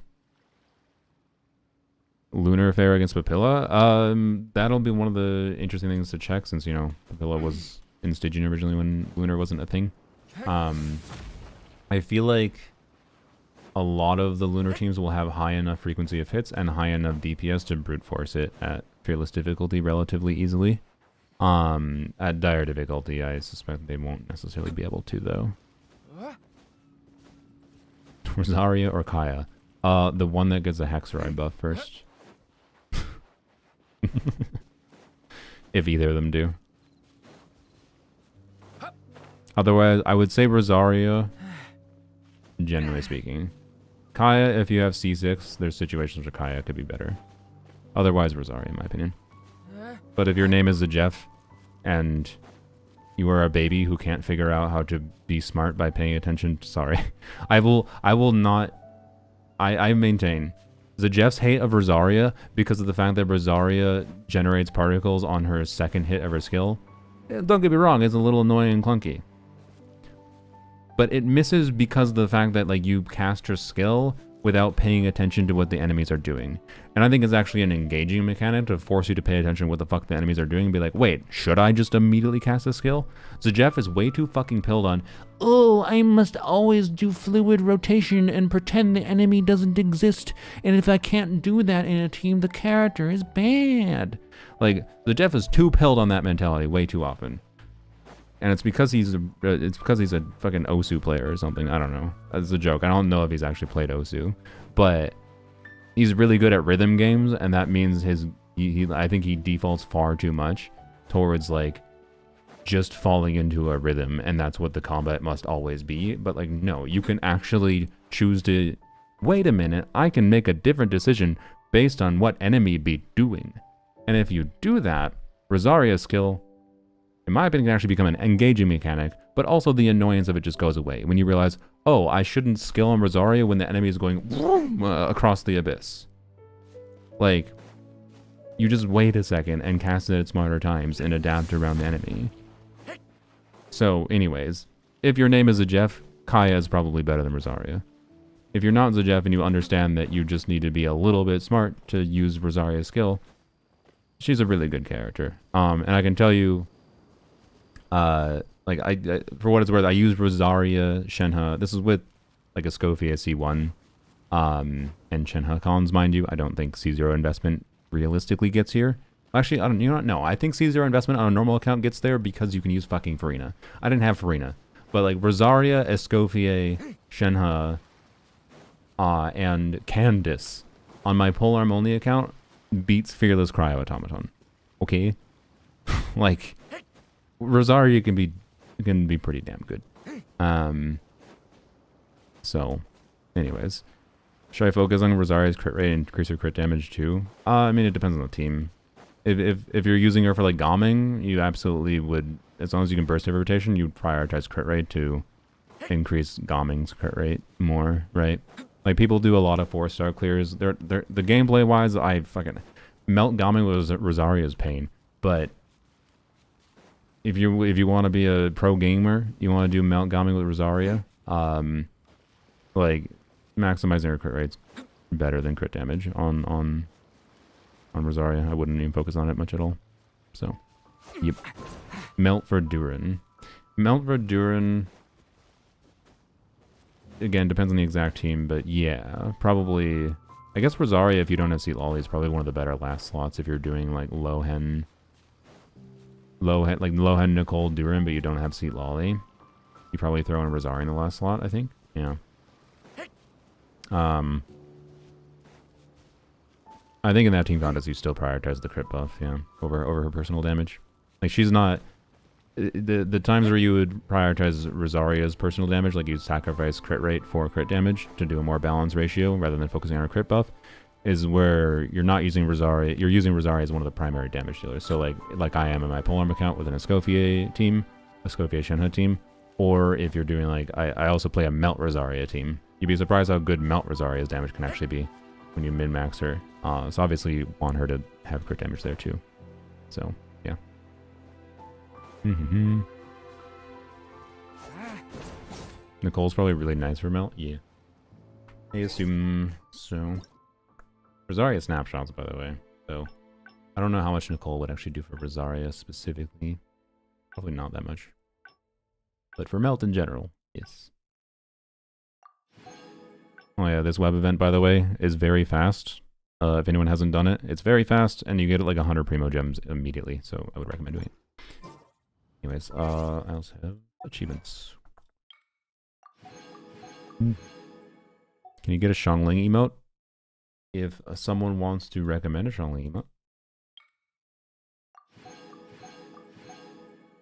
Lunar Affair against Papilla? That'll be one of the interesting things to check, since, you know, Papilla was in Stygian originally when Lunar wasn't a thing. I feel like a lot of the Lunar teams will have high enough frequency of hits and high enough DPS to brute force it at fearless difficulty relatively easily. At dire difficulty, I suspect they won't necessarily be able to, though. Rosaria or Kaya? The one that gets a Hexeride buff first. If either of them do. Otherwise, I would say Rosaria, generally speaking. Kaya, if you have C6, there's situations where Kaya could be better. Otherwise, Rosaria, in my opinion. But if your name is Zajef, and you are a baby who can't figure out how to be smart by paying attention, sorry. I will not... I maintain Zajef's hate of Rosaria because of the fact that Rosaria generates particles on her second hit of her skill. Don't get me wrong, it's a little annoying and clunky. But it misses because of the fact that like you cast her skill without paying attention to what the enemies are doing. And I think it's actually an engaging mechanic to force you to pay attention to what the fuck the enemies are doing and be like, wait, should I just immediately cast a skill? Zajef is way too fucking pilled on, oh, I must always do fluid rotation and pretend the enemy doesn't exist, and if I can't do that in a team, the character is bad. Like, Zajef is too pilled on that mentality way too often. And it's because he's a fucking Osu player or something. I don't know. That's a joke. I don't know if he's actually played Osu, but he's really good at rhythm games, and that means I think he defaults far too much towards like just falling into a rhythm, and that's what the combat must always be. But like, no, you can actually choose to wait a minute. I can make a different decision based on what enemy be doing, and if you do that, Rosaria's skill, in my opinion, can actually become an engaging mechanic, but also the annoyance of it just goes away when you realize, oh, I shouldn't skill on Rosaria when the enemy is going across the abyss. Like, you just wait a second and cast it at smarter times and adapt around the enemy. So, anyways, if your name is a Jeff, Kaya is probably better than Rosaria. If you're not Zajef and you understand that you just need to be a little bit smart to use Rosaria's skill, she's a really good character. And I can tell you, like, I for what it's worth, I use Rosaria, Shenhe. This is with, like, a Scofia C1, and Shenhe cons, mind you. I don't think C0 investment realistically gets here. Actually, I don't, you know what? No, I think C0 investment on a normal account gets there because you can use fucking Farina. I didn't have Farina. But, like, Rosaria, Escoffier, Shenhe, and Candice on my polearm only account beats Fearless Cryo Automaton. Okay? Like, Rosaria can be pretty damn good. So, anyways. Should I focus on Rosaria's crit rate and increase her crit damage too? I mean, it depends on the team. If you're using her for, like, Gomming, you absolutely would, as long as you can burst every rotation, you'd prioritize crit rate to increase Gomming's crit rate more, right? Like, people do a lot of 4-star clears. The gameplay wise, I fucking melt Gomming was Rosaria's pain. But if you want to be a pro gamer, you want to do melt Gomming with Rosaria, like, maximizing her crit rate's better than crit damage on Rosaria. I wouldn't even focus on it much at all. So, yep. Melt for Durin. Melt for Durin, again, depends on the exact team, but yeah, probably, I guess Rosaria, if you don't have Seat Lolly, is probably one of the better last slots if you're doing, like, Lohen, Nicole, Durin, but you don't have Seat Lolly. You probably throw in Rosaria in the last slot, I think. Yeah. I think in that team contest you still prioritize the crit buff, yeah, over her personal damage. Like, she's not, the times where you would prioritize Rosaria's personal damage, like you'd sacrifice crit rate for crit damage to do a more balanced ratio rather than focusing on her crit buff, is where you're not using Rosaria, you're using Rosaria as one of the primary damage dealers. So like I am in my polearm account with an Escoffier team, Escoffier Shenhe team, or if you're doing, like, I also play a Melt Rosaria team. You'd be surprised how good Melt Rosaria's damage can actually be when you min-max her. So obviously you want her to have crit damage there too. So, yeah. Nicole's probably really nice for Melt. Yeah. I assume so. Rosaria snapshots, by the way. So, I don't know how much Nicole would actually do for Rosaria specifically. Probably not that much. But for Melt in general, yes. Oh yeah, this web event, by the way, is very fast. If anyone hasn't done it, it's very fast, and you get like 100 Primo Gems immediately, so I would recommend doing it. Anyways, I also have achievements. Can you get a Xiangling emote? If someone wants to recommend a Xiangling emote.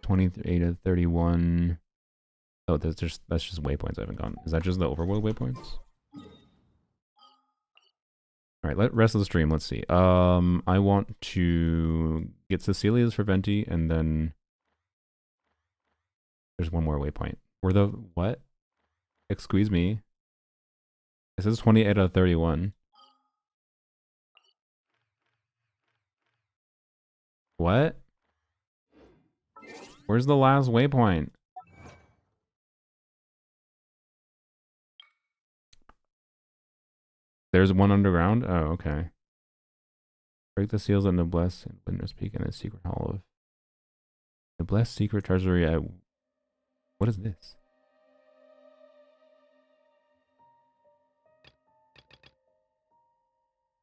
28 of 31. Oh, that's just waypoints I haven't gone. Is that just the overworld waypoints? Alright, rest of the stream, let's see. I want to get Cecilia's for Venti, and then there's one more waypoint. What? Excuse me. It says 28 out of 31. What? Where's the last waypoint? There's one underground? Oh, okay. Break the seals at Noblesse and Winter's Peak in a secret hall of Noblesse secret treasury at... What is this?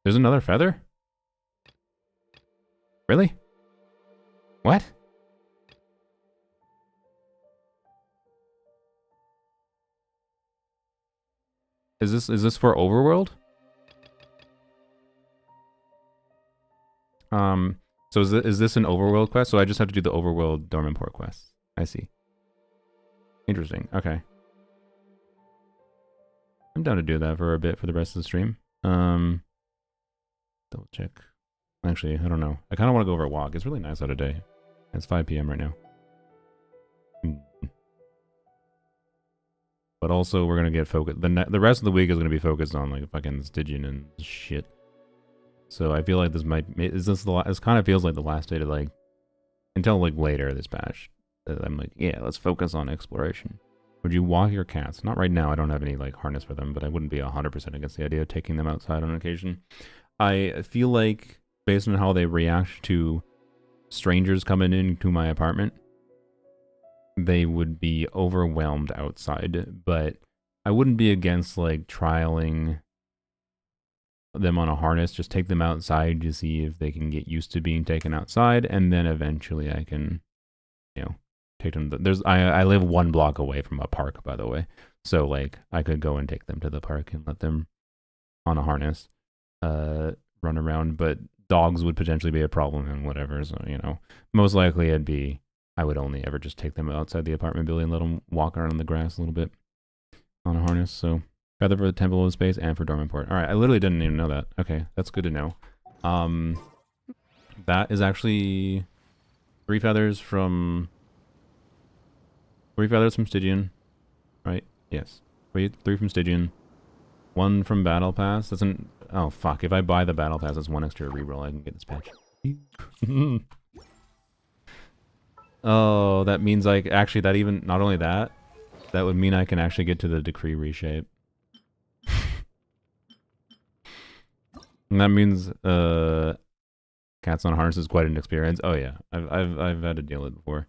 There's another feather? Really? What? Is this for Overworld? So is this an Overworld quest? So I just have to do the Overworld Dormant Port quest. I see. Interesting. Okay. I'm down to do that for a bit for the rest of the stream. Double check. Actually, I don't know. I kind of want to go over a walk. It's really nice out today. It's 5 p.m. right now. But also, we're gonna get focused. The rest of the week is gonna be focused on like fucking Stygian and shit. So I feel like this might. Is this the? This kind of feels like the last day to like until like later this patch. I'm like, yeah, let's focus on exploration. Would you walk your cats? Not right now. I don't have any like harness for them, but I wouldn't be 100% against the idea of taking them outside on occasion. I feel like based on how they react to strangers coming into my apartment, they would be overwhelmed outside, but I wouldn't be against like trialing them on a harness. Just take them outside to see if they can get used to being taken outside, and then eventually I can, you know, take them. I live 1 block away from a park, by the way, so like I could go and take them to the park and let them on a harness run around, but dogs would potentially be a problem and whatever, so you know, most likely I would only ever just take them outside the apartment building and let them walk around in the grass a little bit on a harness. So rather for the Temple of Space and for Dormantport. All right, I literally didn't even know that. Okay, that's good to know. That is actually 3 feathers from Stygian, right? Yes, 3 from Stygian, 1 from Battle Pass. That's an oh fuck! If I buy the Battle Pass, that's 1 extra reroll. I can get this patch. Oh, that means like actually that even not only that, that would mean I can actually get to the decree reshape. And that means cats on harness is quite an experience. Oh yeah, I've had to deal with it before.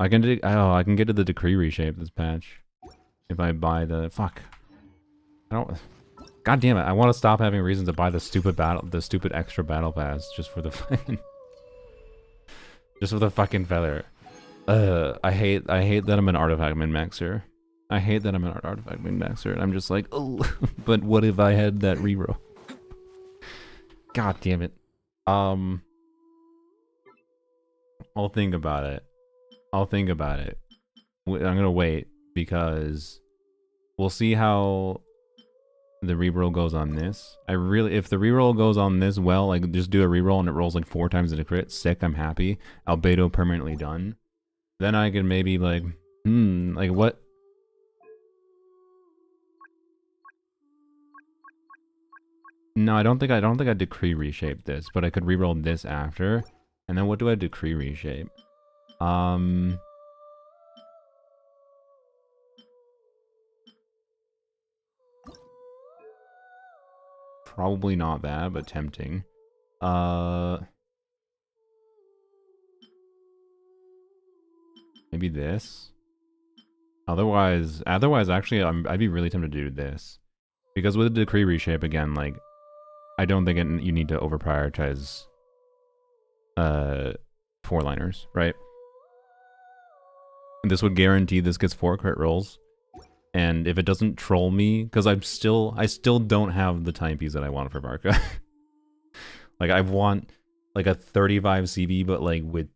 I can get to the decree reshape this patch if I buy the fuck. I don't. God damn it! I want to stop having reasons to buy the stupid extra battle pass just for the fucking. Just with a fucking feather. I hate that I'm an artifact min-maxer. I hate that I'm an artifact min-maxer, and I'm just like, oh, but what if I had that reroll? God damn it. I'll think about it. I'm gonna wait, because we'll see how the reroll goes on this. If the reroll goes on this well, like just do a reroll and it rolls like 4 times in a crit, sick, I'm happy. Albedo permanently done. Then I can maybe like, like what? No, I don't think I decree reshape this, but I could reroll this after. And then what do I decree reshape? Probably not that, but tempting. Maybe this. Otherwise, actually, I'd be really tempted to do this, because with the decree reshape again, like, I don't think you need to over prioritize 4-liners, right? And this would guarantee this gets 4 crit rolls. And if it doesn't troll me, because I still don't have the timepiece that I want for Varka. Like I want like a 35 CV, but like with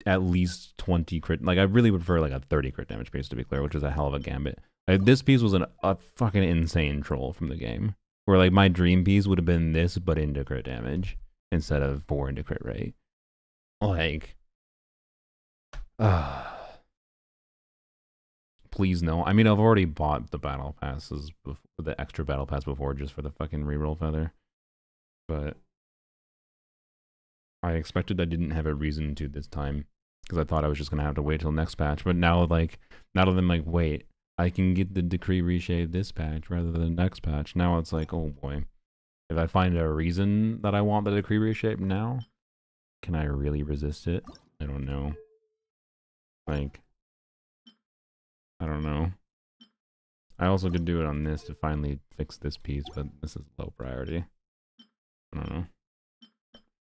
at least 20 crit. Like I really would prefer like a 30 crit damage piece, to be clear, which is a hell of a gambit. This piece was a fucking insane troll from the game, where like my dream piece would have been this, but into crit damage instead of 4 into crit rate. Like, please no. I mean, I've already bought the battle passes, the extra battle pass before, just for the fucking reroll feather. But I expected I didn't have a reason to this time, because I thought I was just gonna have to wait till next patch. But now, like, now that I'm like, wait, I can get the decree reshape this patch rather than next patch. Now it's like, oh boy, if I find a reason that I want the decree reshape now, can I really resist it? I don't know. Like, I don't know. I also could do it on this to finally fix this piece, but this is low priority. I don't know.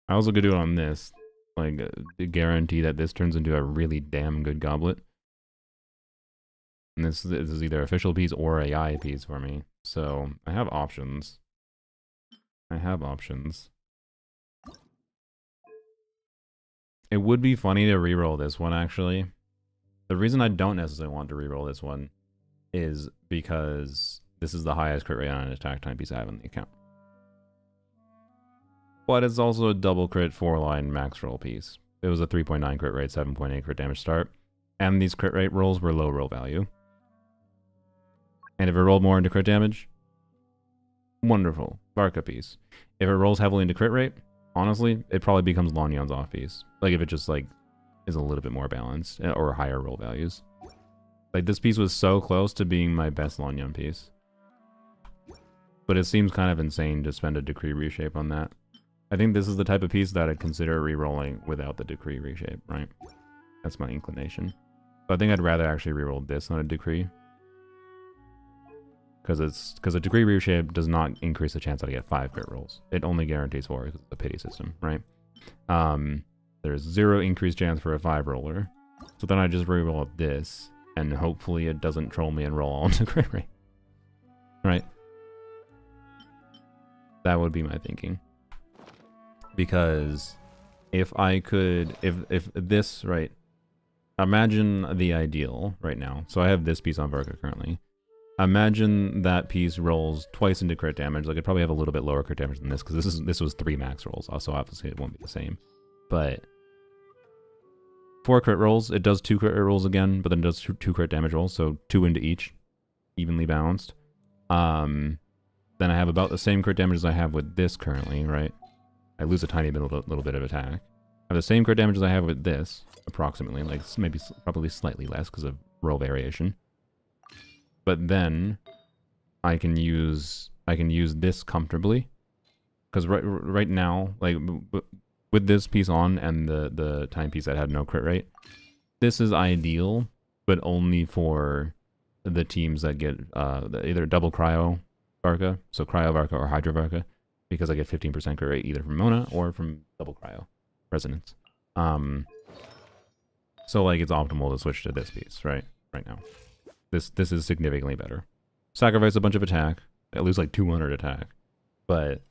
I also could do it on this, like, to guarantee that this turns into a really damn good goblet. And this is either official piece or AI piece for me. So, I have options. It would be funny to reroll this one, actually. The reason I don't necessarily want to reroll this one is because this is the highest crit rate on an attack timepiece I have in the account. But it's also a double crit 4-line max roll piece. It was a 3.9 crit rate, 7.8 crit damage start. And these crit rate rolls were low roll value. And if it rolled more into crit damage, wonderful. Barca piece. If it rolls heavily into crit rate, honestly, it probably becomes Longyon's off piece. Like if it just like is a little bit more balanced or higher roll values. Like this piece was so close to being my best Lonyon piece. But it seems kind of insane to spend a decree reshape on that. I think this is the type of piece that I'd consider re-rolling without the decree reshape, right? That's my inclination. But I think I'd rather actually re-roll this on a decree. Because a decree reshape does not increase the chance that I get 5 crit rolls. It only guarantees 4 because it's a pity system, right? There's 0 increased chance for a 5 roller. So then I just re-roll this, and hopefully it doesn't troll me and roll all into crit rate. Right? That would be my thinking. Because if I could, if this, right, imagine the ideal right now. So I have this piece on Varka currently. Imagine that piece rolls twice into crit damage. Like, I'd probably have a little bit lower crit damage than this, because this was 3 max rolls. Also, obviously, it won't be the same. But 4 crit rolls, it does 2 crit rolls again, but then it does 2 crit damage rolls, so 2 into each, evenly balanced. Then I have about the same crit damage as I have with this currently, right? I lose a tiny bit, little bit of attack. I have the same crit damage as I have with this, approximately, like maybe probably slightly less because of roll variation. But then I can use this comfortably, because right now, like with this piece on and the timepiece that had no crit rate, this is ideal, but only for the teams that get either double cryo Varka, so cryo Varka or hydro Varka, because I get 15% crit rate either from Mona or from double cryo resonance. So like it's optimal to switch to this piece right now. This is significantly better. Sacrifice a bunch of attack. I lose like 200 attack, but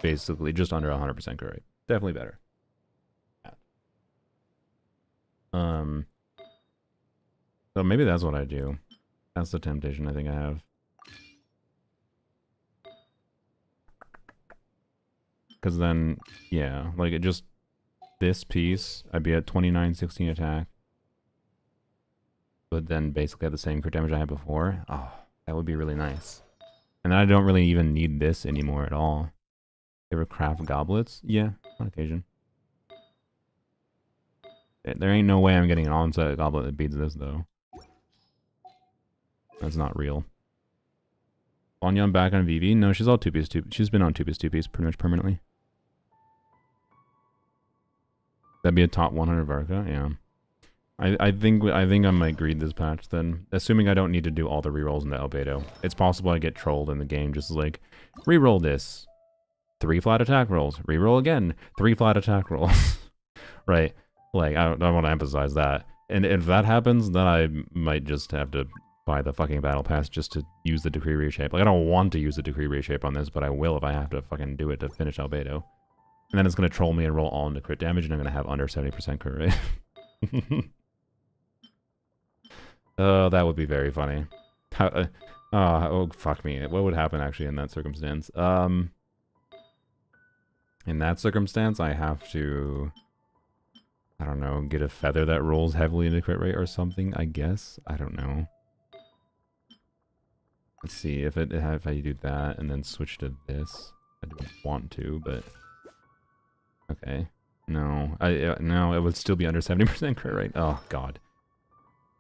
basically just under 100% crit rate. Definitely better. So maybe that's what I do. That's the temptation I think I have. Because then, yeah, like it just, this piece, I'd be at 29-16 attack. But then basically have the same crit damage I had before. Oh, that would be really nice. And then I don't really even need this anymore at all. Ever craft goblets? Yeah, on occasion. There ain't no way I'm getting an onset goblet that beats this, though. That's not real. Lonyon back on VV? No, she's all 2-piece, she's been on 2-piece, 2-piece pretty much permanently. That'd be a top 100 Varka, yeah. I think I might greed this patch then. Assuming I don't need to do all the rerolls in the Albedo. It's possible I get trolled in the game, just like, reroll this. 3 flat attack rolls. Reroll again. 3 flat attack rolls. Right? Like, I don't want to emphasize that. And if that happens, then I might just have to buy the fucking battle pass just to use the decree reshape. Like, I don't want to use the decree reshape on this, but I will if I have to fucking do it to finish Albedo. And then it's going to troll me and roll all into crit damage, and I'm going to have under 70% crit rate. Oh, that would be very funny. Oh, fuck me. What would happen actually in that circumstance? In that circumstance, I have to, I don't know, get a feather that rolls heavily into crit rate or something, I guess. I don't know. Let's see if I do that and then switch to this. I don't want to, but okay. No, no, it would still be under 70% crit rate. Oh god.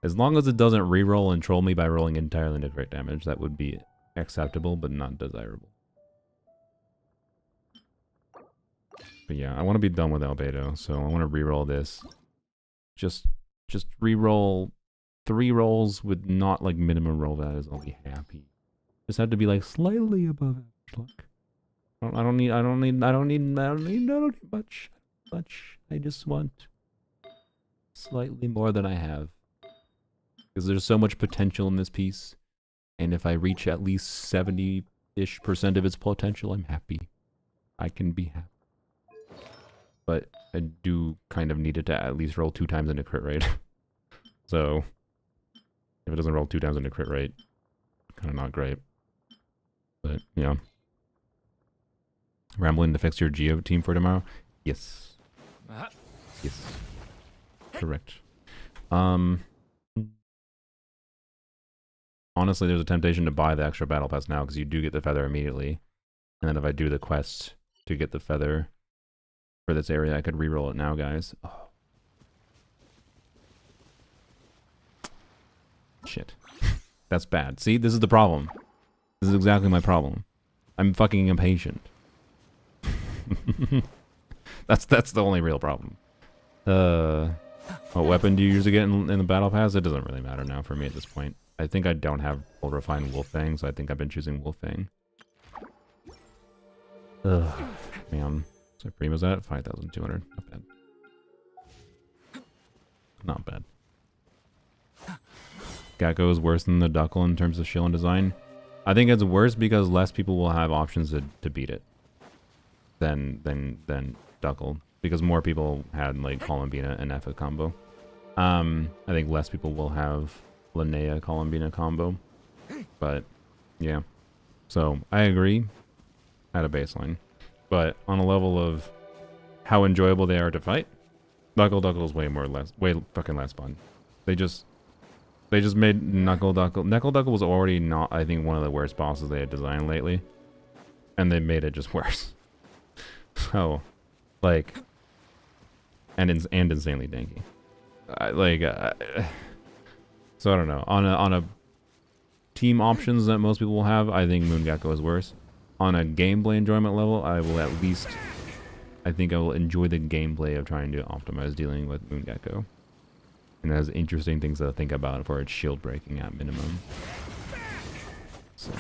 As long as it doesn't reroll and troll me by rolling entirely into crit damage, that would be acceptable, but not desirable. But yeah, I want to be done with Albedo, so I want to reroll this. Just reroll 3 rolls with not like minimum roll values. I'll be happy. Just have to be like slightly above average luck. I don't need much. I just want slightly more than I have. Because there's so much potential in this piece, and if I reach at least 70-ish% of its potential, I'm happy. I can be happy. But I do kind of need it to at least roll 2 times into crit rate. So, if it doesn't roll 2 times into crit rate, kind of not great. But, yeah. Rambling to fix your Geo team for tomorrow? Yes. Yes. Correct. Honestly, there's a temptation to buy the extra battle pass now because you do get the feather immediately. And then if I do the quest to get the feather for this area, I could reroll it now, guys. Oh. Shit. That's bad. See, this is the problem. This is exactly my problem. I'm fucking impatient. That's the only real problem. What weapon do you usually get in the battle pass? It doesn't really matter now for me at this point. I think I don't have full refined Wolfang, so I think I've been choosing Wolfang. Ugh, man. So Primo's at 5,200. Not bad. Not bad. Gecko is worse than the Duckle in terms of shield and design. I think it's worse because less people will have options to beat it than Duckle, because more people had like Columbina and Effa combo. I think less people will have Linnea Columbina combo, but yeah. So I agree at a baseline, but on a level of how enjoyable they are to fight, Duckle is way fucking less fun. They just made Knuckle Duckle was already not, I think, one of the worst bosses they had designed lately, and they made it just worse. So, like, and insanely danky. So I don't know. On a team options that most people will have, I think Moongecko is worse. On a gameplay enjoyment level, I think I will enjoy the gameplay of trying to optimize dealing with Moongecko. And it has interesting things to think about for its shield breaking at minimum. So,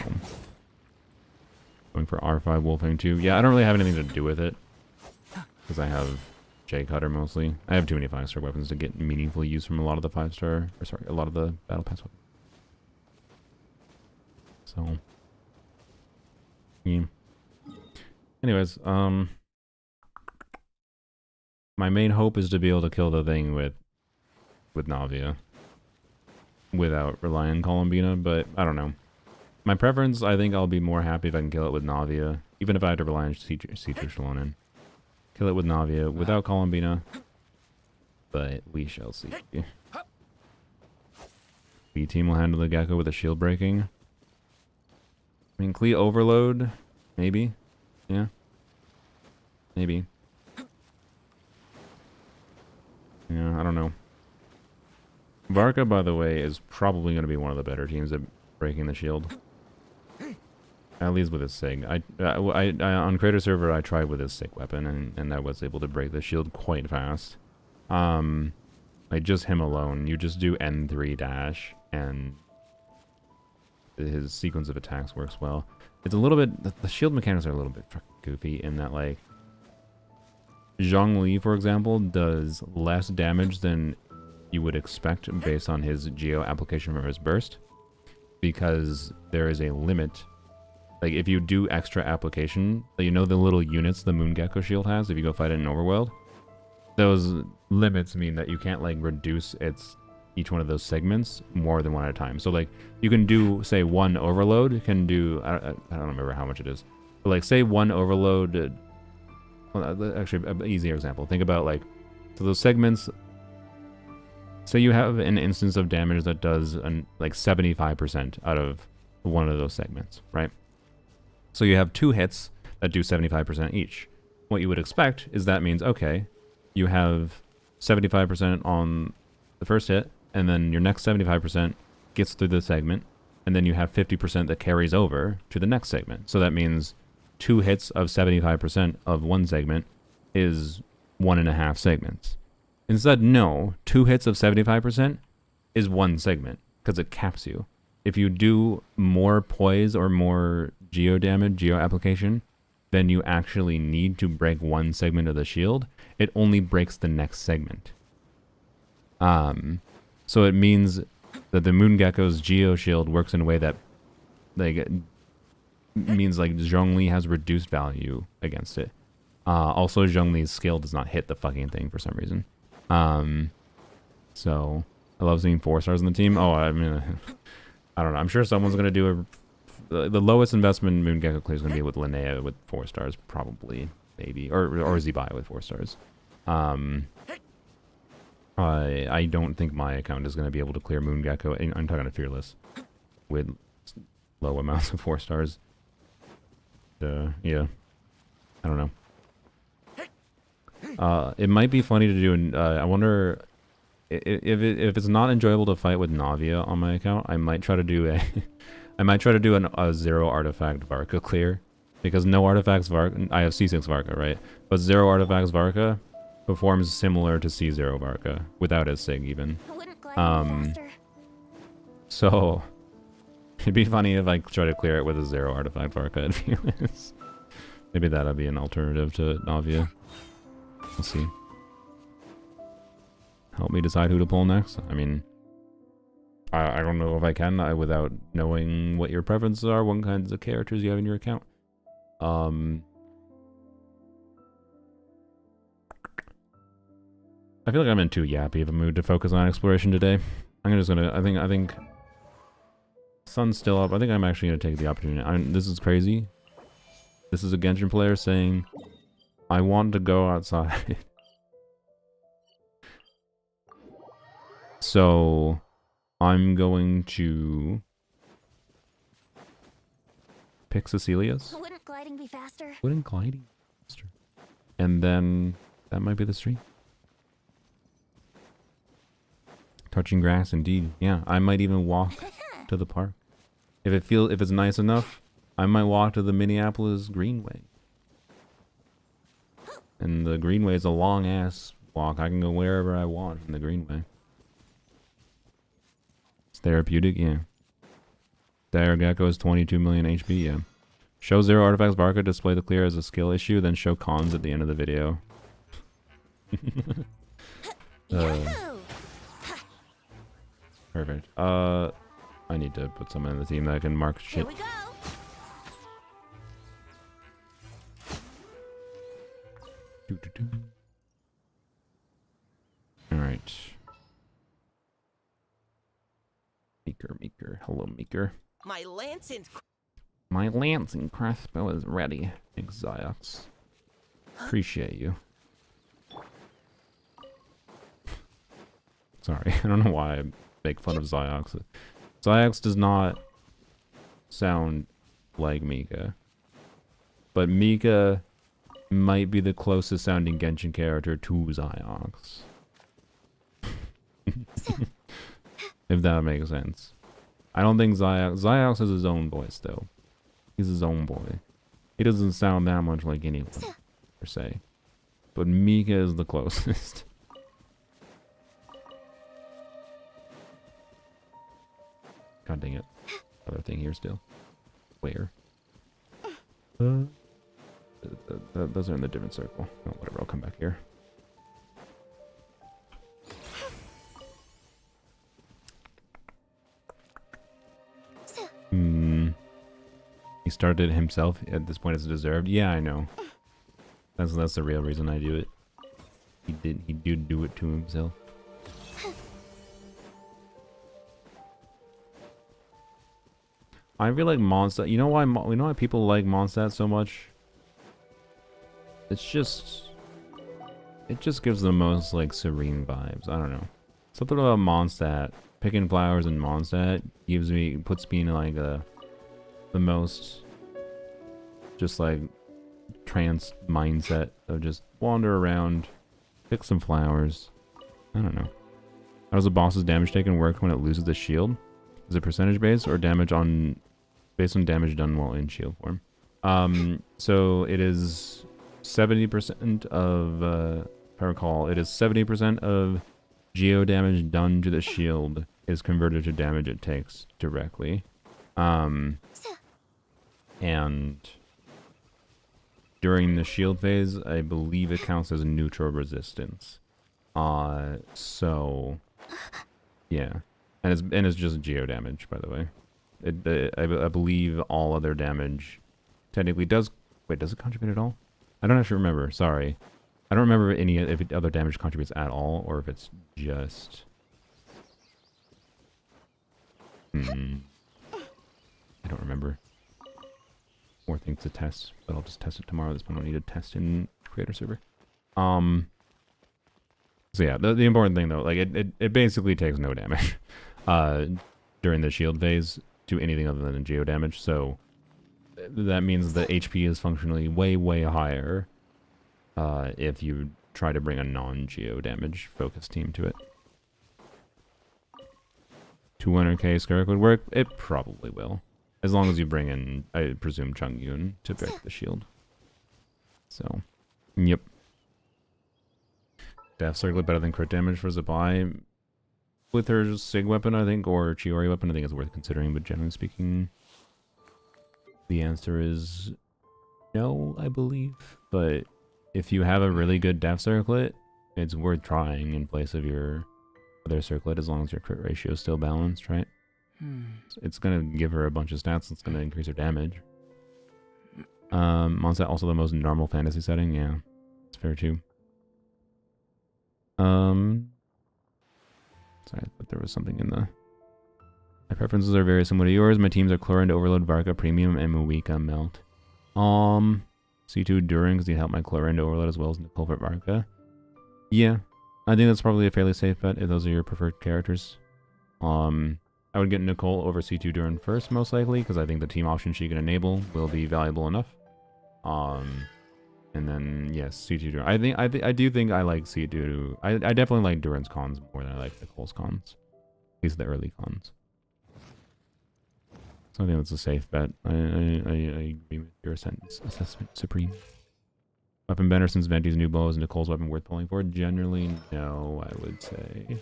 going for R5 Wolfang 2. Yeah, I don't really have anything to do with it, because I have J-Cutter mostly. I have too many 5-star weapons to get meaningful use from a lot of the 5-star, or sorry, a lot of the Battle Pass weapons. So, yeah. Anyways, my main hope is to be able to kill the thing with Navia without relying on Columbina, but I don't know. My preference, I think I'll be more happy if I can kill it with Navia, even if I have to rely on C2 Kill it with Navia without Columbina, but we shall see. B team will handle the Gecko with a shield breaking. I mean, Clee Overload, maybe. Yeah. Maybe. Yeah, I don't know. Varka, by the way, is probably going to be one of the better teams at breaking the shield. At least with his SIG. On Creator Server, I tried with his SIG weapon, and I was able to break the shield quite fast. Like, just him alone. You just do N3 dash, and his sequence of attacks works well. It's a little bit... The shield mechanics are a little bit goofy in that, like... Zhongli, for example, does less damage than you would expect based on his geo application from his burst, because there is a limit. Like, if you do extra application, you know the little units the Moongecko shield has if you go fight it in Overworld? Those limits mean that you can't, like, reduce each one of those segments more than one at a time. So, like, you can do, say, one overload can do... I don't remember how much it is. But, like, say one overload... Well, actually, an easier example. Think about, like... So those segments... Say you have an instance of damage that does, like, 75% out of one of those segments, right? So you have 2 hits that do 75% each. What you would expect is that means, okay, you have 75% on the first hit, and then your next 75% gets through the segment, and then you have 50% that carries over to the next segment. So that means 2 hits of 75% of one segment is 1.5 segments. Instead, no, 2 hits of 75% is 1 segment, because it caps you. If you do more poise or more geo damage, geo application, then you actually need to break 1 segment of the shield. It only breaks the next segment. So it means that the Moongecko's geo shield works in a way that, like, means like Zhongli has reduced value against it. Also, Zhongli's skill does not hit the fucking thing for some reason. So I love seeing 4 stars on the team. Oh, I mean, I don't know. I'm sure someone's gonna do the lowest investment Moongecko clear is gonna be with Linnea with 4 stars, probably, maybe, or Zibai with 4 stars. I don't think my account is gonna be able to clear Moongecko. I'm talking to Fearless. with low amounts of 4 stars. Yeah. I don't know. It might be funny to do, I wonder if it's not enjoyable to fight with Navia on my account, I might try to do a a 0 artifact Varka clear, because no artifacts Varka, I have C6 Varka, right? But 0 artifacts Varka performs similar to C0 Varka without a sig even. I wouldn't glide any faster. So it'd be funny if I try to clear it with a 0 artifact Varka at Fearless. Maybe that'll be an alternative to Navia. We'll see. Help me decide who to pull next. I mean, I don't know if I can without knowing what your preferences are, what kinds of characters you have in your account. I feel like I'm in too yappy of a mood to focus on exploration today. I think sun's still up. I think I'm actually gonna take the opportunity. This is crazy. This is a Genshin player saying, I want to go outside. So I'm going to pick Cecilia's. Wouldn't gliding be faster? Wouldn't gliding be faster? And then that might be the stream. Touching grass, indeed. Yeah, I might even walk to the park. If it's nice enough, I might walk to the Minneapolis Greenway. And the Greenway is a long ass walk. I can go wherever I want in the Greenway. It's therapeutic, yeah. Dire Gecko is 22 million HP, yeah. Show 0 artifacts Varka, display the clear as a skill issue, then show cons at the end of the video. Perfect. I need to put someone in the team that can mark shit. Here we go. Alright. Meeker. Hello, Meeker. My lance and crossbow is ready. Thanks, Ziox. Appreciate you. Sorry, I don't know why I make fun of Ziox. Ziox does not sound like Mika. But Mika might be the closest sounding Genshin character to Ziox. If that makes sense. I don't think Ziox has his own voice though. He's his own boy. He doesn't sound that much like anyone, per se. But Mika is the closest. God dang it. Other thing here still. Where? Those are in the different circle. Oh, whatever, I'll come back here. He started it himself. At this point, it's deserved. Yeah, I know. That's the real reason I do it. He did do it to himself. I feel like Mondstadt. You know why people like Mondstadt so much? It just gives the most like serene vibes. I don't know. Something about Mondstadt. Picking flowers in Mondstadt puts me in like the most just like trance mindset of just wander around, pick some flowers. I don't know. How does a boss's damage taken work when it loses the shield? Is it percentage based or based on damage done while in shield form? So it is 70% of, if I recall, it is 70% of geo damage done to the shield is converted to damage it takes directly. And during the shield phase, I believe it counts as neutral resistance. So yeah, and it's just geo damage, by the way. I believe all other damage technically does. Wait, does it contribute at all? I don't actually remember. Sorry, I don't remember if other damage contributes at all, or if it's just. I don't remember. More things to test, but I'll just test it tomorrow. This one I don't need to test in creator server. So yeah, the important thing though, like it basically takes no damage during the shield phase. do anything other than geo damage, so that means the HP is functionally way, way higher if you try to bring a non-geo damage focused team to it. 200k Scarlet would work? It probably will. As long as you bring in, I presume, Chung-Yoon to break the shield. So, yep. Death Circlet better than crit damage for Zabai. With her Sig weapon, I think, or Chiori weapon, I think it's worth considering, but generally speaking, the answer is no, I believe. But if you have a really good Death Circlet, it's worth trying in place of your other circlet, as long as your crit ratio is still balanced, right? It's gonna give her a bunch of stats, it's gonna increase her damage. Mondstadt also the most normal fantasy setting, yeah. It's fair too. Sorry, I thought there was something in the... My preferences are very similar to yours. My teams are Chlorine, Overload, Varka, Premium, and Muika Melt. C2 Durin, because he helped my Chlorine Overload as well as Nicole for Varka. Yeah, I think that's probably a fairly safe bet if those are your preferred characters. I would get Nicole over C2 Durin first, most likely, because I think the team option she can enable will be valuable enough. And then, yes, C2 Durin. I do think I like C2. I definitely like Durin's cons more than I like Nicole's cons. At least the early cons. So I think that's a safe bet. I agree with your assessment, Supreme. Weapon better since Venti's new bow is Nicole's weapon worth pulling for? Generally, no, I would say.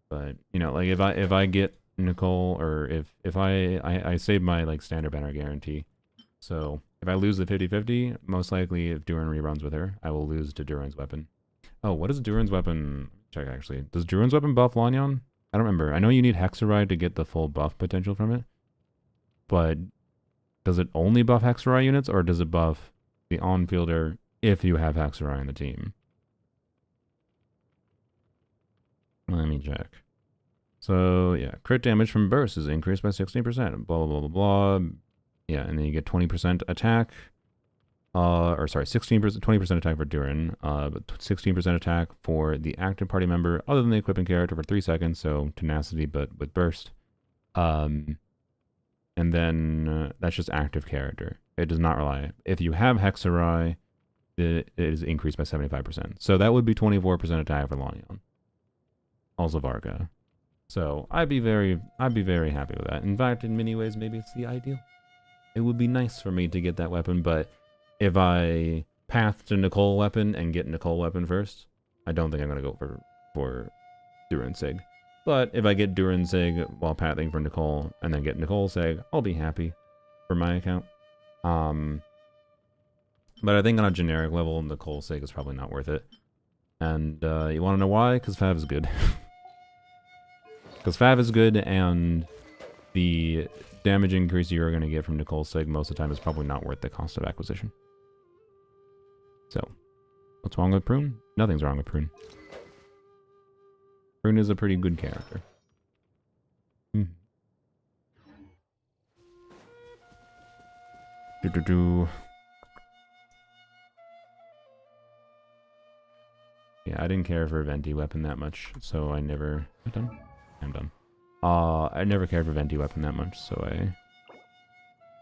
But, you know, like if I get Nicole, or if I save my like standard banner guarantee. So if I lose the 50-50, most likely if Durin reruns with her, I will lose to Durin's weapon. Oh, what is Durin's weapon? Check actually. Does Durin's weapon buff Lanyon? I don't remember. I know you need Hexeride to get the full buff potential from it. But does it only buff Hexeride units, or does it buff the on-fielder if you have Hexeride in the team? Let me check. So, yeah, crit damage from burst is increased by 16%. Blah, blah, blah, blah. Yeah, and then you get 20% attack. Or sorry, 20% attack for Durin. But 16% attack for the active party member other than the equipping character for 3 seconds. So, tenacity, but with burst. And then that's just active character. It does not rely. If you have Hexerai, it is increased by 75%. So that would be 24% attack for Lanyon. Also Varka. So I'd be very happy with that. In fact, in many ways, maybe it's the ideal. It would be nice for me to get that weapon, but if I path to Nicole weapon and get Nicole weapon first, I don't think I'm gonna go for Durin Sig. But if I get Durin Sig while pathing for Nicole and then get Nicole Sig, I'll be happy for my account. But I think on a generic level, Nicole Sig is probably not worth it. And you want to know why? Because Fav is good. Because Fav is good, and the damage increase you're going to get from Nicole Sig most of the time is probably not worth the cost of acquisition. So, what's wrong with Prune? Nothing's wrong with Prune. Prune is a pretty good character. Yeah, I didn't care for Venti weapon that much, so I never... Am I done? I'm done. I never cared for Venti weapon that much, so I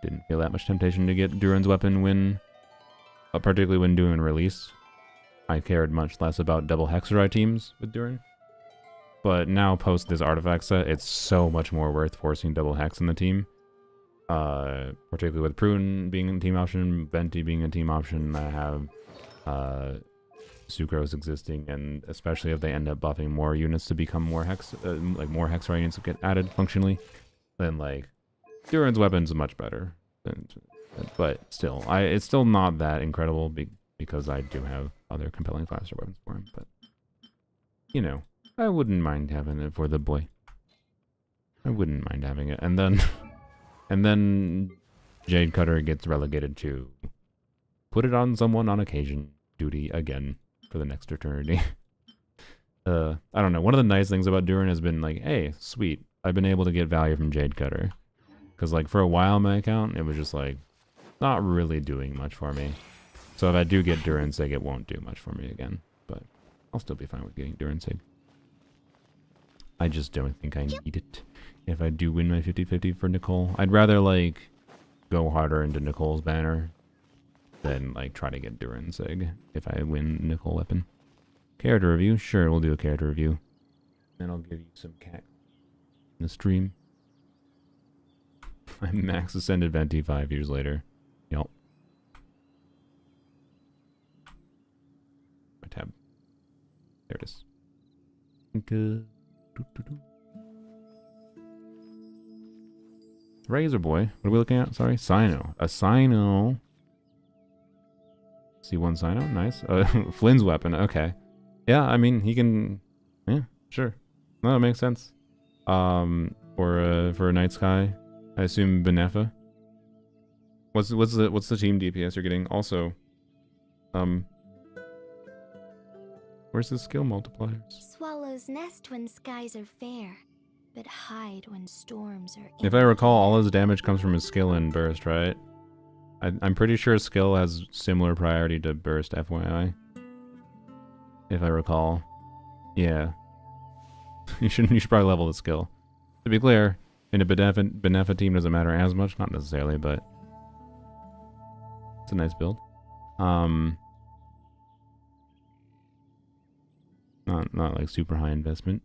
didn't feel that much temptation to get Durin's weapon when... particularly when doing release. I cared much less about double Hexeride teams with Durin. But now, post this artifact set, it's so much more worth forcing double Hex in the team. Particularly with Prune being a team option, Venti being a team option, I have Sucrose existing, and especially if they end up buffing more units to become more more Hexeride units get added functionally, then like Durin's weapon's much better. But still, it's still not that incredible because I do have other compelling 5-star weapons for him. But you know, I wouldn't mind having it for the boy. I wouldn't mind having it, and then Jade Cutter gets relegated to put it on someone on occasion duty again for the next eternity. I don't know. One of the nice things about Durin has been like, hey, sweet, I've been able to get value from Jade Cutter. Because like for a while my account, it was just like not really doing much for me. So if I do get Durin Sig, it won't do much for me again. But I'll still be fine with getting Durin Sig. I just don't think I need it if I do win my 50-50 for Nicole. I'd rather like go harder into Nicole's banner than like try to get Durin's egg if I win Nicole weapon. Character review? Sure, we'll do a character review. Then I'll give you some cat in the stream. I max ascended Venti 5 years later. Yup. My tab. There it is. Razor Boy. What are we looking at? Sorry. Sino. A Sino. See one Sino. Nice. Flynn's weapon. Okay. Yeah, I mean, he can... Yeah, sure. No, that makes sense. For a Night Sky, I assume Benefa. What's the team DPS you're getting? Also, where's the skill multipliers? Swallows nest when skies are fair, but hide when storms are. If I recall, all his damage comes from his skill and burst, right? I'm pretty sure skill has similar priority to burst, FYI. If I recall. Yeah. you should probably level the skill. To be clear, in a Benefa team doesn't matter as much, not necessarily, but it's a nice build. Not like super high investment.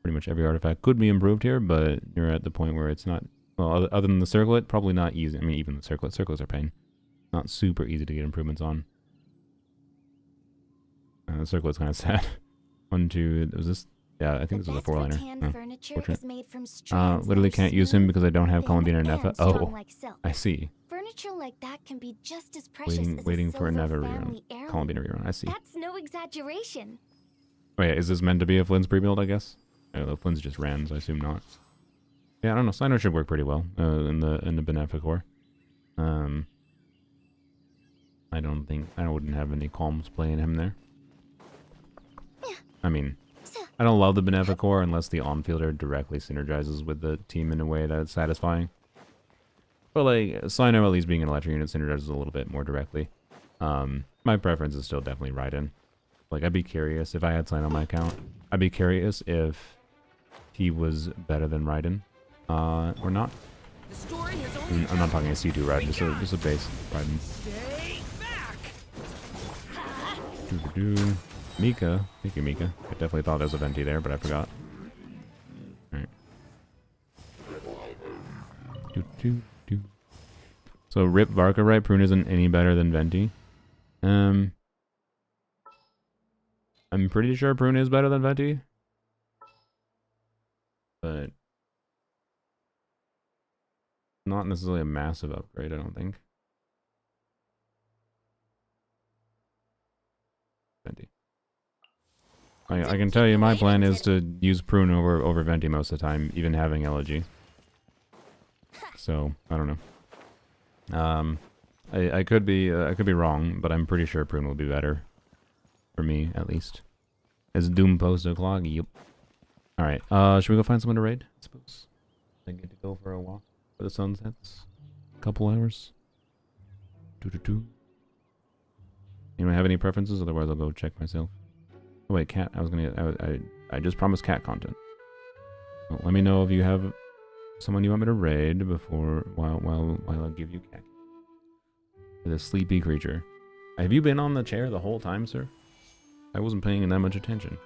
Pretty much every artifact could be improved here, but you're at the point where it's not, well, other than the circlet, probably not easy. I mean, even the circlets are pain. Not super easy to get improvements on. The circlet's kind of sad. 1, 2, was this? Yeah, I think this was a 4-liner. Literally can't use him because I don't have Columbine or Nefa. Oh, I see. Furniture like that can be just as precious Waiting as for a Nefa silver rerun. family heirloom. Columbine rerun, I see. That's no exaggeration. Wait, is this meant to be a Flynn's pre-build, I guess? Oh, the Flynn's just ran, so I assume not. Yeah, I don't know. Sino should work pretty well in the Benefa core. I wouldn't have any calms playing him there. I mean, I don't love the Benefa core unless the on-fielder directly synergizes with the team in a way that's satisfying. But like, Sino at least being an electric unit synergizes a little bit more directly. My preference is still definitely Raiden. Like, I'd be curious if I had Sino on my account. I'd be curious if he was better than Raiden, or not. I'm not talking a C2 Raiden, just a base Raiden. Mika. Thank you, Mika. I definitely thought there was a Venti there, but I forgot. Alright. So, rip Varka, right? Prune isn't any better than Venti. I'm pretty sure Prune is better than Venti. But not necessarily a massive upgrade, I don't think. Venti. I can tell you my plan is to use Prune over Venti most of the time, even having Elegy. So, I don't know. I could be wrong, but I'm pretty sure Prune will be better. For me, at least. Is Doom post o'clock? Yep. Alright, should we go find someone to raid? I suppose. I get to go for a walk for the sun sets. A couple hours. Anyone have any preferences? Otherwise I'll go check myself. Oh wait, cat. I just promised cat content. Well, let me know if you have someone you want me to raid before while I give you cat. The sleepy creature. Have you been on the chair the whole time, sir? I wasn't paying that much attention.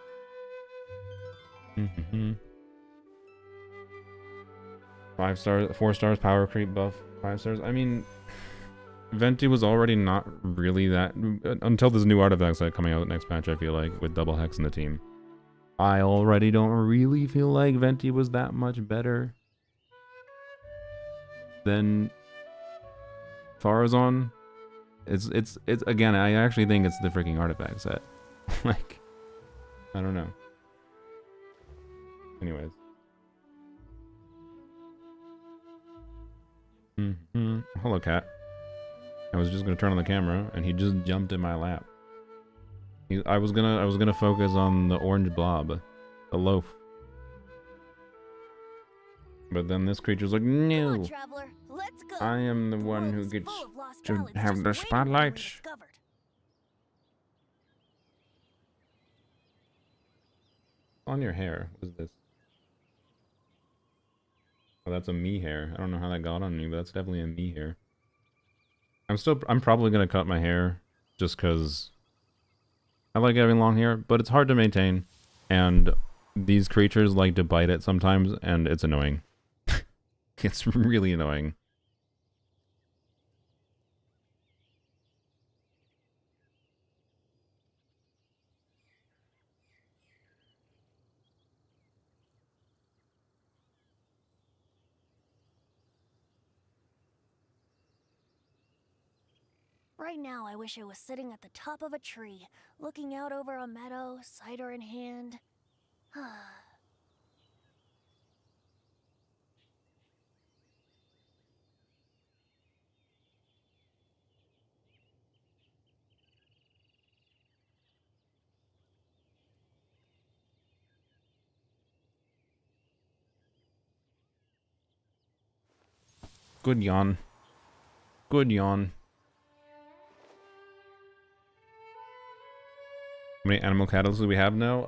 5 stars, 4 stars, power creep buff, 5 stars. I mean, Venti was already not really that until this new artifact set coming out next patch. I feel like with double hex in the team, I already don't really feel like Venti was that much better than Faruzan. It's again. I actually think it's the freaking artifact set. Like, I don't know. Anyways. Hello, cat. I was just gonna turn on the camera, and he just jumped in my lap. I was gonna focus on the orange blob, the loaf. But then this creature's like, no, I am the one who gets to have the spotlight. On your hair, what is this? Oh, that's a me hair. I don't know how that got on me, but that's definitely a me hair. I'm probably gonna cut my hair just because I like having long hair, but it's hard to maintain, and these creatures like to bite it sometimes, and it's annoying. It's really annoying. Right now, I wish I was sitting at the top of a tree, looking out over a meadow, cider in hand. Good yawn. Good yawn. How many animal catalysts do we have now?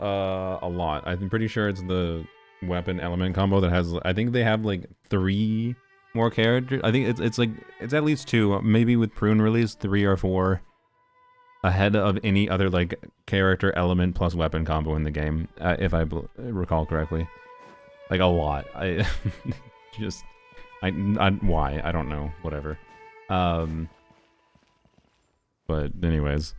A lot. I'm pretty sure it's the weapon element combo that has. I think they have like 3 more characters. I think it's like it's at least 2. Maybe with Prune release 3 or 4 ahead of any other like character element plus weapon combo in the game, if I recall correctly. Like a lot. I just why I don't know. Whatever. But anyways.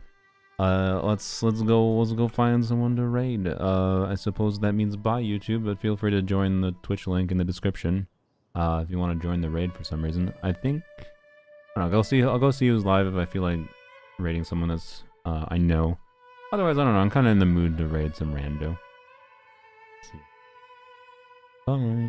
Let's go find someone to raid. I suppose that means bye YouTube, but feel free to join the Twitch link in the description. If you want to join the raid for some reason. I think I'll go see who's live if I feel like raiding someone that's I know. Otherwise, I don't know. I'm kind of in the mood to raid some rando. Let's see. Bye.